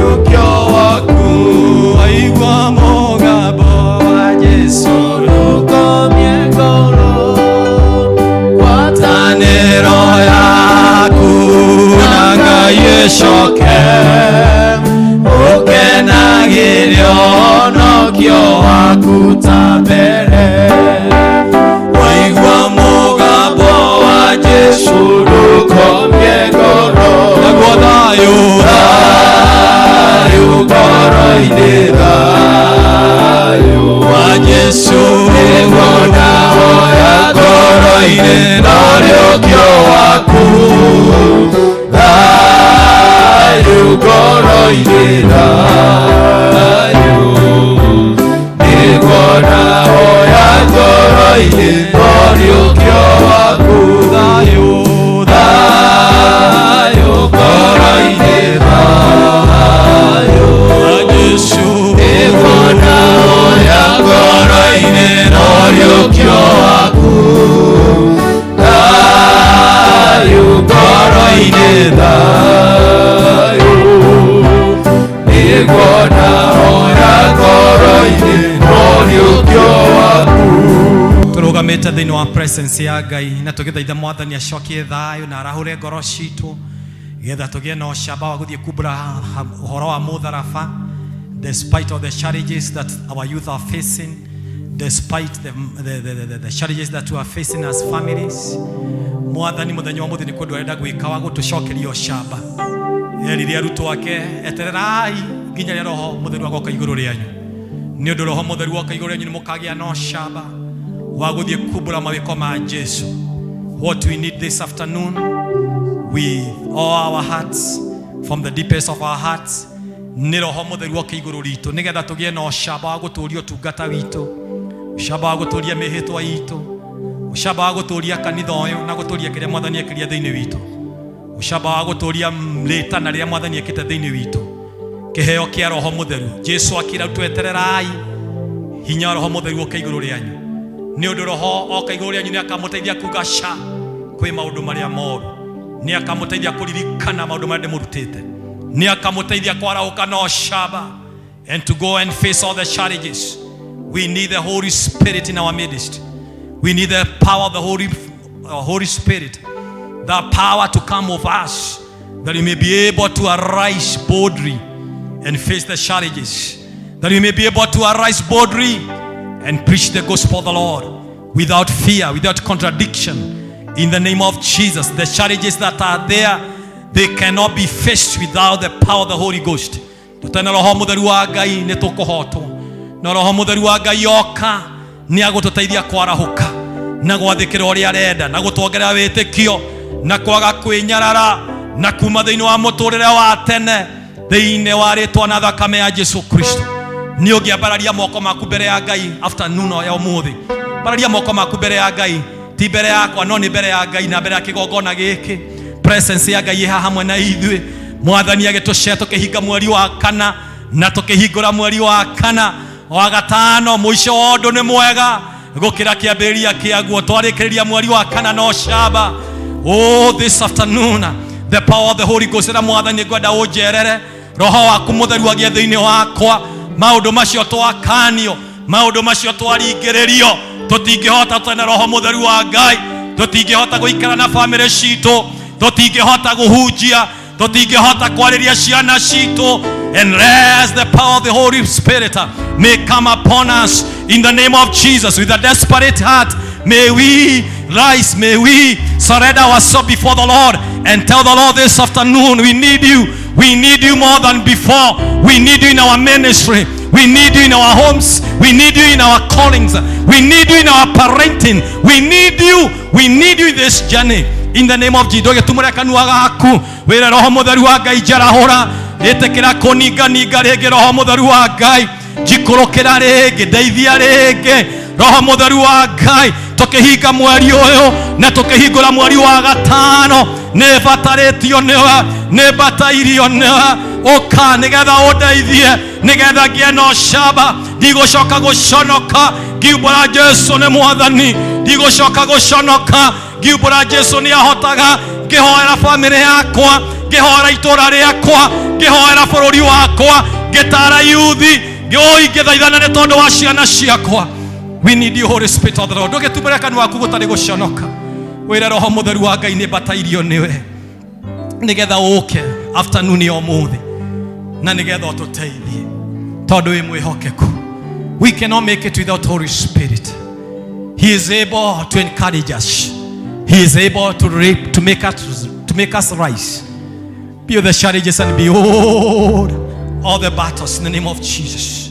ngoro-inĩ thayũ wa Jesũ nĩguona hoya ngoro-inĩ na ũriũkio waku thayũ ngoro-inĩ thayũ nĩguona hoya ngoro-inĩ na ũriũkio waku thayũ thayũ ngoro-inĩ thayũ wa Jesũ nĩguona hoya ngoro-inĩ na ũriũkio waku thayũ ngoro-inĩ thayũ nĩguona hoya ngoro-inĩ na ũriũkio waku. Tũrũgamĩte thĩinĩ wa presence ya Ngai na tũgĩthaitha Mwathani acokie thayũ na arahũre ngoro citũ getha tũgĩe na ũcamba wa gũthiĩ kumbũra ũhoro wa mũtharaba despite of the challenges that our youth are facing, despite the challenges that we are facing as families. Mwathani mũthenya wa mũthĩ nĩ kũndũ arenda gwĩka wa gũtũcokeria ũcamba. Erire arutwo ake etererai nginya rĩrĩa Roho Mũtheru agoka igũrũ rĩanyu. Nĩ ũndũ Roho Mũtheru oka igũrũ rĩanyu nĩ mũkagĩa na ũcamba wa gũthiĩ kumbũra mawĩko ma Jesũ. What we need this afternoon with all our hearts, from the deepest of our hearts, nĩ Roho Mũtheru oka igũrũ ritũ nĩgetha tũgĩe na ũcamba wa gũtũũria ũtungata witũ, ũcamba wa gũtũũria mĩhĩtwa itũ, ũcamba wa gũtũũria kanitha ũyũ na gũtũũria kĩrĩa Mwathani ekĩria thĩinĩ witũ, ũcamba wa gũtũũria rĩtana rĩrĩa Mwathani ekĩte thĩinĩ witũ, kĩheo kĩa Roho Mũtheru. Jesũ akĩra twetererai hinya wa Roho Mũtheru oka igũrũ rĩanyu. Nĩ ũndũ Roho oka igũrũ rĩanyu nĩ akamũteithia kuga ca kwĩ maũndũ marĩa moru, nĩ akamũteithia kũririkana maũndũ marĩa ndĩmũrutĩte, nĩ akamũteithia kwaraũka na ũcamba and to go and face all the challenges. We need the Holy Spirit in our midst. We need the power of the Holy Spirit, the power to come with us, that we may be able to arise boldly and face the challenges, that we may be able to arise boldly and preach the gospel of the Lord without fear, without contradiction. In the name of Jesus, the challenges that are there, they cannot be faced without the power of the Holy Ghost. Tutana Roho Mũtheru wa Ngai nĩ tũkũhotwo. Na Roho Mũtheru wa Ngai oka nĩ agũtũteithia kwarahũka na gwathĩkĩra ũrĩa arenda na gũtuongerera wĩtĩkio na kwaga kwĩnyarara na kuma thĩinĩ wa mũtũrĩre wa tene thĩinĩ wa rĩtwa na thakame ya Jesũ Kristo. Nĩ ũngĩambararia moko maku mbere ya Ngai afternoon ya ũmũthĩ. Bararia moko maku mbere ya Ngai, ti mbere yakwa no nĩ mbere ya Ngai na mbere ya kĩgongona gĩkĩ. Presence ya Ngai ĩha hamwe na ithuĩ. Mwathani agĩtũcea tũkĩhinga mweri wa kana na tũkĩhingũra mweri wa kana wa gatano. Mũico wa ũndũ nĩ mwega gũkĩra kĩambĩrĩria kĩaguo. Twarĩkĩrĩria mweri wa kana no camba. Oh, this afternoon the power of the Holy Ghost ĩra Mwathani ngwenda ũnjerere Roho waku Mũtheru agĩe thĩinĩ wakwa. Maũndũ macio twakanio, maũndũ macio twaringĩrĩrio, tũtingĩhota tũtarĩ Roho Mũtheru wa Ngai. Tũtingĩhota gũikara na family citũ, tũtingĩhota kũhunjia, tũtingĩhota kwarĩria ciana citũ, unless the power of the Holy Spirit may come upon us. In the name of Jesus, with a desperate heart, may we rise, may we surrender ourselves before the Lord and tell the Lord this afternoon, we need you. We need you more than before. We need you in our ministry. We need you in our homes. We need you in our callings. We need you in our parenting. We need you. We need you in this journey. In the name of Jesus. Tumure kanua gaku. Wĩre Roho Mũtheru wa Ngai njarahũra. Ĩtĩkĩra kũninga rĩngĩ Roho Mũtheru wa Ngai. Njikũrũkĩra rĩngĩ, ndeithia rĩngĩ. Roho Mũtheru wa Ngai. Tũkĩhinga mweri ũyũ na tũkĩhingũra mweri wa gatano. Nĩ batarĩtio nĩwe, nĩ batairio nĩwe. Ũka nĩgetha ũndeithie, nĩgetha ngĩe na ũcamba. Ndigũcoka gũconoka. Ngiumbũra Jesũ nĩ Mwathani. Ndigũcoka gũconoka. Ngiumbũra Jesũ nĩ ahotaga. Ngĩhoera family yakwa, ngĩhoera itũũra rĩakwa, ngĩhoera bũrũri wakwa, ngĩtara yuthi, ngĩthaithana nĩ tondũ wa ciana ciakwa. We need you, Holy Spirit of the Lord. Ndũgĩtumbũre kanua gaku gũtarĩ gũconoka. Wĩre Roho Mũtheru wa Ngai nĩ batairio nĩwe, nĩgetha ũke afternoon ya ũmũthĩ na nĩgetha ũtũteithie tondũ wĩ mwĩhokeku. We cannot make it without Holy Spirit. He is able to encourage us. He is able to make us rise. Be the challenges and behold, all the battles in the name of Jesus.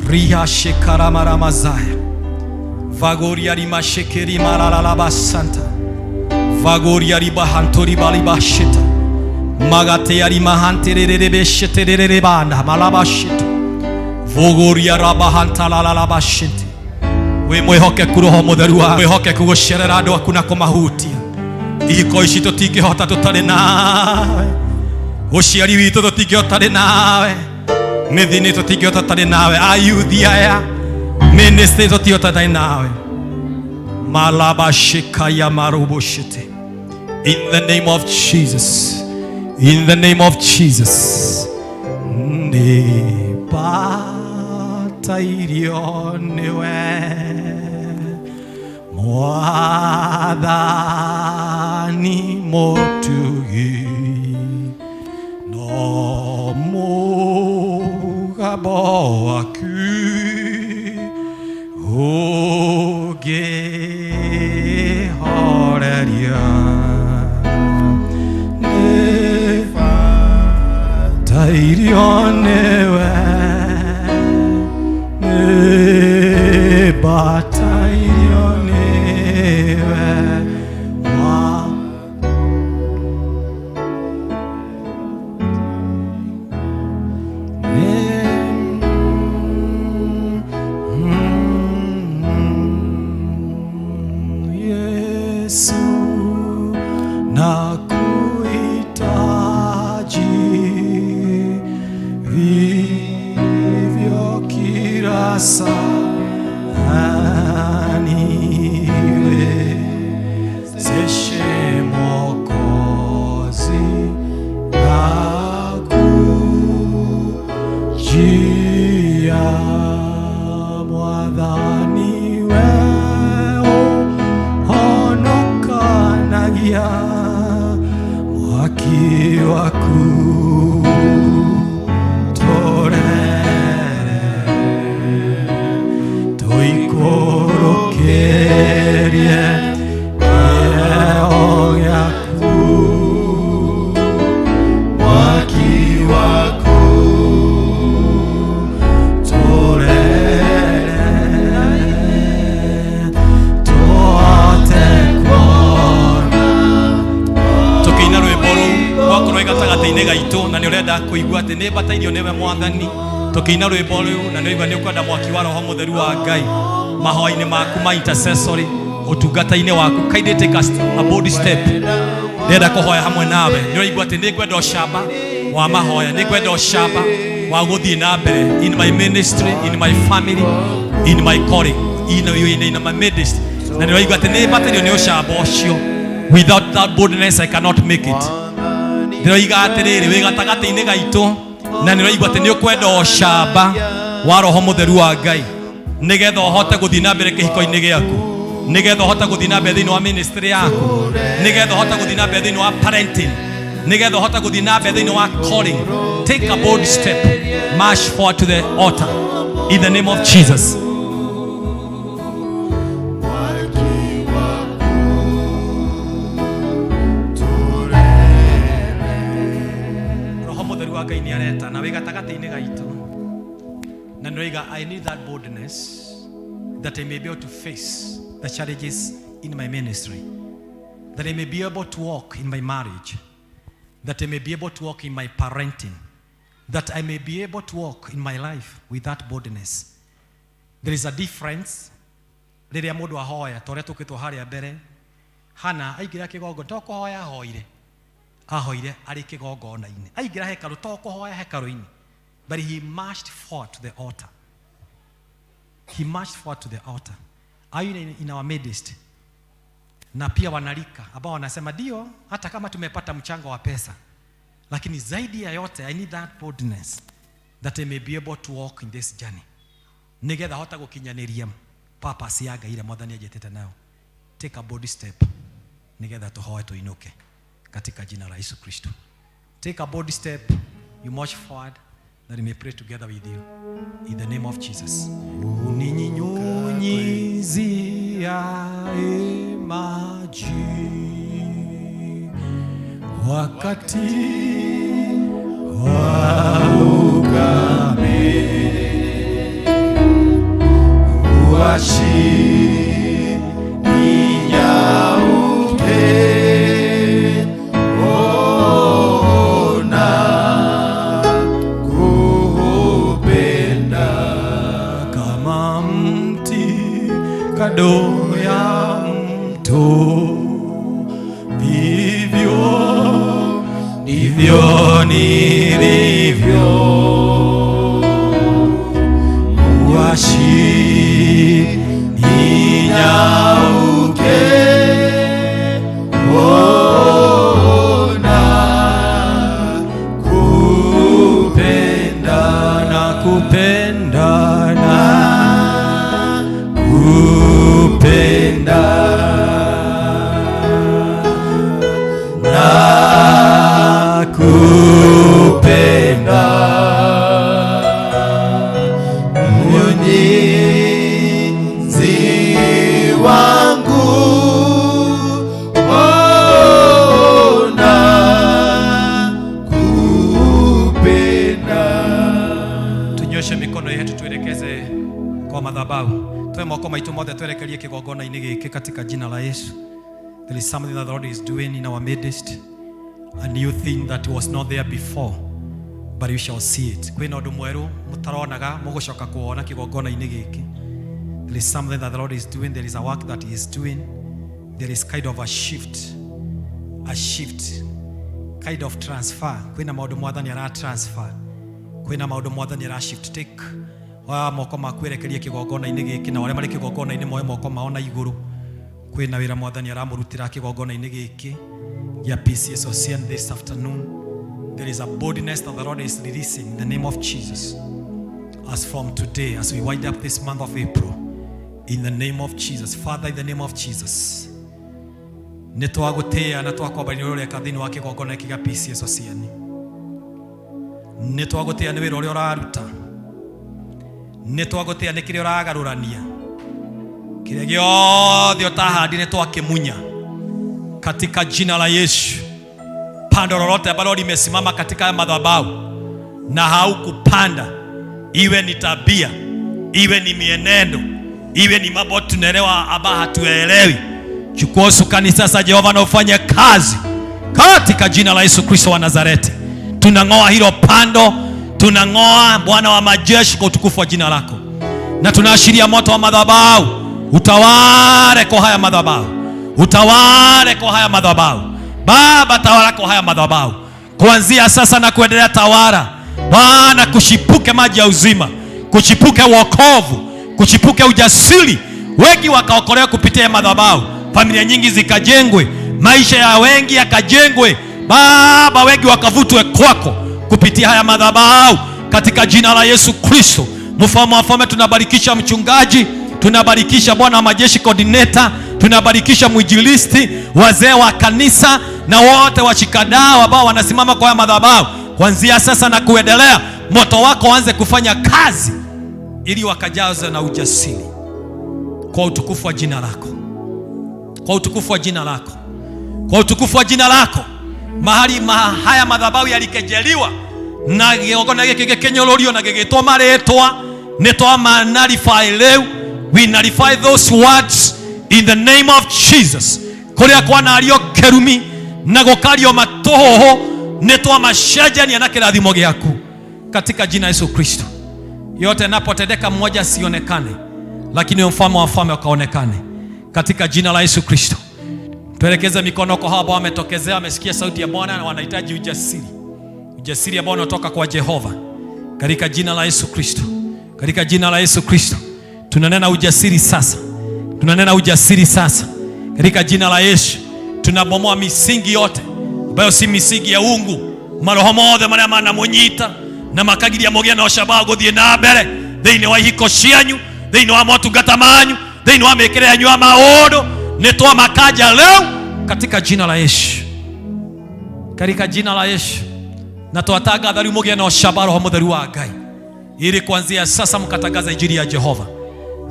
Ria shekaramara mazaya. Vagoria rima shekeri malalaba santa. Vagoria riba hantori baliba shita. Magate yarima hantererebe sheterere banda malaba shita. Vogoria raba hantalalaba shita. We mwehoke kuroho mutheru wa mwehoke kugucerera andu aku na kumahutia. Ihiko ici tutingihota tutari nawe. Uciari witu tutingihota tutari nawe. Mithini tutingihota tutari nawe. Ayuthi aya ministry tutingihota tutari nawe. Malaba shikaya marubushite. In the name of Jesus. In the name of Jesus. Ne batairio niwe Mwathani motugi no mugabo waku ugihoreria ne batairio niwe ne batairio Yesu nakuhitaji vivyo kila saa niwezeshe Mwokozi nakujia Mwathani wewe honokanagia mwaki waku torere toikorokerie kieo yaku mwaki waku torere toate kuona tukiina rwimbo ruu wakorwo gatagati-inĩ gaitũ na nĩ ũrenda kũigua atĩ nĩ batairio nĩwe Mwathani. Tukiina rwimbo ruu na nĩ ũigua nĩ ũkwenda mwaki wa roho mũtheru wa Ngai mahoya-inĩ maku ma intercessory ũtungata-inĩ waku. Kaindĩ take a bold step. Ndĩrenda kũhoya hamwe nawe. Nĩ ũraigua atĩ nĩ ngwenda ũcamba wa mahoya, nĩ ngwenda ũcamba wa gũthiĩ na mbere in my ministry, in my family, in my calling, in my ministry. Na nĩ ũraigua atĩ nĩ batairio nĩ ũcamba ũcio. Without that boldness I cannot make it. Ndĩroiga atĩrĩrĩ wĩ gatagatĩ-inĩ gaitũ na nĩ ũraigua atĩ nĩ ũkwenda ũcamba wa roho mũtheru wa Ngai nĩgetha ũhote gũthiĩ na mbere kĩhiko-inĩ gĩaku, nĩgetha ũhote gũthiĩ na mbere thĩinĩ wa ministry yaku, nĩgetha ũhote gũthiĩ na mbere thĩinĩ wa parenting, nĩgetha ũhote gũthiĩ na mbere thĩinĩ wa calling. Take a bold step, march forward to the altar in the name of Jesus. Ngai nĩ areta na wĩ gatagatĩ-inĩ gaitũ na nĩroiga I need that boldness that I may be able to face the challenges in my ministry, that I may be able to walk in my marriage, that I may be able to walk in my parenting, that I may be able to walk in my life with that boldness. There is a difference rĩrĩa mũndũ ahoya ta ũrĩa tũkĩtwo harĩa mbere. Hana aingĩra kĩgongo to kũhoya ahoire, ahoire arĩ kĩgongona-inĩ, aingĩra hekalu to kũhoya hekalu-inĩ, but he marched forward to the altar. He marched forward to the altar. Are you in our midst? Na pia wanalika ambao wanasema ndio hata kama tumepata mchango wa pesa, lakini zaidi ya yote I need that boldness that I may be able to walk in this journey. Nigetha hota gukinyanĩria purpose ya Ngai ĩrĩa Mwathani ajetete nayo. Take a bold step nigetha tuhoe tuinuke katika jina la Yesu Kristo. Take a bold step, you march forward, that we may pray together with you in the name of Jesus. Uninyunyizia maji wakati wa kando ya mto, vivyo ndivyo nilivyo, uashi ninyauke, ona kupenda na kupenda na kupenda na kupenda Mwenyezi wangu, ona kupenda. Tunyoshe mikono yetu tuelekeze kwa madhabahu. Tuwe moko maitu mothe twerekerie kigongona-inĩ gĩkĩ katika jina la Yesu. There is something that the Lord is doing in our midst, a new thing that was not there before, but you shall see it. Kwĩna ũndũ mwerũ mũtaronaga mũgũcoka kuona kigongona-inĩ gĩkĩ. There is something that the Lord is doing. There is a work that he is doing. There is kind of a shift, kind of transfer. Kwĩna maũndũ mwathani ara transfer, kwĩna maũndũ mwathani ara shift. Take wa moko makwerekerie kigongona-inĩ gĩkĩ, na wale marĩ kigongona-inĩ moe moko maona igũrũ. Kwĩna wĩra mwathani aramũrutĩra kigongona-inĩ gĩkĩ ya P.C.E.A this afternoon. There is a boldness that the Lord is releasing in the name of Jesus. As from today, as we wind up this month of April, in the name of Jesus. Father, in the name of Jesus, nĩtwagũtĩĩa na twakwambanĩria ũrĩa thĩinĩ wa kigongona gĩkĩ gĩa P.C.E.A. nĩtwagũtĩĩa nĩ wĩra ũrĩa ũraruta, nĩtwagũtĩĩa nĩ kĩrĩa ũragarũrania, kile gĩothe ũtahandire twakimunya katika jina la Yesu. Pando lolote ambalo limesimama katika madhabahu na haukupanda, iwe ni tabia, iwe ni mienendo, iwe ni mambo tunaelewa aba hatuelewi, chukua usukani sasa Jehova na ufanye kazi katika jina la Yesu Kristo wa Nazareti. Tunang'oa hilo pando, tunang'oa Bwana wa majeshi kwa utukufu wa jina lako, na tunaashiria moto wa madhabahu utawale kwa haya madhabahu, utawale kwa haya madhabahu. Baba, tawala kwa haya madhabahu kuanzia sasa na kuendelea. Tawala Bwana, kushipuke maji ya uzima, kushipuke wokovu, kushipuke ujasiri, wengi wakaokolewa kupitia madhabahu, familia nyingi zikajengwe, maisha ya wengi yakajengwe Baba, wengi wakavutwe kwako kupitia haya madhabahu katika jina la Yesu Kristo. Mfalme wa falme, tunabarikisha mchungaji, tunabarikisha Bwana wa majeshi coordinator, tunabarikisha mwinjilisti, wazee wa kanisa na wote washikadau ambao wanasimama kwa madhabahu. Kuanzia sasa na kuendelea, moto wako uanze kufanya kazi ili wakajazwe na ujasiri kwa utukufu wa jina lako, kwa utukufu wa jina lako, kwa utukufu wa jina lako. Mahali haya madhabahu yalikejeliwa na gĩgongona gĩkĩ gĩkĩnyũrũrio na gĩgĩtwo marĩtwa, nĩtwa nullify leo. We nullify those words in the name of Jesus. Kuria kwanario kerumi na gũkario matoho, nĩtwa mashajani na kĩrathimo gĩaku katika jina Yesu Kristo. Yote yanapotendeka mmoja asionekane, lakini mfalme wa falme ukaonekane katika jina la Yesu Kristo. Tuelekeze mikono kwa hao ambao wametokezea, wamesikia sauti ya Bwana na wanahitaji ujasiri, ujasiri ambao unatoka kwa Jehova katika jina la Yesu Kristo, katika jina la Yesu Kristo. Tunanena ujasiri sasa, tunanena ujasiri sasa katika jina la Yesu. Tunabomoa misingi yote ambayo si misingi ya uungu, maroho mothe maria manamunyita na makagiria mogia na oshabago guthie na mbere thiini wa ihiko cianyu, thiini wa motungata manyu, thiini wa mikire yanyu ya maundu, nitwa makaja leo katika jina la Yesu, katika jina la Yesu. Na tuataga dhari mogia na oshabaro homotheru wa Ngai, ili kuanzia sasa mkatangaza injili ya Jehova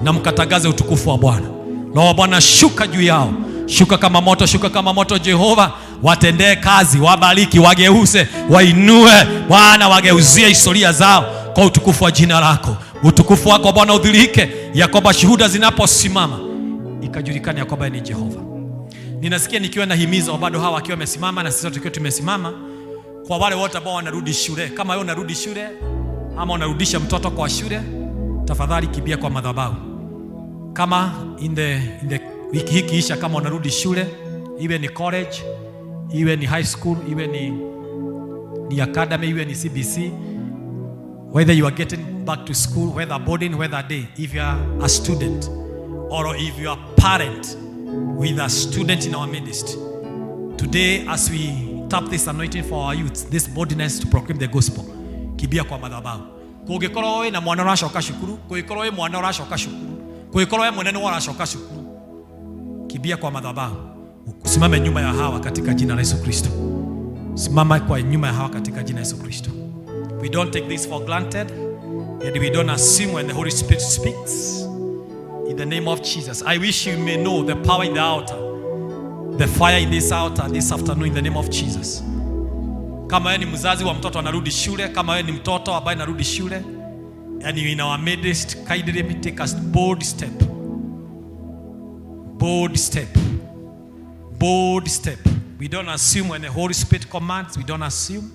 na mkatangaze utukufu wa Bwana. Roho Bwana, shuka juu yao, shuka kama moto, shuka kama moto Jehova. watendee kazi, wabariki, wageuze, wainue Bwana, wageuzie historia zao kwa utukufu wa jina lako. Utukufu wako Bwana udhihirike, ya kwamba shuhuda zinaposimama ikajulikana ya kwamba ni Jehova. Ninasikia nikiwa nahimiza bado hawa wakiwa wamesimama na sisi tukiwa tumesimama, kwa wale wote ambao wanarudi shule. Kama wewe unarudi shule ama unarudisha mtoto kwa shule, tafadhali kimbia kwa madhabahu. Kama in the wiki hii kisha, kama unarudi shule, iwe ni college, iwe ni high school, iwe ni academy, iwe ni CBC, whether you are getting back to school, whether boarding, whether day, if you are a student or if you are parent with a student in our midst, today as we tap this anointing for our youth, this boldness to proclaim the gospel, kibia kwa madhabahu. Kungĩkorwo we na mwana ũracoka cukuru, kungĩkorwo we mwana ũracoka cukuru, kungĩkorwo we mwenene ũracoka cukuru, kibia kwa madhabahu. Usimame nyuma ya hawa katika jina la Yesu Kristo. Simama kwa nyuma ya hawa katika jina la Yesu Kristo. We don't take this for granted, and we don't assume when the Holy Spirit speaks. In the name of Jesus, I wish you may know the power in the altar, the fire in this altar this afternoon, in the name of Jesus. Kama wewe ni mzazi wa mtoto anarudi shule, kama wewe ni mtoto ambaye anarudi shule, and you in our midst, kindly take a bold step. Bold step. Bold step. We don't assume when the Holy Spirit commands, we don't assume.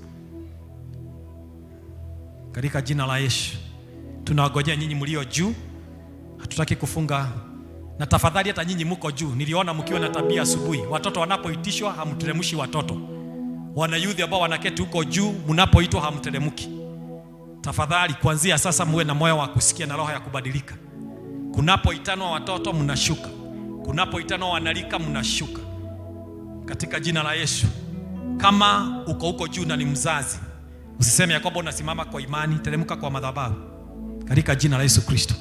Katika jina la Yesu, tunawagojea nyinyi mlio juu. Hatutaki kufunga. Na tafadhali hata nyinyi mko juu, niliona mkiwa na tabia asubuhi, watoto wanapoitishwa hamteremshi watoto. Wana youth ambao wanaketi huko juu, mnapoitwa hamteremki. Tafadhali kuanzia sasa muwe na moyo wa kusikia na roho ya kubadilika. Kunapoitanwa watoto mnashuka, kunapoitanwa wanalika mnashuka. Katika jina la Yesu. Kama uko huko juu na ni mzazi, usiseme ya kwamba unasimama kwa imani, teremka kwa madhabahu. Katika jina la Yesu Kristo.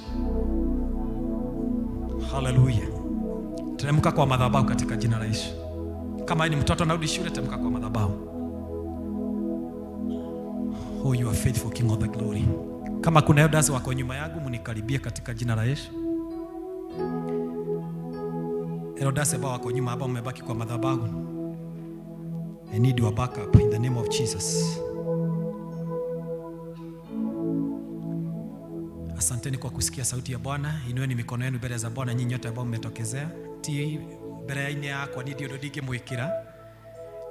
Hallelujah. Teremka kwa madhabahu katika jina la Yesu. Kama ni mtoto anarudi shule, teremka kwa madhabahu. Oh, you are faithful, King of the glory. Kama kuna elders wako nyuma yangu, mnikaribie katika jina la Yesu. Elders ambao wako nyuma hapa mmebaki kwa madhabahu, I need your backup in the name of Jesus. Asanteni kwa kusikia sauti ya Bwana. Inueni mikono yenu mbele za Bwana, nyinyi nyote ambao mmetokezea. Ti mbere ya ine yakwa ni ndio ndige mwikira.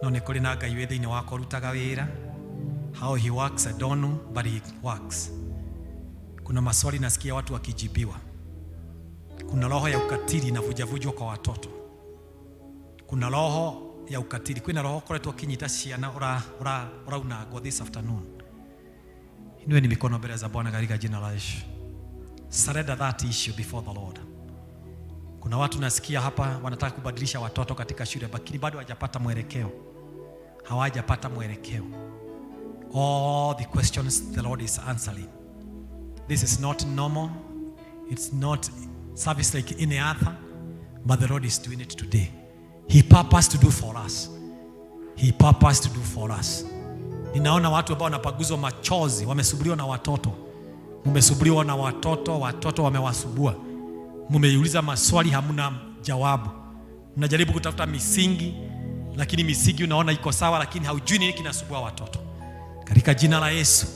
No ne kuri na Ngai wethe-ini wako rutaga wira. How he works I don't know, but he works. Kuna maswali nasikia watu wakijibiwa. Kuna roho ya ukatili inavujavujwa kwa watoto. Kuna roho ya ukatili. Kuna roho koretwo kinyita ciana uraunagwo this afternoon. Inueni mikono mbele za Bwana katika jina la Yesu. Surrender that issue before the Lord. Kuna watu nasikia hapa wanataka kubadilisha watoto katika shule, lakini bado hawajapata mwelekeo. Hawajapata mwelekeo. All the questions the Lord is answering. This is not normal. It's not service like any other, but the Lord is doing it today. He purposed to do for us. He purposed to do for us. Ninaona watu ambao wanapaguzwa machozi, wamesubiriwa na watoto. Mmesubiriwa na watoto, watoto wamewasubua. Mmeuliza maswali hamna jawabu. Mnajaribu kutafuta misingi, lakini misingi unaona iko sawa, lakini haujui nini kinasubua watoto. Katika jina la Yesu,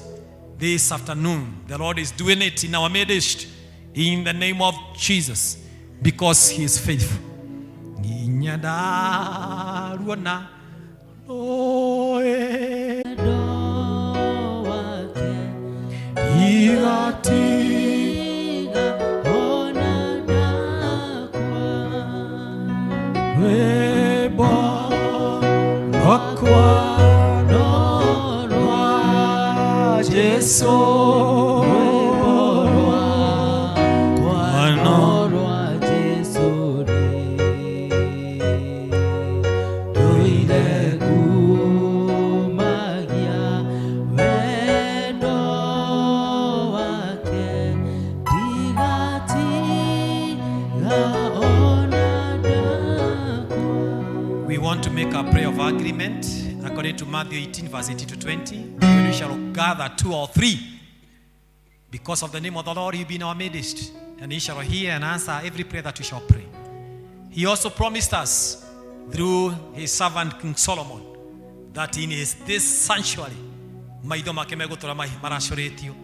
this afternoon the Lord is doing it in our midst, in the name of Jesus, because he is faithful. Nyada ruona oe igatiga ona nakwa webo nakwa norwa Jesu agreement according to Matthew 18 verse 18 to 20. When we shall gather 2 or 3 because of the name of the Lord, he will be in our midst, and he shall hear and answer every prayer that we shall pray. He also promised us through his servant King Solomon, that in this sanctuary maitho make megutura maracoretio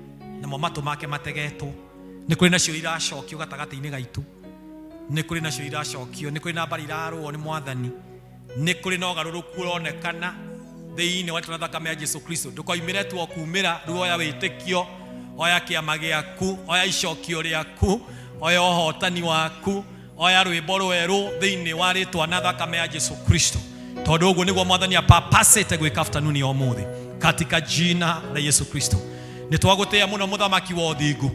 namo matu make mategetwo. Nĩ kũrĩ na cio iracokio gatagatĩ-inĩ gaitũ, nĩ kũrĩ na cio iracokio, nĩ kũrĩ na mbari irarũo nĩ Mwathani, nĩ kũrĩ na ũgarũrũku ũronekana thĩinĩ wa twana thakame ya Jesu Kristo. Ndũkoimĩre tu kumĩra rĩu oya wĩtĩkio, oya kĩama gĩaku, oya icokio rĩaku, oya ũhotani waku, oya rwĩmbo rwerũ thĩinĩ wa rĩtwa na thakame ya Jesu Kristo, tondũ ũguo nĩguo Mwathani apapacĩte gwĩka afternoon ya ũmũthĩ katika jina la Yesu Kristo. Nĩ twagũtĩĩa mũno mũthamaki wa ũthingu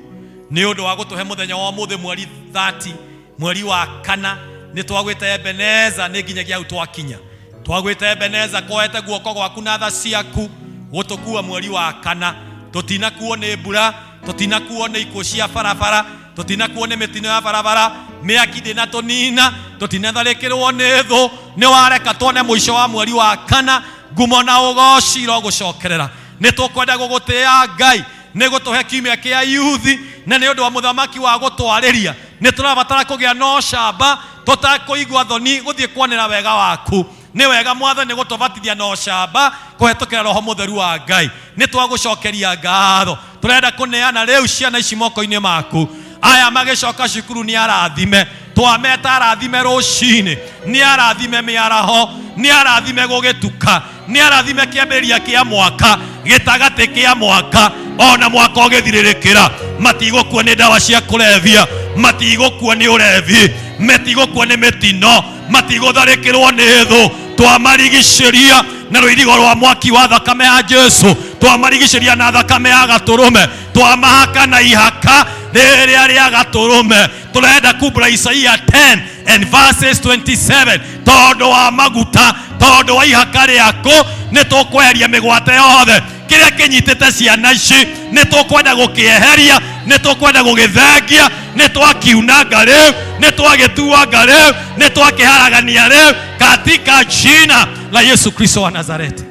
nĩ ũndũ wa gũtũhe mũthenya wa ũmũthĩ mweri 30 mweri wa kana. Nĩ twagwĩte Ebeneza nĩ nginyagia hau twakinya, twagwĩte Ebeneza koete guoko gwaku na tha ciaku gũtũkua mweri wa kana. Tũtinakuo nĩ mbura, tũtinakuo nĩ ikuũ cia barabara, tũtinakuo nĩ mĩtino ya barabara, mĩaki ndĩnatũnina, tũtinatharĩkĩrwo nĩ thũ. Nĩ wareka tuone mũico wa mweri wa kana, ngumo na ũgooci irogũcokerera. Nĩ tũkwenda gũgũtĩĩa Ngai nĩ gũtũhe kiumia kĩa yuthi, na nĩ ũndũ wa mũthamaki wa gũtwarĩria. Nĩ tũrabatara kũgĩa na ũcamba, tũtakũigua thoni gũthiĩ kuonera wega waku. Nĩ wega Mwathani gũtũbatithia na ũcamba kũhetũkĩra Roho Mũtheru wa Ngai. Nĩ twagũcokeria ngatho, tũrenda kũneana rĩu ciana ici moko-inĩ maku. Aya magĩcoka cukuru nĩ arathime, twameta arathime rũcinĩ, nĩ arathime mĩaraho, nĩ arathime gũgĩtuka, nĩ arathime kĩambĩrĩria kĩa mwaka, gĩtagatĩ kĩa mwaka, ona mwaka ũgĩthirĩrĩkĩra. Matigũkuo nĩ ndawa cia kũrebia, matigũkuo nĩ ũrevi, matigũkuo nĩ mĩtino, matigũtharĩkĩrwo nĩ thũ. Twamarigicĩria na rũirigo rwa mwaki wa thakame ya Jesu, twamarigicĩria na thakame ya gatũrũme, twamahaka na ihaka rĩrĩa rĩa gatũrũme. Tũrenda kumbũra Isaia 10 and verses 27, tondũ wa maguta, tondũ wa ihaka rĩaku nĩ tũkweheria mĩgwate yothe. Kĩrĩa kĩnyitĩte ciana ici nĩ tũkwenda gũkĩeheria, nĩ tũkwenda gũgĩthengia, nĩ twakiunanga rĩu, nĩ twagĩtuanga rĩu, nĩ twakĩharagania rĩu katika jina la Yesu Kristo wa Nazareti.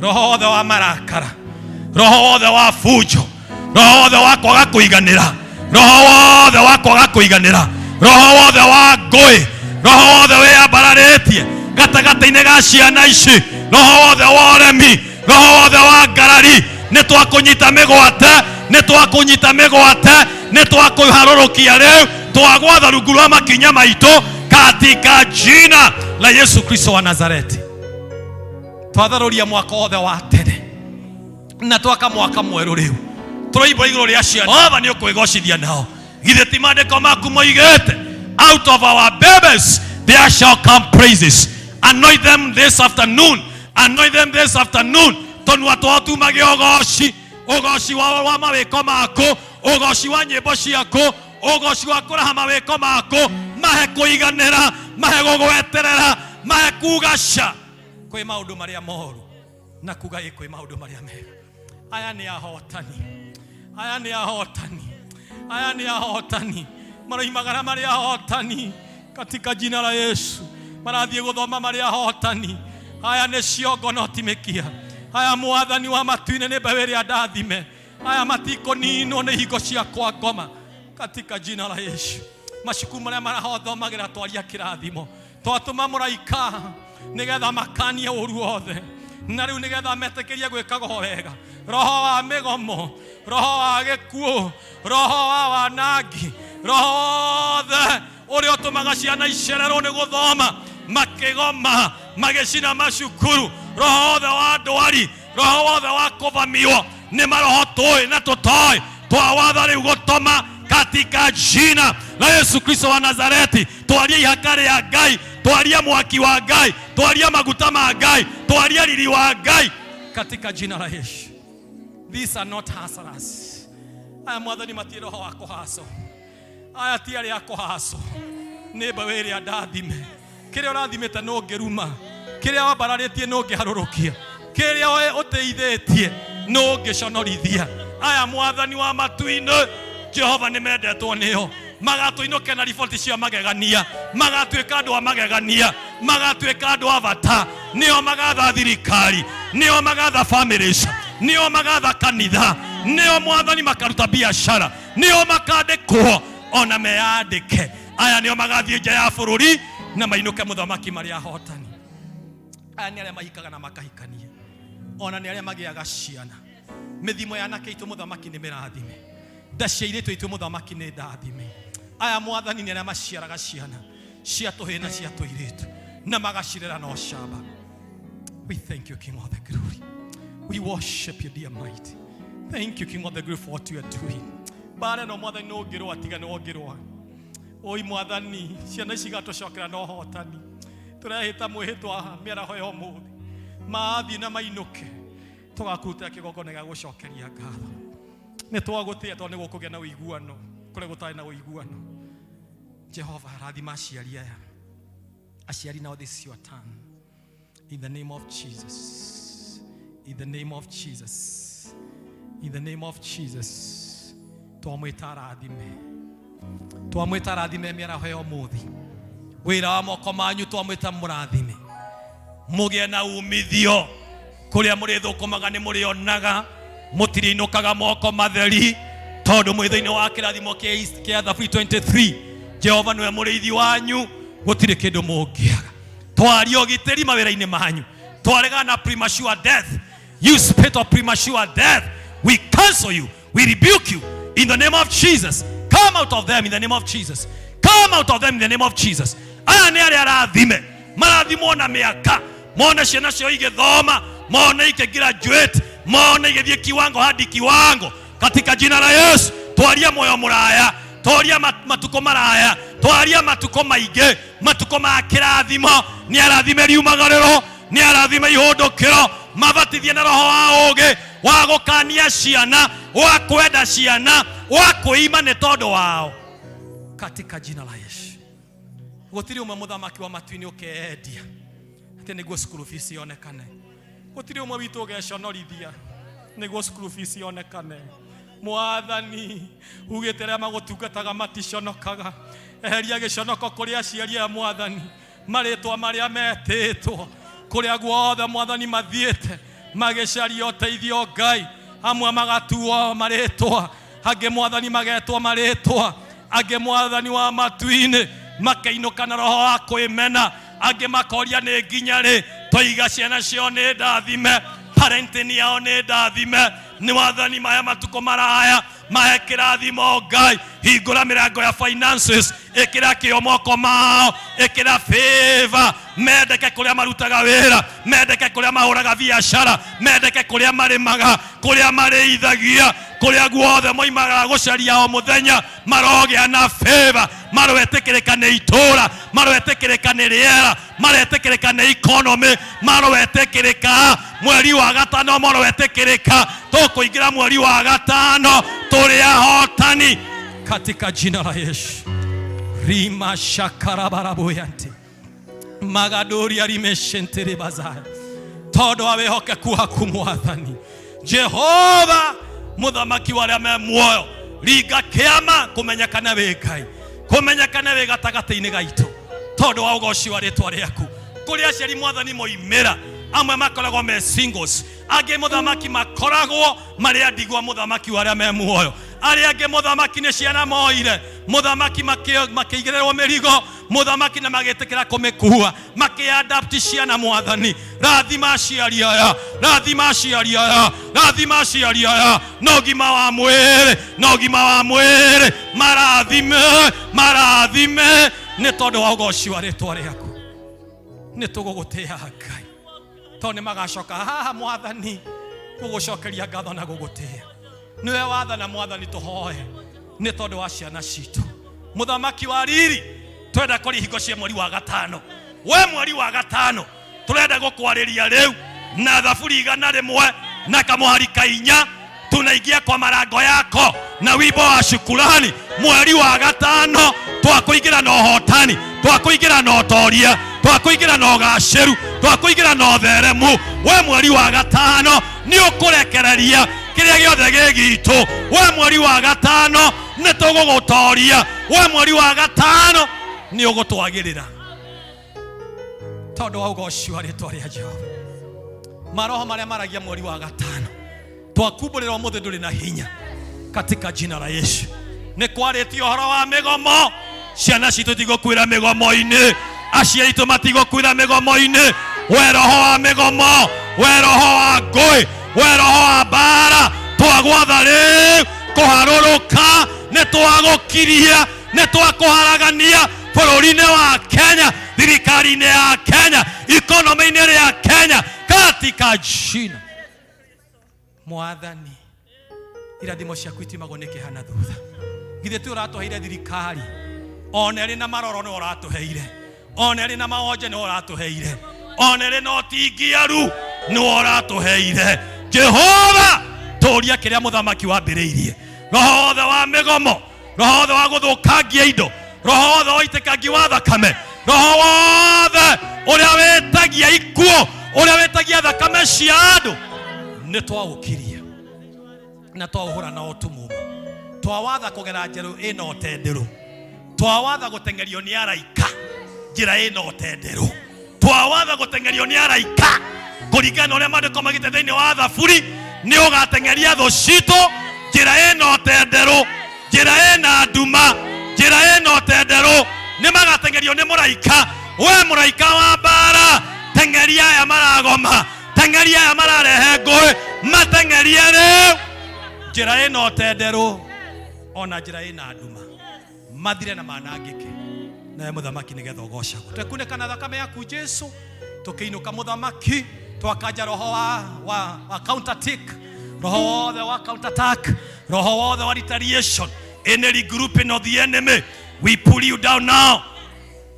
Roho wothe wa marakara, roho wothe wa fujo, roho wothe wa kwaga kũiganĩra, roho wothe wa kwaga kũiganĩra, roho wothe wa ngũĩ, roho wothe wĩambararĩtie gatagatĩ-inĩ ga ciana ici, roho wothe wa ũremi, roho wothe wa ngarari, nĩ twakũnyita mĩgwate, nĩ twakũnyita mĩgwate, nĩ twakũharũrũkia rĩu, twagwatha rungu rwa makinya maitũ katika jina la Yesu Kristo wa Nazareti. Twatharũria mwaka wothe wa tene na twaka mwaka mwerũ rĩu, tũroimbũra igũrũ rĩa ciana. Ova nĩ ũkwĩgocithia nao, githĩ ti maandĩko maku moigĩte, out of our babies there shall come praises. Anoint them this afternoon, anoint them this afternoon. Tonua twatumage ũgoci, ũgoci wa mawĩko maku, ũgoci wa nyĩmbo ciaku, ũgoci wa kũraha mawĩko maku, mahe kũiganĩra, mahe gũgweterera, mahe kugaca kwĩ maũndũ marĩa moru na kuga kwĩ maũndũ marĩa mega. Aya nĩ ahotani, aya nĩ ahotani, aya nĩ ahotani, maroimagara marĩ ahotani katika jina la Yesu. Marathiĩ gũthoma marĩ ahotani. Aya nĩ ciongo no ti mĩkia. Aya Mwathani wa matu-inĩ nĩ mbeũ ĩrĩa ndathime. Aya matikũninwo nĩ hingo cia kwa ngoma katika jina la Yesu. Macukuru marĩa marathomagĩra twaria kĩrathimo, twatũma mũraika nĩgetha makanie ũru wothe, na rĩu nĩgetha metĩkĩrie gwĩkaga wega. Roho wa mĩgomo, roho wa gĩkuũ, roho wa wanangi, roho wothe ũrĩa ũtũmaga ciana icererwo nĩ gũthoma makĩgoma magĩcina macukuru, roho wothe wa ndwari, roho wothe wa kũvamiwa nĩ maroho tũĩ na tũtoĩ, twawatha rĩu gũtoma katika jina la Yesu Kristo wa Nazareti. Twaria ihaka rĩa Ngai, twaria mwaki wa Ngai, twaria maguta ma Ngai, twaria riri wa Ngai katika jina la Yesu. These are not hustlers. Aya Mwathani matirĩ roho wa kũhaco, aya ti arĩa a kũhaco, nĩ mbeũ ĩrĩa ndathime. Kĩrĩa ũrathimĩte no ngĩruma, kĩrĩa wambararĩtie no ngĩharũrũkia, kĩrĩa ũteithĩtie no ngĩconorithia. Aya Mwathani wa matu-inĩ, Jehova nĩ mendetwo nĩo, magatũinũke na riboti cia magegania, magatuĩka andũ a magegania, magatuĩka andũ a bata, nĩo magatha thirikari, nĩo magatha families, nĩo magatha kanitha, nĩo Mwathani makaruta biacara, nĩo makandĩkwo ona meyandĩke. Aya nĩo magathiĩ nja ya bũrũri na mainũke mũthamaki marĩ ahotani. aya nĩ arĩa mahikaga na makahikania, ona nĩ arĩa magĩaga ciana. Mĩthimo ya anake itũ mũthamaki nĩ mĩrathime, nda cia airĩtu itũ mũthamaki nĩ ndathime. Aya Mwathani nĩ arĩa maciaraga ciana cia tũhĩĩ na cia tũirĩtu na magacirera na ũcamba. We thank you, King of the glory. We worship you, dear mighty. Thank you, King of the glory, for what you are doing. Bara no Mwathani no ngĩrũa tiga no ngĩrũa. Oi Mwathani, ciana ici igatũcokera no hotani. Tũrehĩta mwĩhĩtwa mĩaraho ya ũmũthĩ, mathi na mainũke tũgakutĩra kĩgongona gĩa gũcokeria ngatho. Nĩ twagũtĩĩa tondũ nĩ gũkũgĩa na ũiguano kũrĩa gũtarĩ na ũiguano. Jehova, rathima aciari aya, aciari now, this is your turn. In the name of Jesus, in the name of Jesus, in the name of Jesus, twamwĩta rathime, twamwĩta rathime mĩaraho ya ũmũthĩ. Wĩra wa moko manyu twamwĩta mũrathime, mũgĩe na umithio kũrĩa mũrĩthũkũmaga nĩ mũrĩonaga, mũtirĩinũkaga moko matheri, tondũ mwĩthĩ-inĩ wa kĩrathimo kĩa Zaburi 23, Jehova nĩwe mũrĩithi wanyu, gũtirĩ kĩndũ mũngĩaga. Twaria ũgitĩri mawĩra-inĩ manyu, twaregana na premature death. You spirit of premature death, we cancel you, we rebuke you in the name of Jesus. Come out of them in the name of Jesus. Come out of them in the name of Jesus. Aya nĩ arĩa arathime, marathimwo na mĩaka, mone ciana cio igĩthoma, mone ikĩgraduate, mone igĩthiĩ kiwango hadi kiwango, katika jina la Yesu. Twaria moyo mũraya, twaria matuko maraya, twaria matuko maingĩ, matuko ma kĩrathimo. Nĩ arathime riumagarĩro, nĩ arathime ihũndũkĩro, mabatithie na roho wa ũũgĩ, wa gũkania ciana, wa kwenda ciana, wa kwĩima nĩ tondũ wao, katika jina la Yesu. Gũtirĩ ũmwe mũthamaki wa matu-inĩ ũkeendia atĩ nĩguo school fees yonekane. Gũtirĩ ũmwe witũ ũgeconorithia nĩguo school fees yonekane. Mwathani, ugĩte arĩa magũtungataga maticonokaga. Eheria gĩconoko kũrĩ aciari aya Mwathani, marĩtwa marĩa metĩtwo, kũrĩa guothe Mwathani mathiĩte magĩcaria ũteithio Ngai, amwe magatuo marĩtwa, angĩ Mwathani magetwo marĩtwa, angĩ Mwathani wa matu-inĩ makĩinũka na roho wa kwĩmena, angĩ makoria nĩ nginya rĩ. Tũiga ciana cio nĩ ndathime, parentini yao nĩ ndathime. Nĩ Mwathani maya matuko maraya, mahe kĩrathimo Ngai, hingũra mĩrango ya finances, ĩkĩra kĩo moko mao, ĩkĩra favor, mendeke kũrĩa marutaga wĩra, mendeke kũrĩa mahũraga biacara, mendeke kũrĩa marĩmaga, kũrĩa marĩithagia, kũrĩa guothe moimaga gũcaria o mũthenya, marogĩa na favor, marwetĩkĩrĩka nĩ itũũra, marwetĩkĩrĩka nĩ rĩera, marwetĩkĩrĩka nĩ economy, marwetĩkĩrĩka mweri wa gatano, marwetĩkĩrĩka tũkũingĩra mweri wa gatano tũrĩ ahotani, katika jina la Yesu. Rima shakarabaraboyanti magadoria rimeshentere bazaya, tondũ wa wĩhokeku waku Mwathani Jehova, mũthamaki wa arĩa me muoyo, ringa kĩama kũmenyekana wĩ Ngai, kũmenyekana wĩ gatagatĩ-inĩ gaitũ, tondũ wa ũgoci wa rĩtwa rĩaku. Kũrĩ aciari Mwathani moimĩra, amwe makoragwo me singles, angĩ mũthamaki makoragwo marĩ andigwa mũthamaki wa arĩa me muoyo, arĩa angĩ mũthamaki nĩ ciana moire, mũthamaki makĩigĩrĩrwo mĩrigo, mũthamaki na magĩtĩkĩra kũmĩkua, makĩadapt ciana Mwathani. Rathima aciari aya, rathima aciari aya, rathima aciari aya, na ũgima wa mwĩrĩ, na ũgima wa mwĩrĩ, marathime, marathime, nĩ tondũ wa ũgoci wa rĩtwa rĩaku. Nĩ tũgũgũtĩĩa Ngai, tondũ nĩ magacoka haha Mwathani gũgũcokeria ngatho na gũgũtĩĩa. Nĩwe wathana Mwathani, tũhoe nĩ tondũ wa ciana citũ. Mũthamaki wa riri, twenda kũrĩ hingo cia mweri wa gatano. We mweri wa gatano tũrenda gũkwarĩria rĩu na Zaburi 100 na kamũhari 4, tunaingia kwa marango yako na wimbo wa shukrani. Mweri wa gatano twakũingĩra na ũhotani, twakũingĩra na ũtoria, twakũingĩra na ũgacĩru, twakũingĩra na ũtheremu. We mweri wa gatano nĩ ũkũrekereria kĩrĩa gĩothe gĩgitũ. We mweri wa gatano nĩ tũgũgũtoria. We mweri wa gatano nĩ ũgũtwagĩrĩra, tondũ wa ũgoci wa rĩtwa rĩa Jehova. Maroho marĩa maragia mweri wa gatano twakumbũrĩra ũmũthĩ ndũrĩ na hinya, katika jina la Yesu. Nĩ kwarĩtio ũhoro wa mĩgomo, ciana citũ tigũkuĩra mĩgomo-inĩ, aciari aitũ matigũkuĩra mĩgomo-inĩ. we roho wa migomo, we roho wa ngui, we roho wa bara, twagwatha riu kuharuruka, ni twagukiria, ni twakuharagania bururi-ini wa Kenya, thirikari-ini ya Kenya, economy-ini ya Kenya, katika jina Mwathani. Irathimo ciaku itimagwo nĩ kĩhana thutha. Githĩ ti ũratũheire thirikari, ona ĩrĩ na maroro nĩ ũratũheire, ona ĩrĩ na maonje nĩ ũratũheire, ona ĩrĩ na ũtingiaru nĩ ũratũheire. Jehova, tũũria kĩrĩa mũthamaki wambĩrĩirie, roho wothe wa mĩgomo, roho wothe wa gũthũkangia indo, roho wothe wa itĩkangi wa thakame, roho wothe ũrĩa wĩtagia ikuũ, ũrĩa wĩtagia thakame cia andũ, nĩ twaũkiria na twahũra na ũtumumu, twawatha kũgera njerũ ĩno tenderũ, twawatha gũtengerio nĩ araika njĩra ĩno tenderũ, twawatha gũtengerio nĩ araika kũringana ũrĩa maandĩko magĩte thĩinĩ wa Thaburi, nĩ ũgatengeria thũ citũ njĩra ĩno tenderũ, njĩra ĩna nduma, njĩra ĩno tenderũ, nĩ magatengerio nĩ mũraika. We mũraika wa mbara, tengeria aya maragoma, tengeria aya mararehe ngũĩ, matengerie rĩu njĩra ĩno tenderũ, ona njĩra ĩna nduma, mathire na manangĩke. Nawe mũthamaki nĩgetha ũgocagwo, twekunĩka thakame yaku Jesu, tũkĩinũka mũthamaki, twakanja roho wa counter attack, roho wothe wa counter attack, roho wothe wa retaliation, any grouping of the enemy, we pull you down now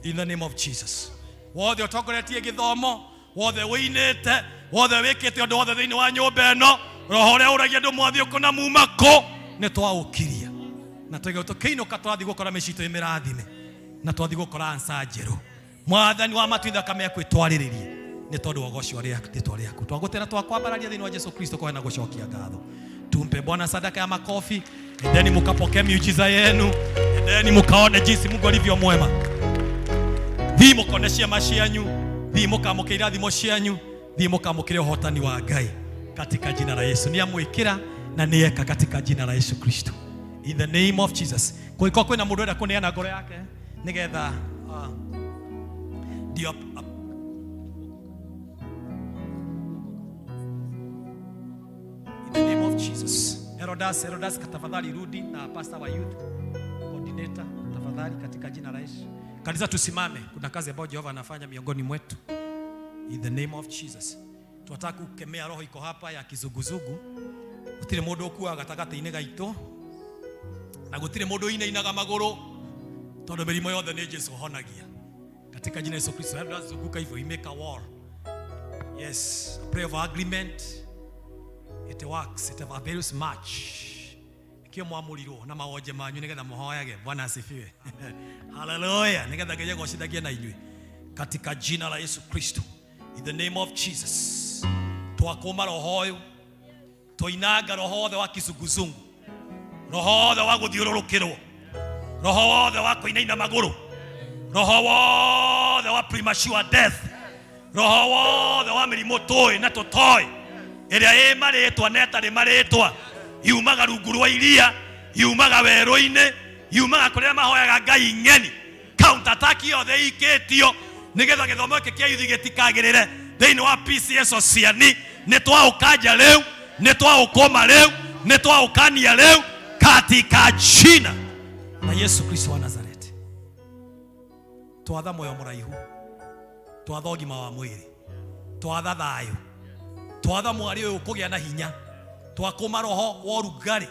in the name of Jesus. Wothe ũtongoretie gĩthomo, wothe wĩinĩte, wothe wĩkĩte ũndũ wothe thĩinĩ wa nyũmba ĩno, roho ũrĩa ũragia andũ mwathi ũkũ na muma kũ, nĩ twaũkiria na tũkĩinũka twathiĩ gũkora mĩcitũ ĩmĩrathime, na twathiĩ gũkora ansa njerũ. Mwathani wa matu thakame yaku ĩtwarĩrĩrie, nĩ tondũ wa ũgoci wa rĩtwa rĩaku twagũtĩra twakwambararia thĩinĩ wa Yesu Kristo kwa na gũcokia ngatho. Tumpe Bwana sadaka ya makofi, endeni mukapokea miujiza yenu, endeni mukaone jinsi Mungu alivyo mwema. Thiĩ mũkone ciama cianyu, thiĩ mũkamũkĩre irathimo cianyu, thiĩ mũkamũkĩre ũhotani wa Ngai katika jina la Yesu. Nĩamwĩkĩra na nĩeka katika jina la Yesu Kristo, in the name of Jesus. Kũngĩkorwo kwĩna mũndũ ũrenda kũneana ngoro yake nĩgetha ndio in the name of Jesus. Erodas tafadhali rudi na pastor wa youth coordinator tafadhali katika jina la Yesu. Kanisa tusimame, kuna kazi ambayo Jehova anafanya miongoni mwetu. In the name of Jesus. Tunataka kukemea roho iko hapa ya kizuguzugu. Gutire mundu okuwa gatagata-ini gaito. Na gutire mundu inainaga maguru. Tondu mirimo yothe ni Jesu honagia. Katika jina la Yesu Kristo, hebu zunguka hivyo, you make a war. Yes, a prayer of agreement. It works, it avails much. Kio mwamurirwo na maonje manyu nigetha muhoyage. Bwana asifiwe. Hallelujah. Nigetha ngeje gocithagia na inyui katika jina la Yesu Kristo, in the name of Jesus. Twakoma roho uyu, toinaga roho wothe wa kizunguzungu, roho wothe wa guthiururukirwo, roho wothe wa kuinaina maguru, roho wothe wa premature death, roho wothe wa mirimo toi na tutoi iria maritwa netari maritwa, yumaga rungu rwa iria, yumaga werũ-inĩ, yumaga kũrĩa mahoyaga ngai ng'eni. Counter attack yothe ikĩtio nigetha gĩthomo gĩkĩ kĩa yuthi gĩtikagĩrĩre thĩinĩ wa P.C.E.A Sociani. Nĩ twaũkanja rĩu, nĩ twaũkũma rĩu, nĩ twaũkania rĩu katika jina la Yesu Kristo wa Nazareti. Twatha moyo mũraihu, twatha ũgima wa mwĩrĩ, twatha thayũ, twatha mwari ũyũ kũgĩa na hinya, twakũma roho wa ũrugarĩ,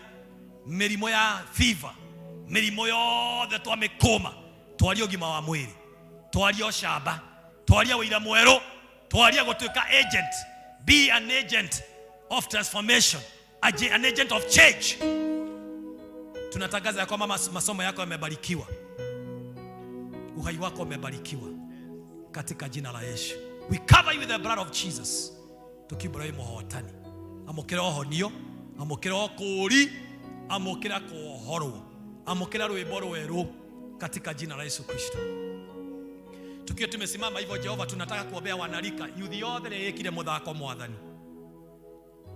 mĩrimũ ya fever, mĩrimũ yothe twamĩkũma, twaria ũgima wa mwĩrĩ, twaria ũcamba, twaria ũira mwerũ, twaria gũtuĩka agent, be an agent of transformation, an agent of change. Tunatangaza ya kwamba masomo yako yamebarikiwa, uhai wako umebarikiwa katika jina la Yesu. We cover you with the blood of Jesus. Tukibura imo hotani, amukira ohonio, amukira okuri, amukira kuohorwo, amukira rwimbo rweru katika jina la Yesu Kristo. Tukiwa tumesimama hivyo Jehova, tunataka kuombea wanalika yuthi yothe rekire muthako mwathani,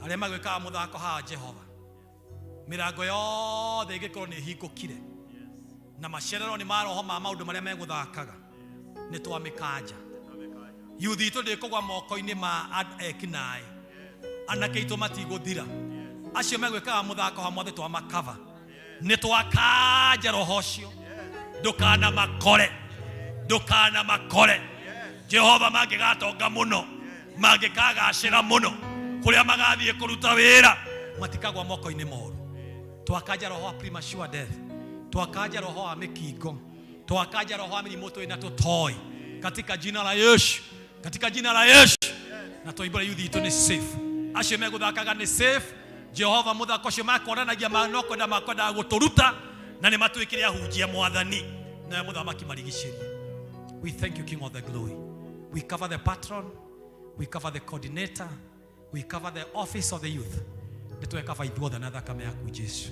aria magwikaga muthako ha Jehova, mirango yothe igikorwo ni hingukire na macerero ni maroho ma maundu maria meguthakaga, ni twamikanja yuthi itu ndikugwa moko-ini ma ekinae anake itu matiguthira acio megwikaga muthako hamwe thĩ twa makava nĩ twakanja roho ũcio ndũkana makore Jehova mangĩgatonga mũno mangĩkagacĩra mũno kũrĩa magathiĩ kũruta wĩra matikagwa moko-inĩ moru twakanja roho wa premature death twakanja roho wa mĩkingo twakanja roho wa mĩrimũ twĩna tũtoĩ katika jina la Yesu na tũimbũra yuthi itũ nĩ safe acio megũthakaga nĩ safe Jehova muthako cio makoranagia makwenda gũtũruta na nĩ matuĩkire ahunjia mwathani na muthamaki marigicĩrie. We thank you, King of the glory. We cover the patron, we cover the coordinator, we cover the office of the youth. Nĩtwekaba ithuothe na thakame yaku Jesu.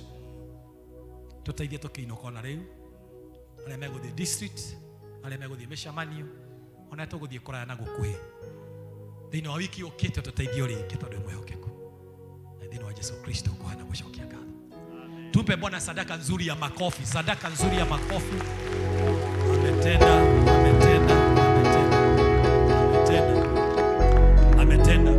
Tũteithie tũkĩinũka ona rĩu arĩa megũthiĩ district arĩa megũthiĩ mĩcemanio ona tũgũthiĩ kũraya na gũkuhĩ thĩinĩ wa wiki ũkĩte tũteithie rĩngĩ tondũ mwĩhokeku na thĩinĩ wa Yesu Kristo kuhana gũcokia ngatho. Tupe Bwana sadaka nzuri ya makofi, ametenda.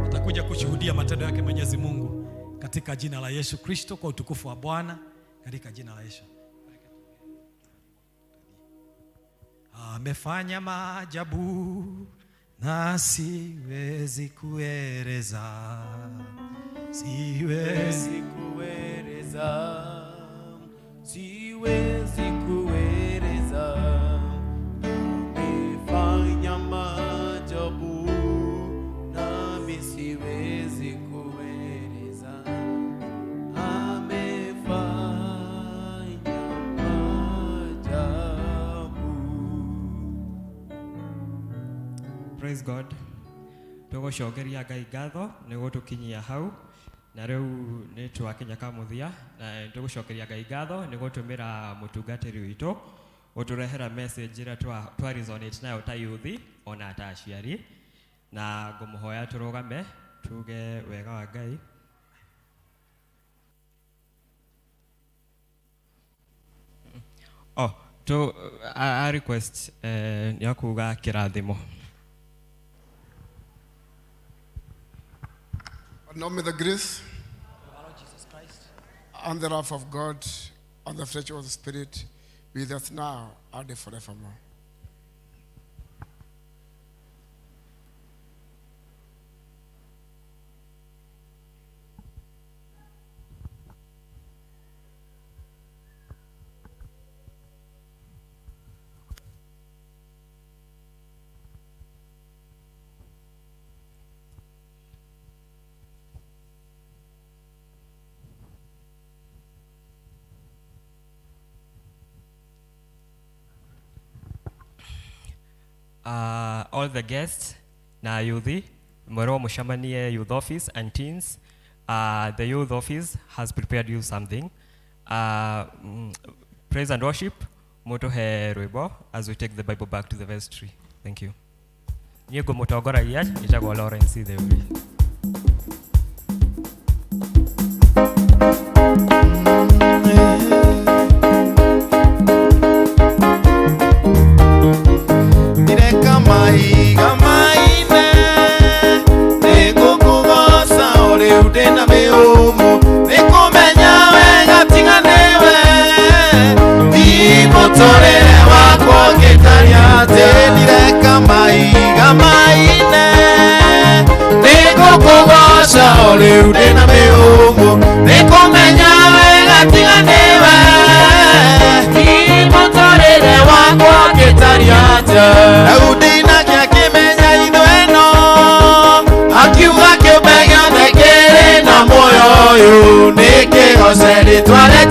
Atakuja kushuhudia matendo yake Mwenyezi Mungu katika jina la Yesu Kristo kwa utukufu wa Bwana katika jina la Yesu. Amefanya maajabu na siwezi kueleza. Amefanya maajabu nami siwezi kueleza. Amefanya maajabu. Praise God. Tugucokeria Ngai ngatho nĩ gũtũkinyia hau na rĩu nĩ twakinya kamuthia na tugucokeria Ngai ngatho nĩ gũtũmĩra mũtungatĩri witũ gũtũrehera message ĩrĩa twa resonate nayo ta yuthi ona ta aciari na ngũmũhoya tũrũgame tuge wega wa Ngai. I request ya kuga kĩrathimo. Now may the grace and the love of God and the fellowship of the Spirit be with us now and forevermore. All the guests na youthi mwero mushamanie youth office and teens. The youth office has prepared you something. Praise and worship mutuhe rwimbo as we take the Bible back to the vestry. Thank you. Niego mutongoragia itagwo Lawrence Theory. Udena meumu nikumenya wega tinganewe imotore wako gitaria tenireka maiga maine nikukugosha ore udena meumu nikumenya wega tinganewe imotore wako gitaria udina kya kimenya ino akiuga kiumbe giothe kĩrĩ na muoyo ũyũ nĩkĩgoceri tware